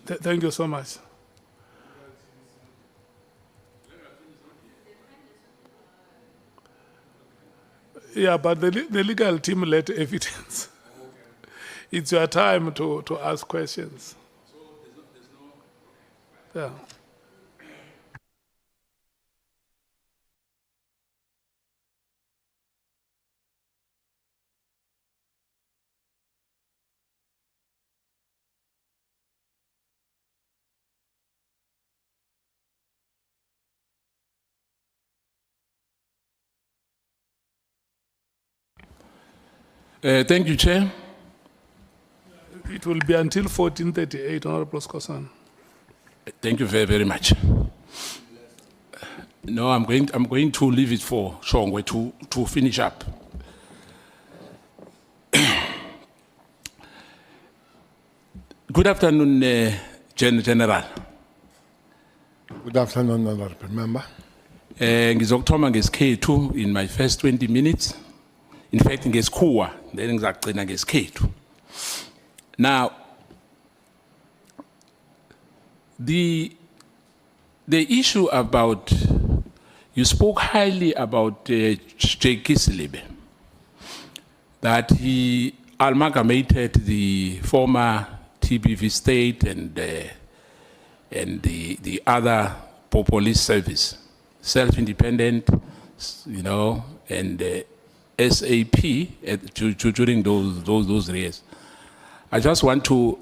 Thank you so much. Yeah, but the legal team led evidence. It's your time to ask questions. Yeah. Thank you, Chair. It will be until 14:38, Honorable Skosana. Thank you very, very much. No, I'm going to leave it for Shongwe to finish up. Good afternoon, General. Good afternoon, honorable member. Ngizokuthoma ngesikhethu in my first 20 minutes. In fact, ngesikhuwa, then ngizagcina ngesikhethu. Now, the issue about, you spoke highly about Bheki Cele, that he amalgamated the former TBV state and the other police service, self-independent, you know, and SAP during those years. I just want to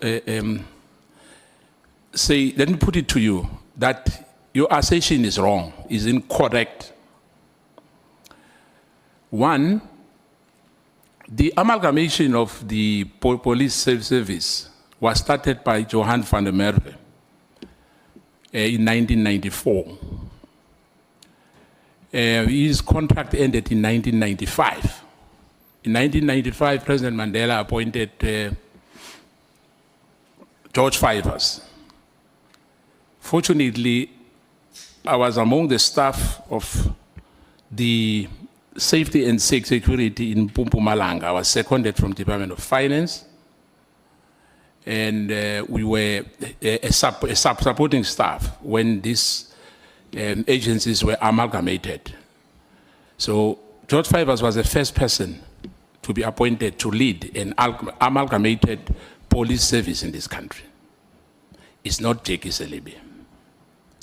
say, let me put it to you, that your assertion is wrong, is incorrect. One, the amalgamation of the police service was started by Johan van der Merwe in 1994. His contract ended in 1995. In 1995, President Mandela appointed George Fivers. Fortunately, I was among the staff of the safety and security in Mpumalanga. I was seconded from Department of Finance, and we were a supporting staff when these agencies were amalgamated. So George Fivers was the first person to be appointed to lead an amalgamated police service in this country. It's not Bheki Cele.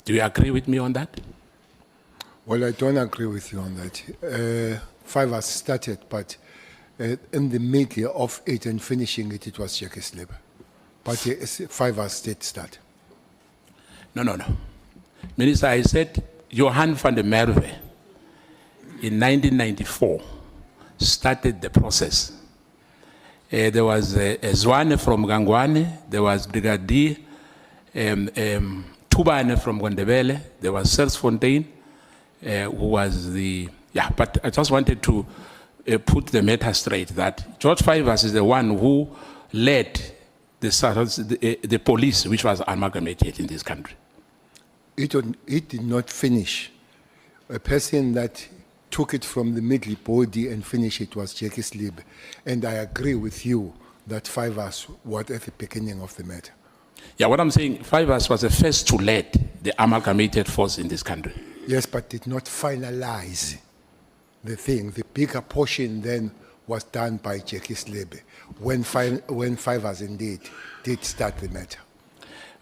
Do you agree with me on that? Well, I don't agree with you on that. Fivers started, but in the middle of it and finishing it, it was Bheki Cele. But Fivers did start. No. Minister, I said Johan van der Merwe in 1994 started the process. There was Zwane from Gangwane, there was Brigadier Tubane from Gondebele, there was Selsfontein, who was the, yeah, but I just wanted to put the matter straight that George Fivers is the one who led the police, which was amalgamated in this country. It did not finish. A person that took it from the middle body and finished it was Bheki Cele. And I agree with you that Fivers was at the beginning of the matter. Yeah, what I'm saying, Fivers was the first to lead the amalgamated force in this country. Yes, but did not finalize the thing. The bigger portion then was done by Bheki Cele when Fivers indeed did start the matter.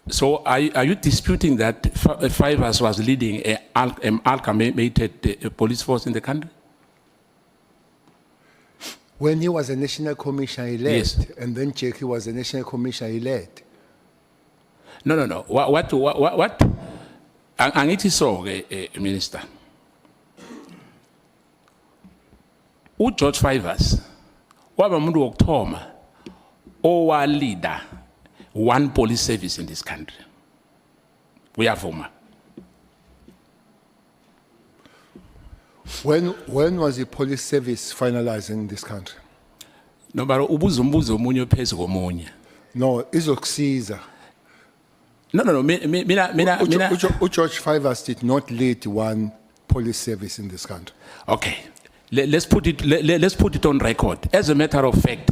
So are you disputing that Fivers was leading an amalgamated police force in the country? When he was a national commissioner, he led. Yes. And then Bheki was a national commissioner, he led. No. What? Angithi so, Minister. George Fivers, waba umuntu wokuthoma our leader, one police service in this country. We are former. When was the police service finalized in this country? No, but ubuza umbuzo omunye phezu komunye. No, izokusiza. No, mina. George Fivers did not lead one police service in this country. Okay, let's put it on record. As a matter of fact,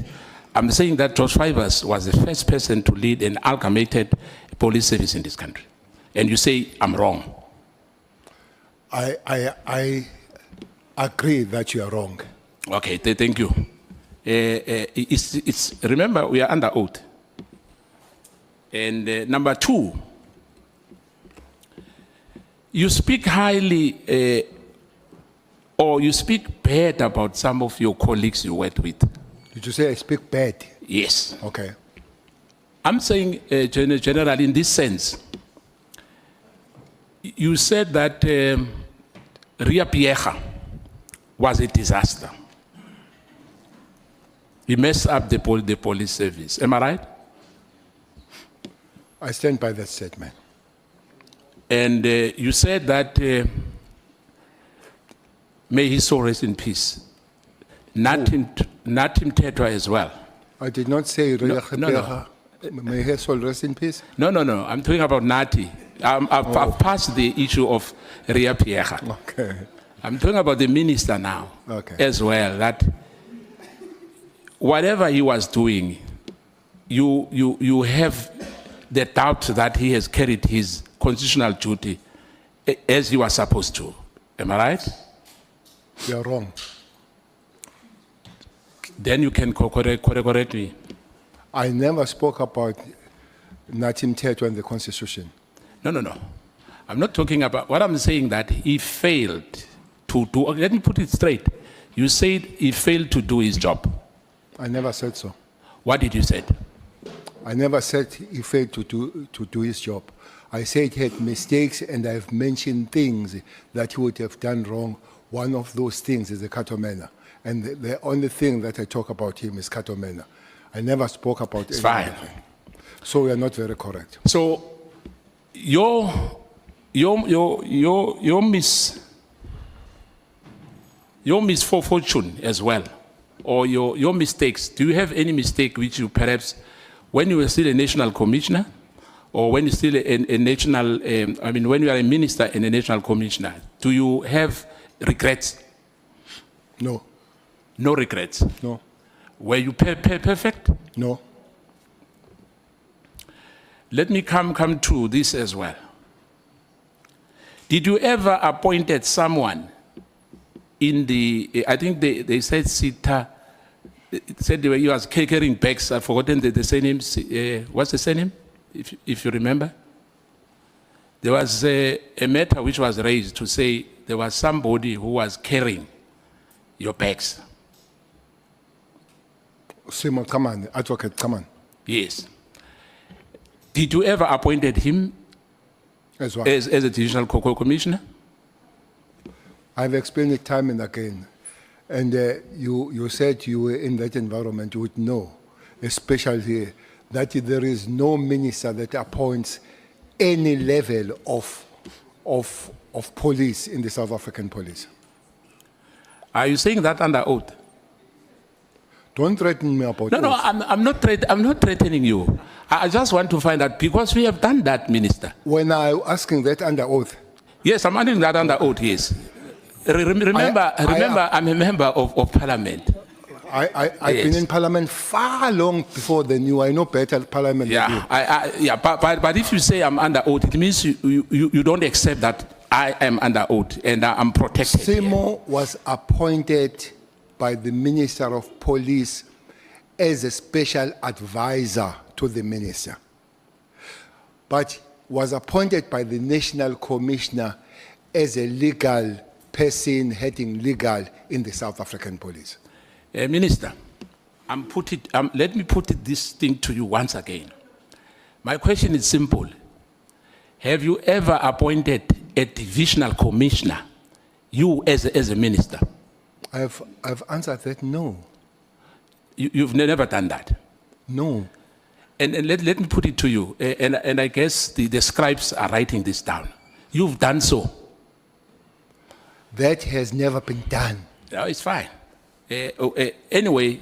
I'm saying that George Fivers was the first person to lead an amalgamated police service in this country. And you say I'm wrong. I agree that you are wrong. Okay, thank you. Remember, we are under oath. And number two, you speak highly or you speak bad about some of your colleagues you worked with. Did you say I speak bad? Yes. Okay. I'm saying, generally, in this sense, you said that Ria Pieja was a disaster. He messed up the police service. Am I right? I stand by that statement. And you said that, may his soul rest in peace. Natim Tetwa as well. I did not say no. May his soul rest in peace. No. I'm talking about Nati. I've passed the issue of Ria Pieja. Okay. I'm talking about the minister now as well, that whatever he was doing, you have the doubt that he has carried his constitutional duty as he was supposed to. Am I right? You are wrong. Then you can correct me. I never spoke about Natim Tetwa and the Constitution. No. I'm not talking about, what I'm saying that he failed to do, let me put it straight. You said he failed to do his job. I never said so. What did you say? I never said he failed to do his job. I said he had mistakes, and I've mentioned things that he would have done wrong. One of those things is the Katomena. And the only thing that I talk about him is Katomena. I never spoke about it's fine. Anything. So we are not very correct. So your misfortune as well, or your mistakes. Do you have any mistake which you perhaps, when you were still a national commissioner, or when you're still a national, when you are a minister and a national commissioner, do you have regrets? No. No regrets? No. Were you perfect? No. Let me come to this as well. Did you ever appointed someone in the, I think they said Sita, said he was carrying bags, I've forgotten the surname, what's the surname, if you remember? There was a matter which was raised to say there was somebody who was carrying your bags. Simon, come on, advocate, come on. Yes. Did you ever appointed him as well as a judicial commissioner? I've explained it time and again. And you said you were in that environment, you would know, especially that there is no minister that appoints any level of police in the South African police. Are you saying that under oath? Don't threaten me about No, oath. I'm not threatening you. I just want to find out, because we have done that, Minister. When I'm asking that under oath? Yes, I'm asking that under oath, yes. Remember, I'm a member of Parliament. I've been in Parliament far long before than you. I know better Parliament than you. But if you say I'm under oath, it means you don't accept that I am under oath and I'm protected. Simo was appointed by the Minister of Police as a special advisor to the minister, but was appointed by the National Commissioner as a legal person heading legal in the South African Police. Minister, let me put this thing to you once again. My question is simple. Have you ever appointed a divisional commissioner, you as a minister? I've answered that no. You've never done that? No. And let me put it to you, and I guess the scribes are writing this down. You've done so. That has never been done. No, it's fine. Anyway,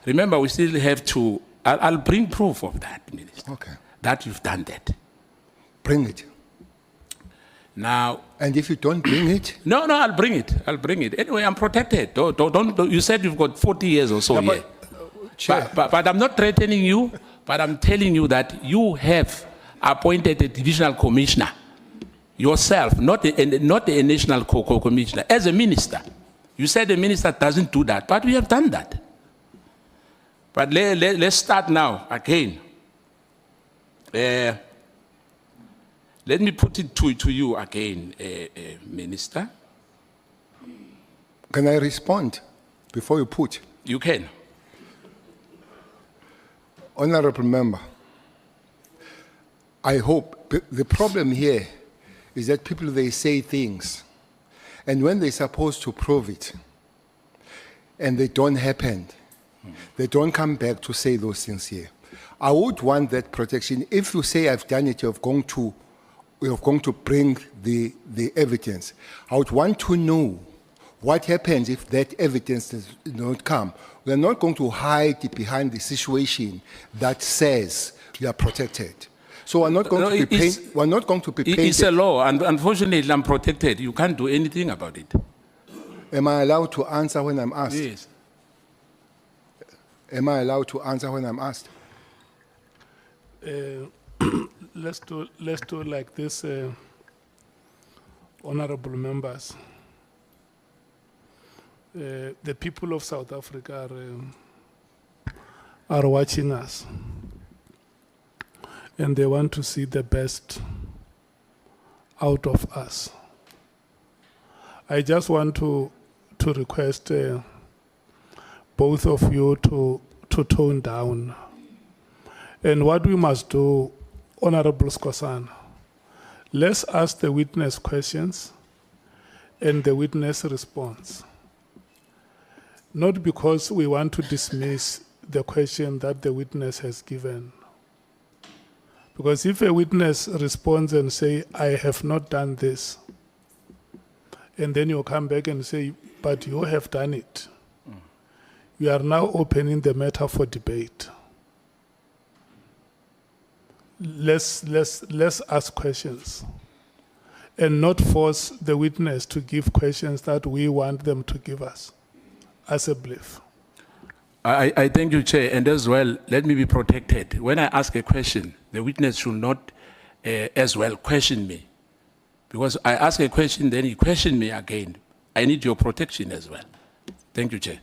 remember, we still have to, I'll bring proof of that, Minister. Okay. That you've done that. Bring it. Now. And if you don't bring it? No, I'll bring it. I'll bring it. Anyway, I'm protected. Don't, you said you've got 40 years or so here. But I'm not threatening you, but I'm telling you that you have appointed a divisional commissioner yourself, not a national commissioner, as a minister. You said the minister doesn't do that, but we have done that. But let's start now again. Let me put it to you again, Minister. Can I respond before you put? You can. Honorable member, I hope the problem here is that people, they say things, and when they're supposed to prove it, and they don't happen, they don't come back to say those things here. I would want that protection. If you say I've done it, you're going to bring the evidence. I would want to know what happens if that evidence does not come. We are not going to hide behind the situation that says you are protected. So we're not going to be painted. It's a law, and unfortunately, I'm protected. You can't do anything about it. Am I allowed to answer when I'm asked? Yes. Am I allowed to answer when I'm asked? Let's do like this, honorable members. The people of South Africa are watching us, and they want to see the best out of us. I just want to request both of you to tone down. And what we must do, Honorable Skosana, let's ask the witness questions and the witness response. Not because we want to dismiss the question that the witness has given. Because if a witness responds and say, I have not done this, and then you come back and say, but you have done it, you are now opening the matter for debate. Let's ask questions and not force the witness to give questions that we want them to give us as a belief. I thank you, Chair, and as well, let me be protected. When I ask a question, the witness should not as well question me. Because I ask a question, then he question me again. I need your protection as well. Thank you, Chair.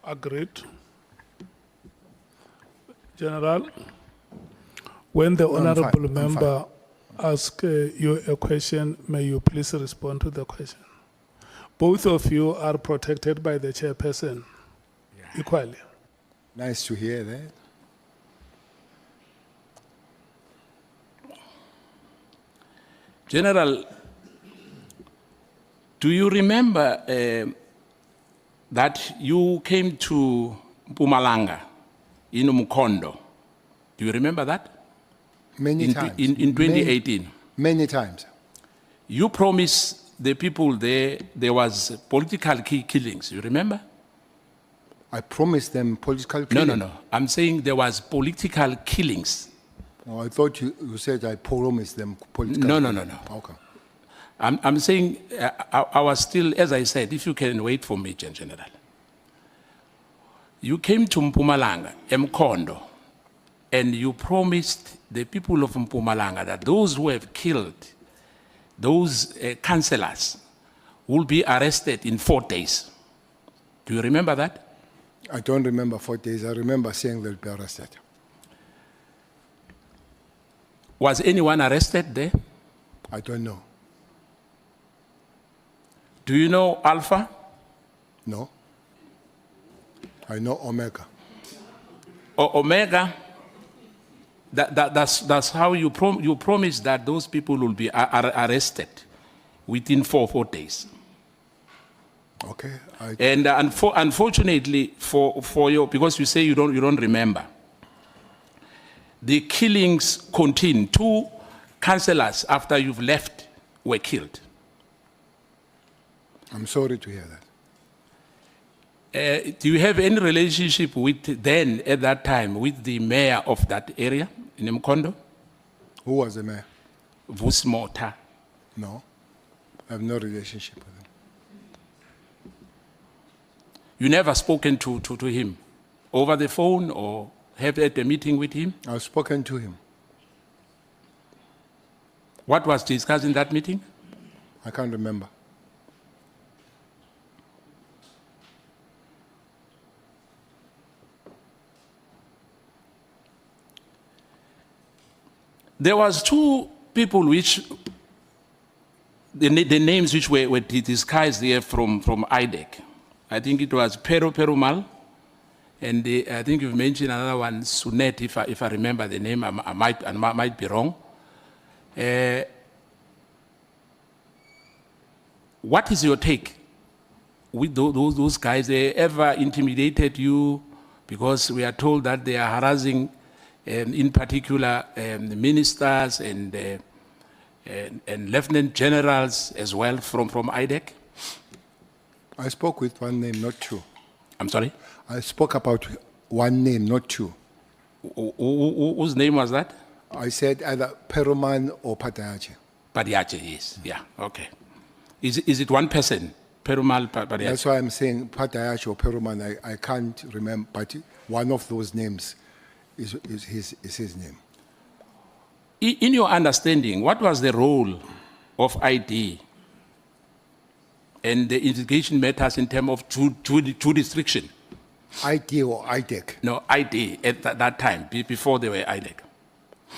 Agreed. General, when the honorable member asks you a question, may you please respond to the question. Both of you are protected by the chairperson equally. Nice to hear that. General, do you remember that you came to Mpumalanga in Mkondo? Do you remember that? Many times. In 2018. Many times. You promised the people there was political killings. You remember? I promised them political killings. No. I'm saying there was political killings. Oh, I thought you said I promised them political No. Okay. I'm saying I was still, as I said, if you can wait for me, General. You came to Mpumalanga, Mkondo, and you promised the people of Mpumalanga that those who have killed those councillors will be arrested in 4 days. Do you remember that? I don't remember 4 days. I remember saying they'll be arrested. Was anyone arrested there? I don't know. Do you know Alpha? No. I know Omega. Omega, that's how you promised that those people will be arrested within 4 days. Okay. And unfortunately for you, because you say you don't remember, the killings continue. 2 councillors after you've left were killed. I'm sorry to hear that. Do you have any relationship with then, at that time, with the mayor of that area in Mkondo? Who was the mayor? Vusmota. No, I have no relationship with him. You never spoken to him over the phone or have had a meeting with him? I've spoken to him. What was discussed in that meeting? I can't remember. There was 2 people which, the names which were disguised there from IDEC. I think it was Perumal, and I think you've mentioned another one, Sunet, if I remember the name, I might be wrong. What is your take with those guys? They ever intimidated you? Because we are told that they are harassing, in particular, the ministers and lieutenant generals as well from IDEC. I spoke with one name, not 2. I'm sorry? I spoke about one name, not 2. Whose name was that? I said either Peruman or Patayache. Padiache, yes. Yeah, okay. Is it one person? Perumal Padiache? That's why I'm saying Patayache or Peruman. I can't remember, but one of those names is his name. In your understanding, what was the role of ID and the investigation matters in terms of jurisdiction? ID or IDEC? No, ID at that time, before they were IDEC.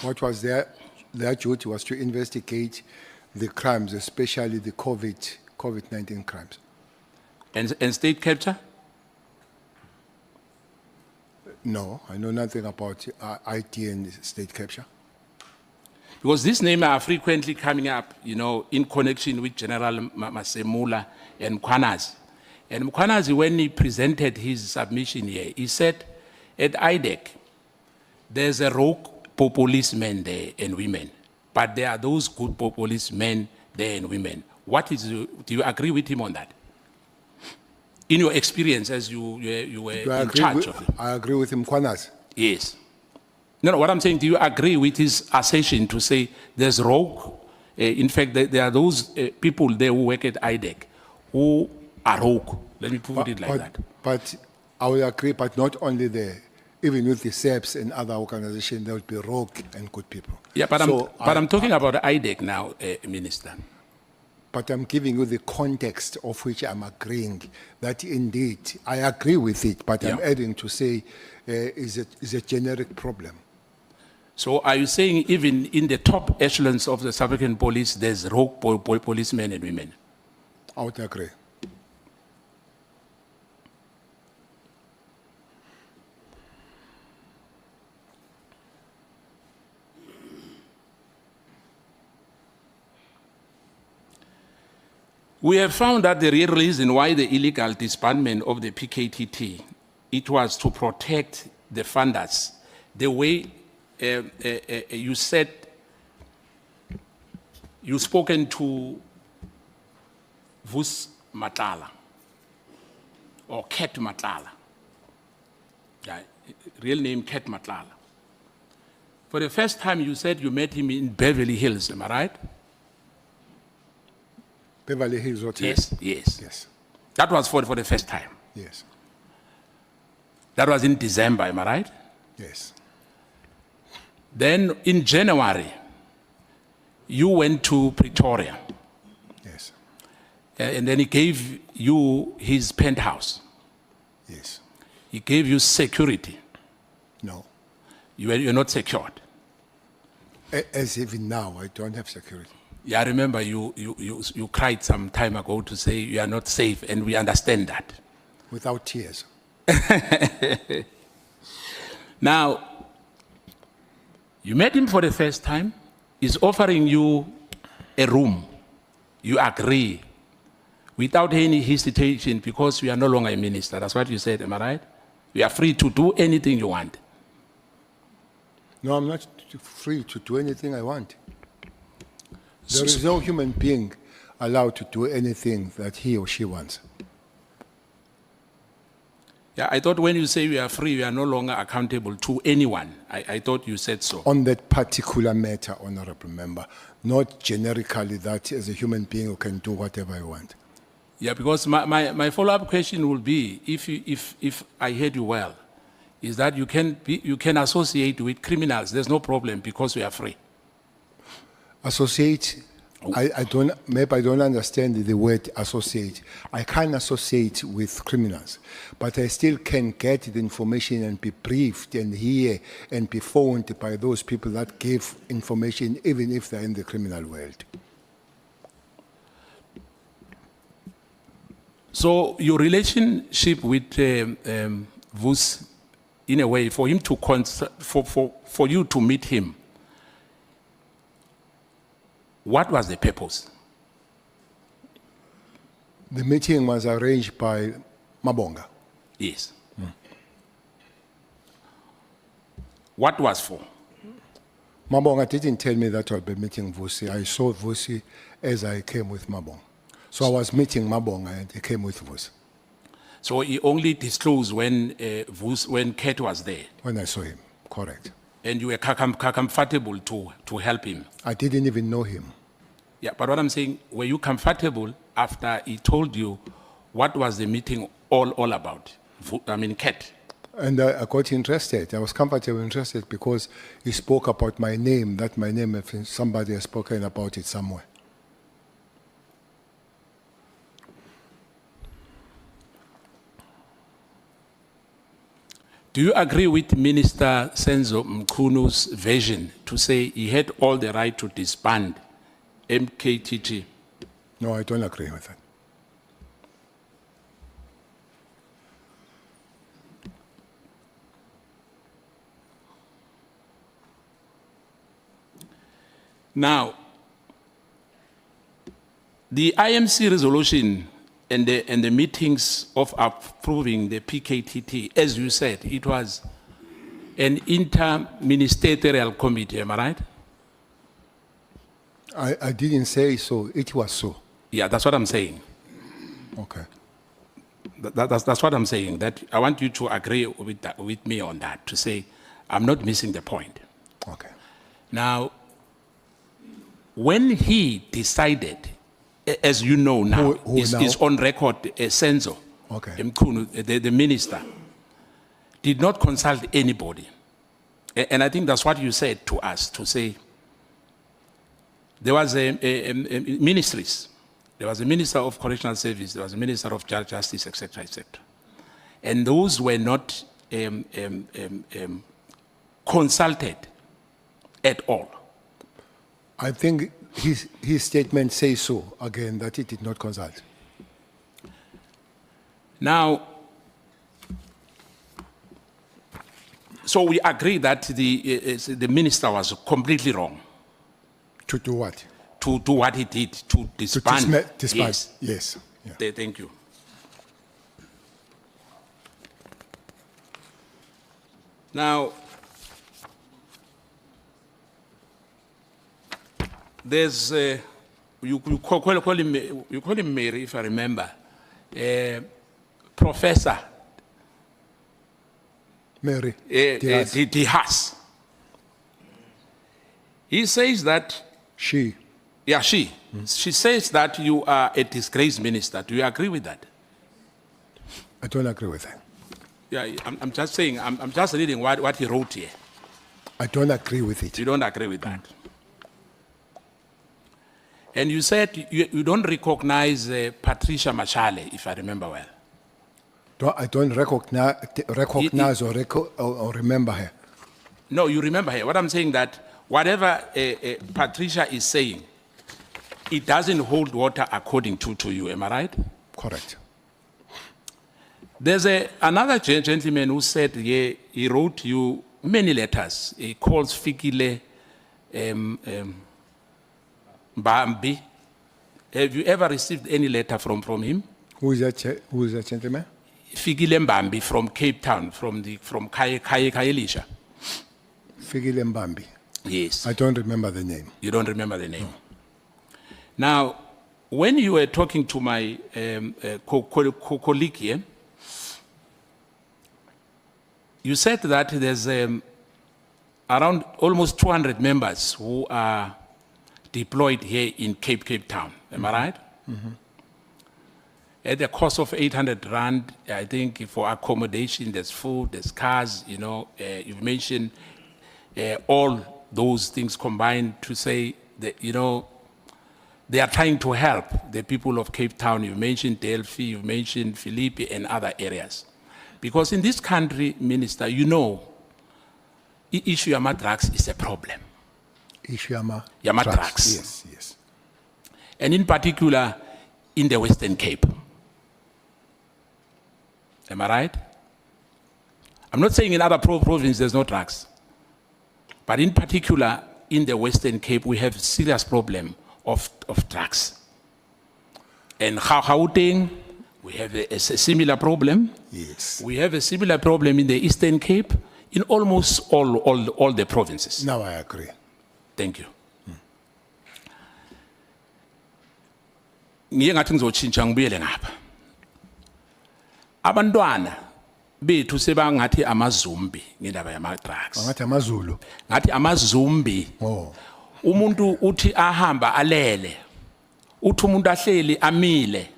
What was their duty was to investigate the crimes, especially the COVID-19 crimes. And state capture? No, I know nothing about IT and state capture. Because these names are frequently coming up, in connection with General Masemula and Mkwanazi. And Mkwanazi, when he presented his submission here, he said, at IDEC, there's a rogue policemen there and women, but there are those good policemen there and women. Do you agree with him on that? In your experience as you were in charge of it? I agree with him, Mkwanazi. Yes. No, what I'm saying, do you agree with his assertion to say there's rogue? In fact, there are those people there who work at IDEC who are rogue. Let me put it like that. But I will agree, but not only there. Even with the SEPs and other organizations, there will be rogue and good people. Yeah, but I'm talking about IDEC now, Minister. But I'm giving you the context of which I'm agreeing that indeed I agree with it, but I'm adding to say is a generic problem. So are you saying even in the top echelons of the South African police, there's rogue policemen and women? I would agree. We have found that the real reason why the illegal disbandment of the PKTT, it was to protect the funders. The way you said, you spoken to Vus Matala, or Ket Matala. Yeah, real name Ket Matala. For the first time you said you met him in Beverly Hills, am I right? Beverly Hills Hotel? Yes. That was for the first time? Yes. That was in December, am I right? Yes. Then in January, you went to Pretoria. Yes. And then he gave you his penthouse. Yes. He gave you security. No. You're not secured. As even now, I don't have security. Yeah, I remember you cried some time ago to say you are not safe, and we understand that. Without tears. Now, you met him for the first time. He's offering you a room. You agree without any hesitation because you are no longer a minister. That's what you said, am I right? You are free to do anything you want. No, I'm not free to do anything I want. There is no human being allowed to do anything that he or she wants. Yeah, I thought when you say we are free, we are no longer accountable to anyone. I thought you said so. On that particular matter, Honorable Member, not generically that as a human being you can do whatever you want. Yeah, because my follow-up question will be, if I heard you well, is that you can associate with criminals. There's no problem because we are free. Associate, maybe I don't understand the word associate. I can't associate with criminals, but I still can get the information and be briefed and hear and be phoned by those people that give information, even if they're in the criminal world. So your relationship with Vus, in a way, for him to for you to meet him, what was the purpose? The meeting was arranged by Mabonga. Yes. What was for? Mabonga didn't tell me that I'll be meeting Vusi. I saw Vusi as I came with Mabonga. So I was meeting Mabonga and he came with Vusi. So he only disclosed when when Kate was there. When I saw him, correct. And you were comfortable to help him. I didn't even know him. Yeah, but what I'm saying, were you comfortable after he told you what was the meeting all about? I mean, Kate. And I got interested. I was comfortable interested because he spoke about my name, that my name, if somebody has spoken about it somewhere. Do you agree with Minister Senzo Mkunu's version to say he had all the right to disband MKTT? No, I don't agree with that. Now, the IMC resolution and the meetings of approving the PKTT, as you said, it was an inter-ministerial committee, am I right? I didn't say so. It was so. Yeah, that's what I'm saying. Okay. That's what I'm saying. That I want you to agree with me on that, to say I'm not missing the point. Okay. Now, when he decided, as you know now, Who is on record, Senzo, Okay. Mkunu, the minister, did not consult anybody. And I think that's what you said to us, to say there was a ministries. There was a minister of correctional service, there was a minister of justice, etc., etc. And those were not consulted at all. I think his statement says so, again, that he did not consult. Now, so we agree that the minister was completely wrong. To do what? To do what he did, to disband. Disband, yes. Yeah. Thank you. Now, there's, you call him Mary, if I remember, Professor Mary. Dihas. He says that... She. Yeah, she. She says that you are a disgraced minister. Do you agree with that? I don't agree with that. Yeah, I'm just saying, I'm just reading what he wrote here. I don't agree with it. You don't agree with that? And you said you don't recognize Patricia Machale, if I remember well. I don't recognize or remember her. No, you remember her. What I'm saying that whatever Patricia is saying, it doesn't hold water according to you, am I right? Correct. There's another gentleman who said he wrote you many letters. He calls Fikile Mbambi. Have you ever received any letter from him? Who is that gentleman? Fikile Mbambi from Cape Town, from Kayelisha. Fikile Mbambi. Yes. I don't remember the name. You don't remember the name. Now, when you were talking to my colleague here, you said that there's around almost 200 members who are deployed here in Cape Town. Am I right? At the cost of 800 rand, I think for accommodation, there's food, there's cars, you know, you've mentioned all those things combined to say that, you know, they are trying to help the people of Cape Town. You mentioned Delphi, you mentioned Philippi and other areas. Because in this country, Minister, you know, issue Yama drugs is a problem. Issue Yama drugs. Yes, yes. And in particular, in the Western Cape. Am I right? I'm not saying in other provinces there's no drugs. But in particular, in the Western Cape, we have a serious problem of drugs. And Gauteng, we have a similar problem. Yes. We have a similar problem in the Eastern Cape, in almost all the provinces. Now I agree. Thank you. Ngiye ngathi ngizotshintsha ngibuyele ngapha. Abantwana bethu sebangathi amazumbi ngendaba yama drugs. Ngathi amazulu. Ngathi amazumbi. Oh. Umuntu uthi ahamba alele. Uthi umuntu ahleli amile.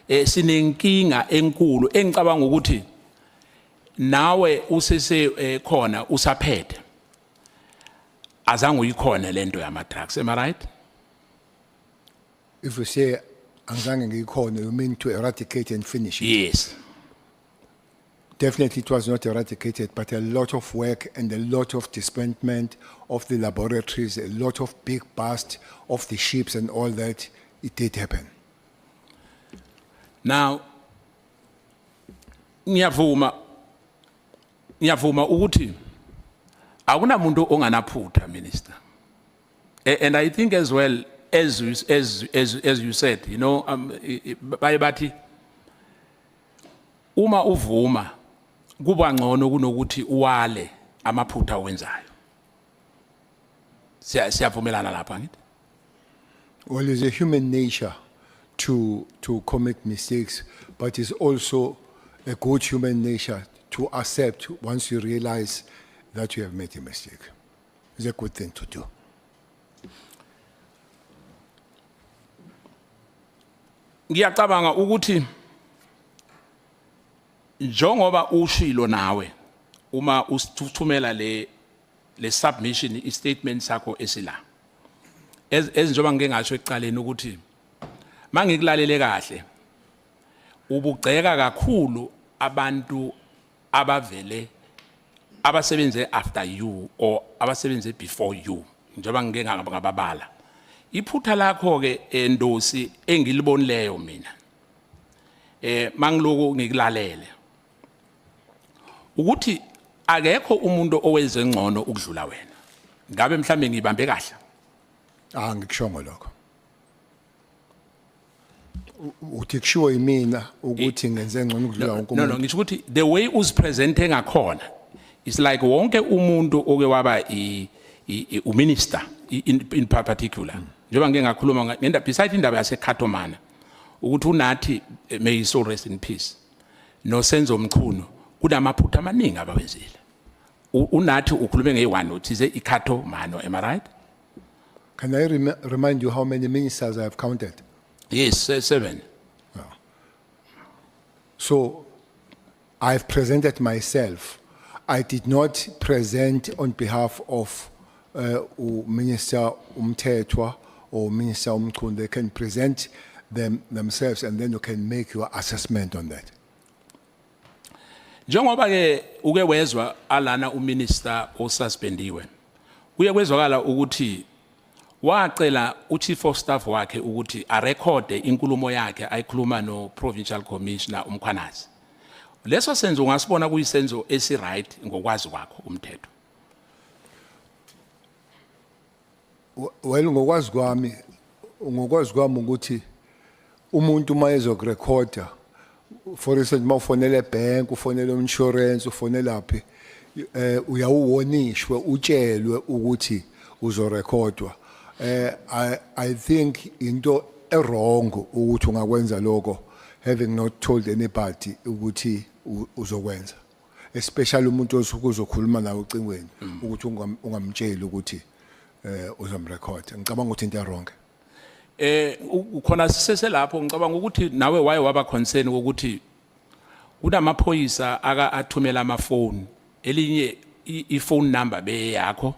Sinenkinga enkulu engicabanga ukuthi nawe usese khona usaphethe. Azange uyikhona lento yama drugs. Am I right? If you say angizange ngiyikhona, you mean to eradicate and finish it? Yes. Definitely it was not eradicated, but a lot of work and a lot of disbandment of the laboratories, a lot of big bust of the ships and all that, it did happen. Now, ngiyavuma ukuthi akunamuntu onganaphutha, Minister. And I think as well, as you said, you know, bathi uma uvuma kuba ngcono kunokuthi uwale amaphutha owenzayo. Siyavumelana lapha ngithi? Well, it's a human nature to commit mistakes, but it's also a good human nature to accept once you realize that you have made a mistake. It's a good thing to do. Ngiyacabanga ukuthi njengoba ushilo nawe uma usithumela le submission istatement sakho esila ezinjoba ngeke ngasho ekuqaleni ukuthi mangikulalele kahle ubugceka kakhulu abantu abavele abasebenze after you or abasebenze before you njengoba ngeke ngababala iphutha lakho ke endosi engilibonileyo mina mangiloko ngikulalele ukuthi akekho umuntu owenze ngcono ukudlula wena ngabe mhlambe ngibambe kahle Ngikushongo lokho. Uthi kushiwo yimina ukuthi ngenze ngcono ukudlula wonke umuntu. No, ngisho ukuthi the way uzipresente ngakhona is like wonke umuntu oke waba uminister in particular. Njengoba ngeke ngakhuluma ngenda beside indaba yaseKhatomana ukuthi unathi may his soul rest in peace. No senzo Mchunu kunamaphutha amaningi abawenzile. Unathi ukhulume nge1 uthize iKhatomana, am I right? Can I remind you how many ministers I have counted? Yes, 7. So I've presented myself. I did not present on behalf of Minister Umthetwa or Minister Umchunu. They can present themselves and then you can make your assessment on that. Njengoba ke uke wezwa alana uminister osuspendiwe. Uye kwezwakala ukuthi wacela uchief of staff wakhe ukuthi arekhode inkulumo yakhe ayikhuluma no provincial commissioner uMkhwanazi. Leso senzo ungasibona kuyisenzo esi right ngokwazi kwakho umthetho. Well, ngokwazi kwami ukuthi umuntu mayezo recorder, for instance, ma ufonele bank, ufonele insurance, ufonele laphi, uyawonishwe utshelwe ukuthi uzorekhodwa. I think into wrong ukuthi ungakwenza lokho having not told anybody ukuthi uzokwenza. Especially umuntu osuke uzokhuluma nawe ucingweni ukuthi ungamtsheli ukuthi uzomrecord. Ngicabanga ukuthi into wrong. Ukhona sisese lapho ngicabanga ukuthi nawe waye waba concern ukuthi kunamaphoyisa athumela amafoni elinye iphone number beyakho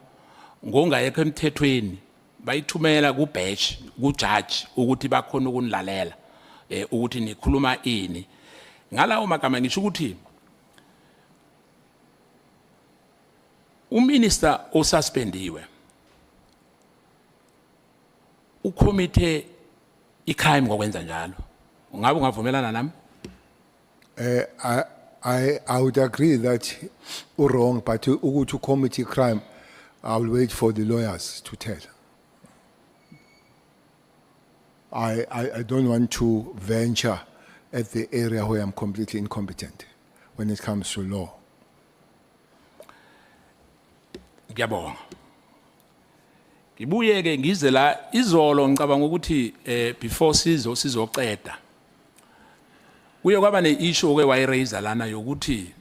ngongayekho emthethweni bayithumela ku batch ku judge ukuthi bakhona ukunilalela ukuthi nikhuluma ini ngalawo magama ngisho ukuthi uminister osuspendiwe ucommittee icrime ngokwenza njalo ungabe ungavumelana nami? I would agree that wrong, but to commit a crime, I will wait for the lawyers to tell. I don't want to venture at the area where I'm completely incompetent when it comes to law. Ngiyabonga. Ngibuye ke ngize la izolo ngicabanga ukuthi before sizoqeda kuye kwaba ne-issue ke wayiraise lana yokuthi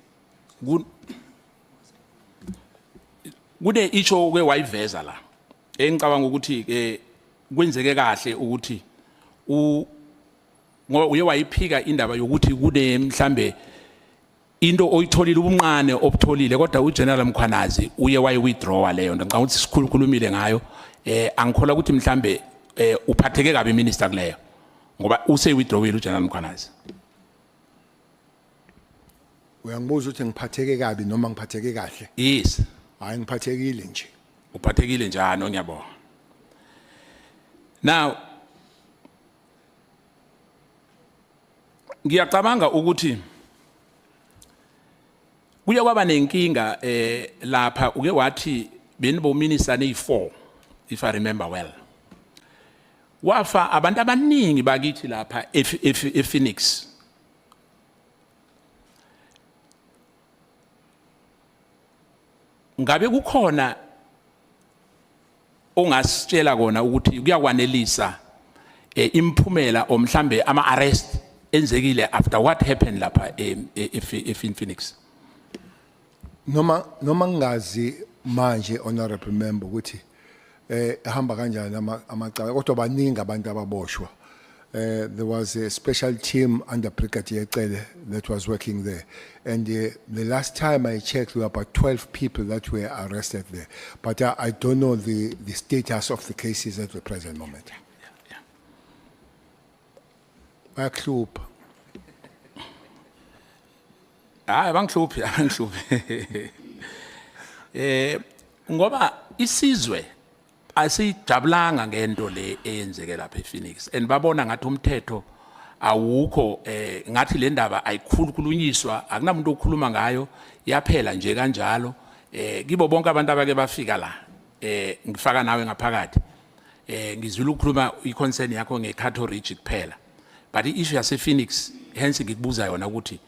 kune-issue ke wayiveza la engicabanga ukuthi ke kwenzeke kahle ukuthi uye wayiphika indaba yokuthi kune mhlambe into oyitholile ubunqane obutholile kodwa uGeneral Mkhwanazi uye wayi-withdraw leyo nto ngicabanga ukuthi sikhulumile ngayo angikhola ukuthi mhlambe uphatheke kabi minister kuleyo ngoba use-withdrawile uGeneral Mkhwanazi. Uyangibuza ukuthi ngiphatheke kabi noma ngiphatheke kahle? Yes. Hayi ngiphathekile nje. Uphathekile njani ngiyabonga. Now ngiyacabanga ukuthi kuye kwaba nenkinga lapha uke wathi benibo minister ne4 if I remember well. Wafa abantu abaningi bakithi lapha ePhoenix. Ngabe kukhona ongasitshela kona ukuthi kuyakwanelisa imphumela omhlambe ama arrest enzekile after what happened lapha ePhoenix? Noma ngazi manje honorable member ukuthi hamba kanjani amacala kodwa baningi abantu ababoshwa. There was a special team under Bheki Cele that was working there. And the last time I checked, there were about 12 people that were arrested there. But I don't know the status of the cases at the present moment. Bayakuhlupha. Bangihluphi. Ngoba isizwe asijabulanga ngento le eyenzeke lapha ePhoenix and babona ngathi umthetho awukho ngathi le ndaba ayikhulunyiswa akunamuntu okhuluma ngayo yaphela nje kanjalo kibo bonke abantu abake bafika la ngifaka nawe ngaphakathi ngizwile ukukhuluma iconcern yakho ngeCato Ridge kuphela but iissue yase Phoenix hence ngikubuza yona ukuthi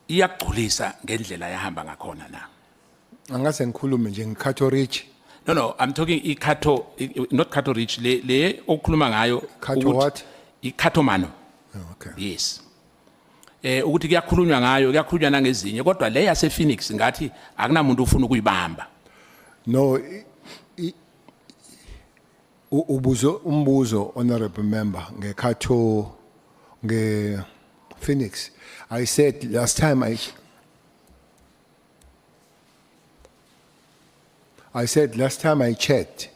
iyagculisa ngendlela yahamba ngakhona na angase ngikhulume nje ngeCato Ridge. No, I'm talking not Cato Ridge, le okhuluma ngayo. Cato what? Cato Mano. Oh, okay. Yes. Ukuthi kuyakhulunywa ngayo, kuyakhulunywa nangezinye, kodwa le yase Phoenix ngathi akunamuntu ufuna ukuyibamba. No, umbuzo honorable member ngeCato Phoenix. I said last time I checked,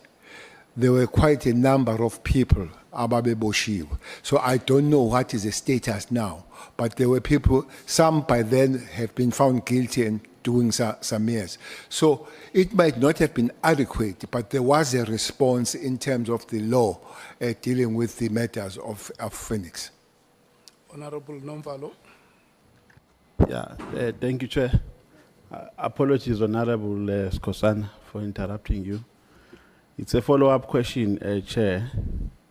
there were quite a number of people ababeboshiwe. So I don't know what is the status now, but there were people, some by then have been found guilty and doing some years. So it might not have been adequate, but there was a response in terms of the law dealing with the matters of Phoenix. Honorable Nomvalo. Yeah, thank you, Chair. Apologies, Honorable Skosana, for interrupting you. It's a follow-up question, Chair,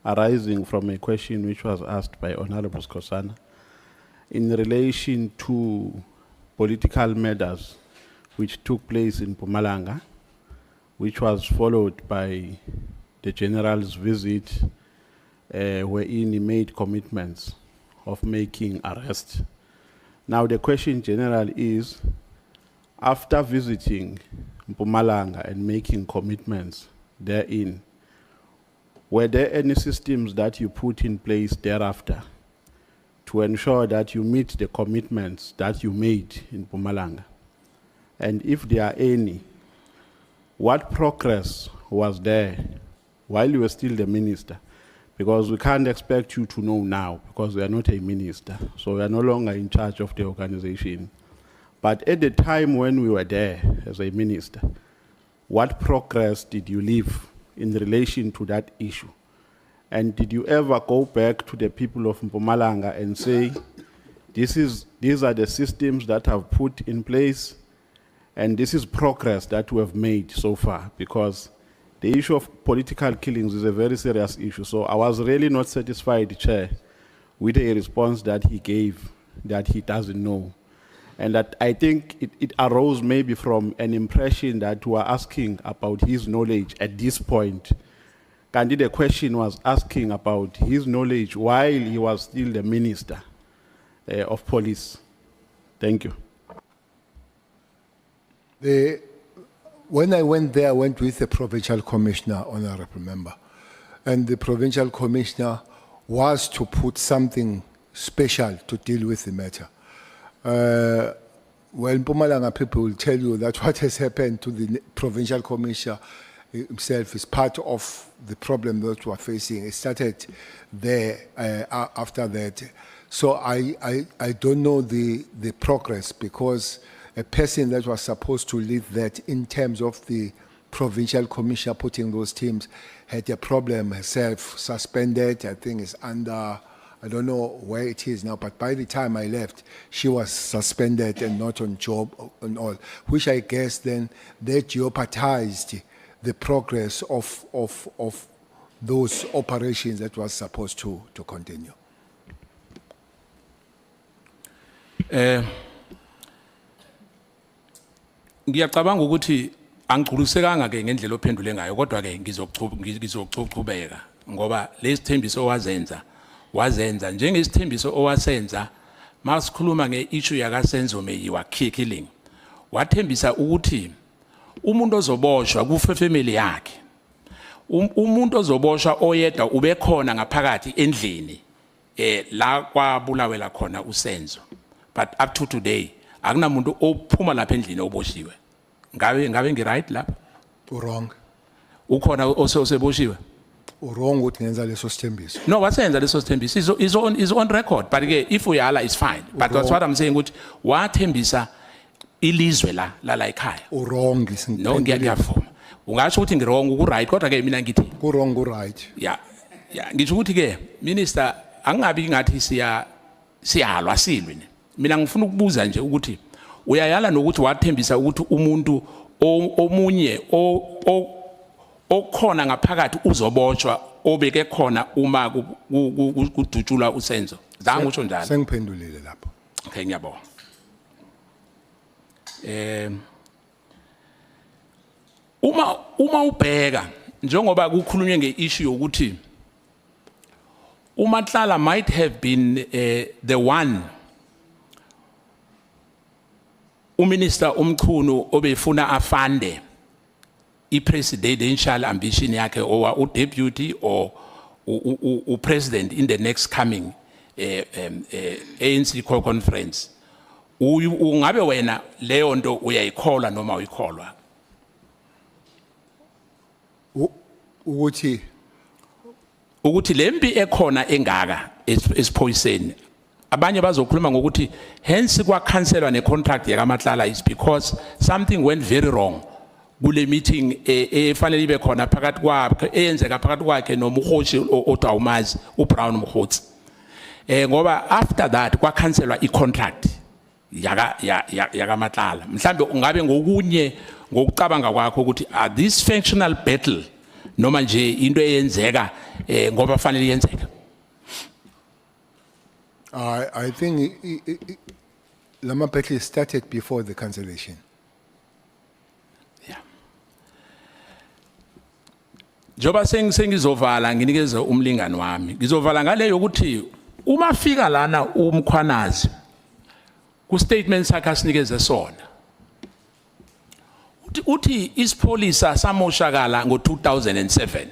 arising from a question which was asked by Honorable Skosana in relation to political matters which took place in Mpumalanga, which was followed by the general's visit, wherein he made commitments of making arrests. Now the question general is, after visiting Mpumalanga and making commitments therein, were there any systems that you put in place thereafter to ensure that you meet the commitments that you made in Mpumalanga? And if there are any, what progress was there while you were still the minister? Because we can't expect you to know now, because we are not a minister, so we are no longer in charge of the organization. But at the time when we were there as a minister, what progress did you leave in relation to that issue? And did you ever go back to the people of Mpumalanga and say, these are the systems that I've put in place, and this is progress that we have made so far? Because the issue of political killings is a very serious issue. So I was really not satisfied, Chair, with a response that he gave that he doesn't know. And that I think it arose maybe from an impression that we are asking about his knowledge at this point. Kandi, the question was asking about his knowledge while he was still the minister of police. Thank you. When I went there, I went with the provincial commissioner, honorable member. And the provincial commissioner was to put something special to deal with the matter. Well, Mpumalanga people will tell you that what has happened to the provincial commissioner himself is part of the problem that we are facing. It started there after that. So I don't know the progress, because a person that was supposed to lead that in terms of the provincial commissioner putting those teams had a problem herself, suspended. I think is under, I don't know where it is now, but by the time I left, she was suspended and not on job and all, which I guess then that jeopardized the progress of those operations that was supposed to continue. Ngiyacabanga ukuthi angigculisekanga ke ngendlela ophendule ngayo, kodwa ke ngizochubeka ngoba lesithembiso wazenza njengesithembiso owasenza masikhuluma ngeissue yakaSenzo Meyiwa killing. Wathembisa ukuthi umuntu ozoboshwa kufefemeli yakhe, umuntu ozoboshwa oyedwa ubekhona ngaphakathi endlini la kwabulawela khona uSenzo. But up to today akunamuntu ophuma lapha endlini oboshiwe. Ngabe ngiright lapha? Wrong. Ukhona oseboshiwe? Wrong ukuthi ngenza leso sithembiso. No, wasenza leso sithembiso is on record, but ke if uyala is fine. But that's what I'm saying, ukuthi wathembisa ilizwe la ekhaya. Wrong. No, ngiyavuma. Ungasho ukuthi ngirong ukuright, kodwa ke mina ngithi wrong right. Yeah. Ngisho ukuthi ke minister angabi ngathi siyalwa silwe. Mina ngifuna ukubuza nje ukuthi uyayala nokuthi wathembisa ukuthi umuntu omunye okhona ngaphakathi uzoboshwa obeke khona uma kudutshulwa uSenzo. Zange utsho njalo. Sengiphendulile lapho. Okay, ngiyabonga. Uma ubheka njengoba kukhulunywe ngeissue yokuthi uMatlala might have been the one uminister umchunu obefuna afande i-presidential ambition yakhe or u-deputy or u-president in the next coming ANC conference. Ungabe wena leyo nto uyayikholwa noma uyikholwa? Ukuthi lempi ekhona engaka esiphoyiseni abanye bazokhuluma ngokuthi hence kwakhanselwa necontract yakaMatlala is because something went very wrong kule meeting efanele ibe khona phakathi kwakhe eyenzeka phakathi kwakhe noMukhosi oDawumazi uBrown Mkhotsi. Ngoba after that kwakhanselwa icontract yakaMatlala. Mhlambe ungabe ngokunye ngokucabanga kwakho ukuthi this functional battle noma nje into eyenzeka ngoba fanele yenzeka? I think Lama battle started before the cancellation. Njoba sengizovala nginikeze umlingani wami. Ngizovala ngale yokuthi uma fika lana umkhwanazi ku statement sakhe asinikeze sona. Uthi ispolisa samoshakala ngo-2007.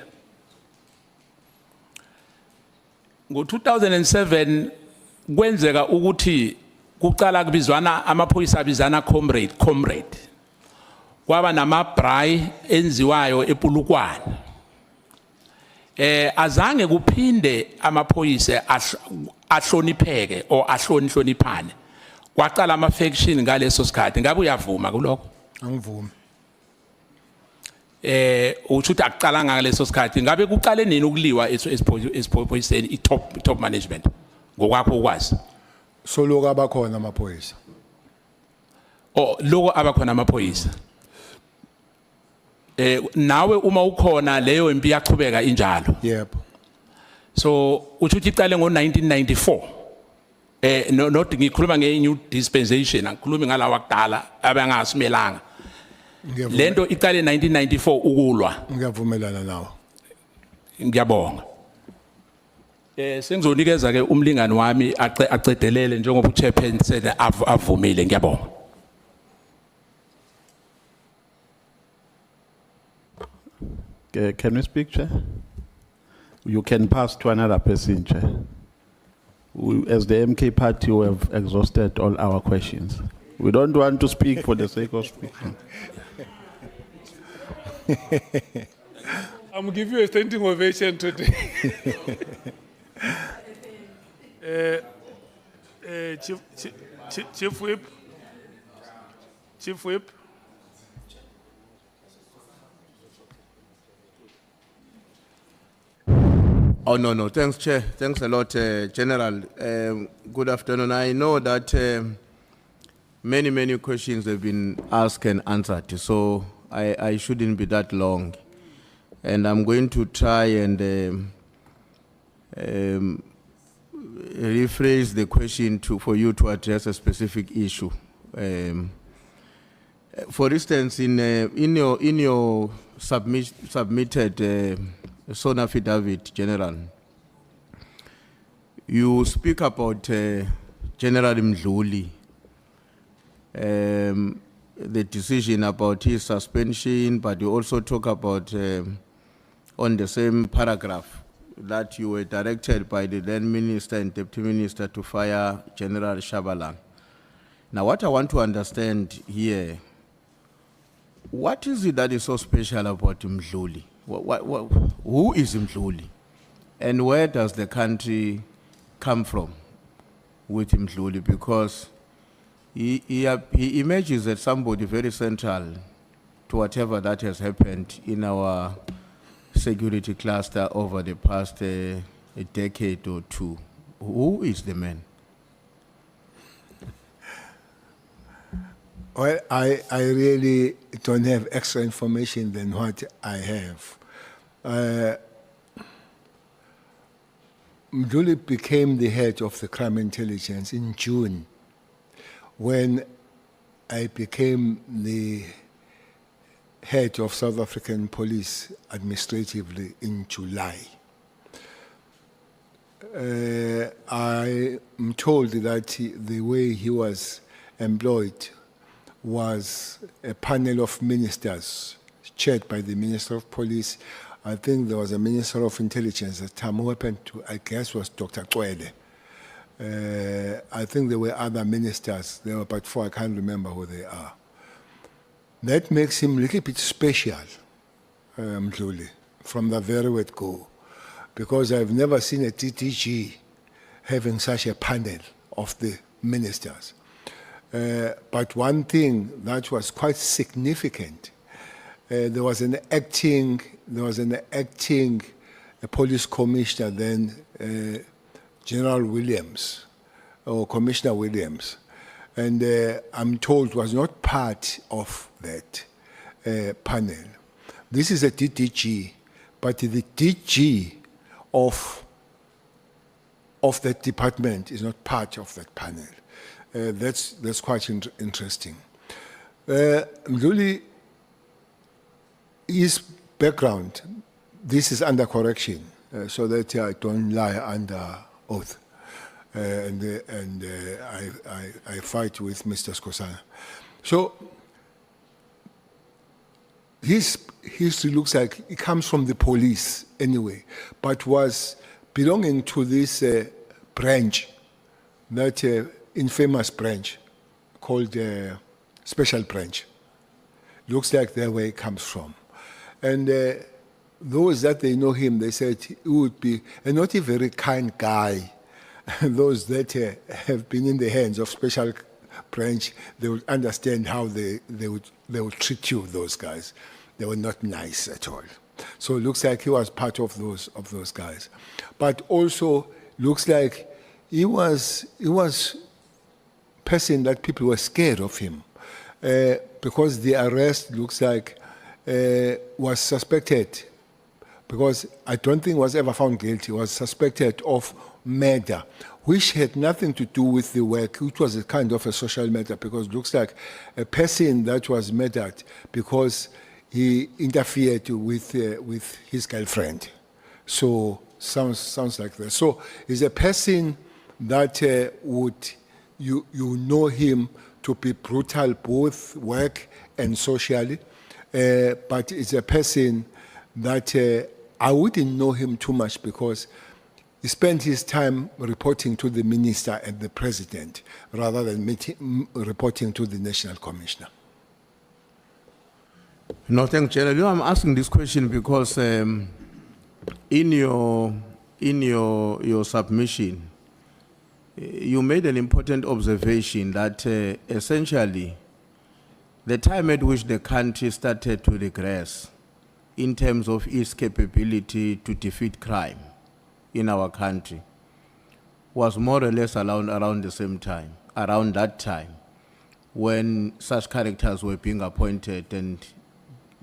Ngo-2007 kwenzeka ukuthi kuqala kubizwana amaphoyisa abizana comrade. Kwaba namabhrayi enziwayo ePulukwane. Azange kuphinde amaphoyisa ahlonipheke o ahloniphane. Kwaqala ama-faction ngaleso sikhathi. Ngabe uyavuma kuloko? Angivumi. Uthi akuqala ngaleso sikhathi. Ngabe kuqale nini ukuliwa esiphoyiseni i-top management? Ngokwakho ukwazi. So lokho abakhona amaphoyisa. Oh, lokho abakhona amaphoyisa. Nawe uma ukhona leyo impi yaqhubeka injalo. Yebo. So uthi iqale ngo-1994. Not ngikhuluma nge-new dispensation, angikhulumi ngalawa kudala abangasimelanga. Lento iqale 1994 ukulwa. Ngiyavumelana nawe. Ngiyabonga. Sengizonikeza ke umlingani wami aqedelele njengoba uchairman said avumile. Ngiyabonga. Can we speak, Chair? You can pass to another person, Chair. As the MK party, we have exhausted all our questions. We don't want to speak for the sake of speaking. I'm giving you a standing ovation today. Chief Whip. Chief Whip. Oh, no. Thanks, Chair. Thanks a lot, General. Good afternoon. I know that many questions have been asked and answered, so I shouldn't be that long. And I'm going to try and rephrase the question for you to address a specific issue. For instance, in your submitted Son affidavit, General, you speak about General Mdluli, the decision about his suspension, but you also talk about on the same paragraph that you were directed by the then Minister and Deputy Minister to fire General Shabalala. Now, what I want to understand here, what is it that is so special about Mdluli? Who is Mdluli? And where does the country come from with Mdluli? Because he emerges as somebody very central to whatever that has happened in our security cluster over the past a decade or two. Who is the man? Well, I really don't have extra information than what I have. Mdluli became the head of the crime intelligence in June, when I became the head of South African police administratively in July. I am told that the way he was employed was a panel of ministers chaired by the Minister of Police. I think there was a Minister of Intelligence at the time who happened to, I guess, was Dr. Cele. I think there were other ministers. There were about 4, I can't remember who they are. That makes him a little bit special, Mdluli, from the very word go, because I've never seen a TTG having such a panel of the ministers. But one thing that was quite significant, there was an acting police commissioner then, General Williams, or Commissioner Williams, and I'm told was not part of that panel. This is a DDG, but the DG of that department is not part of that panel. That's quite interesting. Mdluli, his background, this is under correction, so that I don't lie under oath. I fight with Mr. Skosana. So his history looks like it comes from the police anyway, but was belonging to this branch, that infamous branch called Special Branch. Looks like that's where it comes from. And those that they know him, they said he would be a not a very kind guy. Those that have been in the hands of Special Branch, they would understand how they would treat you, those guys. They were not nice at all. So it looks like he was part of those guys. But also looks like he was person that people were scared of him. Because the arrest looks like was suspected, because I don't think was ever found guilty, was suspected of murder, which had nothing to do with the work, which was a kind of a social matter, because it looks like a person that was murdered because he interfered with his girlfriend. So sounds like that. So he's a person that you know him to be brutal, both work and socially, but it's a person that I wouldn't know him too much because he spent his time reporting to the minister and the president rather than reporting to the national commissioner. No, thank you. You know, I'm asking this question because in your submission, you made an important observation that essentially the time at which the country started to regress in terms of its capability to defeat crime in our country was more or less around the same time, around that time, when such characters were being appointed, and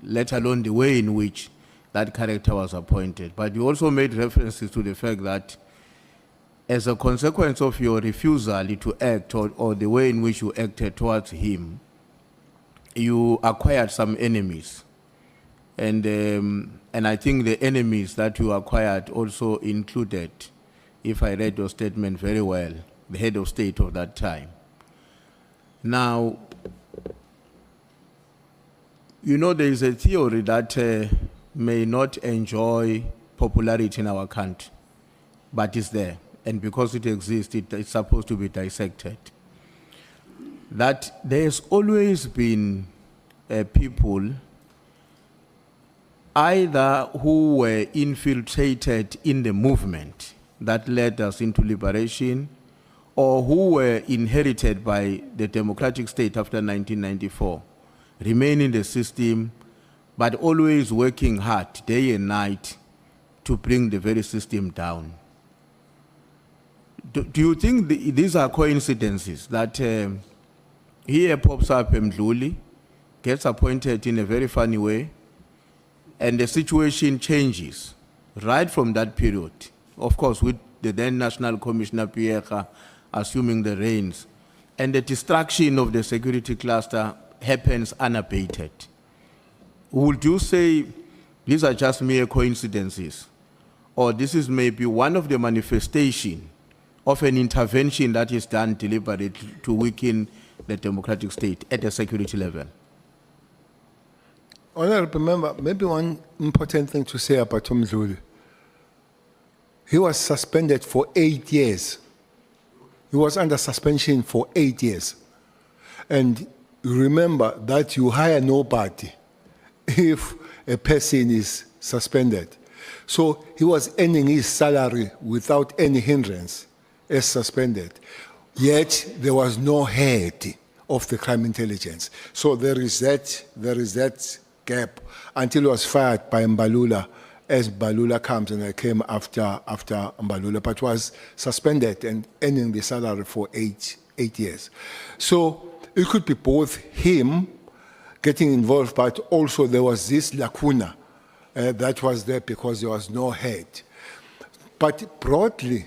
let alone the way in which that character was appointed. But you also made references to the fact that as a consequence of your refusal to act or the way in which you acted towards him, you acquired some enemies. And I think the enemies that you acquired also included, if I read your statement very well, the head of state of that time. Now, you know, there is a theory that may not enjoy popularity in our country, but it's there. And because it exists, it's supposed to be dissected. That there's always been people either who were infiltrated in the movement that led us into liberation, or who were inherited by the democratic state after 1994, remain in the system, but always working hard day and night to bring the very system down. Do you think these are coincidences that here pops up Mdluli, gets appointed in a very funny way, and the situation changes right from that period? Of course, with the then National Commissioner Pierre assuming the reins, and the destruction of the security cluster happens unabated. Would you say these are just mere coincidences, or this is maybe one of the manifestations of an intervention that is done deliberately to weaken the democratic state at the security level? Honorable Member, maybe one important thing to say about Mdluli. He was suspended for 8 years. He was under suspension for 8 years. And remember that you hire nobody if a person is suspended. So he was earning his salary without any hindrance as suspended. Yet there was no head of the crime intelligence. So there is that gap until he was fired by Mbalula, as Mbalula comes, and I came after Mbalula, but was suspended and earning the salary for eight years. So it could be both him getting involved, but also there was this lacuna that was there because there was no head. But broadly,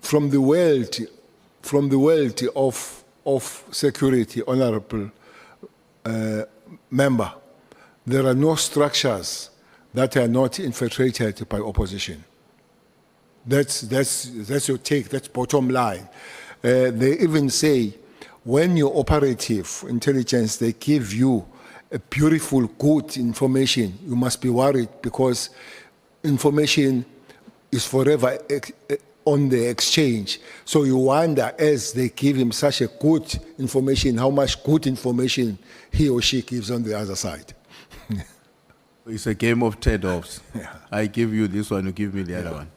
from the world of security, Honorable Member, there are no structures that are not infiltrated by opposition. That's your take, that's bottom line. They even say, when you're operative intelligence, they give you a beautiful, good information, you must be worried because information is forever on the exchange. So you wonder, as they give him such a good information, how much good information he or she gives on the other side. It's a game of trade-offs. I give you this one, you give me the other one.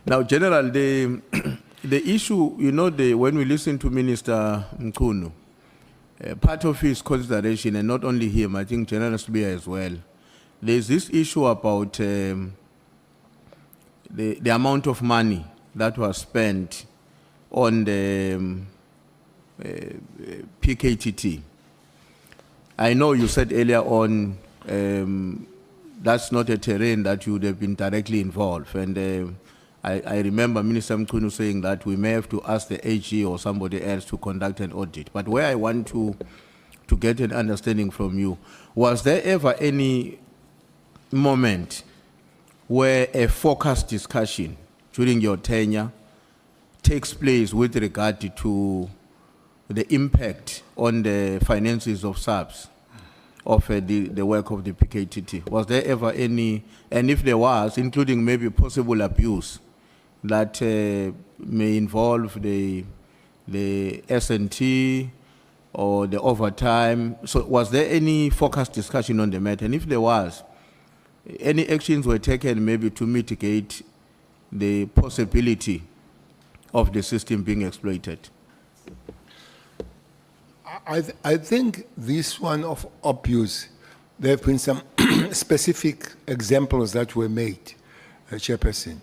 Now, General, the issue, you know, when we listen to Minister Mkunu, part of his consideration, and not only him, I think General Sibia as well, there's this issue about the amount of money that was spent on the PKTT. I know you said earlier on that's not a terrain that you would have been directly involved. And I remember Minister Mkunu saying that we may have to ask the AG or somebody else to conduct an audit. But where I want to get an understanding from you, was there ever any moment where a focused discussion during your tenure takes place with regard to the impact on the finances of SAPS of the work of the PKTT? Was there ever any, and if there was, including maybe possible abuse that may involve the S&T or the overtime? So was there any focused discussion on the matter? And if there was, any actions were taken maybe to mitigate the possibility of the system being exploited? I think this one of abuse, there have been some specific examples that were made, Chairperson,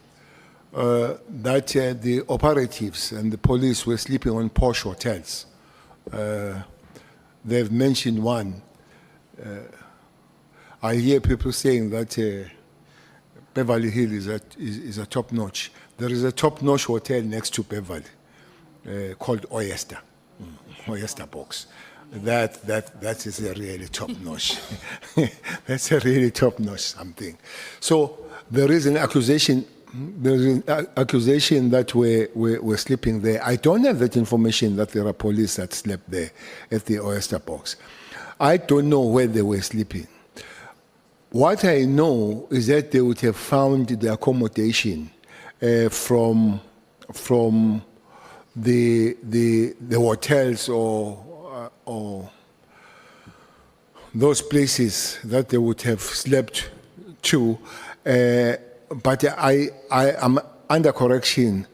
that the operatives and the police were sleeping on posh hotels. They've mentioned one. I hear people saying that Beverly Hills is a top-notch. There is a top-notch hotel next to Beverly called Oyster. Oyster Box. That is a really top-notch. That's a really top-notch something. So there is an accusation. There is an accusation that we're sleeping there. I don't have that information that there are police that slept there at the Oyster Box. I don't know where they were sleeping. What I know is that they would have found the accommodation from the hotels or those places that they would have slept to. But I am under correction.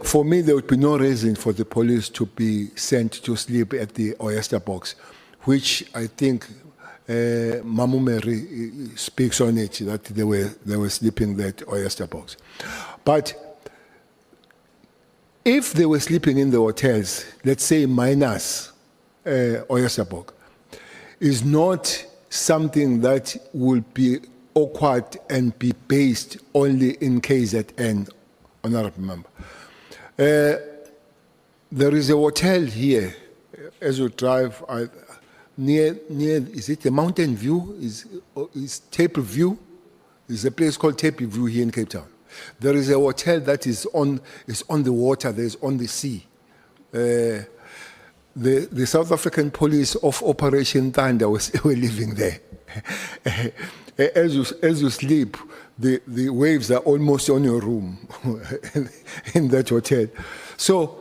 For me, there would be no reason for the police to be sent to sleep at the Oyster Box, which I think Mamumeri speaks on it, that they were sleeping there at Oyster Box. But if they were sleeping in the hotels, let's say minus Oyster Box, is not something that will be awkward and be based only in KZN, honorable member. There is a hotel here, as you drive, near, is it the Mountain View? Is Tape View? There's a place called Tape View here in Cape Town. There is a hotel that is on the water, there's on the sea. The South African police of Operation Thunder were living there. As you sleep, the waves are almost on your room in that hotel. So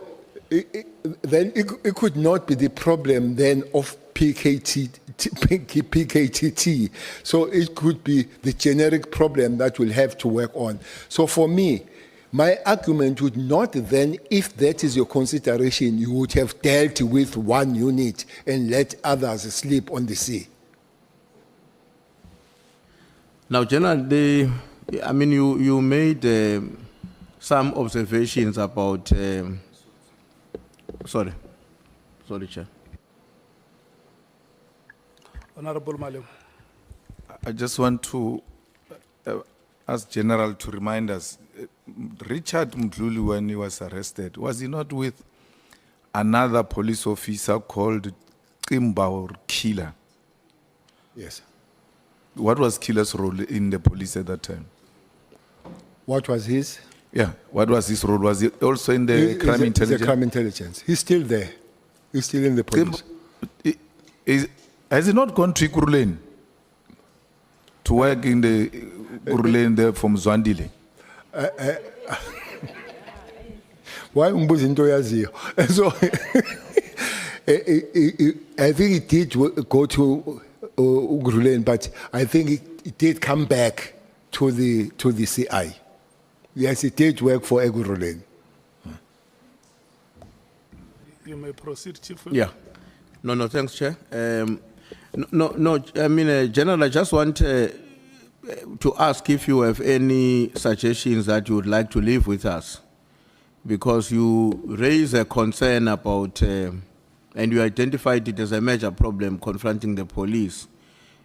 then it could not be the problem then of PKTT. So it could be the generic problem that we'll have to work on. So for me, my argument would not then, if that is your consideration, you would have dealt with one unit and let others sleep on the sea. Now, General, you made some observations about. Sorry, Chair. Honorable Malem. I just want to ask General to remind us, Richard Mdluli, when he was arrested, was he not with another police officer called Kimba or Killer? Yes. what was Killer's role in the police at that time? What was his? Yeah, what was his role? Was he also in the He's crime a- intelligence? He's a crime intelligence. He's still there. He's still in the police. Has he not gone to Ikuruleni to work in the Ikuruleni there from Zwandile? Why umbuza into oyaziyo? So I think he did go to Ugruleni, but I think he did come back to the CI. Yes, he did work for Ugruleni. You may proceed, Chief. Yeah. No, thanks, Chair. I mean, General, I just want to ask if you have any suggestions that you would like to leave with us, because you raise a concern about, and you identified it as a major problem confronting the police,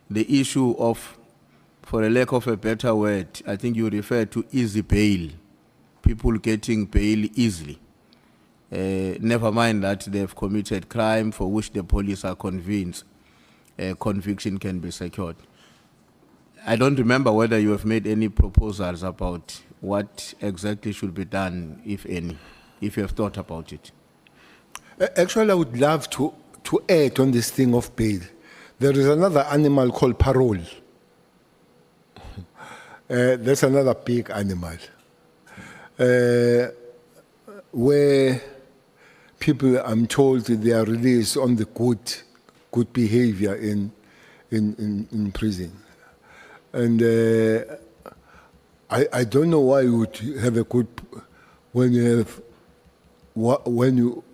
the issue of, for a lack of a better word, I think you refer to easy bail, people getting bail easily. Never mind that they've committed crime for which the police are convinced conviction can be secured. I don't remember whether you have made any proposals about what exactly should be done, if any, if you have thought about it. Actually, I would love to add on this thing of bail. There is another animal called parole. That's another big animal. Where people, I'm told, they are released on the good behavior in prison. And I don't know why you would have a good,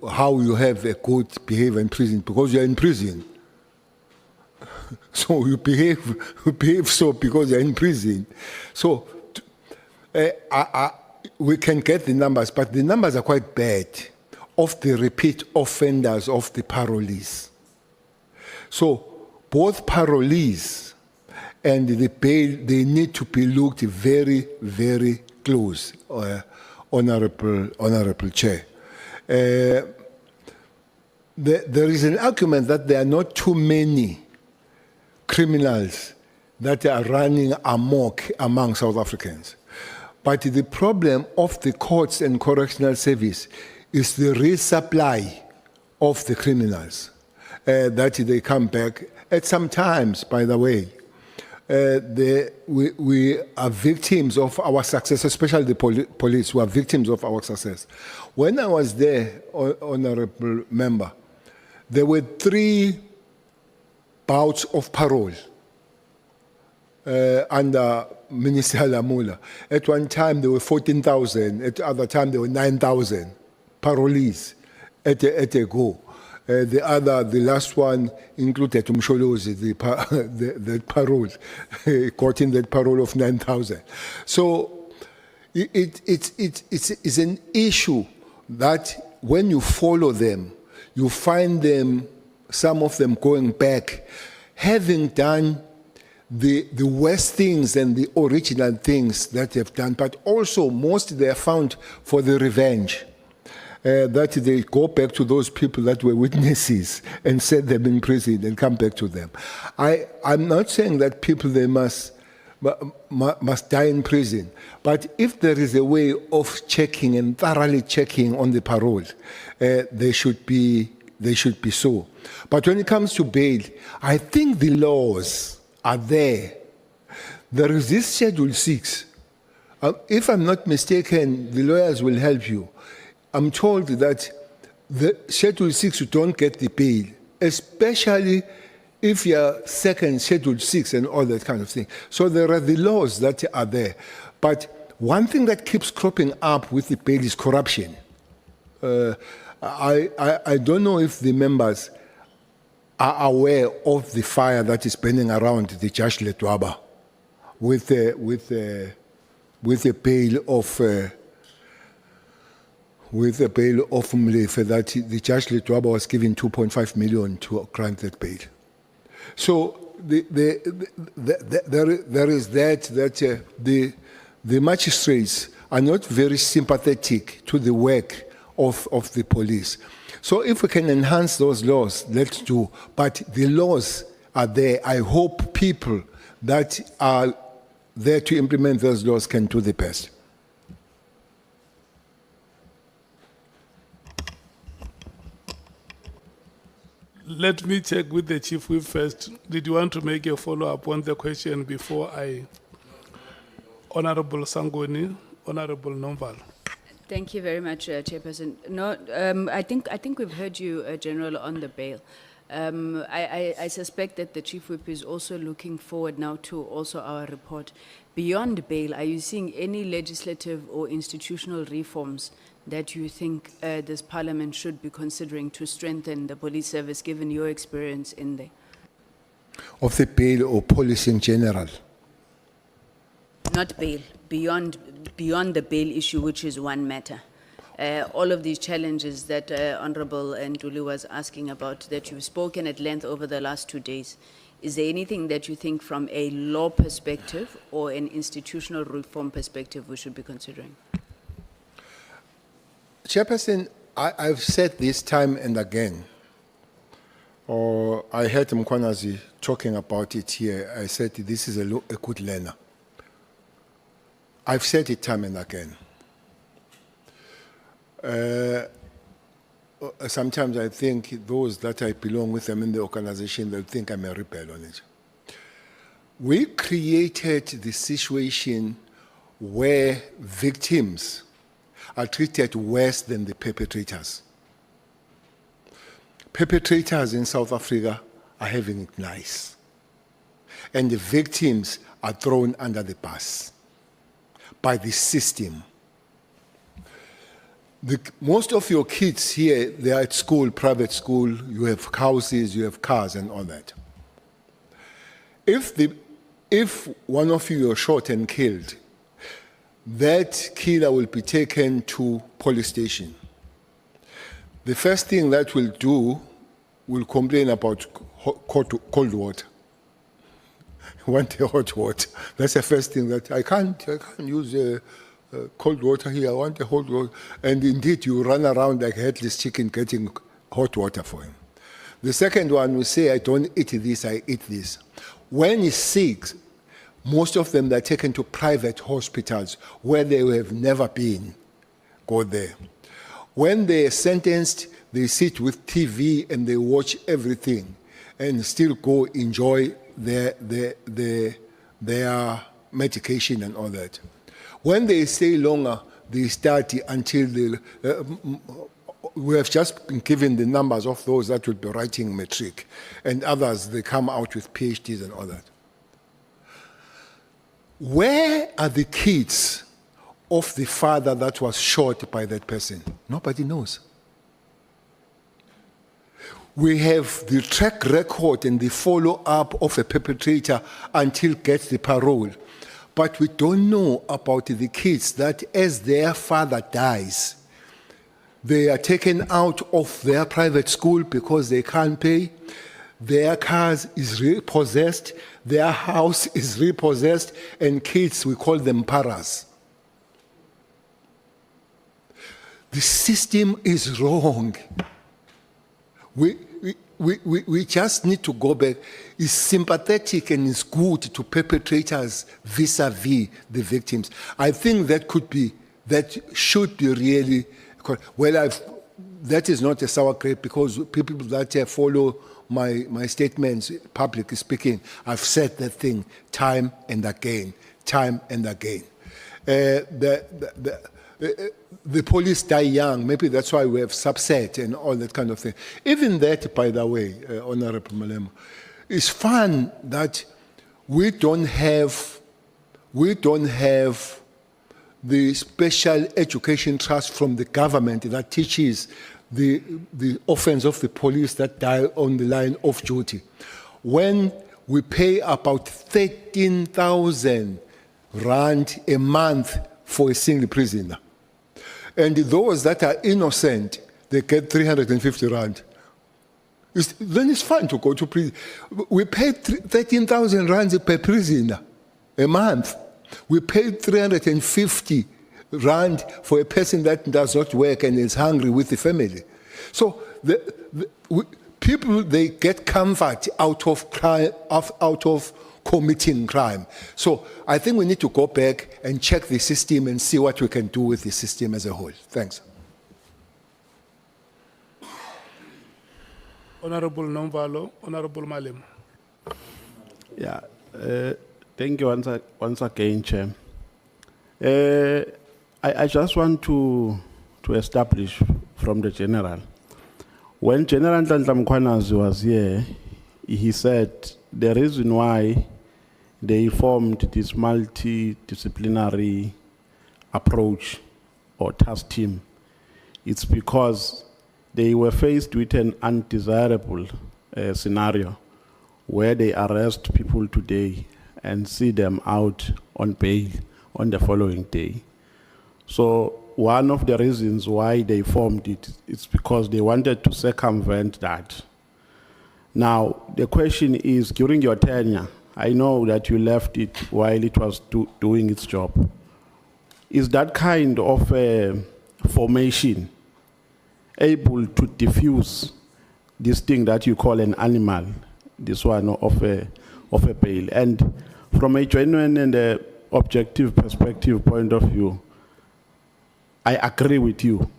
how you have a good behavior in prison, because you're in prison. So you behave so because you're in prison. So we can get the numbers, but the numbers are quite bad of the repeat offenders of the parolees. So both parolees and the bail, they need to be looked very, very close, Honorable Chair. There is an argument that there are not too many criminals that are running amok among South Africans. But the problem of the courts and correctional service is the resupply of the criminals, that they come back. At some times, by the way, we are victims of our success, especially the police who are victims of our success. When I was there, Honorable Member, there were 3 bouts of parole under Minister Lamula. At one time, there were 14,000. At the other time, there were 9,000 parolees at a go. The last one included Umsholozi, the parole, quoting that parole of 9,000. So it's an issue that when you follow them, you find them, some of them going back, having done the worst things and the original things that they've done, but also most they are found for the revenge. That they go back to those people that were witnesses and set them in prison and come back to them. I'm not saying that people, they must die in prison, but if there is a way of checking and thoroughly checking on the parole, they should be so. But when it comes to bail, I think the laws are there. There is this Schedule 6. If I'm not mistaken, the lawyers will help you. I'm told that the Schedule 6, you don't get the bail, especially if you're second Schedule 6 and all that kind of thing. So there are the laws that are there. But one thing that keeps cropping up with the bail is corruption. I don't know if the members are aware of the fire that is burning around the Judge Letwaba with a bail of Mlefe, that the Judge Letwaba was given 2.5 million to grant that bail. So there is that the magistrates are not very sympathetic to the work of the police. So if we can enhance those laws, let's do. But the laws are there. I hope people, that are there to implement those laws can do the best. Let me check with the Chief Whip first. Did you want to make a follow-up on the question before I... Honorable Sangoni, Honorable Nomval. Thank you very much, Chairperson. No, I think we've heard you, General, on the bail. I suspect that the Chief Whip is also looking forward now to also our report. Beyond bail, are you seeing any legislative or institutional reforms that you think this Parliament should be considering to strengthen the police service, given your experience in there? Of the bail or policy in general? Not bail, beyond the bail issue, which is one matter. All of these challenges that Honorable Nduli was asking about, that you've spoken at length over the last 2 days, is there anything that you think from a law perspective or an institutional reform perspective we should be considering? Chairperson, I've said this time and again, or I heard Mkwanazi talking about it here. I said this is a good learner. I've said it time and again. Sometimes I think those that I belong with them in the organization, they'll think I'm a rebel on it. We created the situation where victims are treated worse than the perpetrators. Perpetrators in South Africa are having it nice. And the victims are thrown under the bus by the system. Most of your kids here, they are at school, private school, you have houses, you have cars and all that. If one of you are shot and killed, that killer will be taken to police station. The first thing that will do will complain about cold water. Want a hot water. That's the first thing that I can't use cold water here. I want a hot water. And indeed, you run around like a headless chicken getting hot water for him. The second one will say, I don't eat this, I eat this. When he's sick, most of them are taken to private hospitals where they have never been. Go there. When they're sentenced, they sit with TV and they watch everything and still go enjoy their medication and all that. When they stay longer, they study until we have just been given the numbers of those that will be writing matric, and others, they come out with PhDs and all that. Where are the kids of the father that was shot by that person? Nobody knows. We have the track record and the follow-up of a perpetrator until gets the parole. But we don't know about the kids that as their father dies, they are taken out of their private school because they can't pay. Their cars is repossessed, their house is repossessed, and kids, we call them paras. The system is wrong. We just need to go back. It's sympathetic and it's good to perpetrators vis-a-vis the victims. I think that should be really, well, that is not a sour grape because people that follow my statements, publicly speaking, I've said that thing time and again. The police die young, maybe that's why we have subset and all that kind of thing. Even that, by the way, Honorable Malema, it's fun that we don't have the special education trust from the government that teaches the offense of the police that die on the line of duty. When we pay about 13,000 rand a month for a single prisoner. And those that are innocent, they get 350 rand. Then it's fine to go to prison. We pay 13,000 rands per prisoner a month. We pay 350 rand for a person that does not work and is hungry with the family. So people, they get comfort out of committing crime. So I think we need to go back and check the system and see what we can do with the system as a whole. Thanks. Honorable Nomvalo, Honorable Malem. Yeah, thank you once again, Chair. I just want to establish from the General. When General Nhlanhla Mkhwanazi was here, he said the reason why they formed this multidisciplinary approach or task team, it's because they were faced with an undesirable scenario where they arrest people today and see them out on bail on the following day. So one of the reasons why they formed it is because they wanted to circumvent that. Now, the question is, during your tenure, I know that you left it while it was doing its job. Is that kind of formation able to diffuse this thing that you call an animal, this one of a bail? And from a genuine and objective perspective point of view, I agree with you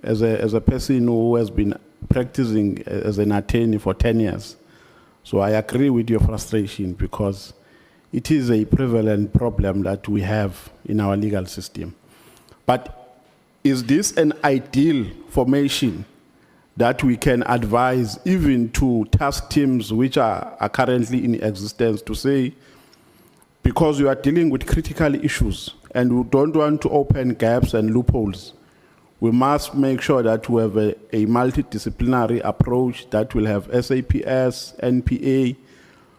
as a person who has been practicing as an attorney for 10 years. So I agree with your frustration because it is a prevalent problem that we have in our legal system. But is this an ideal formation that we can advise even to task teams which are currently in existence to say, because we are dealing with critical issues and we don't want to open gaps and loopholes, we must make sure that we have a multidisciplinary approach that will have SAPS, NPA,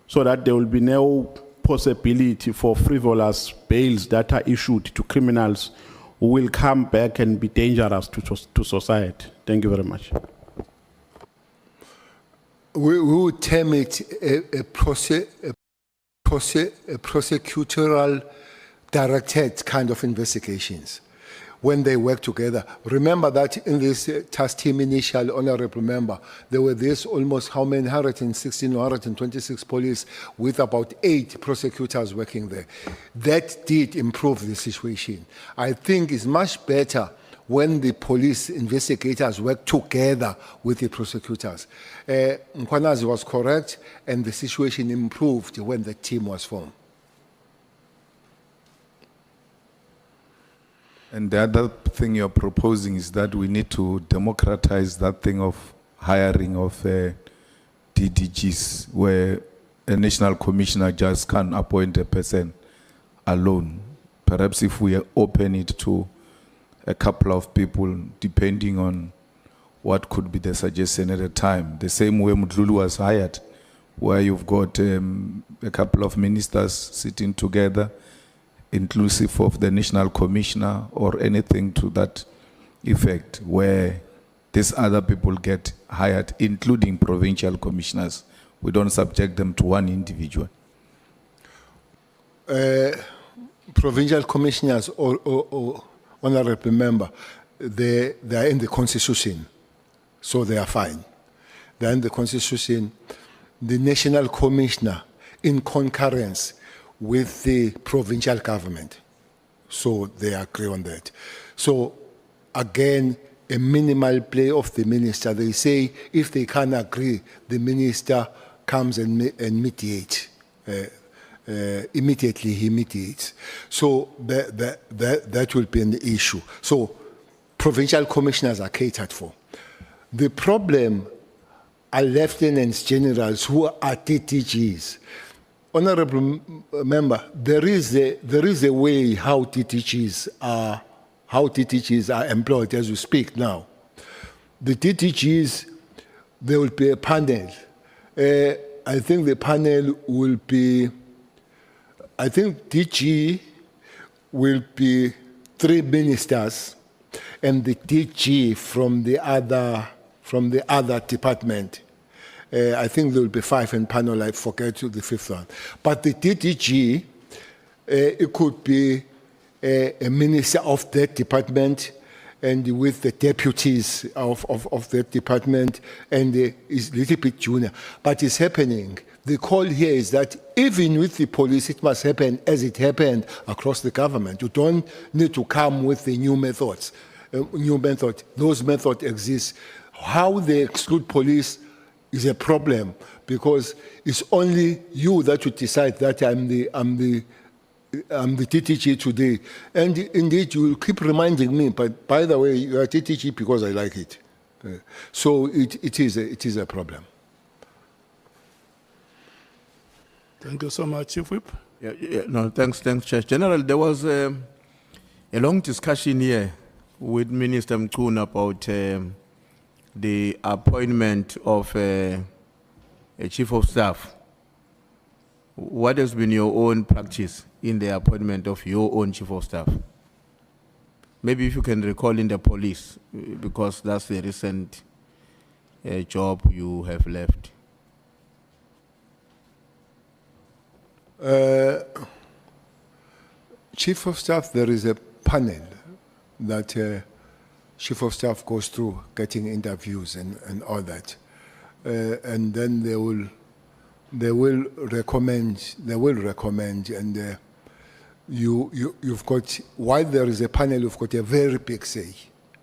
so that there will be no possibility for frivolous bails that are issued to criminals who will come back and be dangerous to society. Thank you very much. We would term it a prosecutorial directed kind of investigations when they work together. Remember that in this task team initial, honorable member, there were this almost how many, 116 or 126 police with about 8 prosecutors working there. That did improve the situation. I think it's much better when the police investigators work together with the prosecutors. Mkhwanazi was correct, and the situation improved when the team was formed. And the other thing you're proposing is that we need to democratize that thing of hiring of DDGs, where a national commissioner just can't appoint a person alone. Perhaps if we open it to a couple of people, depending on what could be the suggestion at a time. The same way Mdlulu was hired, where you've got a couple of ministers sitting together, inclusive of the national commissioner or anything to that effect, where these other people get hired, including provincial commissioners. We don't subject them to one individual. Provincial commissioners or honorable member, they are in the constitution, so they are fine. They are in the constitution. The national commissioner in concurrence with the provincial government, so they agree on that. So again, a minimal play of the minister. They say if they can't agree, the minister comes and mediates. Immediately he mediates. So that will be an issue. So provincial commissioners are catered for. The problem are lieutenants generals who are DTGs. Honorable member, there is a way how DTGs are employed as we speak now. The DTGs, there will be a panel. I think the panel will be, I think DG will be 3 ministers and the DG from the other department. I think there will be 5 in panel, I forget the 5th one. But the DTG, it could be a minister of that department, and with the deputies of that department, and is a little bit junior. But it's happening. The call here is that even with the police, it must happen as it happened across the government. You don't need to come with the new methods. New method. Those methods exist. How they exclude police is a problem, because it's only you that would decide that I'm the TTG today. And indeed, you will keep reminding me, but by the way, you are TTG because I like it. So it is a problem. Thank you so much, Chief Whip. No, thanks, Chair. General, there was a long discussion here with Minister Mchuna about the appointment of a Chief of Staff. What has been your own practice in the appointment of your own Chief of Staff? Maybe if you can recall in the police, because that's the recent job you have left. Chief of Staff, there is a panel that Chief of Staff goes through, getting interviews and all that, and then they will recommend, and you've got, while there is a panel, you've got a very big say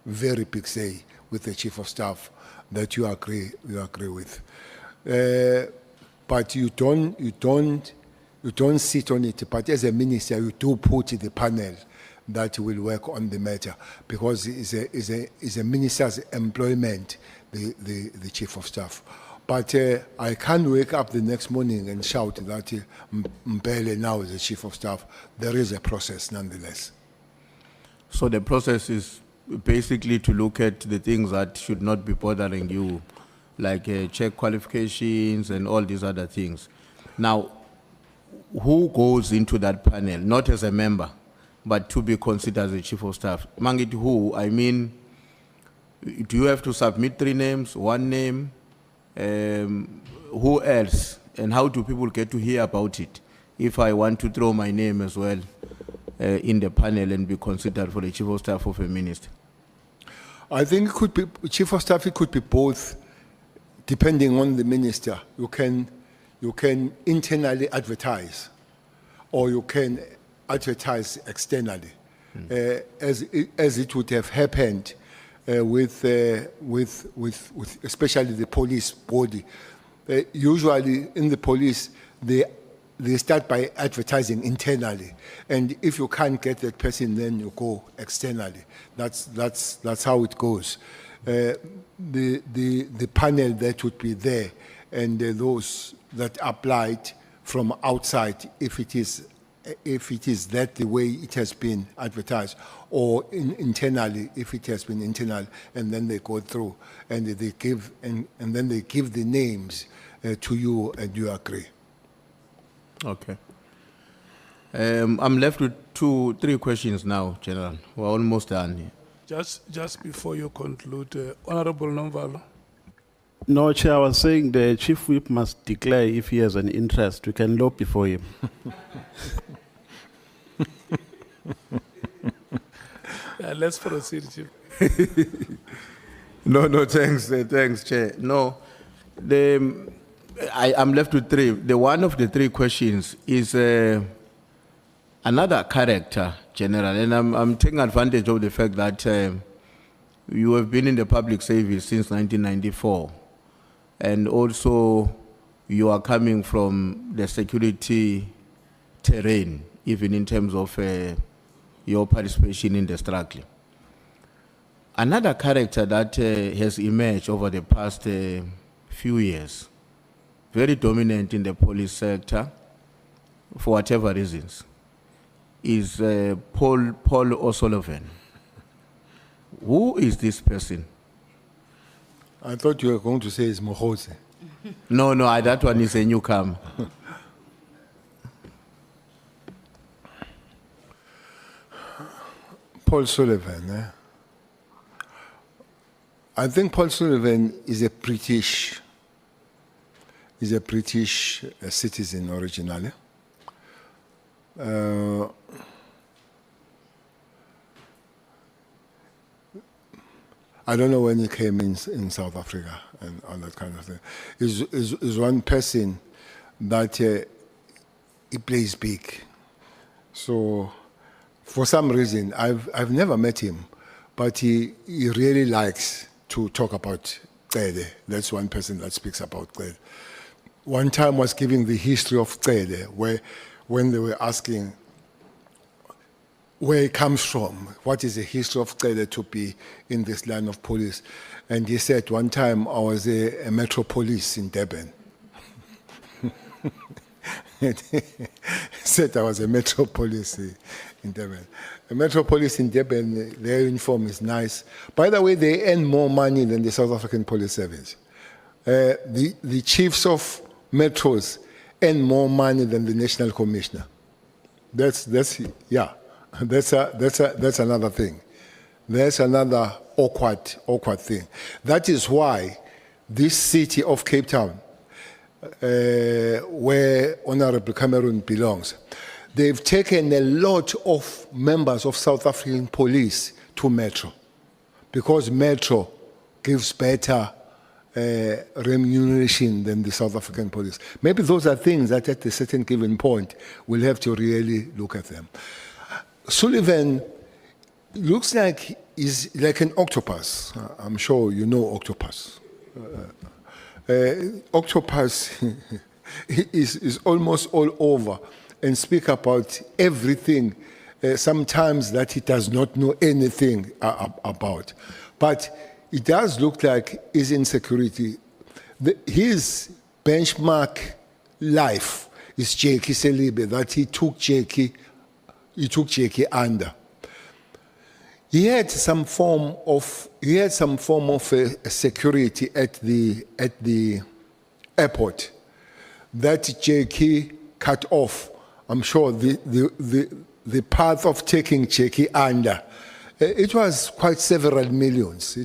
with the Chief of Staff that you agree with, but you don't sit on it. But as a minister, you do put the panel that will work on the matter, because it's a minister's employment, the Chief of Staff. But I can't wake up the next morning and shout that Mpele now is the Chief of Staff. There is a process nonetheless. So the process is basically to look at the things that should not be bothering you, like check qualifications and all these other things. Now, who goes into that panel, not as a member, but to be considered as a Chief of Staff? Mangit, who? I mean, do you have to submit 3 names, 1 name? Who else? And how do people get to hear about it if I want to throw my name as well in the panel and be considered for the Chief of Staff of a minister? I think it could be, Chief of Staff, it could be both, depending on the minister. You can internally advertise, or you can advertise externally, as it would have happened with especially the police body. Usually in the police, they start by advertising internally, and if you can't get that person, then you go externally. That's how it goes. The panel that would be there, and those that applied from outside, if it is that the way it has been advertised, or internally, if it has been internal, and then they go through and they give and then they give the names to you, and you agree. Okay. I'm left with 3 questions now, General. We're almost done here. Just before you conclude, Honorable Nomvalo. No, Chair, I was saying the Chief Whip must declare if he has an interest. We can lobby for him. Let's proceed, Chief. No, thanks, Chair. No, I'm left with 3. The one of the 3 questions is another character, General, and I'm taking advantage of the fact that you have been in the public service since 1994, and also you are coming from the security terrain, even in terms of your participation in the struggle. Another character that has emerged over the past few years, very dominant in the police sector, for whatever reasons, is Paul O'Sullivan. Who is this person? I thought you were going to say it's Mohose. No, that one is a newcomer. Paul Sullivan. I think Paul Sullivan is a British citizen originally. I don't know when he came in South Africa and all that kind of thing. Is one person that he plays big. So for some reason, I've never met him, but he really likes to talk about Cele. That's one person that speaks about Cele. One time was giving the history of Cele, when they were asking where it comes from, what is the history of Cele to be in this line of police. And he said, one time I was a metro police in Durban. He said I was a metro police in Durban. A metro police in Durban, their uniform is nice. By the way, they earn more money than the South African Police Service. The chiefs of metros earn more money than the National Commissioner. That's another thing. That's another awkward thing. That is why this city of Cape Town, where Honorable Cameron belongs, they've taken a lot of members of South African police to Metro, because Metro gives better remuneration than the South African police. Maybe those are things that at a certain given point we'll have to really look at them. Sullivan looks like he's like an octopus. I'm sure you know octopus. Octopus is almost all over and speak about everything, sometimes that he does not know anything about. But it does look like his insecurity. His benchmark life is Bheki Cele, that he took Bheki under. He had some form of security at the airport that Bheki cut off. I'm sure the path of taking Bheki under, it was quite several millions.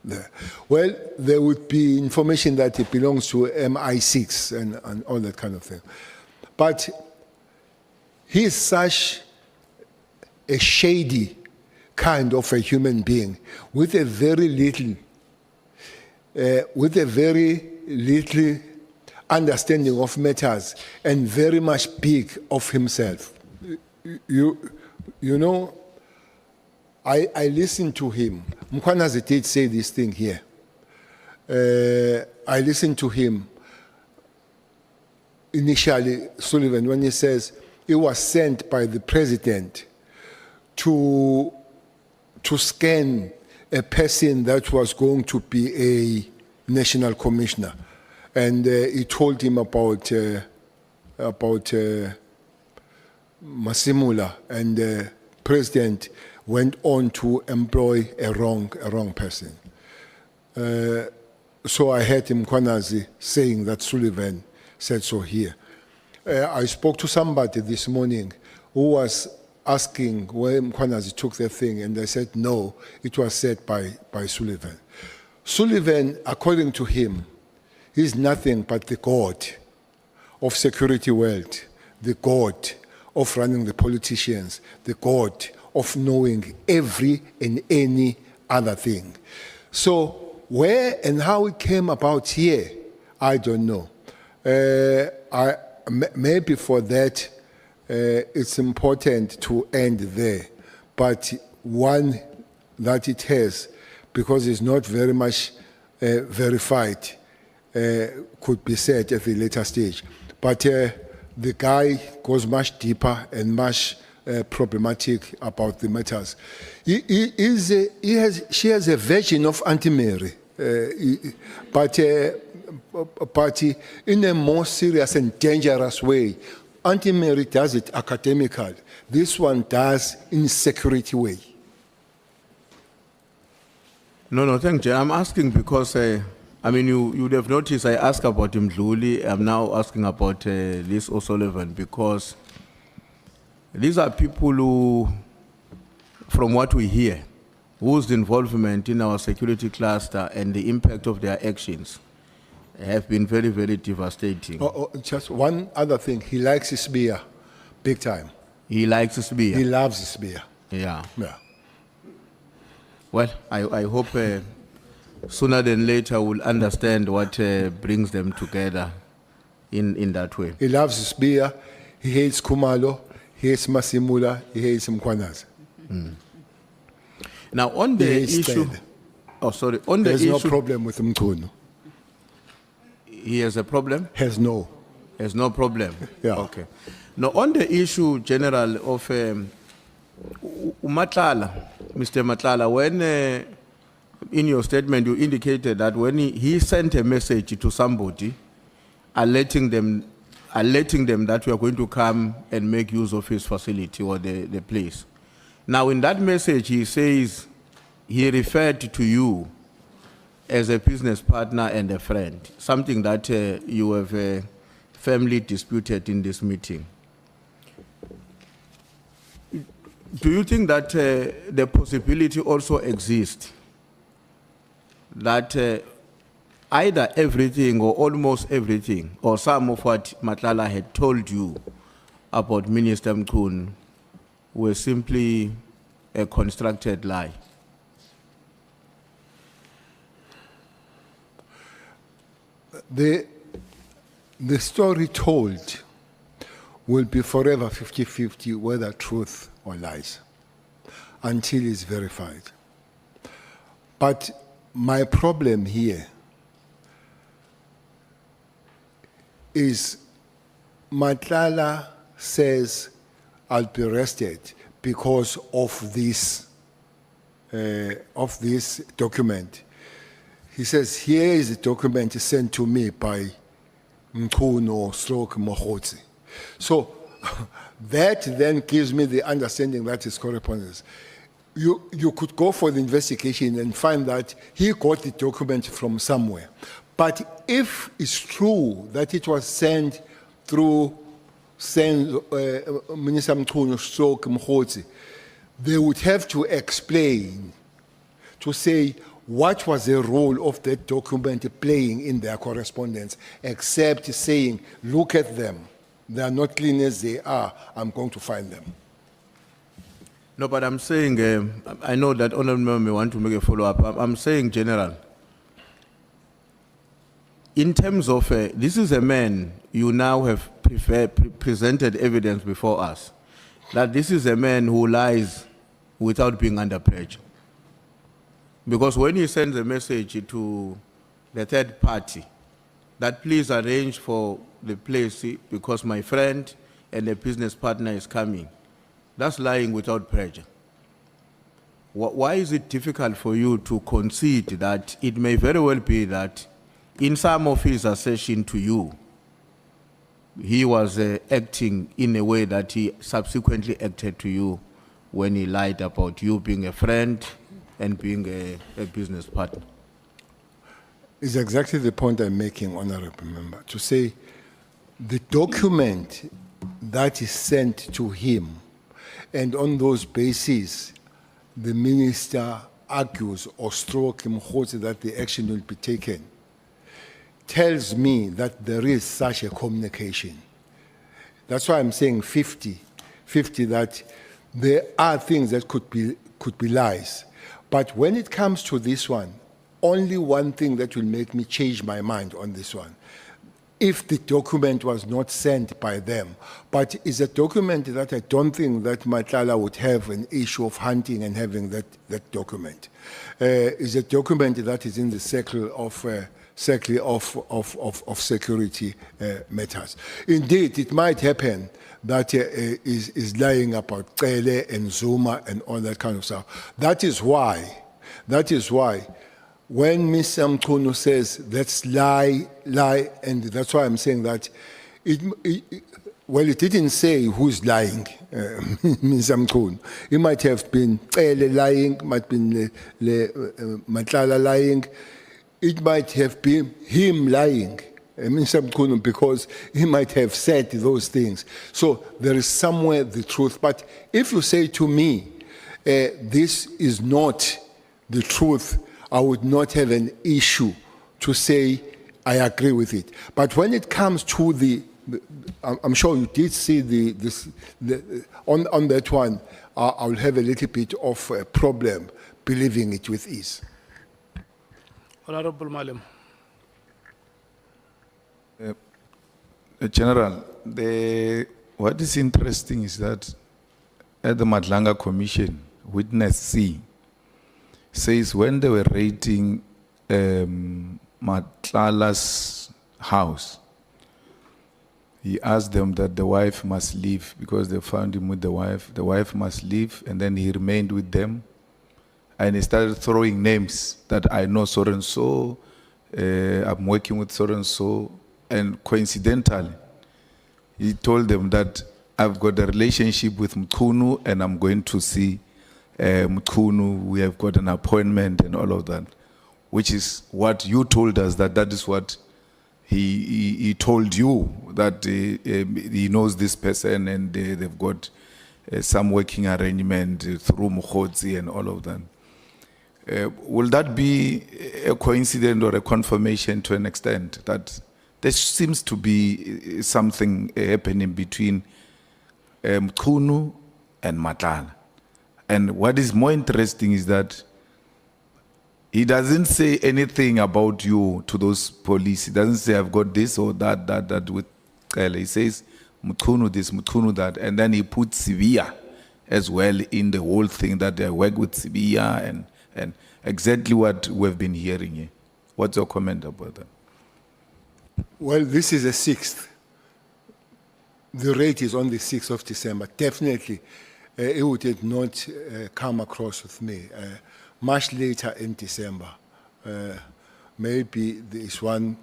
There. Well, there would be information that it belongs to MI6 and all that kind of thing. But he is such a shady kind of a human being with a very little understanding of matters and very much big of himself. You know, I listened to him. Mkwanazi did say this thing here. I listened to him initially, Sullivan, when he says he was sent by the president to scan a person that was going to be a national commissioner. And he told him about Masimula, and the president went on to employ a wrong person. So I heard him, Kwanazi, saying that Sullivan said so here. I spoke to somebody this morning who was asking where Kwanazi took the thing, and they said, no, it was said by Sullivan. Sullivan, according to him, is nothing but the god of security world, the god of running the politicians, the god of knowing every and any other thing. So where and how it came about here, I don't know. Maybe for that, it's important to end there. But one that it has, because it's not very much verified, could be said at a later stage. But the guy goes much deeper and much problematic about the matters. She has a version of Auntie Mary, but in a more serious and dangerous way. Auntie Mary does it academical. This one does in security way. No, thank you. I'm asking because, you would have noticed I asked about Mdluli. I'm now asking about Liz O'Sullivan because these are people who, from what we hear, whose involvement in our security cluster and the impact of their actions have been very, very devastating. Just one other thing. He likes his beer, big time. He likes his beer. He loves his beer. Yeah. Yeah. Well, I hope sooner than later we'll understand what brings them together in that way. He loves his beer, he hates Kumalo, he hates Masimula, he hates Mkwanaza. Now, on the He hates issue, Cele. oh sorry, on the There's no issue, problem with Mkunu. he has a problem? Has no. There's no problem? Yeah. Okay. Now, on the issue, General, of Matlala, Mr. Matlala, when in your statement you indicated that when he sent a message to somebody alerting them that we are going to come and make use of his facility or the place. Now, in that message, he says he referred to you as a business partner and a friend, something that you have firmly disputed in this meeting. Do you think that the possibility also exists that either everything or almost everything or some of what Matlala had told you about Minister Mkunu were simply a constructed lie? The story told will be forever 50-50 whether truth or lies until it's verified. But my problem here is Matlala says I'll be arrested because of this document. He says, here is a document sent to me by Mkunu/Mohotsi. So that then gives me the understanding that is correspondence. You could go for the investigation and find that he got the document from somewhere. But if it's true that it was sent through Minister Mkunu/Mohotsi, they would have to explain, to say what was the role of that document playing in their correspondence, except saying, look at them. They are not clean as they are. I'm going to find them. No, but I'm saying, I know that Honorable Member may want to make a follow-up. I'm saying, General, in terms of, this is a man you now have presented evidence before us, that this is a man who lies without being under pressure. Because when he sends a message to the third party, that please arrange for the place because my friend and a business partner is coming, that's lying without pressure. Why is it difficult for you to concede that it may very well be that in some of his assertion to you, he was acting in a way that he subsequently acted to you when he lied about you being a friend and being a business partner? It's exactly the point I'm making, Honorable Member, to say the document that is sent to him, and on those bases, the minister argues or Mohotsi that the action will be taken, tells me that there is such a communication. That's why I'm saying 50-50, that there are things that could be lies. But when it comes to this one, only one thing that will make me change my mind on this one, if the document was not sent by them, but it's a document that I don't think that Matlala would have an issue of hunting and having that document. It's a document that is in the circle of security matters. Indeed, it might happen that is lying about Cele and Zuma and all that kind of stuff. That is why, when Mr. Mkunu says, let's lie, and that's why I'm saying that, well, it didn't say who's lying, Mr. Mkunu. It might have been Cele lying, might have been Matlala lying, it might have been him lying, Mr. Mkunu, because he might have said those things. So there is somewhere the truth. But if you say to me, this is not the truth, I would not have an issue to say I agree with it. But when it comes to the I'm sure you did see on that one. I will have a little bit of a problem believing it with ease. Honorable Malim. General, what is interesting is that at the Madlanga Commission, witness C says when they were raiding Matlala's house, he asked them that the wife must leave because they found him with the wife. The wife must leave, and then he remained with them. And he started throwing names that I know so and so, I'm working with so and so. And coincidentally, he told them that I've got a relationship with Mkhunu and I'm going to see Mkhunu. We have got an appointment and all of that, which is what you told us that is what he told you, that he knows this person and they've got some working arrangement through Mkhotsi and all of that. Will that be a coincidence or a confirmation to an extent that there seems to be something happening between Mkhunu and Matlala? And what is more interesting is that he doesn't say anything about you to those police. He doesn't say, I've got this or that with Cele. He says, Mkhunu this, Mkhunu that. And then he puts Sibia as well in the whole thing, that they work with Sibia and exactly what we've been hearing here. What's your comment about that? Well, this is the 6th. The rate is on the 6th of December. Definitely, it would have not come across with me. Much later in December, maybe there is one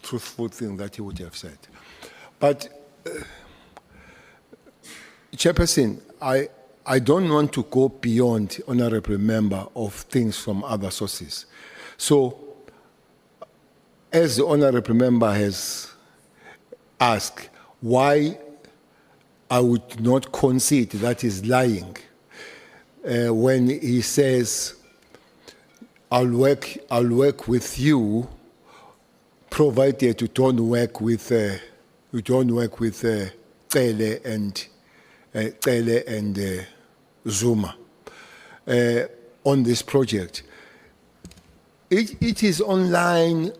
truthful thing that he would have said. But, Chairperson, I don't want to go beyond honorable member of things from other sources. So, as the honorable member has asked, why I would not concede that is lying when he says, I'll work with you, provided you don't work with Cele and Zuma on this project. It is online.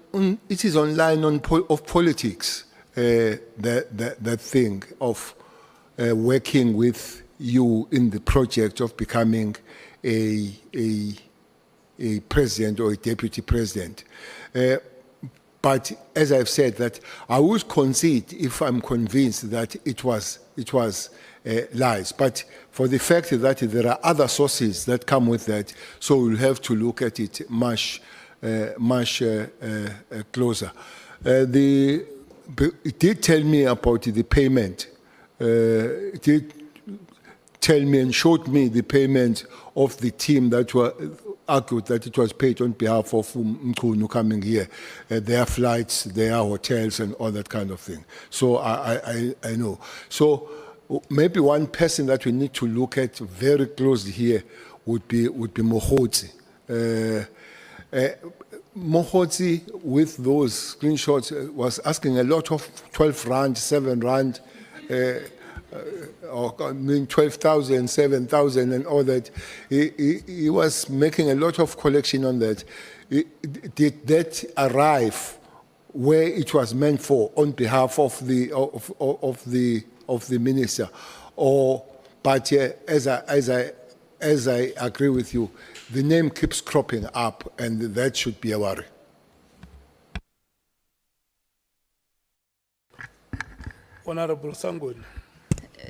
It is online of politics. That thing of working with you in the project of becoming a president or a deputy president. But as I've said, that I would concede if I'm convinced that it was lies. But for the fact that there are other sources that come with that, so we'll have to look at it much closer. It did tell me about the payment. It did tell me and showed me the payment of the team that were argued that it was paid on behalf of Mkhunu coming here, their flights, their hotels, and all that kind of thing. So I know. So maybe one person that we need to look at very closely here would be Mkhotsi. Mkhotsi, with those screenshots, was asking a lot of 12 rand, 7 rand, or I mean 12,000, 7,000 and all that. He was making a lot of collection on that. Did that arrive where it was meant for on behalf of the minister? Or, but as I agree with you, the name keeps cropping up, and that should be a worry. Honorable Sangun.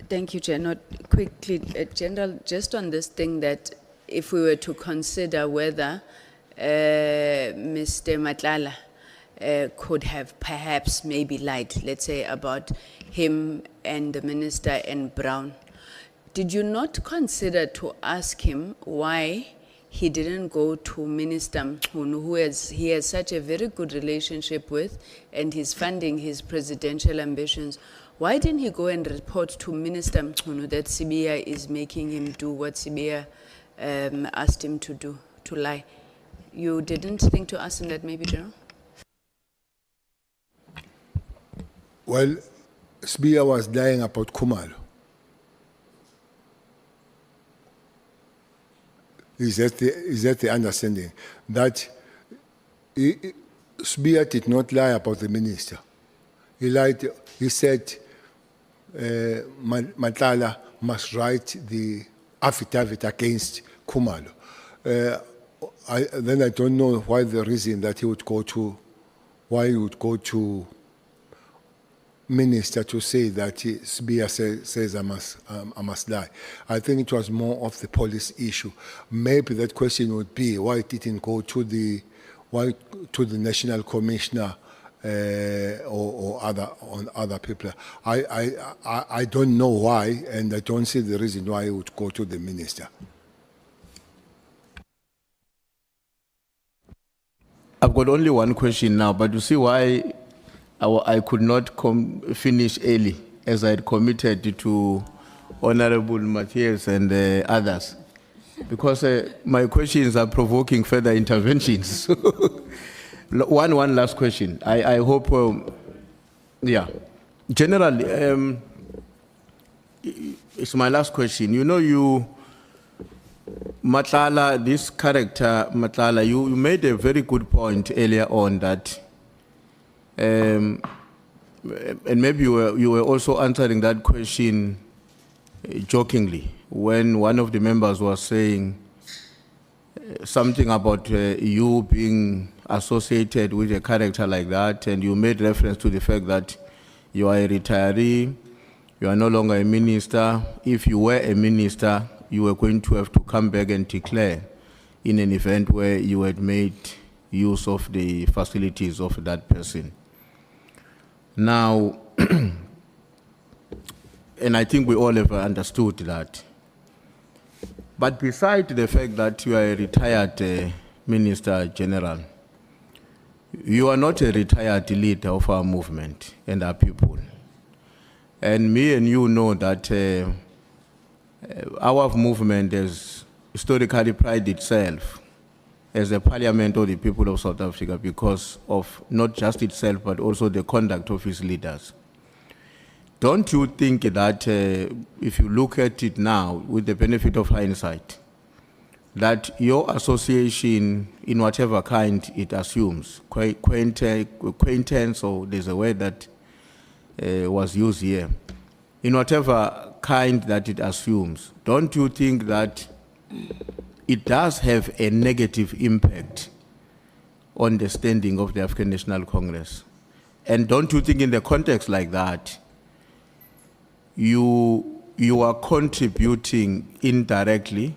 Thank you, Chair. Not quickly, General, just on this thing that if we were to consider whether Mr. Matlala could have perhaps maybe lied, let's say, about him and the minister and Brown, did you not consider to ask him why he didn't go to Minister Mkhunu, who he has such a very good relationship with, and he's funding his presidential ambitions? Why didn't he go and report to Minister Mkhunu that Sibia is making him do what Sibia asked him to do, to lie? You didn't think to ask him that maybe, General? Well, Sbia was lying about Kumalo. Is that the understanding? That Sbia did not lie about the minister. He lied, he said Matala must write the affidavit against Kumalo. Then I don't know why the reason that he would go to, why he would go to minister to say that Sbia says I must lie. I think it was more of the police issue. Maybe that question would be why it didn't go to the national commissioner or other people. I don't know why, and I don't see the reason why it would go to the minister. I've got only one question now, but you see why I could not finish early, as I had committed to Honorable Matthias and others, because my questions are provoking further interventions. One last question. I hope, yeah. General, it's my last question. You know, Matlala, this character, Matlala, you made a very good point earlier on that, and maybe you were also answering that question jokingly when one of the members was saying something about you being associated with a character like that, and you made reference to the fact that you are a retiree, you are no longer a minister. If you were a minister, you were going to have to come back and declare in an event where you had made use of the facilities of that person. Now, and I think we all have understood that. But besides the fact that you are a retired Minister General, you are not a retired leader of our movement and our people. And me and you know that our movement has historically prided itself as a parliament of the people of South Africa because of not just itself, but also the conduct of its leaders. Don't you think that if you look at it now with the benefit of hindsight, that your association, in whatever kind it assumes, acquaintance, or there's a word that was used here, in whatever kind that it assumes, don't you think that it does have a negative impact on the standing of the African National Congress? And don't you think in the context like that, you are contributing indirectly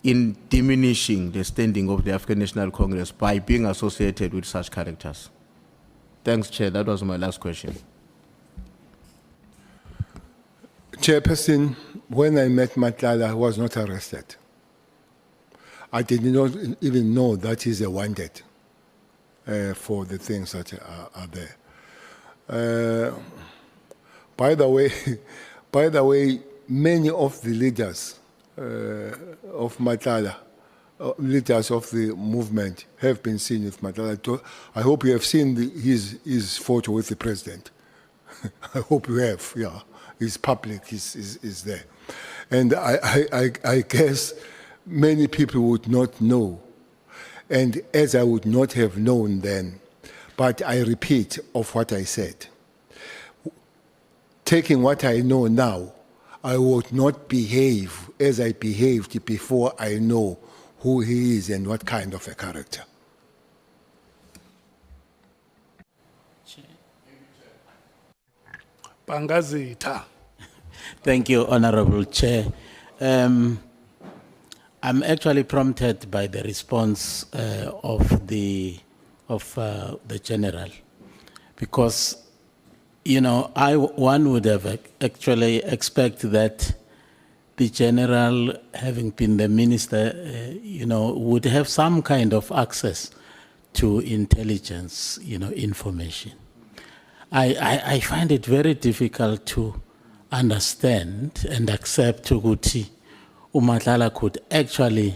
in diminishing the standing of the African National Congress by being associated with such characters? Thanks, Chair. That was my last question. Chairperson, when I met Matlala, he was not arrested. I did not even know that he's a wanted for the things that are there. By the way, many of the leaders of Matlala, leaders of the movement, have been seen with Matlala. I hope you have seen his photo with the president. I hope you have, yeah. It's public, is there. And I guess many people would not know, and as I would not have known then, but I repeat of what I said. Taking what I know now, I would not behave as I behaved before I know who he is and what kind of a character. Pangazita. Thank you, Honorable Chair. I'm actually prompted by the response of the General, because, you know, one would have actually expect that the General, having been the Minister, you know, would have some kind of access to intelligence, you know, information. I find it very difficult to understand and accept Tuguti Umatlala could actually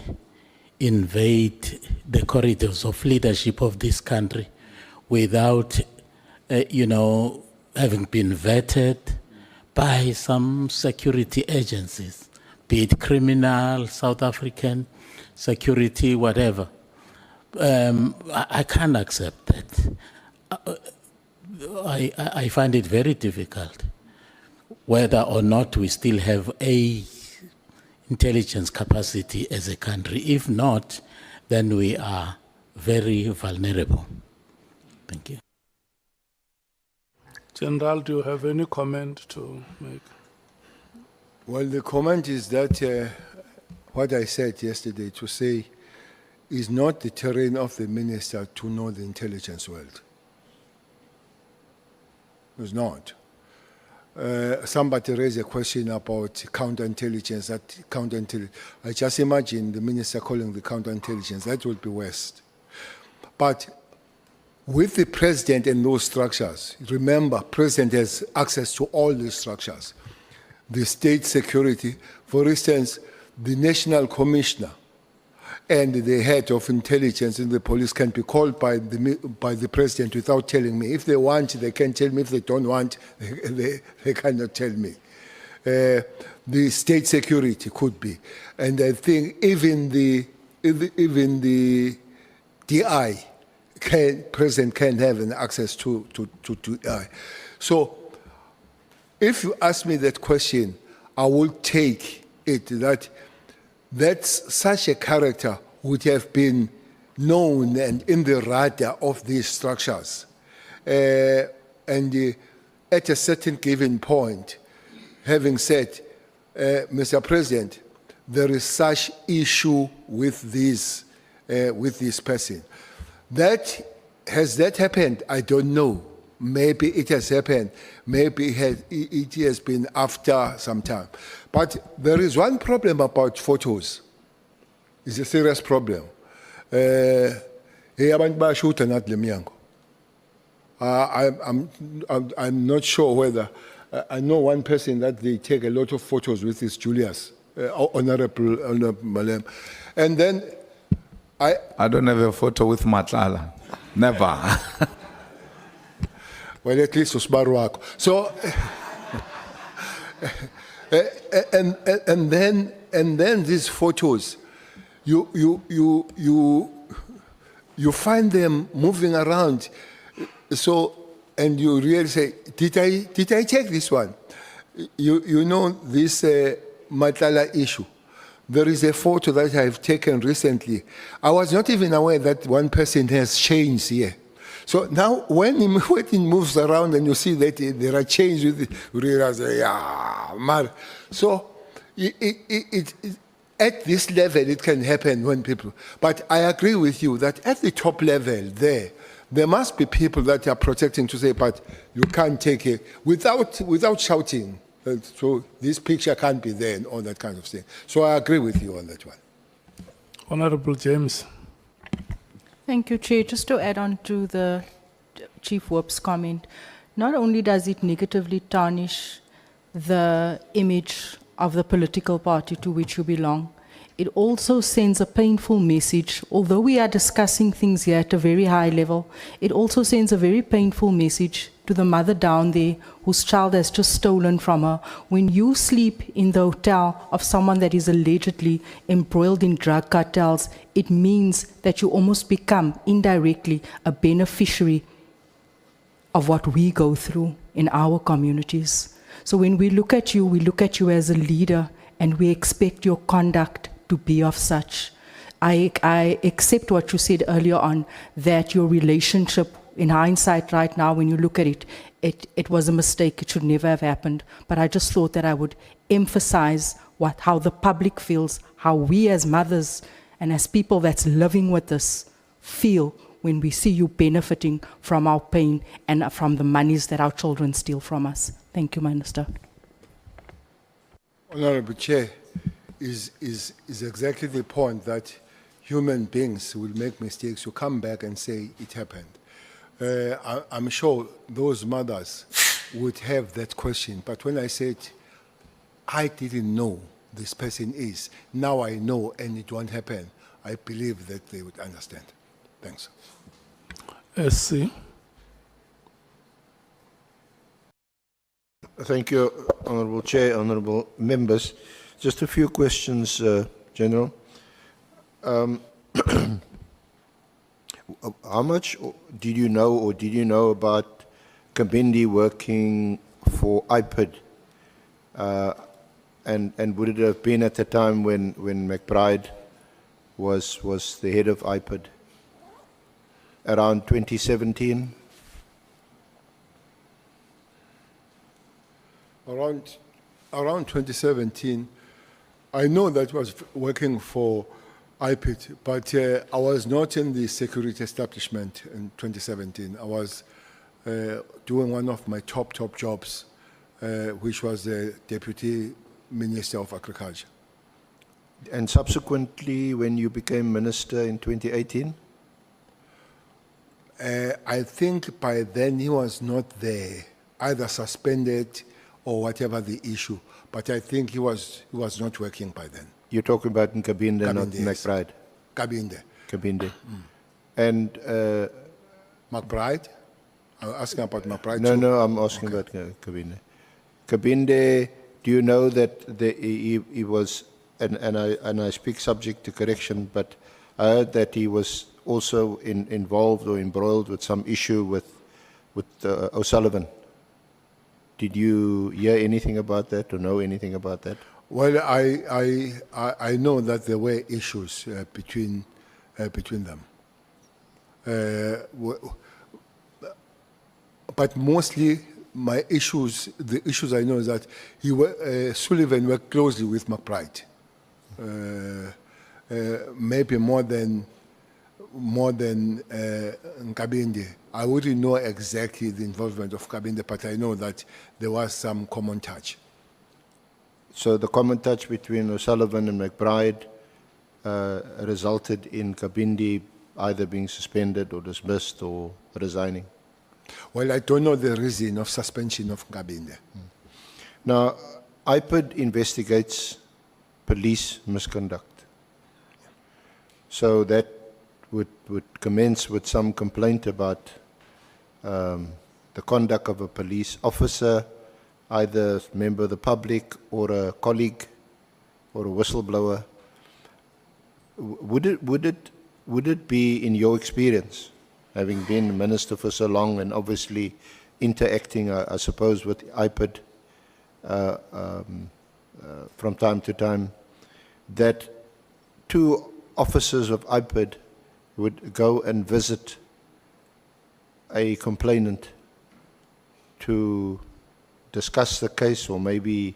invade the corridors of leadership of this country without, you know, having been vetted by some security agencies, be it criminal, South African, security, whatever. I can't accept that. I find it very difficult whether or not we still have a intelligence capacity as a country. If not, then we are very vulnerable. Thank you. General, do you have any comment to make? Well, the comment is that what I said yesterday to say is not the terrain of the minister to know the intelligence world. It's not. Somebody raised a question about counterintelligence. I just imagine the minister calling the counterintelligence. That would be worst. But with the president and those structures, remember, president has access to all these structures. The state security, for instance, the national commissioner and the head of intelligence in the police can be called by the president without telling me. If they want, they can tell me. If they don't want, they cannot tell me. The state security could be. And I think even the DI, president can have an access to DI. So if you ask me that question, I will take it that such a character would have been known and in the radar of these structures. At a certain given point, having said, Mr. President, there is such issue with this person. Has that happened? I don't know. Maybe it has happened. Maybe it has been after some time. But there is one problem about photos. It's a serious problem. I'm not sure whether, I know one person that they take a lot of photos with his Julius, Honorable Malem. And then I don't have a photo with Matlala. Never. Well, at least Usbaru. So, and then these photos, you find them moving around. So, and you really say, did I take this one? You know this Matlala issue. There is a photo that I've taken recently. I was not even aware that one person has changed here. So now, when it moves around and you see that there are changes, you realize, yeah, man. So at this level, it can happen when people. But I agree with you that at the top level, there must be people that are protecting to say, but you can't take it without shouting. So this picture can't be there and all that kind of thing. So I agree with you on that one. Honorable James. Thank you, Chair. Just to add on to the Chief Whip's comment, not only does it negatively tarnish the image of the political party to which you belong, it also sends a painful message. Although we are discussing things here at a very high level, it also sends a very painful message to the mother down there whose child has just stolen from her. When you sleep in the hotel of someone that is allegedly embroiled in drug cartels, it means that you almost become indirectly a beneficiary of what we go through in our communities. So when we look at you as a leader, and we expect your conduct to be of such. I accept what you said earlier on, that your relationship, in hindsight right now, when you look at it, it was a mistake. It should never have happened. But I just thought that I would emphasize how the public feels, how we as mothers and as people that's living with us feel when we see you benefiting from our pain and from the monies that our children steal from us. Thank you, Minister. Honorable Chair, is exactly the point that human beings will make mistakes. You come back and say it happened. I'm sure those mothers would have that question. But when I said, I didn't know this person is, now I know and it won't happen, I believe that they would understand. Thanks. SC. Thank you, Honourable Chair, Honourable Members. Just a few questions, General. How much did you know about Kabindi working for IPID? And would it have been at the time when McBride was the head of IPID? Around 2017? Around 2017, I know that I was working for IPID, but I was not in the security establishment in 2017. I was doing one of my top jobs, which was the Deputy Minister of Agriculture. And subsequently, when you became Minister in 2018? I think by then he was not there, either suspended or whatever the issue. But I think he was not working by then. You're talking about in Kabinde, not Kabinde, yes. McBride? Kabinde. Kabinde. And McBride? I'm asking about McBride. no, too. no, I'm asking about Kabinde. Kabinde, do you know that he was, and I speak subject to correction, but I heard that he was also involved or embroiled with some issue with O'Sullivan. Did you hear anything about that or know anything about that? Well, I know that there were issues between them. But mostly the issues I know is that Sullivan worked closely with McBride. Maybe more than Nkabinde. I wouldn't know exactly the involvement of Nkabinde, but I know that there was some common touch. So the common touch between O'Sullivan and McBride resulted in Kabindi either being suspended or dismissed or resigning? Well, I don't know the reason of suspension of Nkabinde. Now, IPID investigates police misconduct. So that would commence with some complaint about the conduct of a police officer, either a member of the public or a colleague or a whistleblower. Would it be, in your experience, having been a minister for so long and obviously interacting, I suppose, with IPID from time to time, that two officers of IPID would go and visit a complainant to discuss the case or maybe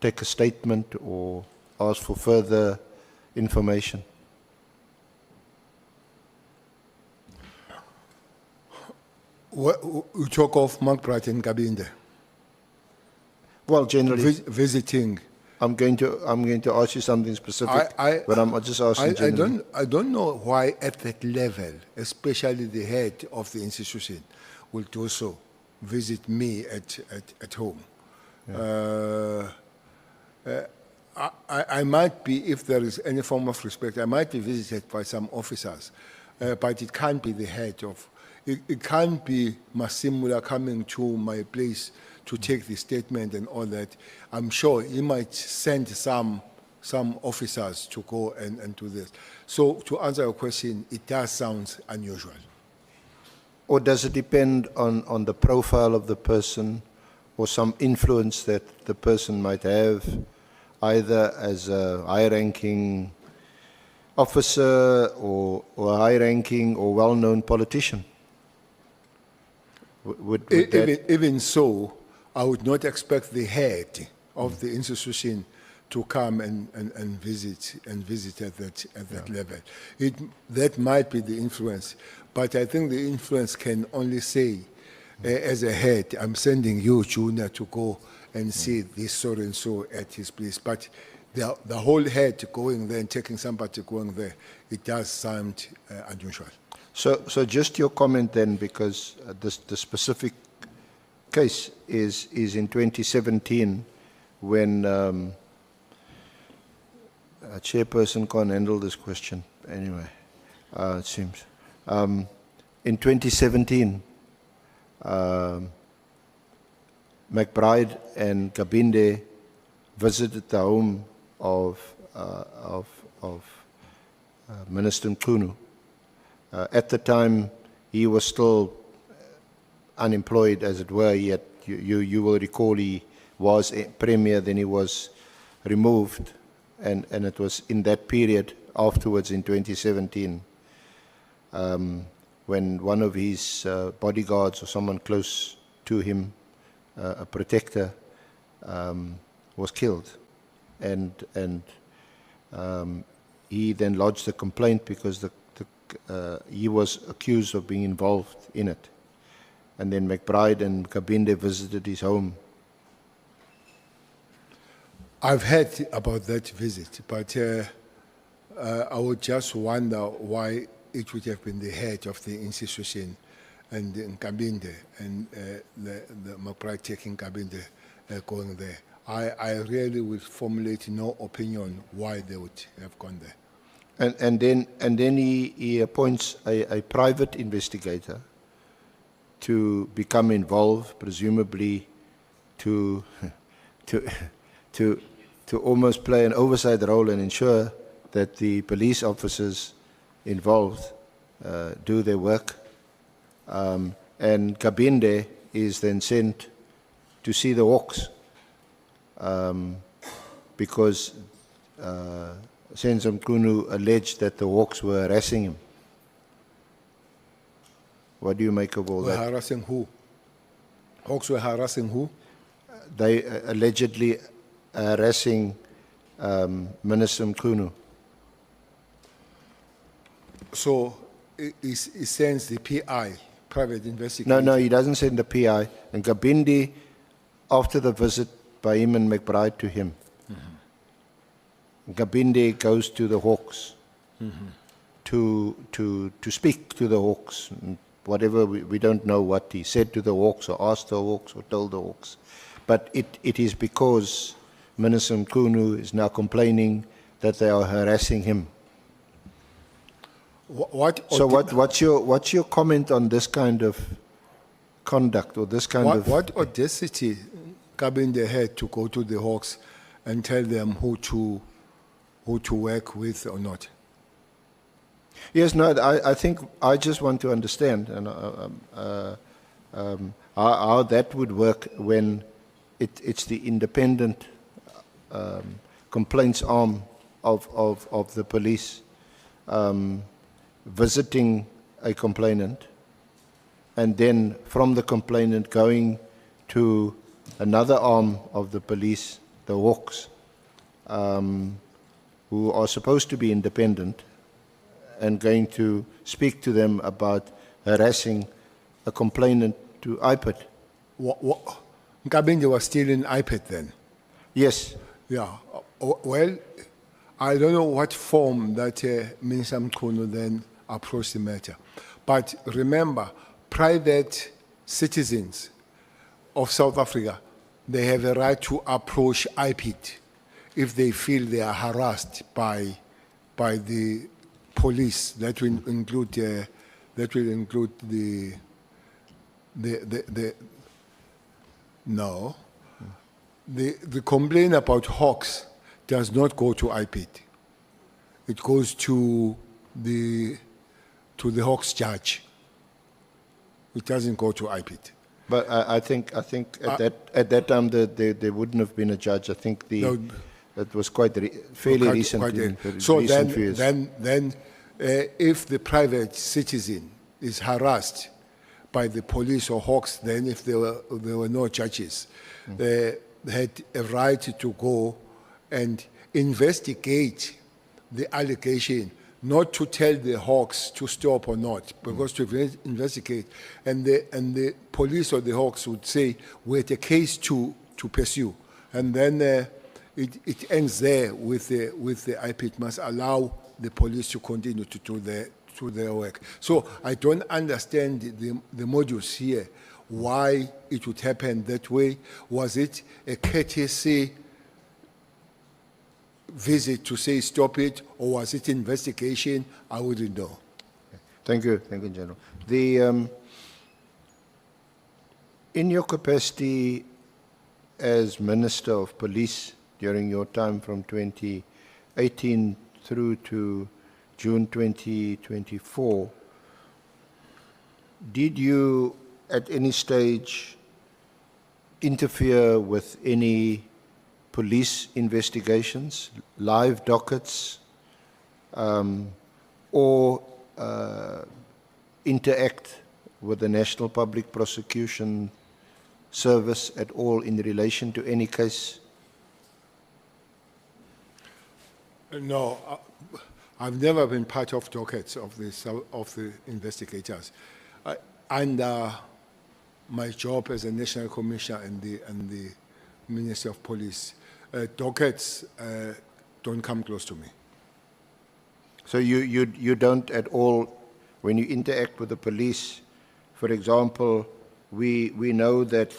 take a statement or ask for further information? You talk of McBride and Nkabinde. Well, generally, visiting. I'm going to ask you something specific, but I'm just asking generally. I don't know why at that level, especially the head of the institution, will do so, visit me at home. Yeah. I might be, if there is any form of respect, I might be visited by some officers, but it can't be the head of. It can't be Masimula coming to my place to take the statement and all that. I'm sure he might send some officers to go and do this. So to answer your question, it does sound unusual. Or does it depend on the profile of the person or some influence that the person might have, either as a high-ranking officer or a high-ranking or well-known politician? Even so, I would not expect the head of the institution to come and visit at that level. That might be the influence, but I think the influence can only say, as a head, I'm sending you, Junior, to go and see this so and so at his place. But the whole head going there and taking somebody going there, it does sound unusual. So just your comment then, because the specific case is in 2017 when a chairperson can't handle this question anyway, it seems. In 2017, McBride and Kabinde visited the home of Minister Mkhunu. At the time, he was still unemployed, as it were. Yet you will recall he was a premier, then he was removed, and it was in that period afterwards in 2017 when one of his bodyguards or someone close to him, a protector, was killed, and he then lodged a complaint because he was accused of being involved in it. And then McBride and Kabinde visited his home. I've heard about that visit, but I would just wonder why it would have been the head of the institution and Kabinde and the McBride taking Kabinde going there. I really would formulate no opinion why they would have gone there. And then he appoints a private investigator to become involved, presumably to almost play an oversight role and ensure that the police officers involved do their work. And Kabinde is then sent to see the Hawks because Senzo Mkhunu alleged that the Hawks were harassing him. What do you make of all Were that? harassing who? Hawks were harassing who? They allegedly harassing Minister Mkhunu. So he sends the PI, private investigator. No, he doesn't send the PI. And Kabinde, after the visit by him and McBride to him, Kabinde goes to the Hawks to speak to the Hawks. Whatever, we don't know what he said to the Hawks or asked the Hawks or told the Hawks. But it is because Minister Mkhunu is now complaining that they are harassing him. What's your comment on this kind of conduct or this kind of... What audacity Kabinde had to go to the Hawks and tell them who to work with or not? Yes, no, I think I just want to understand and, how that would work when it's the independent complaints arm of the police visiting a complainant, and then from the complainant going to another arm of the police, the Hawks, who are supposed to be independent, and going to speak to them about harassing a complainant to IPID. Kabinde was still in IPID then? Yes. Yeah. Well, I don't know what form that Minister Mkhunu then approached the matter. But remember, private citizens of South Africa, they have a right to approach IPID if they feel they are harassed by the police. That will include the complaint about Hawks does not go to IPID. It goes to the Hawks judge. It doesn't go to IPID. But I think at that time there wouldn't have been a judge. I think it was quite fairly recent. So then, if the private citizen is harassed by the police or Hawks, then if there were no judges, they had a right to go and investigate the allegation, not to tell the Hawks to stop or not, because to investigate, and the police or the Hawks would say we had a case to pursue, and then it ends there with the IPID must allow the police to continue to do their work. So I don't understand the modules here, why it would happen that way. Was it a courtesy visit to say stop it, or was it investigation? I wouldn't know. Thank you, General. In your capacity as Minister of Police during your time from 2018 through to June 2024, did you at any stage interfere with any police investigations, live dockets, or interact with the National Public Prosecution Service at all in relation to any case? No, I've never been part of dockets of the investigators. Under my job as a National Commissioner and the Minister of Police, dockets don't come close to me. So you don't at all, when you interact with the police, for example, we know that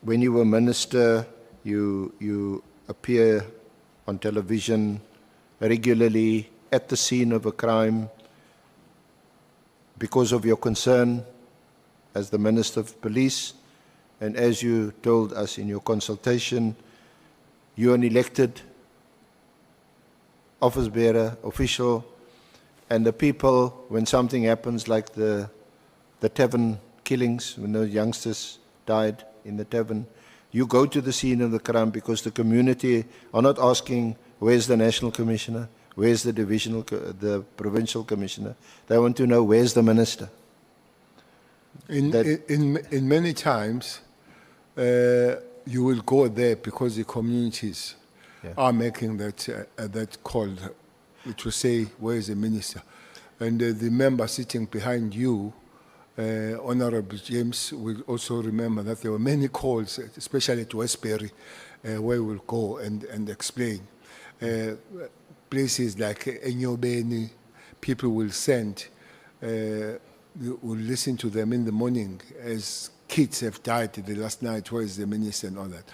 when you were minister, you appear on television regularly at the scene of a crime because of your concern as the Minister of Police, and as you told us in your consultation, you're an elected office bearer, official, and the people, when something happens like the tavern killings, when those youngsters died in the tavern, you go to the scene of the crime because the community are not asking, where's the National Commissioner, where's the Provincial Commissioner? They want to know, where's the Minister? In many times, you will go there because the communities are making that call to say, where is the minister? And the member sitting behind you, Honorable James, will also remember that there were many calls, especially to Westbury, where we'll go and explain. Places like Enyobeni, people will send, will listen to them in the morning as kids have died the last night, where is the minister and all that.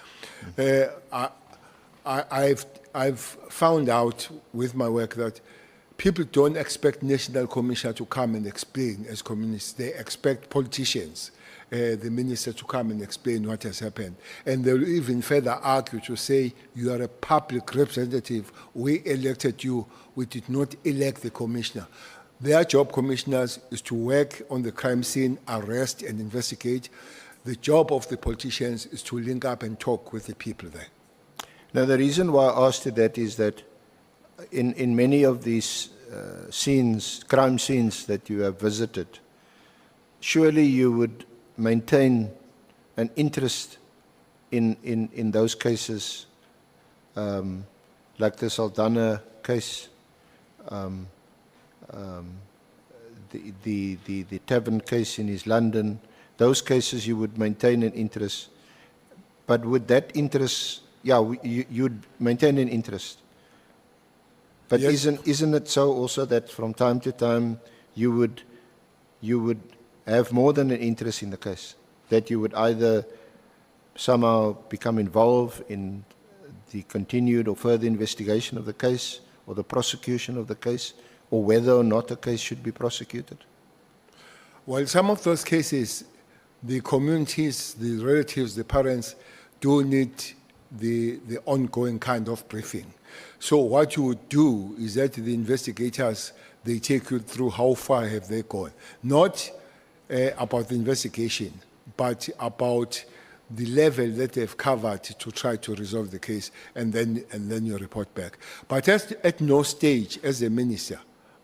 I've found out with my work that people don't expect National Commissioner to come and explain as communists. They expect politicians, the minister, to come and explain what has happened. And they'll even further argue to say, you are a public representative. We elected you. We did not elect the commissioner. Their job, commissioners, is to work on the crime scene, arrest and investigate. The job of the politicians is to link up and talk with the people there. Now, the reason why I asked you that is that in many of these scenes, crime scenes that you have visited, surely you would maintain an interest in those cases, like the Saldanha case, the tavern case in East London. Those cases you would maintain an interest. But would that interest, you'd maintain an interest. But Yes. isn't it so also that from time to time you would have more than an interest in the case? That you would either somehow become involved in the continued or further investigation of the case or the prosecution of the case, or whether or not a case should be prosecuted? Well, some of those cases, the communities, the relatives, the parents do need the ongoing kind of briefing. So what you would do is that the investigators, they take you through how far have they gone. Not about the investigation, but about the level that they've covered to try to resolve the case, and then you report back. But at no stage as a minister,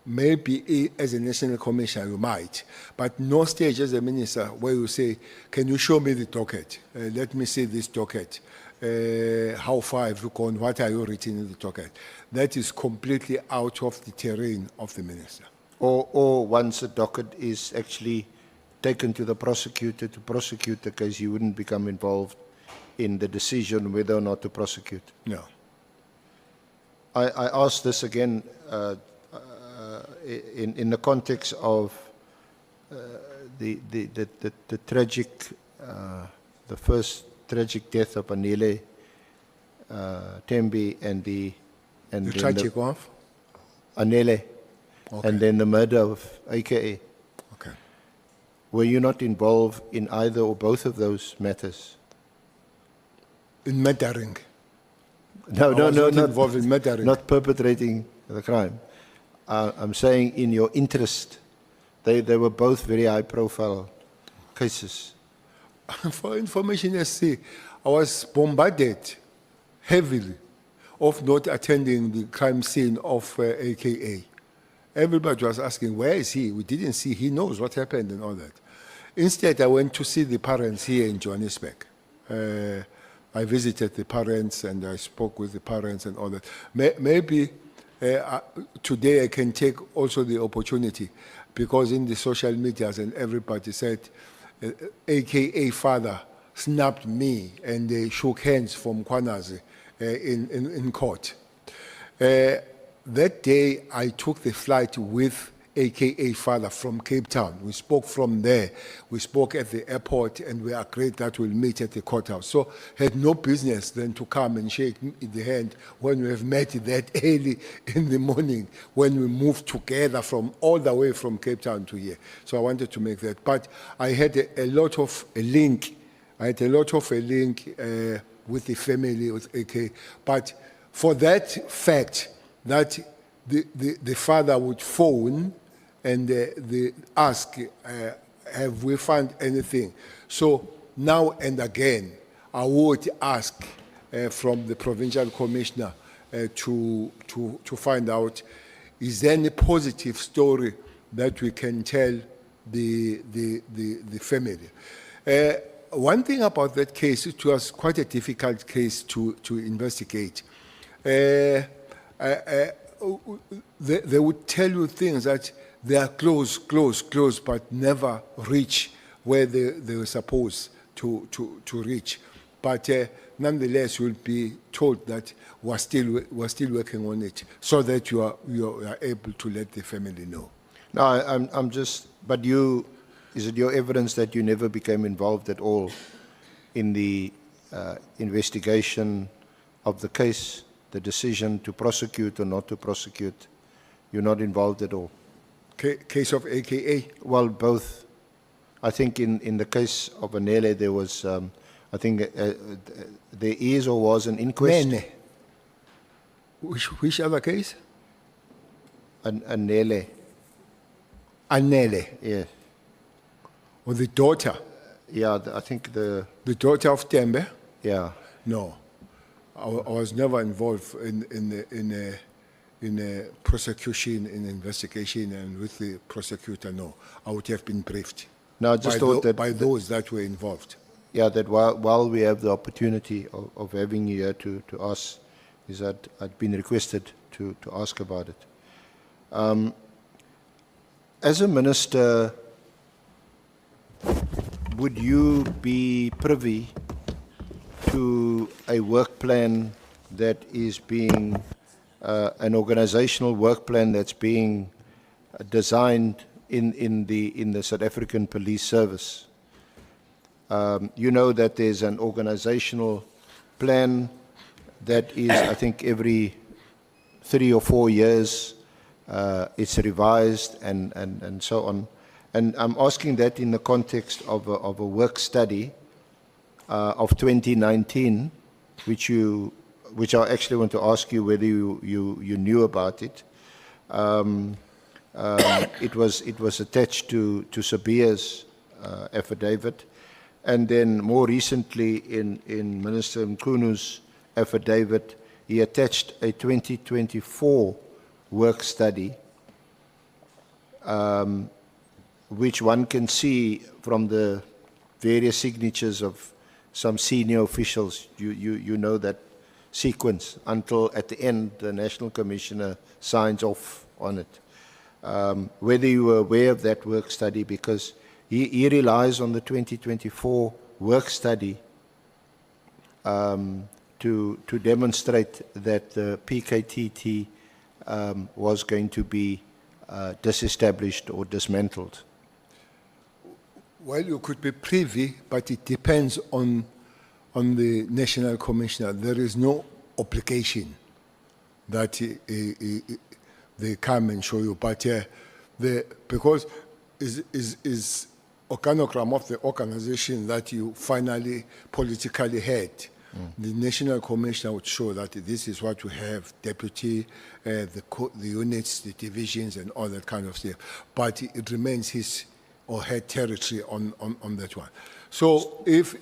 maybe as a national commissioner you might, but no stage as a minister where you say, can you show me the docket? Let me see this docket. How far have you gone? What are you written in the docket? That is completely out of the terrain of the minister. Or once a docket is actually taken to the prosecutor to prosecute the case, you wouldn't become involved in the decision whether or not to prosecute? No. I ask this again in the context of the tragic, the first tragic death of Anele Tembi and the tragic of Anele, Okay. and then the murder of AKA. Okay. Were you not involved in either or both of those matters? In mattering. No, I no, was no, not not involved in mattering. Not perpetrating the crime. I'm saying in your interest, they were both very high-profile cases. For information, SC, I was bombarded heavily of not attending the crime scene of AKA. Everybody was asking, where is he? We didn't see. He knows what happened and all that. Instead, I went to see the parents here in Johannesburg. I visited the parents and I spoke with the parents and all that. Maybe today I can take also the opportunity, because in the social medias and everybody said, AKA father snapped me and they shook hands from Kwanazi in court. That day, I took the flight with AKA father from Cape Town. We spoke from there. We spoke at the airport and we agreed that we'll meet at the courthouse. So had no business then to come and shake the hand when we have met that early in the morning, when we moved together from all the way from Cape Town to here. So I wanted to make that. But I had a lot of a link. I had a lot of a link with the family, with AK. But for that fact that the father would phone and ask, have we found anything? So now and again, I would ask from the provincial commissioner to find out, is there any positive story that we can tell the family? One thing about that case, it was quite a difficult case to investigate. They would tell you things that they are close, but never reach where they were supposed to reach. But nonetheless, you'll be told that we're still working on it, so that you are able to let the family know. No, I'm just, but is it your evidence that you never became involved at all in the investigation of the case, the decision to prosecute or not to prosecute? You're not involved at all? Case of AKA? Well, both. I think in the case of Anele, there was, I think there is or was an inquest. Nene. Which other case? Anele. Anele? Yeah. Or the daughter? Yeah, I think the daughter of Tembe? Yeah. No. I was never involved in a prosecution, in investigation, and with the prosecutor, no. I would have been briefed. No, I just thought that by those that were involved. Yeah, that while we have the opportunity of having you here to ask, is that I'd been requested to ask about it. As a minister, would you be privy to a work plan that is being an organizational work plan that's being designed in the South African Police Service? You know that there's an organizational plan that is, I think, every 3 or 4 years it's revised and so on. And I'm asking that in the context of a work study of 2019, which I actually want to ask you whether you knew about it. It was attached to Sabia's affidavit, and then more recently in Minister Mkunu's affidavit, he attached a 2024 work study, which one can see from the various signatures of some senior officials. You know that sequence until at the end the National Commissioner signs off on it. Whether you were aware of that work study, because he relies on the 2024 work study to demonstrate that the PKTT was going to be disestablished or dismantled. Well, you could be privy, but it depends on the National Commissioner. There is no obligation that they come and show you, but because is organogram of the organization that you finally politically had, the national commissioner would show that this is what we have, deputy, the units, the divisions, and all that kind of stuff. But it remains his or her territory on that one. So if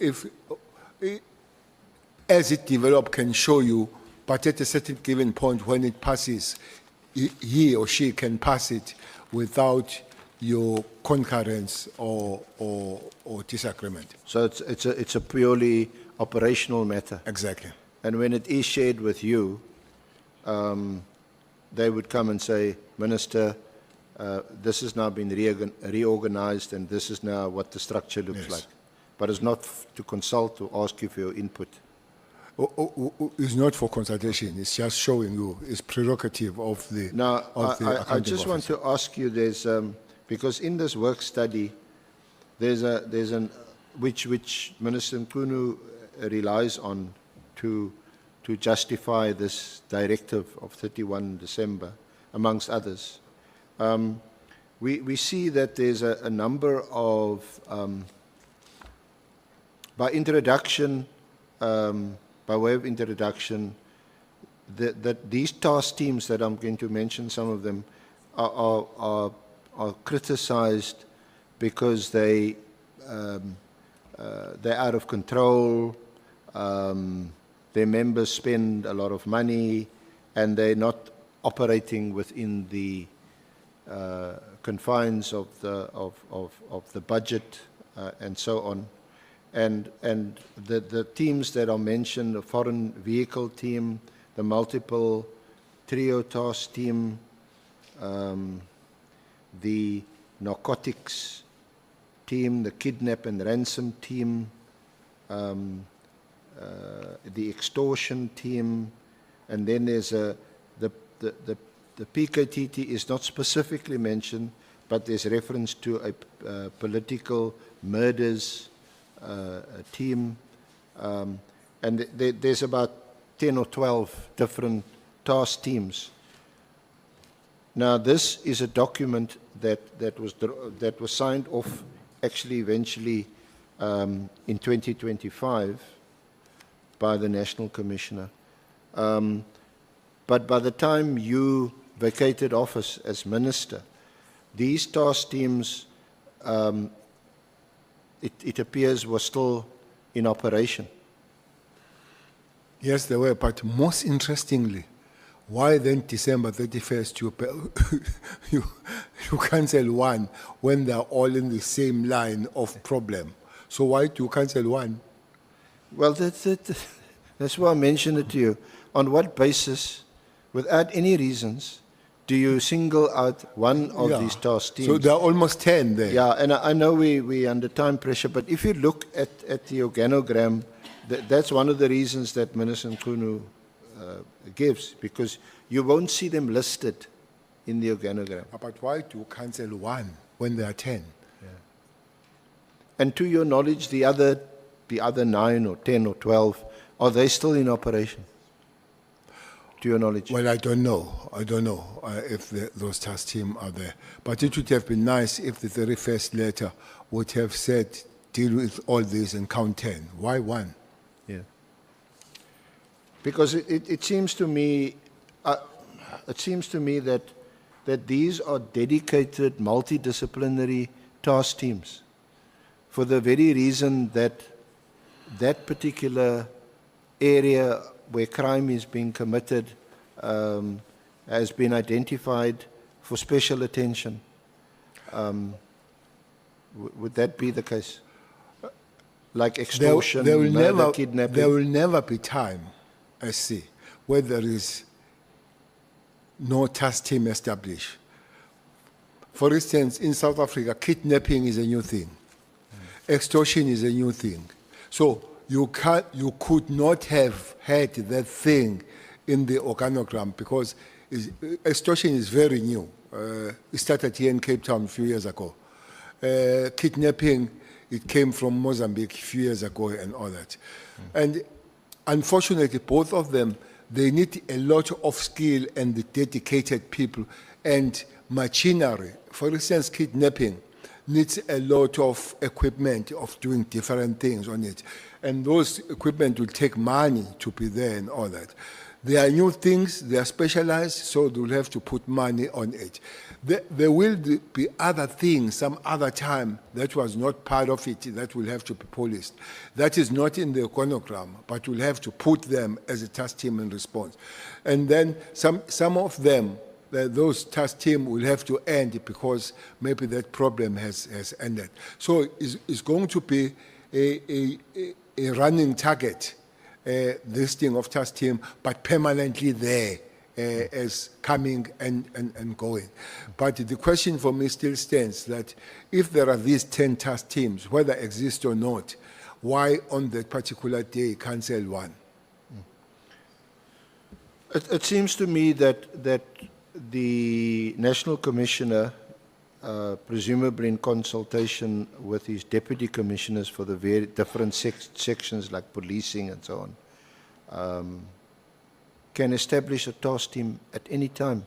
as it develops, can show you, but at a certain given point when it passes, he or she can pass it without your concurrence or disagreement. So it's a purely operational matter. Exactly. And when it is shared with you, they would come and say, Minister, this has now been reorganized and this is now what the structure looks Yes. like. But it's not to consult or ask you for your input. It's not for consultation, it's just showing you, it's prerogative of the Now, of the I accounting just want officer. to ask you, there's, because in this work study, there's an, which Minister Nkunu relies on to justify this directive of 31 December, amongst others. We see that there's a number of, by introduction, by way of introduction, that these task teams that I'm going to mention, some of them, are criticized because they're out of control, their members spend a lot of money, and they're not operating within the confines of the budget and so on. And the teams that are mentioned, the foreign vehicle team, the multiple trio task team, the narcotics team, the kidnap and ransom team, the extortion team, and then there's the PKTT is not specifically mentioned, but there's reference to a political murders team, and there's about 10 or 12 different task teams. Now, this is a document that was signed off actually eventually in 2025 by the National Commissioner. But by the time you vacated office as minister, these task teams, it appears, were still in operation. Yes, they were, but most interestingly, why then December 31st you cancel one when they're all in the same line of problem? So why do you cancel one? Well, that's why I mentioned it to you. On what basis, without any reasons, do you single out one of these task teams? So there are almost 10 there. Yeah, and I know we're under time pressure, but if you look at the organogram, that's one of the reasons that Minister Nkunu gives, because you won't see them listed in the organogram. But why do you cancel one when there are 10? Yeah. And to your knowledge, the other 9 or 10 or 12, are they still in operation? To your knowledge? Well, I don't know. I don't know if those task teams are there. But it would have been nice if the very first letter would have said, deal with all this and count 10. Why one? Yeah. Because it seems to me, that these are dedicated multidisciplinary task teams, for the very reason that that particular area where crime is being committed has been identified for special attention. Would that be the case? Like extortion, murder, kidnapping? There will never be time, I see, where there is no task team established. For instance, in South Africa, kidnapping is a new thing. Extortion is a new thing. So you could not have had that thing in the organogram because extortion is very new. It started here in Cape Town a few years ago. Kidnapping, it came from Mozambique a few years ago and all that. And unfortunately, both of them, they need a lot of skill and dedicated people and machinery. For instance, kidnapping, needs a lot of equipment of doing different things on it. And those equipment will take money to be there and all that. There are new things, they are specialized, so they'll have to put money on it. There will be other things, some other time that was not part of it that will have to be policed. That is not in the econogram, but we'll have to put them as a task team in response. And then some of them, those task team will have to end because maybe that problem has ended. So it's going to be a running target, this thing of task team, but permanently there as coming and going. But the question for me still stands that if there are these 10 task teams, whether exist or not, why on that particular day cancel one? It seems to me that the National Commissioner, presumably in consultation with his deputy commissioners for the very different sections like policing and so on, can establish a task team at any time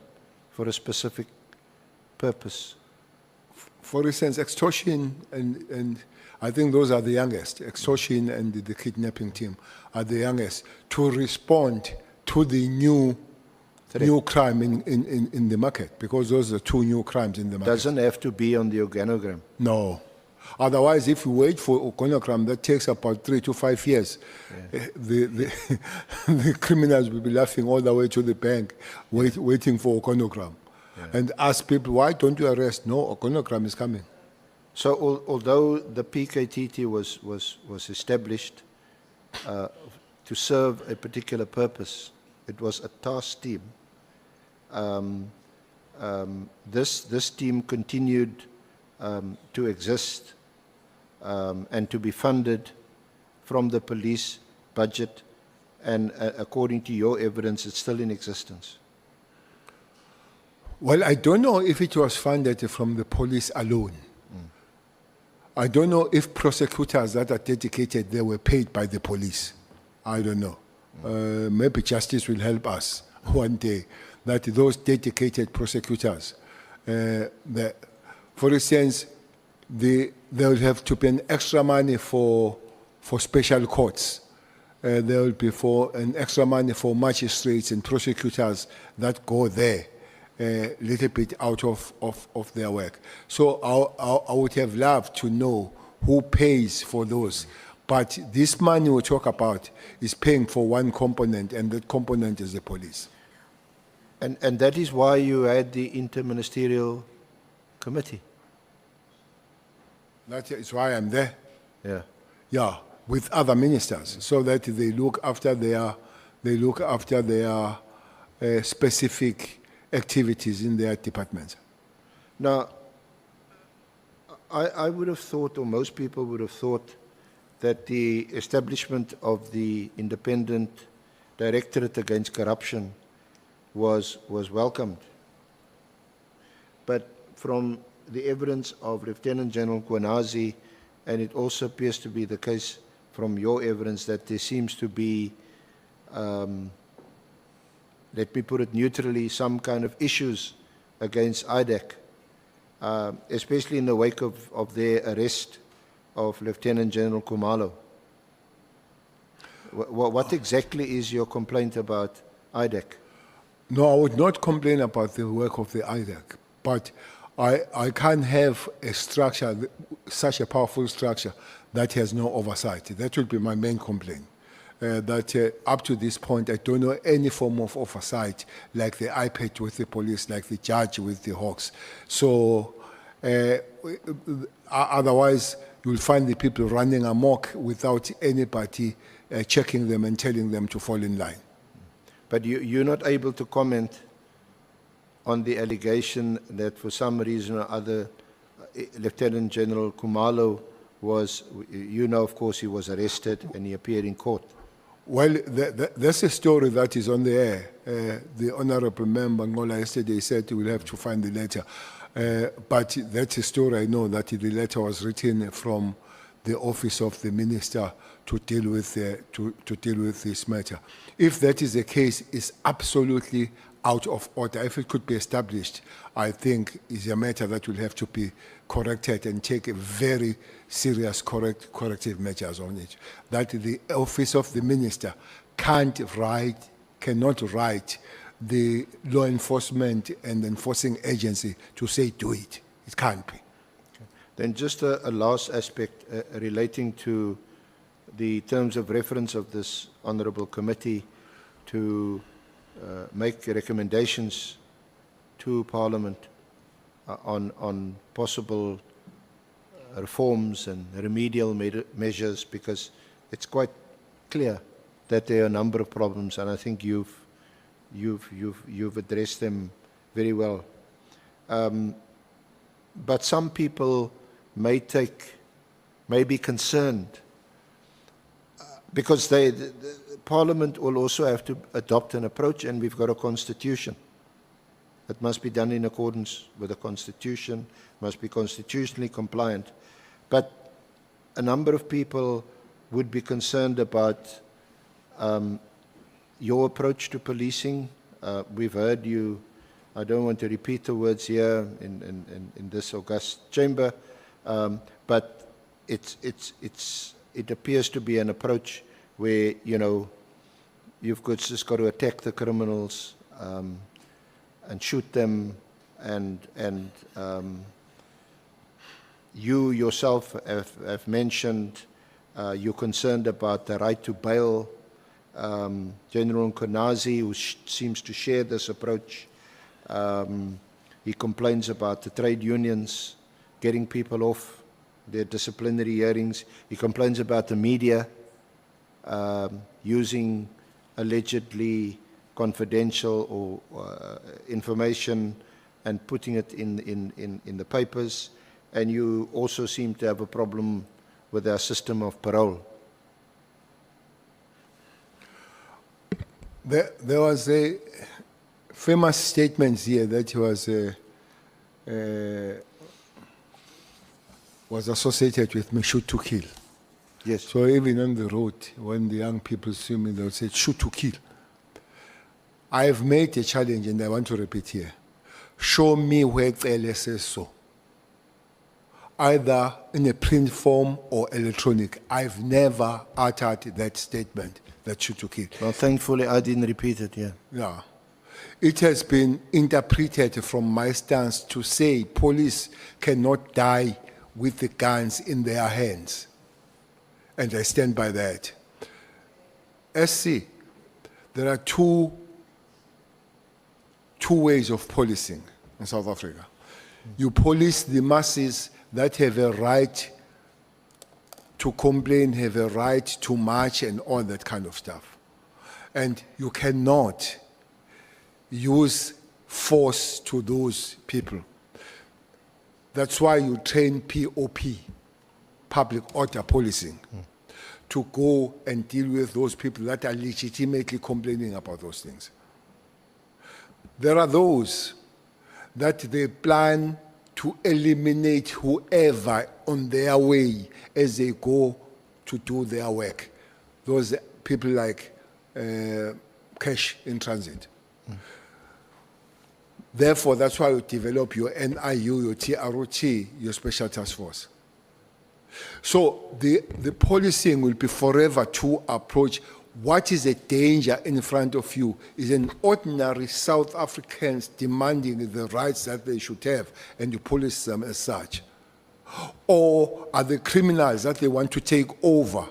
for a specific purpose. For instance, extortion and I think those are the youngest. Extortion and the kidnapping team are the youngest to respond to the new crime in the market, because those are two new crimes in the market. Doesn't have to be on the organogram. No. Otherwise, if you wait for organogram, that takes about 3 to 5 years. The criminals will be laughing all the way to the bank, waiting for organogram. And ask people, why don't you arrest? No, organogram is coming. So although the PKTT was established to serve a particular purpose, it was a task team. This team continued to exist and to be funded from the police budget, and according to your evidence, it's still in existence. Well, I don't know if it was funded from the police alone. I don't know if prosecutors that are dedicated, they were paid by the police. I don't know. Maybe justice will help us one day, that those dedicated prosecutors, for instance, they will have to pay extra money for special courts. There will be an extra money for magistrates and prosecutors that go there a little bit out of their work. So I would have loved to know who pays for those. But this money we talk about is paying for one component, and that component is the police. And that is why you had the interministerial committee. That is why I'm there. Yeah. Yeah, with other ministers, so that they look after their specific activities in their departments. Now, I would have thought, or most people would have thought, that the establishment of the Independent Directorate Against Corruption was welcomed. But from the evidence of Lieutenant General Kwanazi, and it also appears to be the case from your evidence, that there seems to be, let me put it neutrally, some kind of issues against IDEC, especially in the wake of their arrest of Lieutenant General Khumalo. What exactly is your complaint about IDEC? No, I would not complain about the work of the IDEC, but I can't have a structure, such a powerful structure, that has no oversight. That would be my main complaint. That up to this point, I don't know any form of oversight, like the iPad with the police, like the judge with the Hawks. So otherwise, you'll find the people running amok without anybody checking them and telling them to fall in line. But you're not able to comment on the allegation that for some reason or other, Lieutenant General Khumalo was, you know, of course, he was arrested and he appeared in court. Well, that's a story that is on the air. The Honorable Member Ngola yesterday said he will have to find the letter. But that's a story I know, that the letter was written from the office of the Minister to deal with to deal with this matter. If that is the case, it's absolutely out of order. If it could be established, I think is a matter that will have to be corrected and take a very serious corrective measures on it. That the office of the minister cannot write the law enforcement and enforcing agency to say do it. It can't be. Then just a last aspect relating to the terms of reference of this honourable committee to make recommendations to Parliament on possible reforms and remedial measures, because it's quite clear that there are a number of problems, and I think you've addressed them very well. But some people may be concerned because the Parliament will also have to adopt an approach, and we've got a constitution. It must be done in accordance with the constitution, must be constitutionally compliant. But a number of people would be concerned about your approach to policing. We've heard you, I don't want to repeat the words here in this august chamber, but it appears to be an approach where, you know, you've just got to attack the criminals and shoot them, and you yourself have mentioned you're concerned about the right to bail. General Nkonazi, who seems to share this approach, he complains about the trade unions getting people off their disciplinary hearings. He complains about the media using allegedly confidential or information and putting it in the papers. And you also seem to have a problem with our system of parole. There was a famous statement here that was associated with me, shoot to kill. Yes. So even on the road, when the young people see me, they'll say, shoot to kill. I have made a challenge, and I want to repeat here. Show me where Cele says so. Either in a print form or electronic. I've never uttered that statement, that shoot to kill. Well, thankfully, I didn't repeat it, yeah. Yeah. It has been interpreted from my stance to say police cannot die with the guns in their hands. And I stand by that. SC, there are two ways of policing in South Africa. You police the masses that have a right to complain, have a right to march and all that kind of stuff. And you cannot use force to those people. That's why you train POP, public order policing, to go and deal with those people that are legitimately complaining about those things. There are those that they plan to eliminate whoever on their way as they go to do their work. Those people like cash in transit. Therefore, that's why you develop your NIU, your TROT, your special task force. So the policing will be forever to approach what is a danger in front of you is an ordinary South Africans demanding the rights that they should have, and you police them as such. Or are the criminals that they want to take over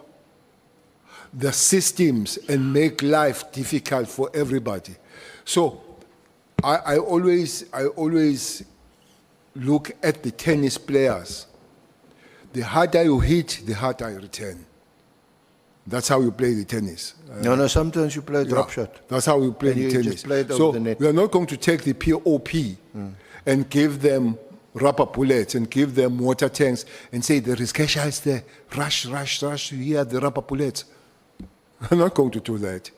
the systems and make life difficult for everybody? So I always look at the tennis players. The harder you hit, the harder you return. That's how you play the tennis. No, sometimes you play drop shot. That's how you play the tennis. Just play it so over the net. we are not going to take the POP and give them rubber bullets and give them water tanks and say there is cash ice there. Rush, here are the rubber bullets. We're not going to do that.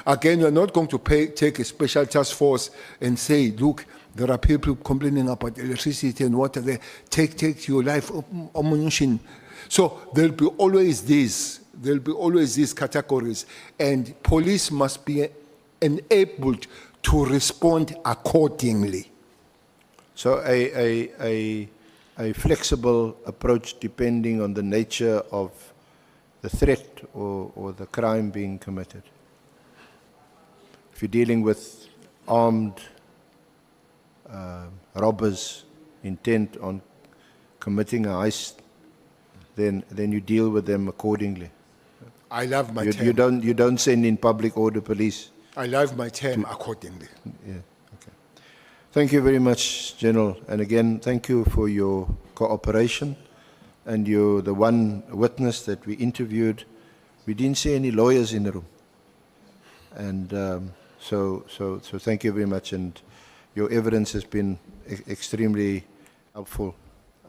Again, we're not going to take a special task force and say, look, there are people complaining about electricity and water there. Take your life ammunition. So there'll be always this There'll be always these categories, and police must be enabled to respond accordingly. So a flexible approach depending on the nature of the threat or the crime being committed. If you're dealing with armed robbers intent on committing a heist, then you deal with them accordingly. I love my You term. don't send in public order police. I love my term accordingly. Yeah, okay. Thank you very much, General. And again, thank you for your cooperation. And you're the one witness that we interviewed. We didn't see any lawyers in the room. And so thank you very much. And your evidence has been extremely helpful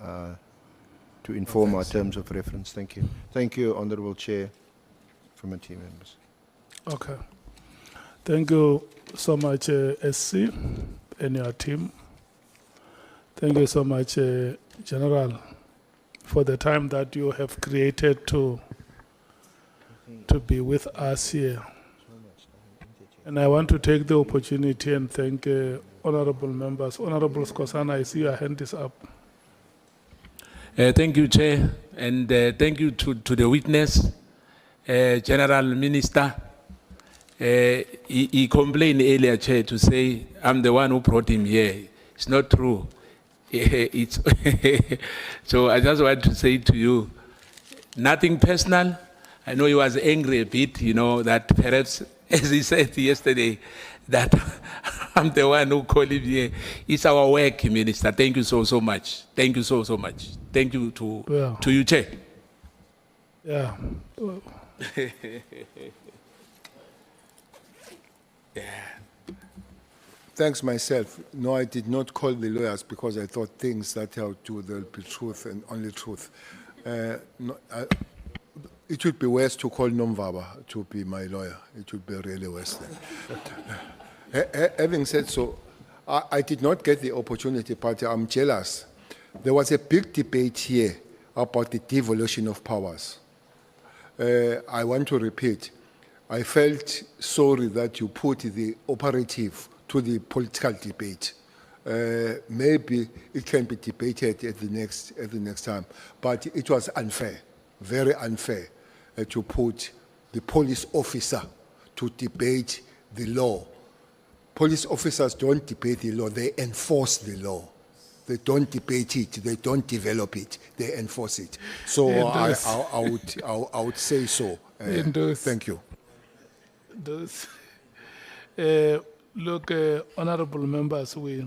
to inform our terms of reference. Thank you. Thank you, Honorable Chair, committee members. Okay. Thank you so much, SC and your team. Thank you so much, General, for the time that you have created to be with us here. And I want to take the opportunity and thank honorable members. Honorable Skosana, I see your hand is up. Thank you, Chair, and thank you to the witness, General Minister. He complained earlier, Chair, to say, I'm the one who brought him here. It's not true. It's so I just want to say to you, nothing personal. I know he was angry a bit, you know, that perhaps, as he said yesterday, that I'm the one who called him here. It's our work, Minister. Thank you so much. Thank you so much. Thank you to you, Chair. Yeah. Thanks myself. No, I did not call the lawyers because I thought things that have to do, there'll be truth and only truth. It would be worse to call Nomvaba to be my lawyer. It would be really worse then. Having said so, I did not get the opportunity, but I'm jealous. There was a big debate here about the devolution of powers. I want to repeat, I felt sorry that you put the operative to the political debate. Maybe it can be debated at the next time, but it was unfair, very unfair, to put the police officer to debate the law. Police officers don't debate the law, they enforce the law. They don't debate it, they don't develop it, they enforce it. So I would say so. Thank you. Look, honorable members, we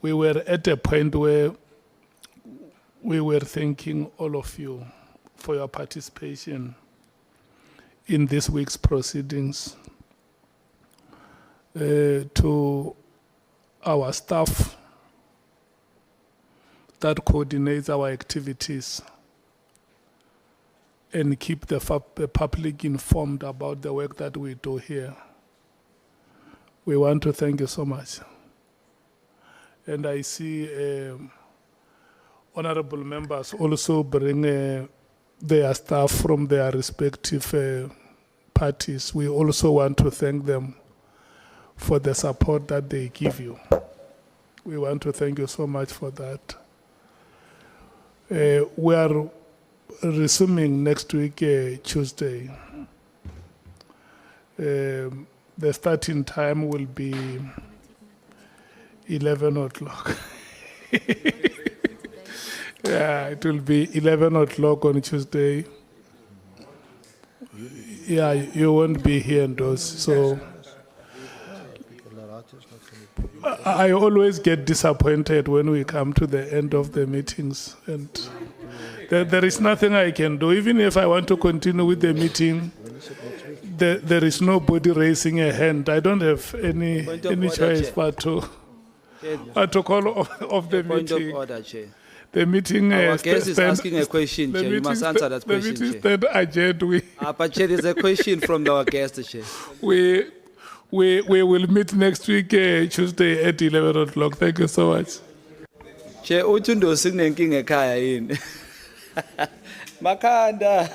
were at a point where we were thanking all of you for your participation in this week's proceedings. To our staff that coordinates our activities and keep the public informed about the work that we do here. We want to thank you so much. And I see honorable members also bring their staff from their respective parties. We also want to thank them for the support that they give you. We want to thank you so much for that. We are resuming next week, Tuesday. The starting time will be 11 o'clock. Yeah, it will be 11 o'clock on Tuesday. Yeah, you won't be here in those, so I always get disappointed when we come to the end of the meetings, and there is nothing I can do. Even if I want to continue with the meeting, there is nobody raising a hand. I don't have any choice but to call off the Point meeting. of order, Chair. The meeting. Our guest is asking a question, the Chair. You must meeting answer that question, The meeting Chair. stand adjourned. But Chair, there's a question from our guest, Chair. We will meet next week, Tuesday at 11 o'clock. Thank you so much. Chair, uthi ndo sinenkinga ekhaya yini? Makhanda.